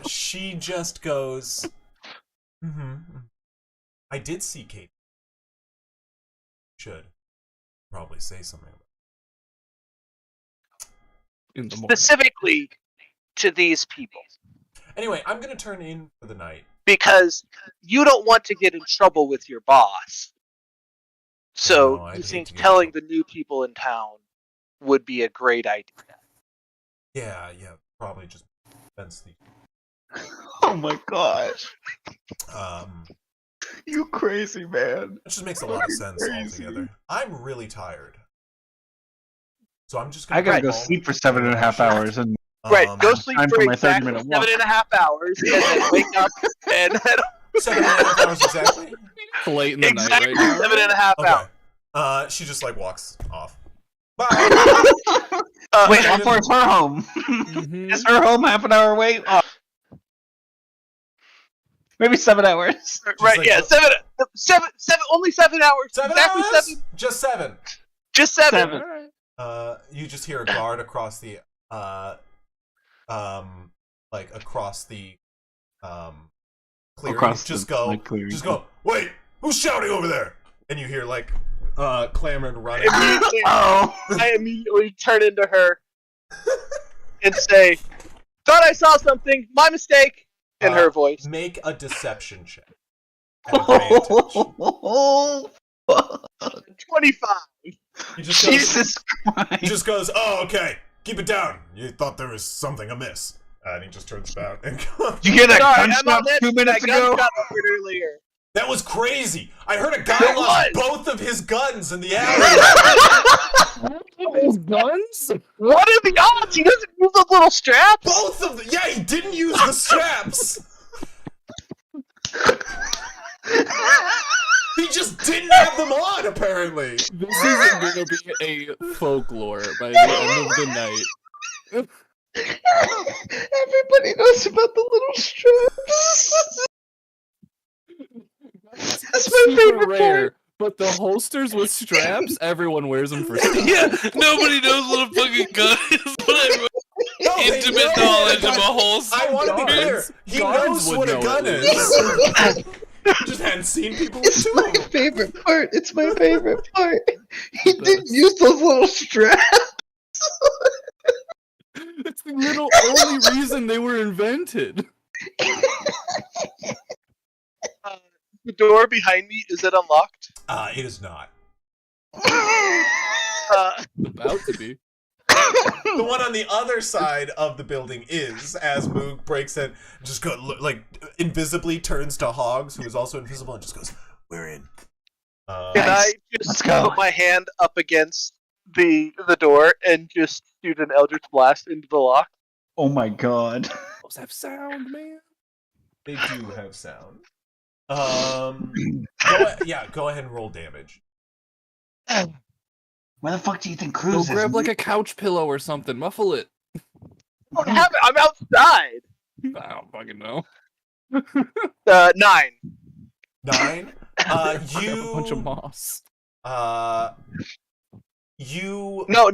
She just goes. I did see Kate. Should probably say something about In the morning. Specifically to these people. Anyway, I'm gonna turn in for the night. Because you don't want to get in trouble with your boss. So No, I'd you hate think to get in telling trouble. the new people in town would be a great idea. Yeah, probably just fence the. Oh my gosh. You crazy man. It just makes a lot of sense Crazy. altogether. I'm really tired, so I'm just gonna. I gotta go go home sleep for and 7.5 shift. hours and Right, go sleep time for for my exactly 30-minute walk. 7.5 hours and then wake up and head 7.5 hours exactly. Late in the exactly night right now. 7.5 hours. Okay. She just like walks off. Bye. Wait, how far is her home? Mhm. Is her home half an hour away? Oh. Maybe 7 hours. Right, like, yeah, seven, only 7 hours. 7 exactly hours? 7. Just 7. Just 7. 7. You just hear a guard across the clearing. Across just the, go. like, clearing. Just go. Wait, who's shouting over there? And you hear like clamor and running. Immediately, Oh. I immediately turn into her. and say, "Thought I saw something. My mistake." In her voice. Make a deception check. At advantage. 25. He just goes, Jesus Christ. he just goes, oh, okay, keep it down. You thought there was something amiss. And he just turns about and goes, Did you hear that Sorry, I'm gunshot not that 2 minutes ago? gunshot I heard earlier. that was crazy. I heard a guy It lost was. both of his guns in the alley. His guns? What are the odds? He doesn't use those little straps. Both of them. Yeah, he didn't use the straps. He just didn't have them on, apparently. This isn't gonna be a folklore by the end of the night. Everybody knows about the little straps. That's my Super favorite rare. part. But the holsters with straps, everyone wears them for stuff. Yeah, nobody knows what a fucking gun is, but I No, they intimate know knowledge what of a a gun- whole I want to be clear. Guards- He guards knows would what a know gun at is. He just hadn't seen people with It's two my of them. favorite part. It's my favorite part. He didn't use those little straps. It's the little only reason they were invented. The door behind me, is it unlocked? It is not. About to be. The one on the other side of the building is, as Moog breaks in, just like invisibly turns to Hogs, who is also invisible, and just goes, "We're in." Can Nice. I just Let's go. put my hand up against the door and just shoot an Eldritch Blast into the lock? Oh my god. Those have sound, man. They do have sound. Go ahead and roll damage. Where the fuck do you think Go Cruz is? grab like a couch pillow or something. Muffle it. I don't have it. I'm outside. I don't fucking know. 9. 9. A bunch of moss. You. No.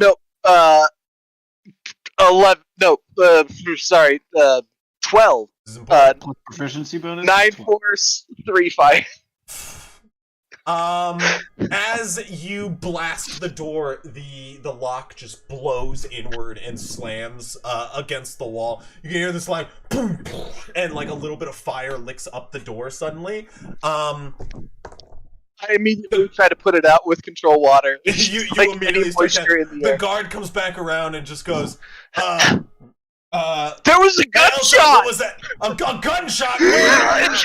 11. No. Sorry. 12. This is important. Proficiency bonus? 9 force, 3 fire. As you blast the door, the lock just blows inward and slams against the wall. You can hear this like boom, boom, and like a little bit of fire licks up the door suddenly. I immediately try to put it out with control water. you Like immediately any start moisture in the the air. guard comes back around and just goes, There was a Elsa, gunshot. what was that? A gunshot! Where?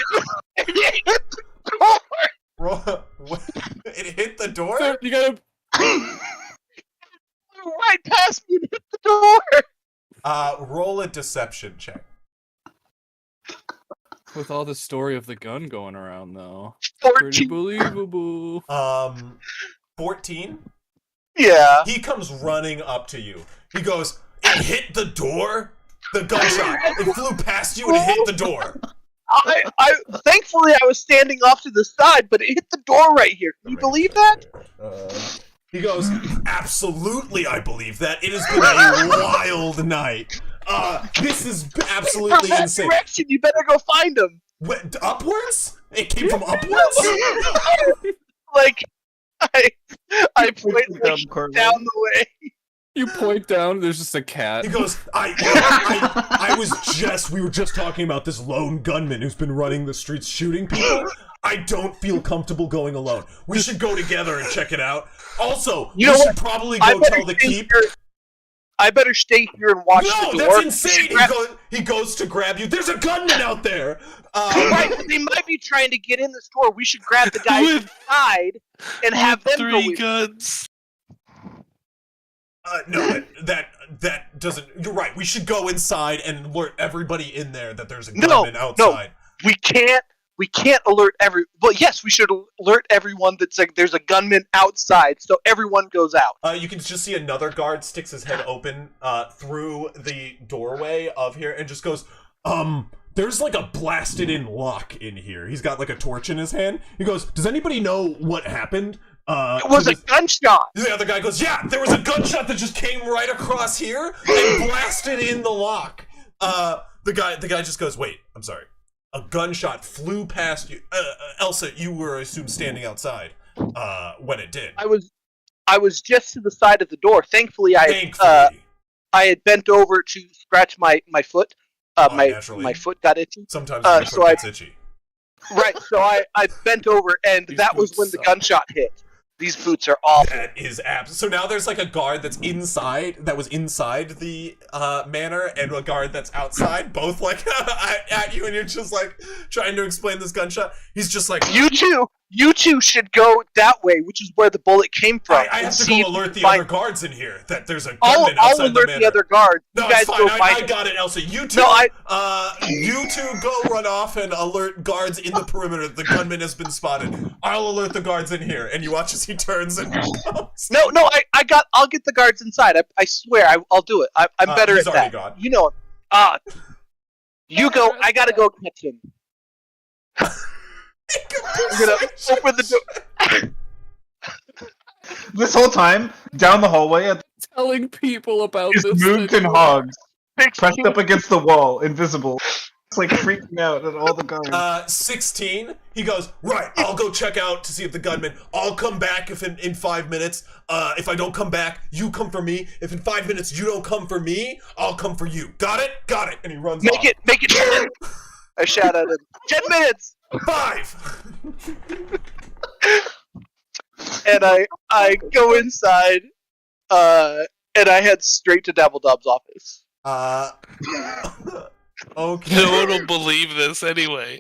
It hit the door? So you gotta. Right past me and hit the door. Roll a deception check. With all the story of the gun going around, though. Pretty 14. believable. 14? Yeah. He comes running up to you. He goes, "It hit the door? The gunshot. It flew past you and it hit the door." I thankfully I was standing off to the side, but it hit the door right here. Can you believe that? He goes, "Absolutely, I believe that. It has been a wild night. This is absolutely From that insane." direction, you better go find him. What, upwards? It came from upwards? Like I point like, down the way. You point down, there's just a cat. He goes, we were just talking about this lone gunman who's been running the streets shooting people. I don't feel comfortable going alone. We should go together and check it out. Also, You we know should what? probably I go better tell the stay keep. here- I better stay here and watch No, the door. that's insane. He goes to grab you. There's a gunman out there. Right, but they might be trying to get in the store. We should grab the guys With- inside and have them go 3 in. guns. No, that doesn't. You're right. We should go inside and alert everybody in there that there's a No, gunman no. outside. We can't alert well, yes, we should alert everyone that's like there's a gunman outside, so everyone goes out. You can just see another guard sticks his head open through the doorway of here and just goes, there's like a blasted in lock in here. He's got like a torch in his hand. He goes, "Does anybody know what happened?" It was a gunshot. The other guy goes, "Yeah, there was a gunshot that just came right across here and blasted in the lock." The guy just goes, "Wait, I'm sorry. A gunshot flew past you. Elsa, you were, I assume, standing outside when it did." I was just to the side of the door. Thankfully, Thankfully. I had bent over to scratch my foot. My naturally. foot got itchy. Sometimes your so foot gets itchy. Right, so I bent over, and These that was boots when the suck. gunshot hit. These boots are awful. That is abs. So now there's like a guard that's inside, that was inside the manor, and a guard that's outside, both like at you, and you're just like trying to explain this gunshot. He's just like, You two should go that way, which is where the bullet came from. I have to see go if you alert the find- other guards in here that there's a I'll gunman outside the alert manor. the other guards. No, You guys it's fine. go find I him. got it, Elsa. You two, No, you two go run off and alert guards in the perimeter. The gunman has been spotted. I'll alert the guards in here, and you watch as he turns and goes. No, I'll get the guards inside. I swear, I'll do it. I'm better he's at already that. gone. You know. You go. I gotta go catch him. I'm gonna open the door. This whole time, down the hallway, Telling people about is this. Moog and Hogs pressed up against the wall, invisible. It's like freaking out at all the guards. 16. He goes, right, I'll go check out to see if the gunman. I'll come back if in 5 minutes. If I don't come back, you come for me. If in 5 minutes you don't come for me, I'll come for you. Got it? Got it. And he runs off. Make it 10. I shout at him. 10 minutes. 5. And I go inside, and I head straight to Dabbledob's office. Okay. No one will believe this anyway.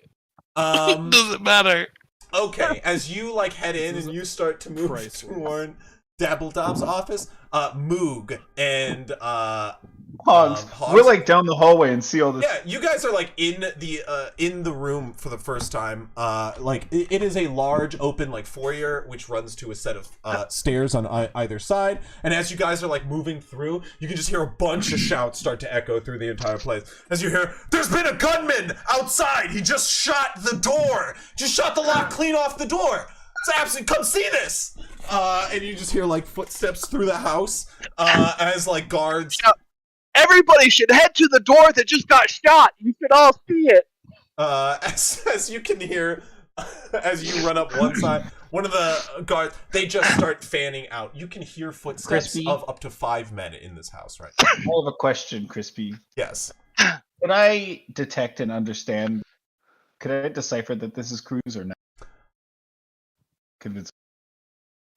Doesn't matter. Okay, as you like head in and you start to move priceless. toward Dabbledob's office, Moog and Hogs. Hogs. We're like down the hallway and see all this. Yeah, you guys are like in the room for the first time. Like it is a large open like foyer which runs to a set of stairs on either side. And as you guys are like moving through, you can just hear a bunch of shouts start to echo through the entire place. As you hear, "There's been a gunman outside. He just shot the door. Just shot the lock clean off the door. It's absolute. Come see this." And you just hear like footsteps through the house as like guards. Everybody should head to the door that just got shot. You should all see it. As you can hear, as you run up one side, one of the guards, they just start fanning out. You can hear footsteps Crispy. of up to 5 men in this house right I have a question, Crispy. Yes. Could I detect and understand? Could I decipher that this is Cruz or not?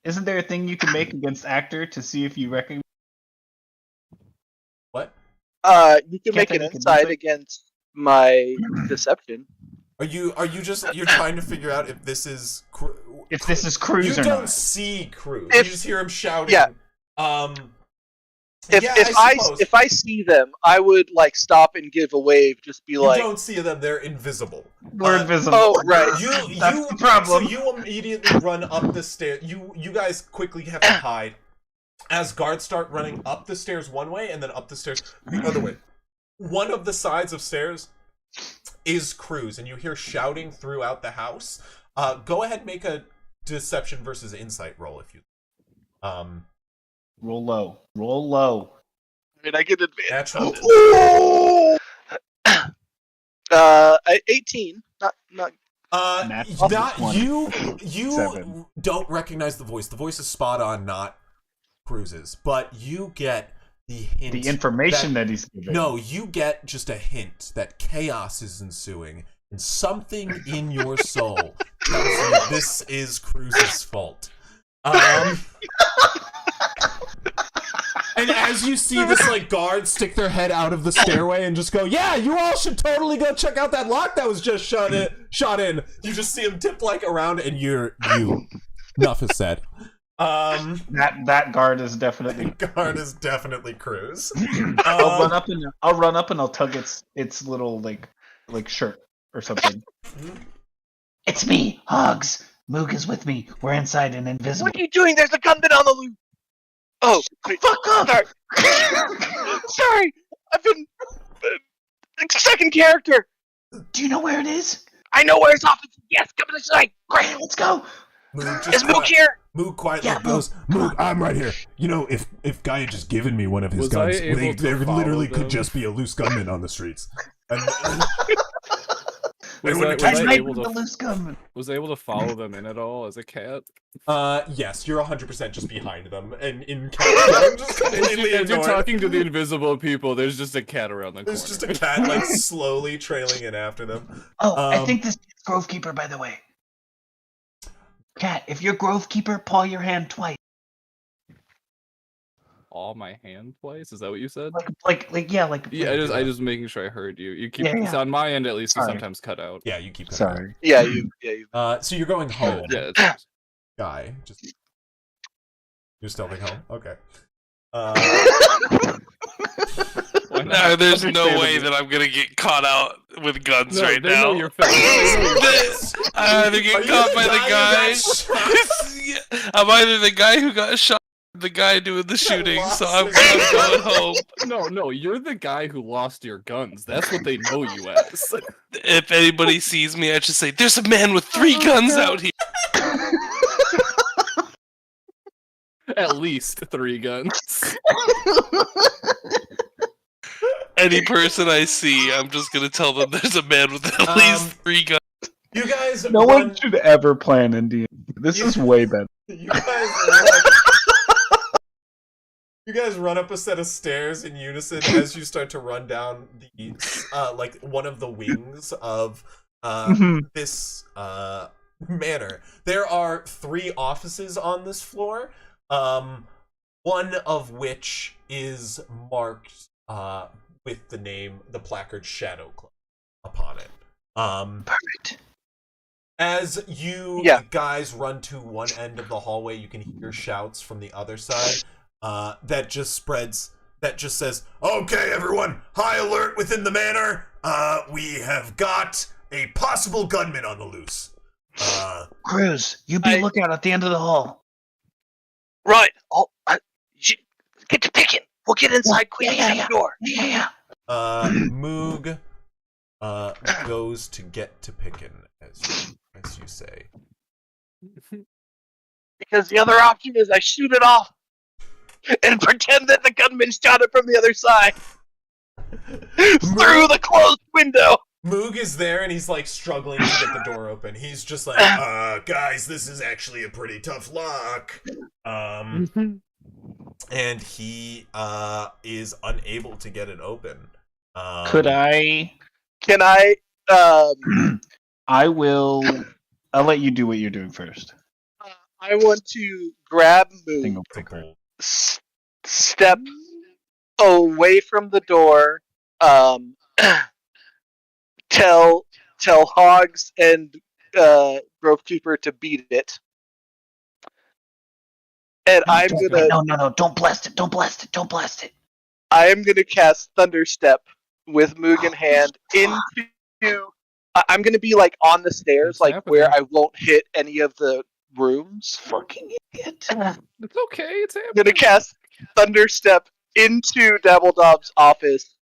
Isn't there a thing you can make against actor to see if you recognize? What? You can Can't make I an make an insight insight? against my deception. Are you just you're trying to figure out if this is If this is you Cruz or don't not? see Cruz. If- You just hear him shouting. Yeah. Yeah, I suppose. If I see them, I would like stop and give a wave. Just be you like, don't see them, they're invisible. We're invisible. oh right. That's the problem. So you immediately run up the stairs. You guys quickly have to hide. As guards start running up the stairs one way and then up the stairs the other way. One of the sides of stairs is Cruz, and you hear shouting throughout the house. Go ahead and make a deception versus insight roll if you. Roll low. Roll low. I mean, I get advantage. Natural. 18. Not. Natural 20. You 7. don't recognize the voice. The voice is spot on, not Cruz's, but you get the hint. The information that he's giving. No, you get just a hint that chaos is ensuing, and something in your soul tells you this is Cruz's fault. And as you see this like guard stick their head out of the stairway and just go, "Yeah, you all should totally go check out that lock that was just shot in." You just see him dip like around, and you. Enough is said. That guard is definitely. Guard is definitely Cruz. I'll run up and I'll tug its little like shirt or something. It's me, Hogs. Moog is with me. We're inside and invisible. What are you doing? There's a gunman on the loose. Oh, Fuck up! sorry. Sorry, I've been second character. Do you know where it is? I know where his office is. Yes, come inside. Great, let's go. Is Mook here? Moog quietly Yeah, goes, "Moog, I'm right here." You know, if Guy had just given me one of his Was I guns, able to there follow literally them? could just be a loose gunman on the streets. And They Was wouldn't I catch I able the to loose gunman. was I able to follow them in at all as a cat? Yes, you're 100% just behind them, and in cat just completely As you're ignored. talking to the invisible people, there's just a cat around the corner. There's just a cat like slowly trailing in after them. Oh, I Um, think this is Grovekeeper, by the way. Cat, if you're Grovekeeper, paw your hand twice. All my hand twice? Is that what you said? Yeah, like. Yeah, I just making sure I heard you. You keep Yeah. on my end at least. You Sorry. sometimes cut out. Yeah, you keep cutting out. Sorry. Yeah, you. So you're going home, Yeah, it's, guy. Just you're stealthing home. Okay. why not? No, there's no Understandable. way that I'm gonna get caught out with guns No, right they now. know you're fake. They know you're fake. I either Are get you caught the by the guy guy. who got shot? I'm either the guy who got shot, or the guy doing the shooting. So I'm lost going home. No, you're the guy who lost your guns. That's what they know you as. If anybody sees me, I just say, "There's a man with 3 guns out here." At least 3 guns. Any person I see, I'm just gonna tell them there's a man with at least 3 guns. You guys No run, one should ever plan in D&D. This is way better. you guys run up a set of stairs in unison as you start to run down the like one of the wings of this manor. There are 3 offices on this floor. One of which is marked with the placard Shadow Club upon it. Perfect. As you Yeah. guys run to one end of the hallway, you can hear shouts from the other side that just spreads, that just says, "Okay, everyone, high alert within the manor. We have got a possible gunman on the loose." Cruz, you be lookout at the end of the hall. Right. Get to picking. We'll get inside quick. Yeah. Shut the door. Yeah. Moog goes to get to Pickin, as you say. Because the other option is I shoot it off and pretend that the gunman shot it from the other side through the closed window. Moog is there and he's like struggling to get the door open. He's just like, guys, this is actually a pretty tough lock. And he is unable to get it open. Could I? Can I? I will. I'll let you do what you're doing first. I want to grab Moog, Single picker. step away from the door. Tell Hogs and Grovekeeper to beat it. And I'm gonna. No! Don't blast it! Don't blast it! Don't blast it! I am gonna cast Thunderstep with Moog in hand into. I'm gonna be like on the stairs, What's like happening? where I won't hit any of the rooms. Fucking idiot! It's okay. It's I'm gonna cast Thunderstep into Dabbledob's office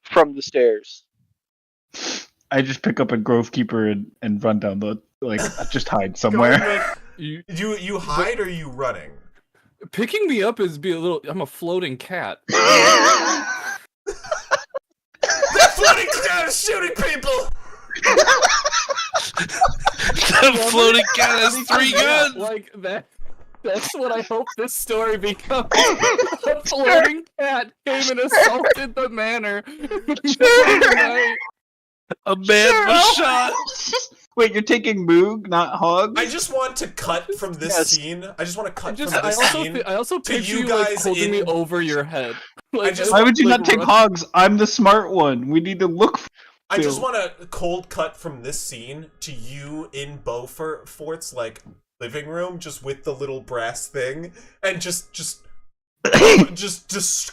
from the stairs. I just pick up a Grovekeeper and run down the just hide Going, somewhere. like, You you hide or are you running? picking me up is be a little. I'm a floating cat. That floating cat is shooting people! The floating cat has 3 guns. Like that. That's what I hope this story becomes. A floating cat came and assaulted the manor. A man was shot. Wait, you're taking Moog, not Hog? I just want to cut from this Yes. scene. I just want to cut Just, from I this also, scene. I also to picture you you like guys holding me in- over your head. Like, just- Why would you like, not take run- Hogs? I'm the smart one. We need to look for I just Bill. want to cold cut from this scene to you in Beaufort's like living room, just with the little brass thing, and just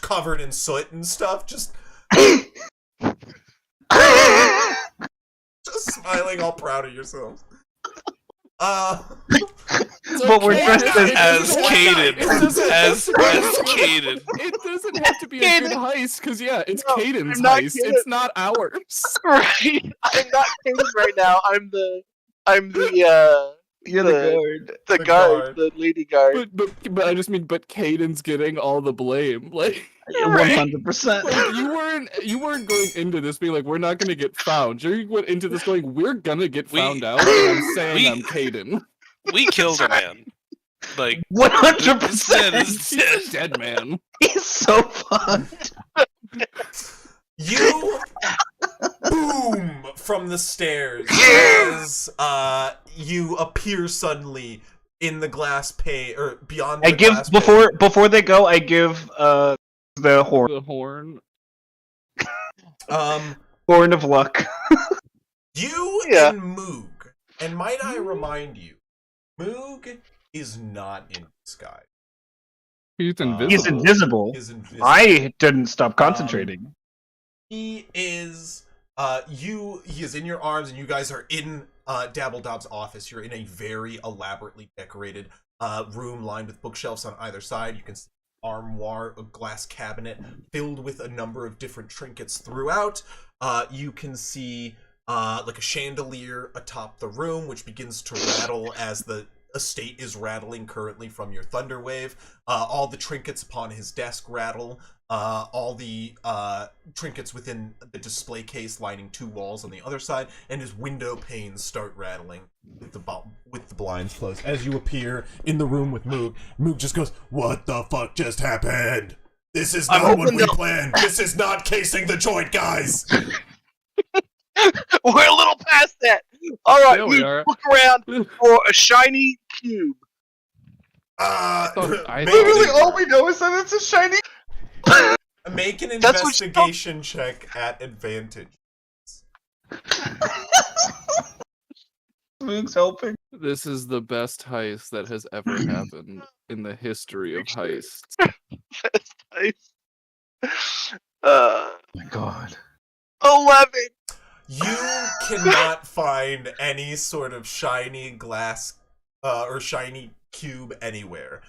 covered in soot and stuff, just smiling, all proud of yourselves. It's But we're okay. dressed As Caden. It doesn't have As to be- Caden. It doesn't have to be a good heist, because yeah, it's No, Caden's I'm not heist. Caden. It's not ours. Right. I'm not Caden right now. I'm the You're the guard. the The guard, guard. the lady guard. But I just mean, but Caden's getting all the blame. Like, 100%. like you were weren't going into this being like we're not gonna get found. You went into this going we're gonna get We- found out. And I'm saying we- I'm Caden. We killed a man. Like 100%. is He's a dead man. He's so fucked. You boom from the stairs as you appear suddenly in the glass pane or beyond the I give glass pane. before they go. I give the horn The horn. horn of luck. You Yeah. and Moog, and might I remind you, Moog is not in disguise. He's invisible. He's invisible. Is invisible. I didn't stop concentrating. He is he is in your arms, and you guys are in Dabbledob's office. You're in a very elaborately decorated room lined with bookshelves on either side. You can see an armoire, a glass cabinet filled with a number of different trinkets throughout. You can see like a chandelier atop the room, which begins to rattle as the estate is rattling currently from your Thunderwave. All the trinkets upon his desk rattle. All the trinkets within the display case lining two walls on the other side, and his window panes start rattling with the blinds closed. As you appear in the room with Moog, Moog just goes, "What the fuck just happened? This is not what we planned. This is not casing the joint, guys." We're a little past that. All right, Yeah, we we are. look around for a shiny cube. I Make Literally, an- all we know is that it's a shiny. Make an That's what you investigation check at advantage. Moog's helping. This is the best heist that has ever happened in the history of heists. That's nice. Oh my god. 11. You cannot find any sort of shiny glass or shiny cube anywhere.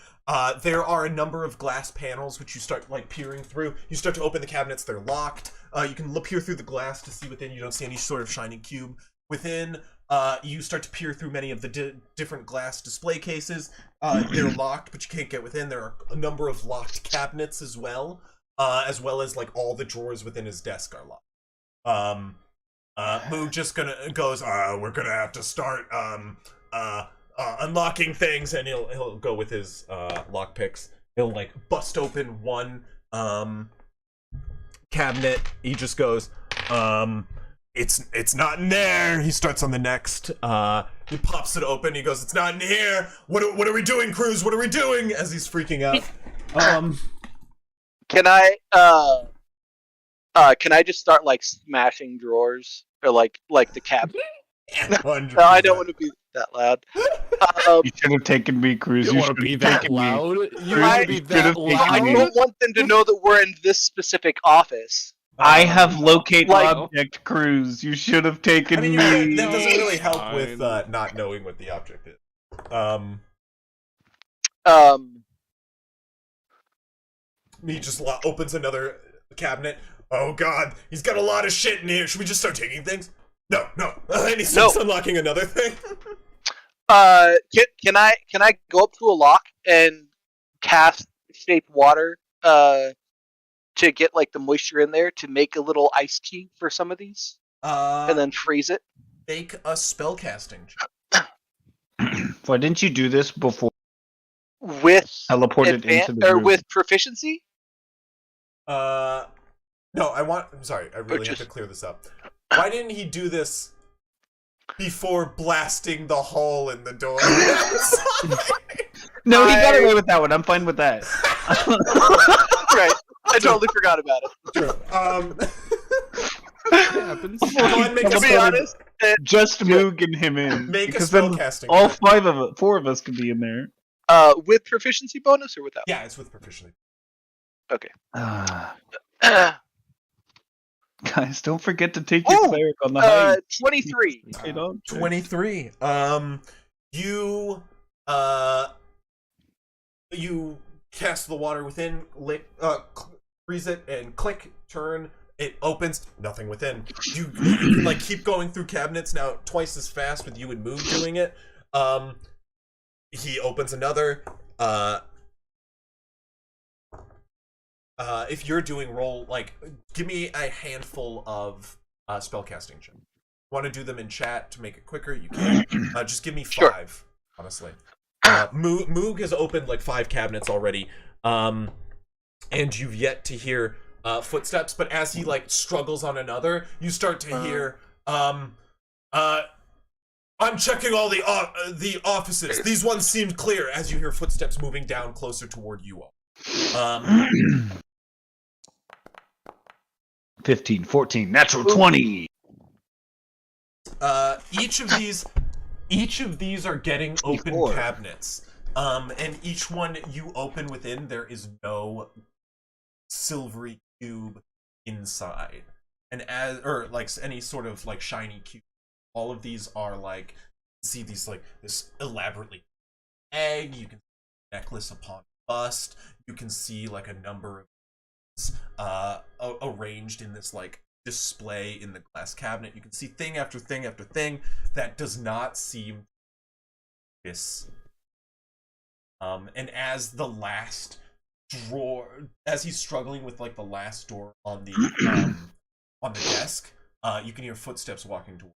There are a number of glass panels which you start like peering through. You start to open the cabinets; they're locked. You can peer through the glass to see within. You don't see any sort of shiny cube within. You start to peer through many of the different glass display cases. They're locked, but you can't get within. There are a number of locked cabinets as well as like all the drawers within his desk are locked. Moog just goes, we're gonna have to start unlocking things, and he'll go with his lockpicks. He'll like bust open one cabinet. He just goes, it's not in there. He starts on the next. He pops it open. He goes, it's not in here. What are we doing, Cruz? What are we doing? As he's freaking out. Can I just start like smashing drawers or like the cabinet? 100%. No, I don't want to be that loud. You should have taken me, Cruz. You You want should to be have that taken me. loud? You Cruz, want to be you should that have taken I me. loud? don't want them to know that we're in this specific office. I have locate Like- object, Cruz. You should have taken I mean, me. that doesn't really help with Fine. not knowing what the object is. He just opens another cabinet. Oh god, he's got a lot of shit in here. Should we just start taking things? No. And he starts unlocking another thing. Can I go up to a lock and cast shape water to get like the moisture in there to make a little ice cube for some of these and then freeze it? Make a spellcasting check. Why didn't you do this before? With Teleported into the or room. with proficiency? No, I'm sorry, I really have to clear this up. Why didn't he do this before blasting the hole in the door? No, he got away with that one. I'm fine with that. Right. I totally forgot about it. True. It happens. Go ahead, make To a be spell- honest, Just Moog and him in. Make a because then spellcasting all check. four of us could be in there. with proficiency bonus or without? Yeah, it's with proficiency. Guys, don't forget to take your Ooh, cleric on the high. 23. You know? 23. You cast the water within, freeze it, and click, turn. It opens. Nothing within. You can like keep going through cabinets now twice as fast with you and Moog doing it. He opens another. if you're doing roll, like, give me a handful of spellcasting checks. Want to do them in chat to make it quicker? You can. Just give me 5, Sure. honestly. Moog has opened like 5 cabinets already, and you've yet to hear footsteps. But as he like struggles on another, you start to hear, I'm checking all the offices. These ones seemed clear. As you hear footsteps moving down closer toward you all. 15, 14, natural 20. Each of these are getting open 64. cabinets. And each one you open within, there is no silvery cube inside. And or like any sort of like shiny cube. All of these are like, see these like this elaborately egg, you can see a necklace upon bust, you can see like a number of arranged in this like display in the glass cabinet. You can see thing after thing after thing that does not seem this. And as the last drawer, as he's struggling with like the last door on the desk, you can hear footsteps walking toward.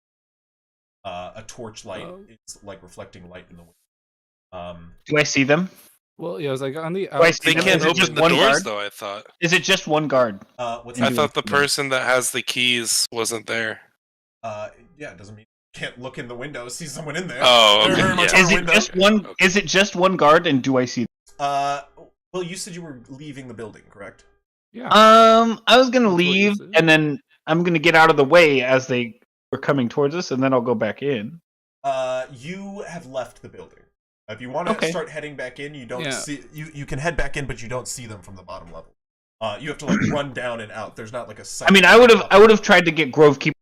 A torchlight is like reflecting light in the window. Do I see them? Well, yeah, I was like on the I see They them? can't Is it just open the one doors, guard? though, I thought. Is it just one guard? What's I that? thought the person that has the keys wasn't there. Yeah, it doesn't mean you can't look in the window, see someone in there. Oh, They're okay, very much yeah. on Is a it window. just one? Okay. Is it just one guard? And do I see? Well, you said you were leaving the building, correct? Yeah. I was gonna That's what you leave, said. and then I'm gonna get out of the way as they were coming towards us, and then I'll go back in. You have left the building. If you want to Okay. start heading back in, you don't Yeah. see you can head back in, but you don't see them from the bottom level. You have to like run down and out. There's not like a. I mean, I would have tried to get Grove Keeper.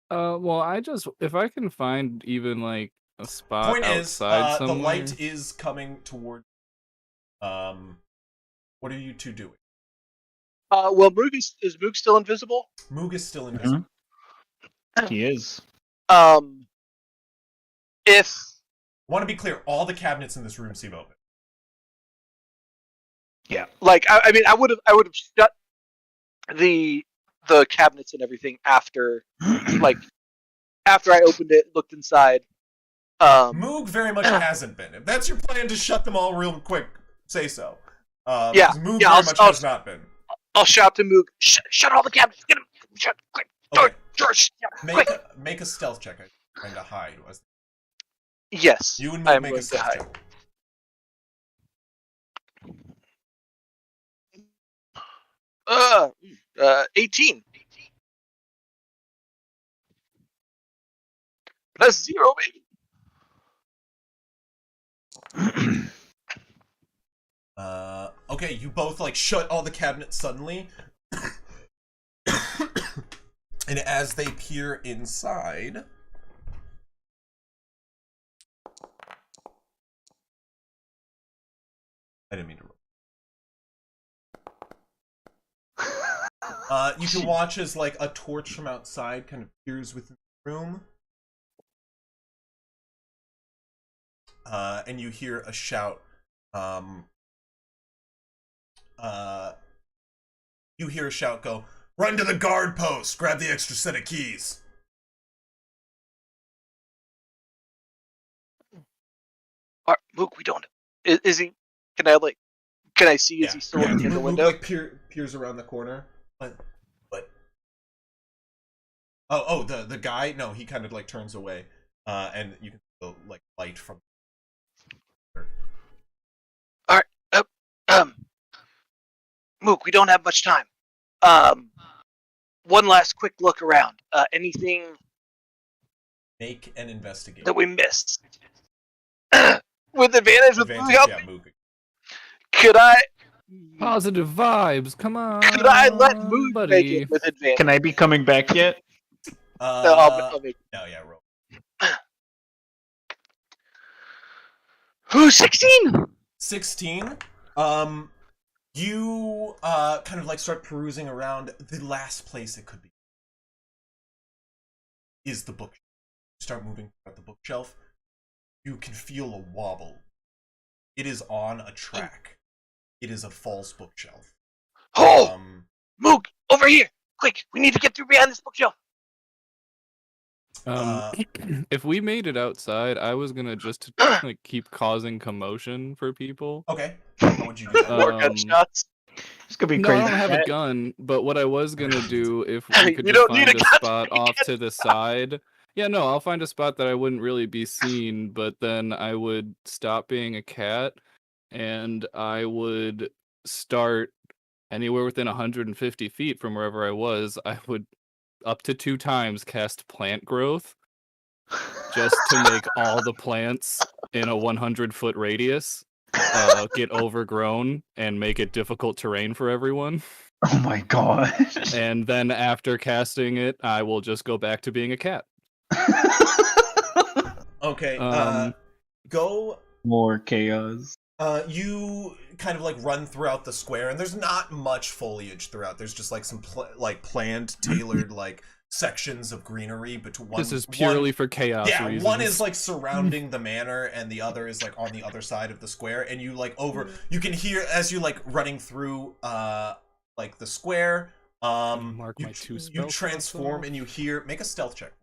Well, if I can find even like a spot Point is, outside the somewhere. light is coming toward. What are you two doing? Well, Moog is Moog still invisible? Moog is still invisible. He is. If Want to be clear, all the cabinets in this room seem open. like I mean I would have shut the cabinets and everything after like after I opened it, looked inside. Moog very much hasn't been. If that's your plan to shut them all real quick, say so. Yeah, because Moog yeah, very I'll- much I'll- has not been. I'll shout to Moog, shut all the cabinets, get them, shut, quick, Okay. George, yeah, Make quick. make a stealth check. Trying to hide. Yes, You and I Moog am make a going to stealth hide. check. 18. Plus 0, baby. Okay, you both like shut all the cabinets suddenly. And as they peer inside, I didn't mean to roll. You can watch as like a torch from outside kind of peers within the room. And you hear a shout. You hear a shout go, "Run to the guard post! Grab the extra set of keys!" Moog, we don't. Is he? Can I see? Is he still looking in the Moog, window? like peers around the corner. But oh, the guy? No, he kind of like turns away, and you can feel like light from. Moog, we don't have much time. One last quick look around. Anything Make an investigation. that we missed? With advantage with Moog Advantage, help? yeah, Moog. Could I? Positive vibes. Come on. Could I let Moog buddy. make it with advantage? Can I be coming back yet? No, I'll make. No, yeah, roll. Who's 16? 16. You kind of like start perusing around. The last place it could be is the book. You start moving at the bookshelf. You can feel a wobble. It is on a track. It is a false bookshelf. Oh! Moog, over here! Quick, we need to get through behind this bookshelf. If we made it outside, I was gonna just like keep causing commotion for people. Okay. How would you do that? More gunshots. It's gonna be No, crazy. I don't have a gun, but what I was gonna do if we could You just don't need find a a gun spot to off get to the side. Yeah, no, I'll find a spot that I wouldn't really be seen, but then I would stop being a cat and I would start anywhere within 150 feet from wherever I was. I would up to 2 times cast plant growth just to make all the plants in a 100-foot radius get overgrown and make it difficult terrain for everyone. Oh my god. And then after casting it, I will just go back to being a cat. Okay. Go. More chaos. You kind of like run throughout the square, and there's not much foliage throughout. There's just like some planned, tailored like sections of greenery. But This is purely for chaos reasons. One is like surrounding the manor, and the other is like on the other side of the square. And you like you can hear as you're like running through like the square. Mark my 2 You spell transform slots and you hear. Make a stealth check.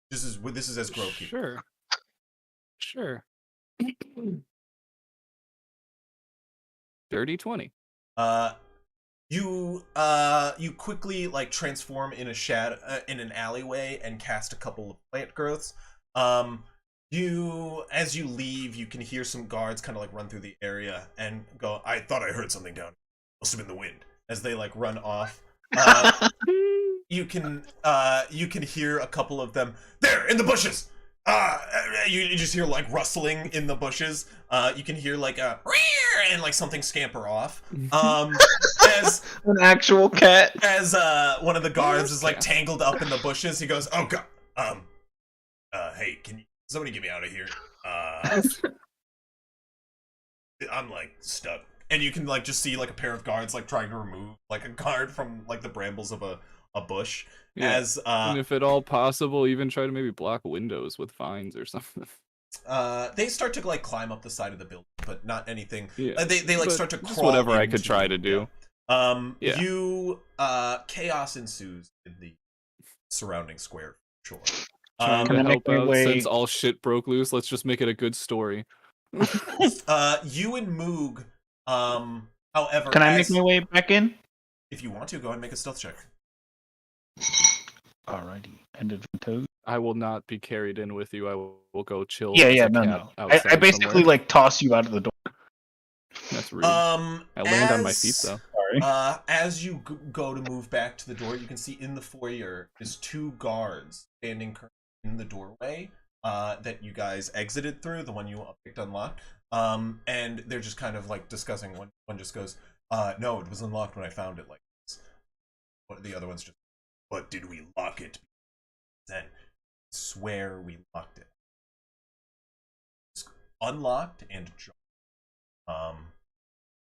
This is as off. Grovekeeper. Sure. Dirty 20. You quickly like transform in a in an alleyway and cast a couple of plant growths. As you leave, you can hear some guards kind of like run through the area and go, "I thought I heard something down. Must have been the wind." As they like run off. You can hear a couple of them there in the bushes. You just hear like rustling in the bushes. You can hear like a and like something scamper off. As An actual cat. as one of the guards is like tangled up in the bushes, he goes, "Oh god, hey, can somebody get me out of here? I'm like stuck." And you can like just see like a pair of guards like trying to remove like a guard from like the brambles of a bush. Yeah. As And if at all possible, even try to maybe block windows with vines or something. they start to like climb up the side of the building, but not anything. Yeah. They like But start to just crawl. whatever I could into- try to do. Yeah. You chaos ensues in the surrounding square. Sure. Trying Can to I make help my out way- since all shit broke loose. Let's just make it a good story. You and Moog. However, Can I make my way back in? If you want to, go ahead and make a stealth check. Alrighty. And advantage. I will not be carried in with you. I will go chill. Yeah, as yeah, a no, cat no. outside I basically somewhere. like toss you out of the door. That's rude. I land on my feet though. Sorry. As you go to move back to the door, you can see in the foyer is 2 guards standing in the doorway that you guys exited through, the one you picked unlocked. And they're just kind of like discussing. One just goes, "No, it was unlocked when I found it." Like this. The other one's just, "But did we lock it?" Then swear we locked it. It's unlocked and jarred.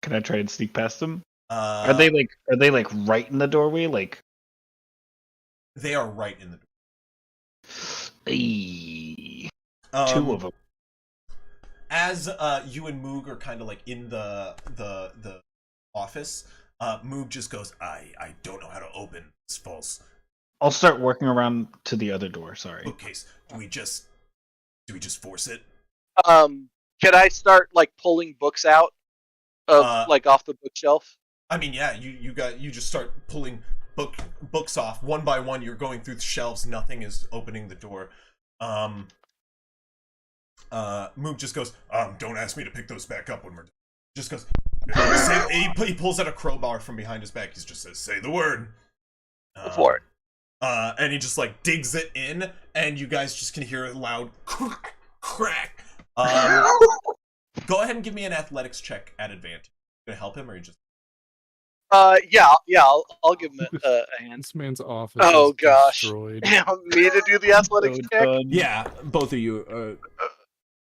Can I try and sneak past them? Uh, Are they like right in the doorway? Like They are right in the door. Eee. 2 of them. As you and Moog are kind of like in the office, Moog just goes, I don't know how to open this false I'll start working around to the other door. Sorry. bookcase. Do we just force it? Can I start like pulling books out of like off the bookshelf? I mean, yeah, you just start pulling books off one by one. You're going through the shelves. Nothing is opening the door. Moog just goes, don't ask me to pick those back up when we're done. Just goes, he pulls out a crowbar from behind his back. He just says, "Say the word." For it. And he just like digs it in, and you guys just can hear a loud crack. Go ahead and give me an athletics check at advantage. You gonna help him, or you just? Yeah, I'll give him a hand. This man's office. Oh, is gosh. destroyed. Me to do the athletics check? Yeah, both of you.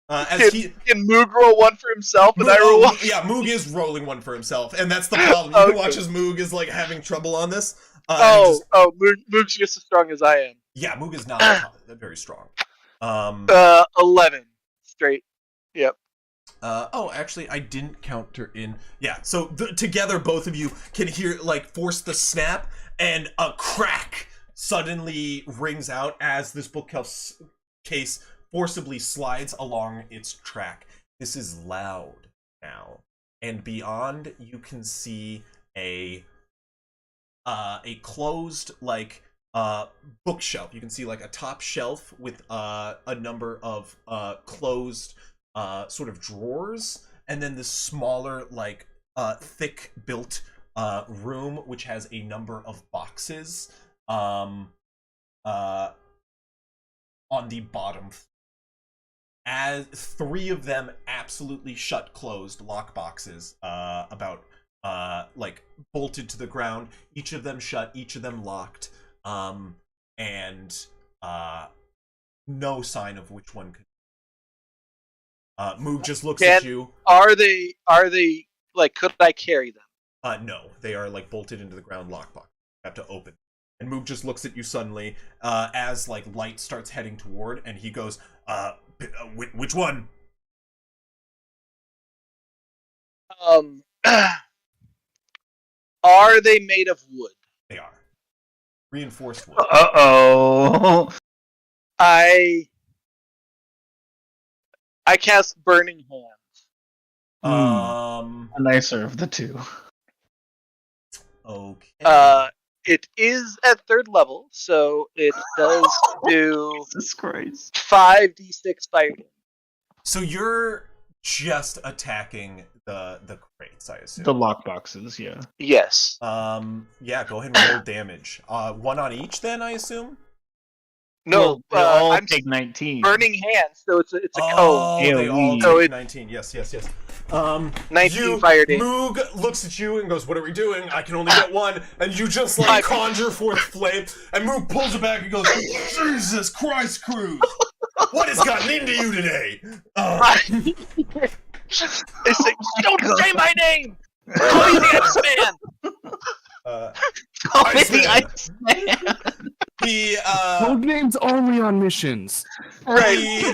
Can Moog roll one for himself and I roll one? Yeah, Moog is rolling one for himself, and that's the problem. You Okay. can watch as Moog is like having trouble on this. Moog's just as strong as I am. Yeah, Moog is not very strong. 11 straight. Yep. Actually, I didn't counter in. Yeah, so together, both of you can hear, like, force the snap, and a crack suddenly rings out as this bookcase forcibly slides along its track. This is loud now, and beyond, you can see a closed, like, bookshelf. You can see, like, a top shelf with a number of closed sort of drawers, and then this smaller, like, thick built room which has a number of boxes on the bottom. As 3 of them absolutely shut closed lock boxes, about like bolted to the ground, each of them shut, each of them locked, and no sign of which one could. Moog just looks at you. Are they like, could I carry them? No, they are like bolted into the ground lockbox. You have to open. And Moog just looks at you suddenly, as like light starts heading toward, and he goes, which one? Are they made of wood? They are. Reinforced wood. Uh-oh. I cast Burning Hands. A nicer of the two. Okay. It is at 3rd level, so it does do Jesus Christ. 5d6 fire damage. So you're just attacking the crates, I assume. The lockboxes, yeah. Yes. Yeah, go ahead and roll damage. 1 on each then, I assume? No, They all I'm take 19. Burning Hands, so it's a cone. Oh, they all So take it- 19. Yes. 19 fire damage. Moog looks at you and goes, "What are we doing? I can only get one." And you just like conjure forth flame, and Moog pulls it back and goes, "Jesus Christ, Cruz! What has gotten into you today?" They say, "Don't say my name! Call me the Iceman!" Call me Iceman. the Iceman. He Code names only on missions. He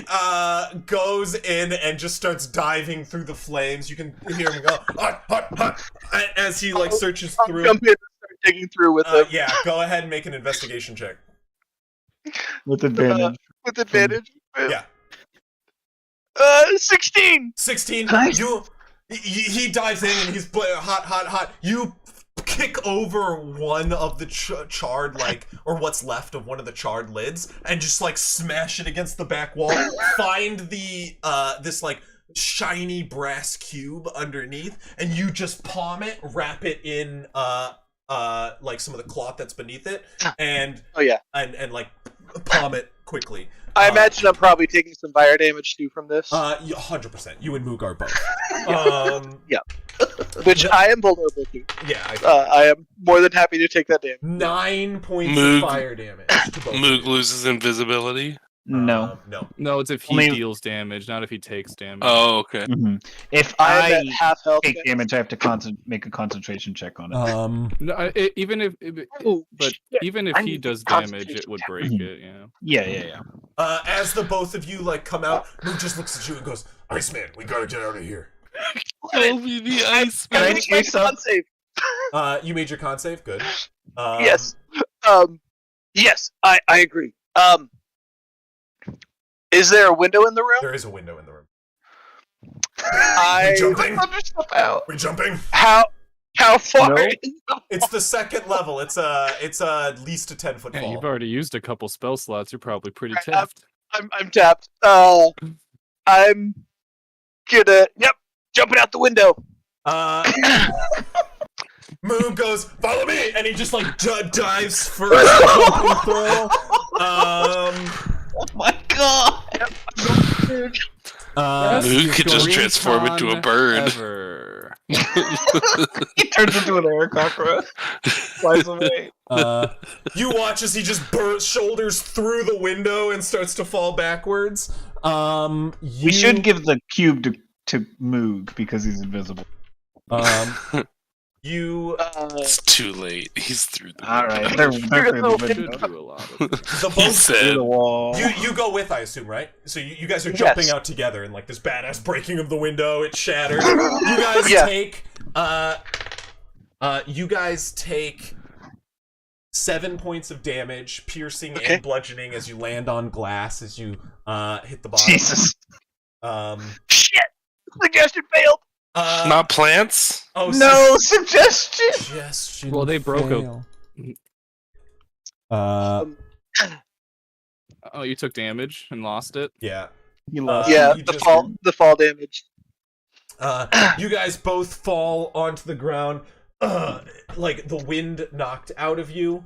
goes in and just starts diving through the flames. You can hear him go, hot, hot, hot, as he like searches I'll through. jump in and start digging through with him. Yeah, go ahead and make an investigation check. With advantage. With advantage. Yeah. 16! 16. Nice. He dives in and he's hot. You kick over one of the charred, like, or what's left of one of the charred lids, and just like smash it against the back wall. Find the this like shiny brass cube underneath, and you just palm it, wrap it in like some of the cloth that's beneath it, and Oh yeah. and like palm it quickly. I imagine I'm probably taking some fire damage too from this. 100%. You and Moog are both. Which I am vulnerable to. Yeah. I am more than happy to take that damage. 9 points Moog- of fire damage to both of Moog you. loses invisibility. No. No. No, it's if he Only- deals damage, not if he takes damage. Oh, okay. Mhm. If I am I at half health. take damage, I have to make a concentration check on it. No, even if even if I he need does concentration damage, it would check. break it. Yeah. Yeah. As the both of you like come out, Moog just looks at you and goes, "Iceman, we gotta get out of here." Call me the Iceman. Can I Make my chase up? con save. You made your con save. Good. Yes. Yes, I agree. Is there a window in the room? There is a window in the room. I We jumping? out. We jumping? how far? No. It's the 2nd level. It's at least a 10-foot Yeah, fall. you've already used a couple spell slots. You're probably pretty Right, tapped. I'm tapped. I'm gonna jumping out the window. Moog goes, "Follow me," and he just like dives first. Jumping throw. Oh my god! Moog could just transform into a bird. Ever. He turns into an air cockroach. Flies away. You watch as he just shoulders through the window and starts to fall backwards. We should give the cube to Moog because he's invisible. You It's too late. He's through the All window. right, they're through the Should window. do a lot of it. the He both said, Through the wall. you go with, I assume, right? So you guys are jumping Yes. out together and like this badass breaking of the window, it shatters. You guys Yeah. take you guys take 7 points of damage, piercing Okay. and bludgeoning as you land on glass as you hit the bottom. Jesus. Shit! Suggestion failed. not plants? Oh No suggestion. suggestion. Well, they broke a- fail. Oh, you took damage and lost it. Yeah. He lost. Yeah, you the just- fall damage. You guys both fall onto the ground. Like the wind knocked out of you.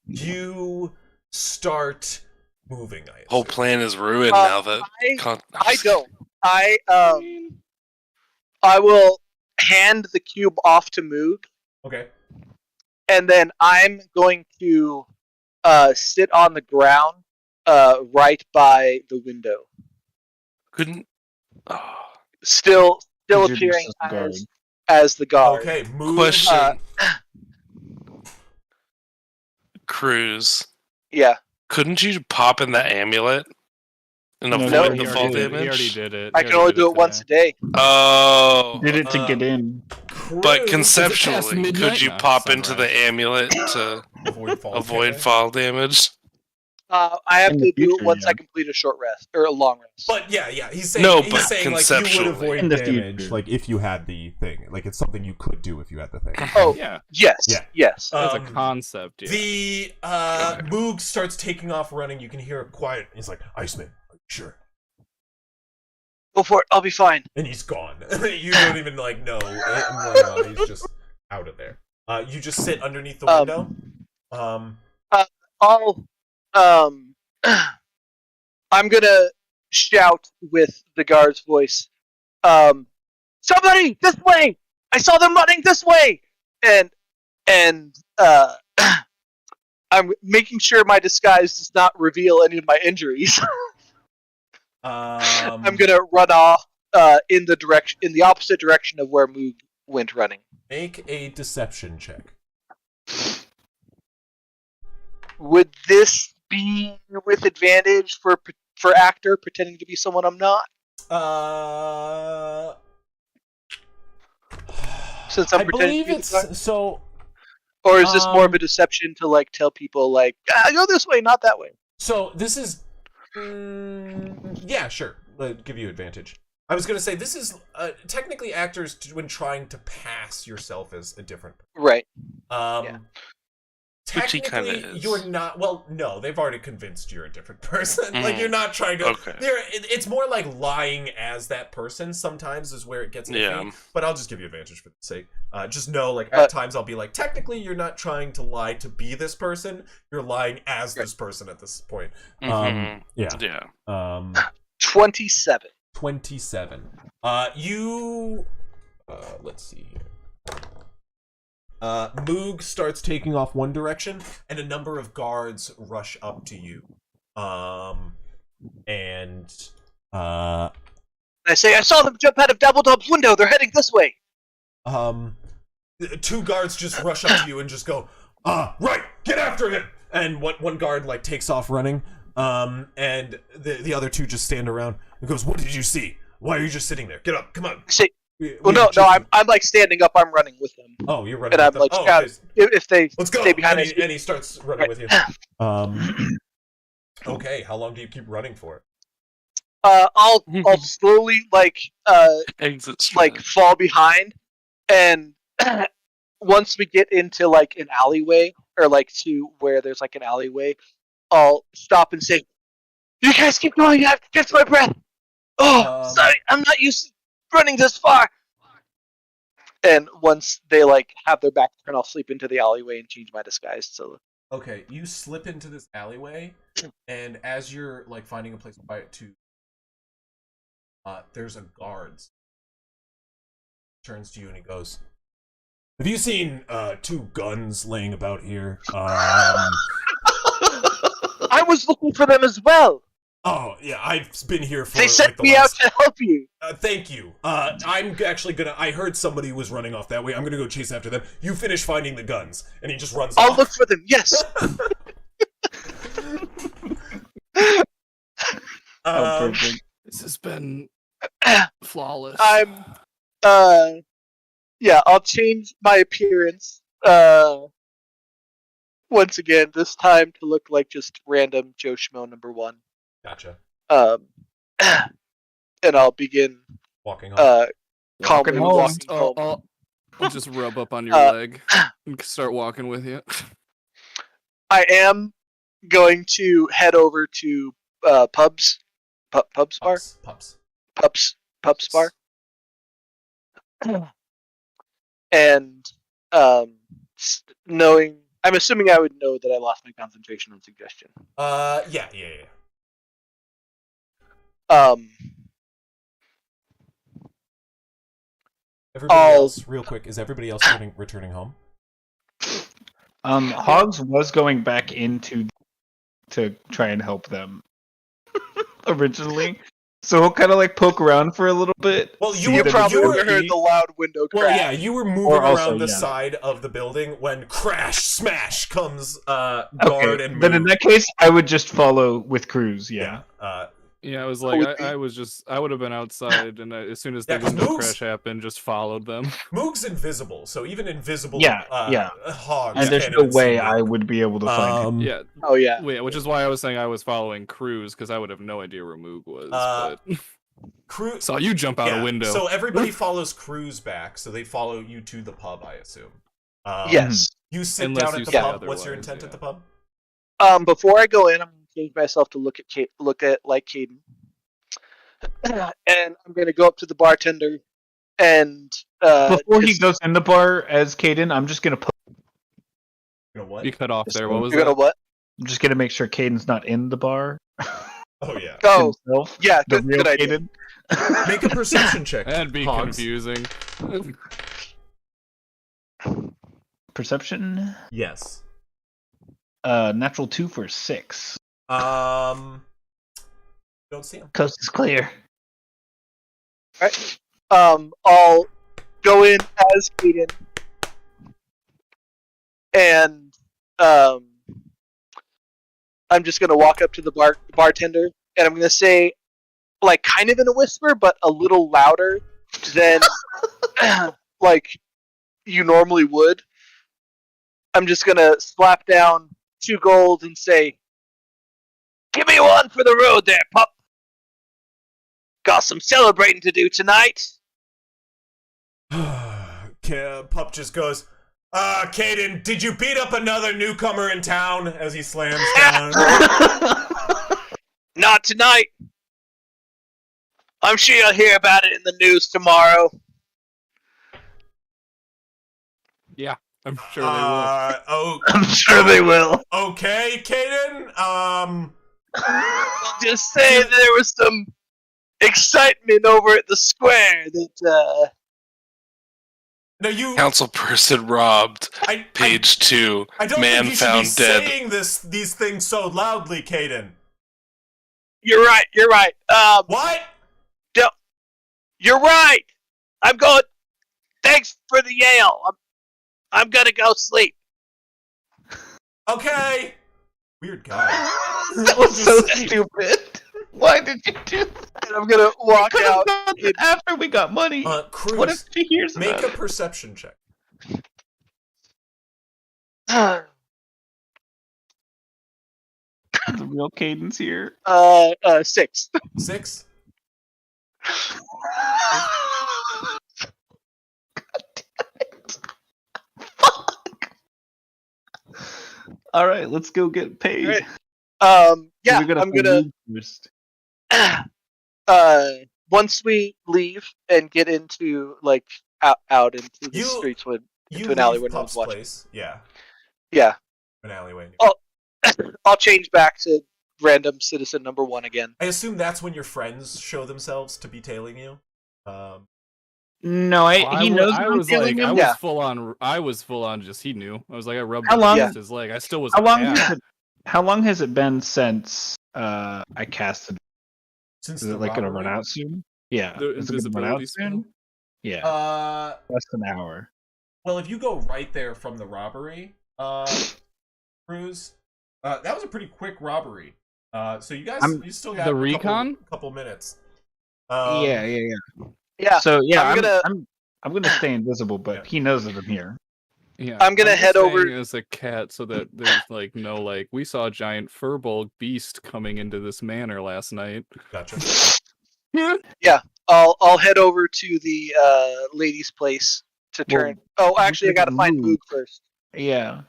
You start moving. I Whole assume. plan is ruined Uh, now that. I don't. I will hand the cube off to Moog, Okay. and then I'm going to sit on the ground right by the window, Couldn't. Oh. still You're appearing just a guard. as the guard. Okay. Move. Question. Cruz. Yeah. Couldn't you pop in the amulet and No, avoid he the already fall did. damage? He already did it. I He can already only did do it once a day. Oh. Did it to get Um, in. But Cruz- conceptually, midnight? could you No, pop into sunrise. the amulet to avoid fall. avoid damage. fall damage? I have In to the do it future, once yeah. I complete a short rest or a long rest. But yeah, he's saying No, he's but saying like you conceptually. would avoid In the damage, future. like if you had the thing. Like it's something you could do if you had the thing. Oh, Yeah, yes, Yeah. yes. as a Um, concept. Yeah. The Moog starts taking off running. You can hear it quiet. He's like, "Iceman, are you sure?" Go for it. I'll be fine. And he's gone. You don't even like know. He's just out of there. You just sit underneath the window. I'll I'm gonna shout with the guard's voice. Somebody this way! I saw them running this way! And I'm making sure my disguise does not reveal any of my injuries. I'm gonna run off in the opposite direction of where Moog went running. Make a deception check. Would this be with advantage for actor pretending to be someone I'm not? Since I'm I pretending believe to be the guy? it's so. Or is this more of a deception to like tell people like go this way, not that way? So this is. Yeah, sure. Give you advantage. I was gonna say this is technically actors when trying to pass yourself as a different. Right. Yeah. Which he Technically, kinda is. you're not. Well, no, they've already convinced you're a different person. Like Mhm. you're not trying to. Okay. It's more like lying as that person. Sometimes is where it gets iffy. Yeah. But I'll just give you advantage for the sake. Just know, like at times, I'll be like, technically, you're not trying to lie to be this person. You're lying as this person at this point. Mhm. Yeah. Yeah. 27. 27. You. Let's see here. Moog starts taking off one direction, and a number of guards rush up to you. And I say I saw them jump out of Dabbledob's window. They're heading this way. two guards just rush up to you and just go, right, get after him. And one guard like takes off running. And the other two just stand around and goes, what did you see? Why are you just sitting there? Get up, come on. Say, We well, no, have no, children." I'm like standing up. I'm running with them, Oh, you're running. and I'm with like, them. shout, Okay. if they Let's go. stay behind and, us. and he starts running with you. Okay, how long do you keep running for? I'll slowly Exit like fall behind, and once we get into like an alleyway or like to where there's like an alleyway, I'll stop and say, "You guys keep going. I have to catch my breath. Oh, sorry, I'm not used to running this far." And once they like have their back turned, I'll sleep into the alleyway and change my disguise. So Okay, you slip into this alleyway, and as you're like finding a place quiet to, there's a guard. Turns to you and he goes, "Have you seen two guns laying about here?" I was looking for them as well. Oh yeah, I've been here for. They sent like, the me last... out to help you. Thank you. I'm actually gonna. I heard somebody was running off that way. I'm gonna go chase after them. You finish finding the guns, and he just runs. I'll off. look for them. Yes. Oh, perfect. This has been flawless. I'm. Yeah. I'll change my appearance. Once again, this time to look like just random Joe Schmo number 1. Gotcha. And I'll begin Walking home. calmly home. walking home. I'll just rub up on your leg and start walking with you. I am going to head over to Pubs bar, Pups bar, and knowing, I'm assuming I would know that I lost my concentration on suggestion. Yeah. Everybody else, real quick, is everybody else returning home? Hogs was going back into to try and help them originally, so he'll kind of like poke around for a little bit. Well, You probably heard the loud window crash. Well, yeah, you were moving Or also, around the yeah. side of the building when crash smash comes guard and then in Moog. that case, I would just follow with Cruz. Yeah. Yeah, I was like, I would have been outside, and as soon as the Yeah, 'cause window Moog's- crash happened, just followed them. Moog's invisible, so even invisible Yeah. hogs And there's can't no even see way you. I would be able to find him. Yeah, Oh yeah. yeah, which is why I was saying I was following Cruz, because I would have no idea where Moog was. But Cruz. saw you jump out a window. So everybody follows Cruz back, so they follow you to the pub, I assume. Yes. You sit Unless down you at the say pub. What's your otherwise, intent yeah. at the pub? Before I go in, I'm going to change myself to look at like Caden, and I'm going to go up to the bartender, and Before he just- goes in the bar as Caden, I'm just gonna You know what? You cut off there. What was you're that? gonna what? I'm just gonna make sure Caden's not in the bar. Oh yeah. Oh, himself, yeah, the good real idea. Caden. Make a perception check. That'd be Hogs. confusing. Perception. Yes. Natural 2 for 6. Don't see him. Coast is clear. I'll go in as Caden, and I'm just gonna walk up to the bartender, and I'm gonna say, like, kind of in a whisper, but a little louder than like you normally would. I'm just gonna slap down 2 gold and say, "Give me 1 for the road there, pup. Got some celebrating to do tonight." Pup just goes, Caden, did you beat up another newcomer in town? As he slams down. Not tonight. I'm sure you'll hear about it in the news tomorrow. I'm sure they will. Oh, I'm sure they will. okay, Caden. I'll just say there was some excitement over at the square that No, you. Council person robbed. I Page 2. I don't Man think you should found be dead. saying these things so loudly, Caden. You're right. What? You're right. I'm going. Thanks for the ale. I'm gonna go sleep. Okay. Weird guy. That was so stupid. Why did you do that? And I'm gonna walk Could have out. done it after we got money. Cruz, What if she hears make about a it? perception check. The real Caden's here. 6. 6. All right, let's go get paid. Alright. We're gonna I'm gonna. first. Once we leave and get into like out into the You- streets with You into an alley leave where no one's Pup's watching. place. Yeah, Yeah, an alleyway. I'll change back to random citizen number 1 again. I assume that's when your friends show themselves to be tailing you. No, he knows. I I'm was killing like, him. Yeah. I was full on. Just he knew. I was like, I rubbed How up long- against his leg. I still was. How a long cat. has it? How long has it been since I casted. Since Is the it like gonna robbery? run out soon? Yeah. The Is it gonna run out invisibility soon? spell? Yeah. Less than an hour. Well, if you go right there from the robbery, Cruz, that was a pretty quick robbery. So you guys, you still got the a recon? couple minutes. Yeah. Yeah. So yeah, I'm I'm gonna stay invisible, but he knows that I'm here. Yeah, I'm gonna just head over- saying as a cat so that there's like no like we saw a giant furball beast coming into this manor last night. Gotcha. I'll head over to the lady's place to turn. Oh, actually, I gotta find Moog first. Yeah.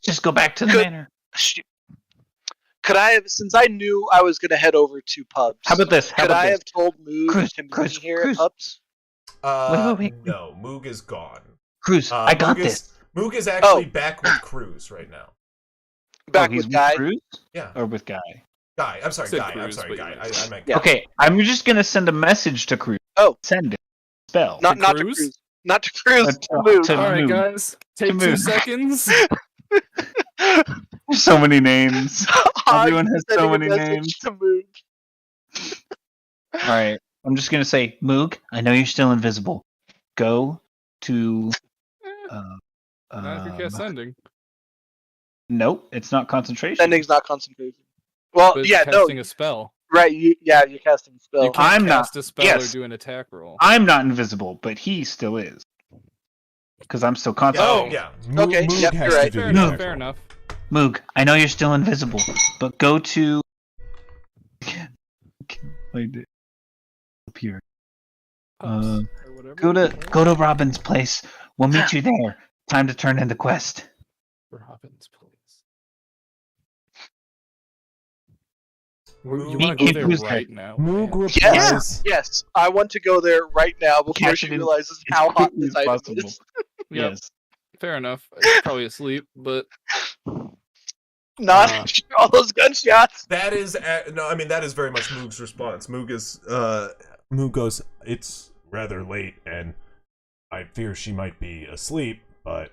Just go back to the Good. manor. Shoot. Could I have, since I knew I was gonna head over to pubs? How about this? How Could about I this? have told Moog Cruz, to meet Cruz, me here at Cruz. pubs? Wait. No, Moog is gone. Cruz, I got Moog this. Moog is actually Oh. back with Cruz right now. Back he's with Guy. Cruz Yeah. or with Guy? Guy. I'm sorry, Said Guy. I'm Cruz, sorry, but Guy. you know. I meant Yeah. Guy. Okay, I'm just gonna send a message to Cruz. Oh. Send it. Spell. Not to Cruz? Cruz. Not to Cruz. To- To Moog. to- All right, Moog. guys, take 2 Moog. seconds. So many names. Everyone has so Sending a many message names. To Moog. All right, I'm just gonna say, Moog. I know you're still invisible. Go to. Not if you cast sending. Nope, it's not concentration. Sending's not concentration. Well, But it's yeah, no, casting a spell. right. You're casting a spell. You can't I'm not- cast a spell yes. or do an attack roll. I'm not invisible, but he still is. Because I'm still Yeah, concentrating. yeah. Okay, Moog yep, has you're to right. do Fair the enough. attack Fair roll. enough. Moog, I know you're still invisible, but go to. Up here. Pups, Uh, or whatever. Go to Robin's place. We'll meet you there. Time to turn in the quest. Robin's place. Moog- You Meet want to go there Cruz right now? Moog man? replies. Yes, I want to go there right now before Cash she it in realizes how hot quickly this as item possible. is. Yep, Yes. fair enough. It's probably asleep, but Not all those gunshots. That is no. I mean, that is very much Moog's response. Moog is Moog goes, "It's rather late, and I fear she might be asleep, but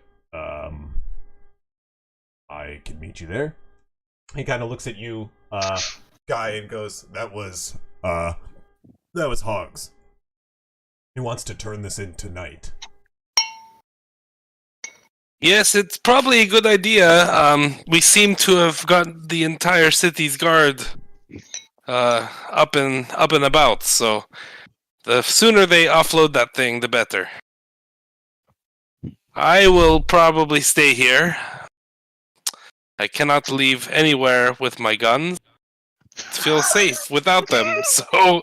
I can meet you there." He kind of looks at you, Guy, and goes, that was Hogs. He wants to turn this in tonight. Yes, it's probably a good idea. We seem to have got the entire city's guard up and about. So the sooner they offload that thing, the better. I will probably stay here. I cannot leave anywhere with my guns. Feel safe without them. So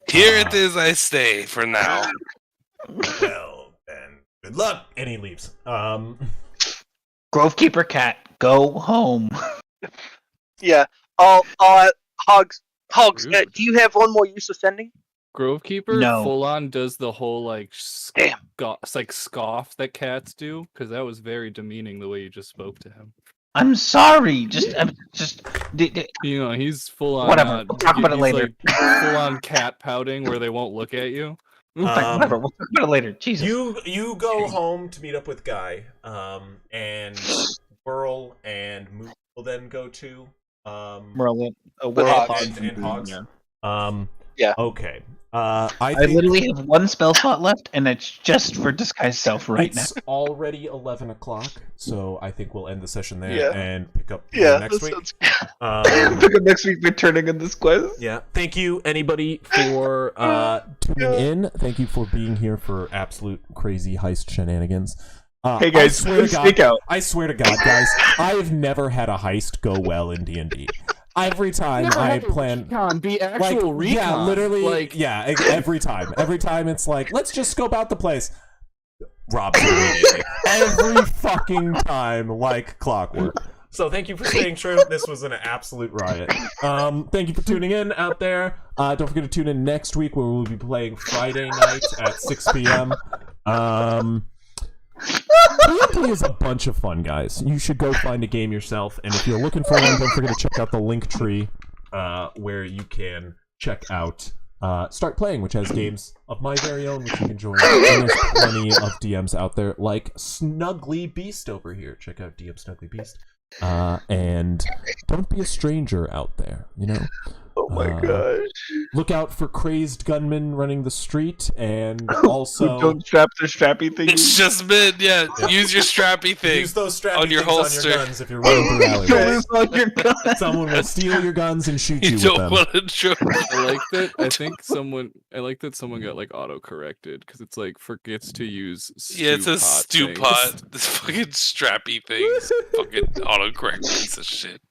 here it is. I stay for now. Well, then, good luck. And he leaves. Grovekeeper Cat, go home. Yeah. Hogs. Rude. Do you have one more use of sending? Grovekeeper No. full on does the whole like Damn. scoff that cats do, because that was very demeaning the way you just spoke to him. I'm sorry. Just. You know, he's full on. Whatever, we'll talk about it he's, later. Like, full on cat pouting where they won't look at you. Whatever. We'll talk about it later. Jesus. you go home to meet up with Guy, and Burl and Moog will then go to Merlin. With Hogs. and Hogs. Yeah. Okay. I I think literally have one spell slot left, and it's just for disguise self right now. it's already 11 o'clock, so I think we'll end the session there Yeah. and pick up Yeah, next that week. sounds Pick up next week for turning in this quest. Yeah. Thank you, anybody, for tuning in. Thank you for being here for absolute crazy heist shenanigans. Hey guys, I swear to speak God, out. I swear to God, guys, I have never had a heist go well in D&D. Every time I plan, Recon, be actual recon. yeah, literally, Like, yeah, every time it's like, let's just scope out the place. Rob immediately. Every fucking time, like clockwork. So thank you for staying true. This was an absolute riot. Thank you for tuning in out there. Don't forget to tune in next week where we'll be playing Friday night at 6 p.m. D&D is a bunch of fun, guys. You should go find a game yourself, and if you're looking for one, don't forget to check out the link tree where you can check out Start Playing, which has games of my very own which you can join. And there's plenty of DMs out there, like Snuggly Beast over here. Check out DM Snuggly Beast. And don't be a stranger out there, you know? Oh my gosh. Look out for crazed gunmen running the street, and Who also don't strap their strappy thing. It's just been, yeah. Use your strappy thing. Use those strappy on your things holster. on your guns if you're running through Don't alleyways. lose all your guns. someone will steal your guns and shoot you You with don't them. want to joke. I like that. I like that someone got like auto corrected because it's like forgets to use. Yeah, it says stew things. pot. This fucking strappy thing. Fucking autocorrect piece of shit.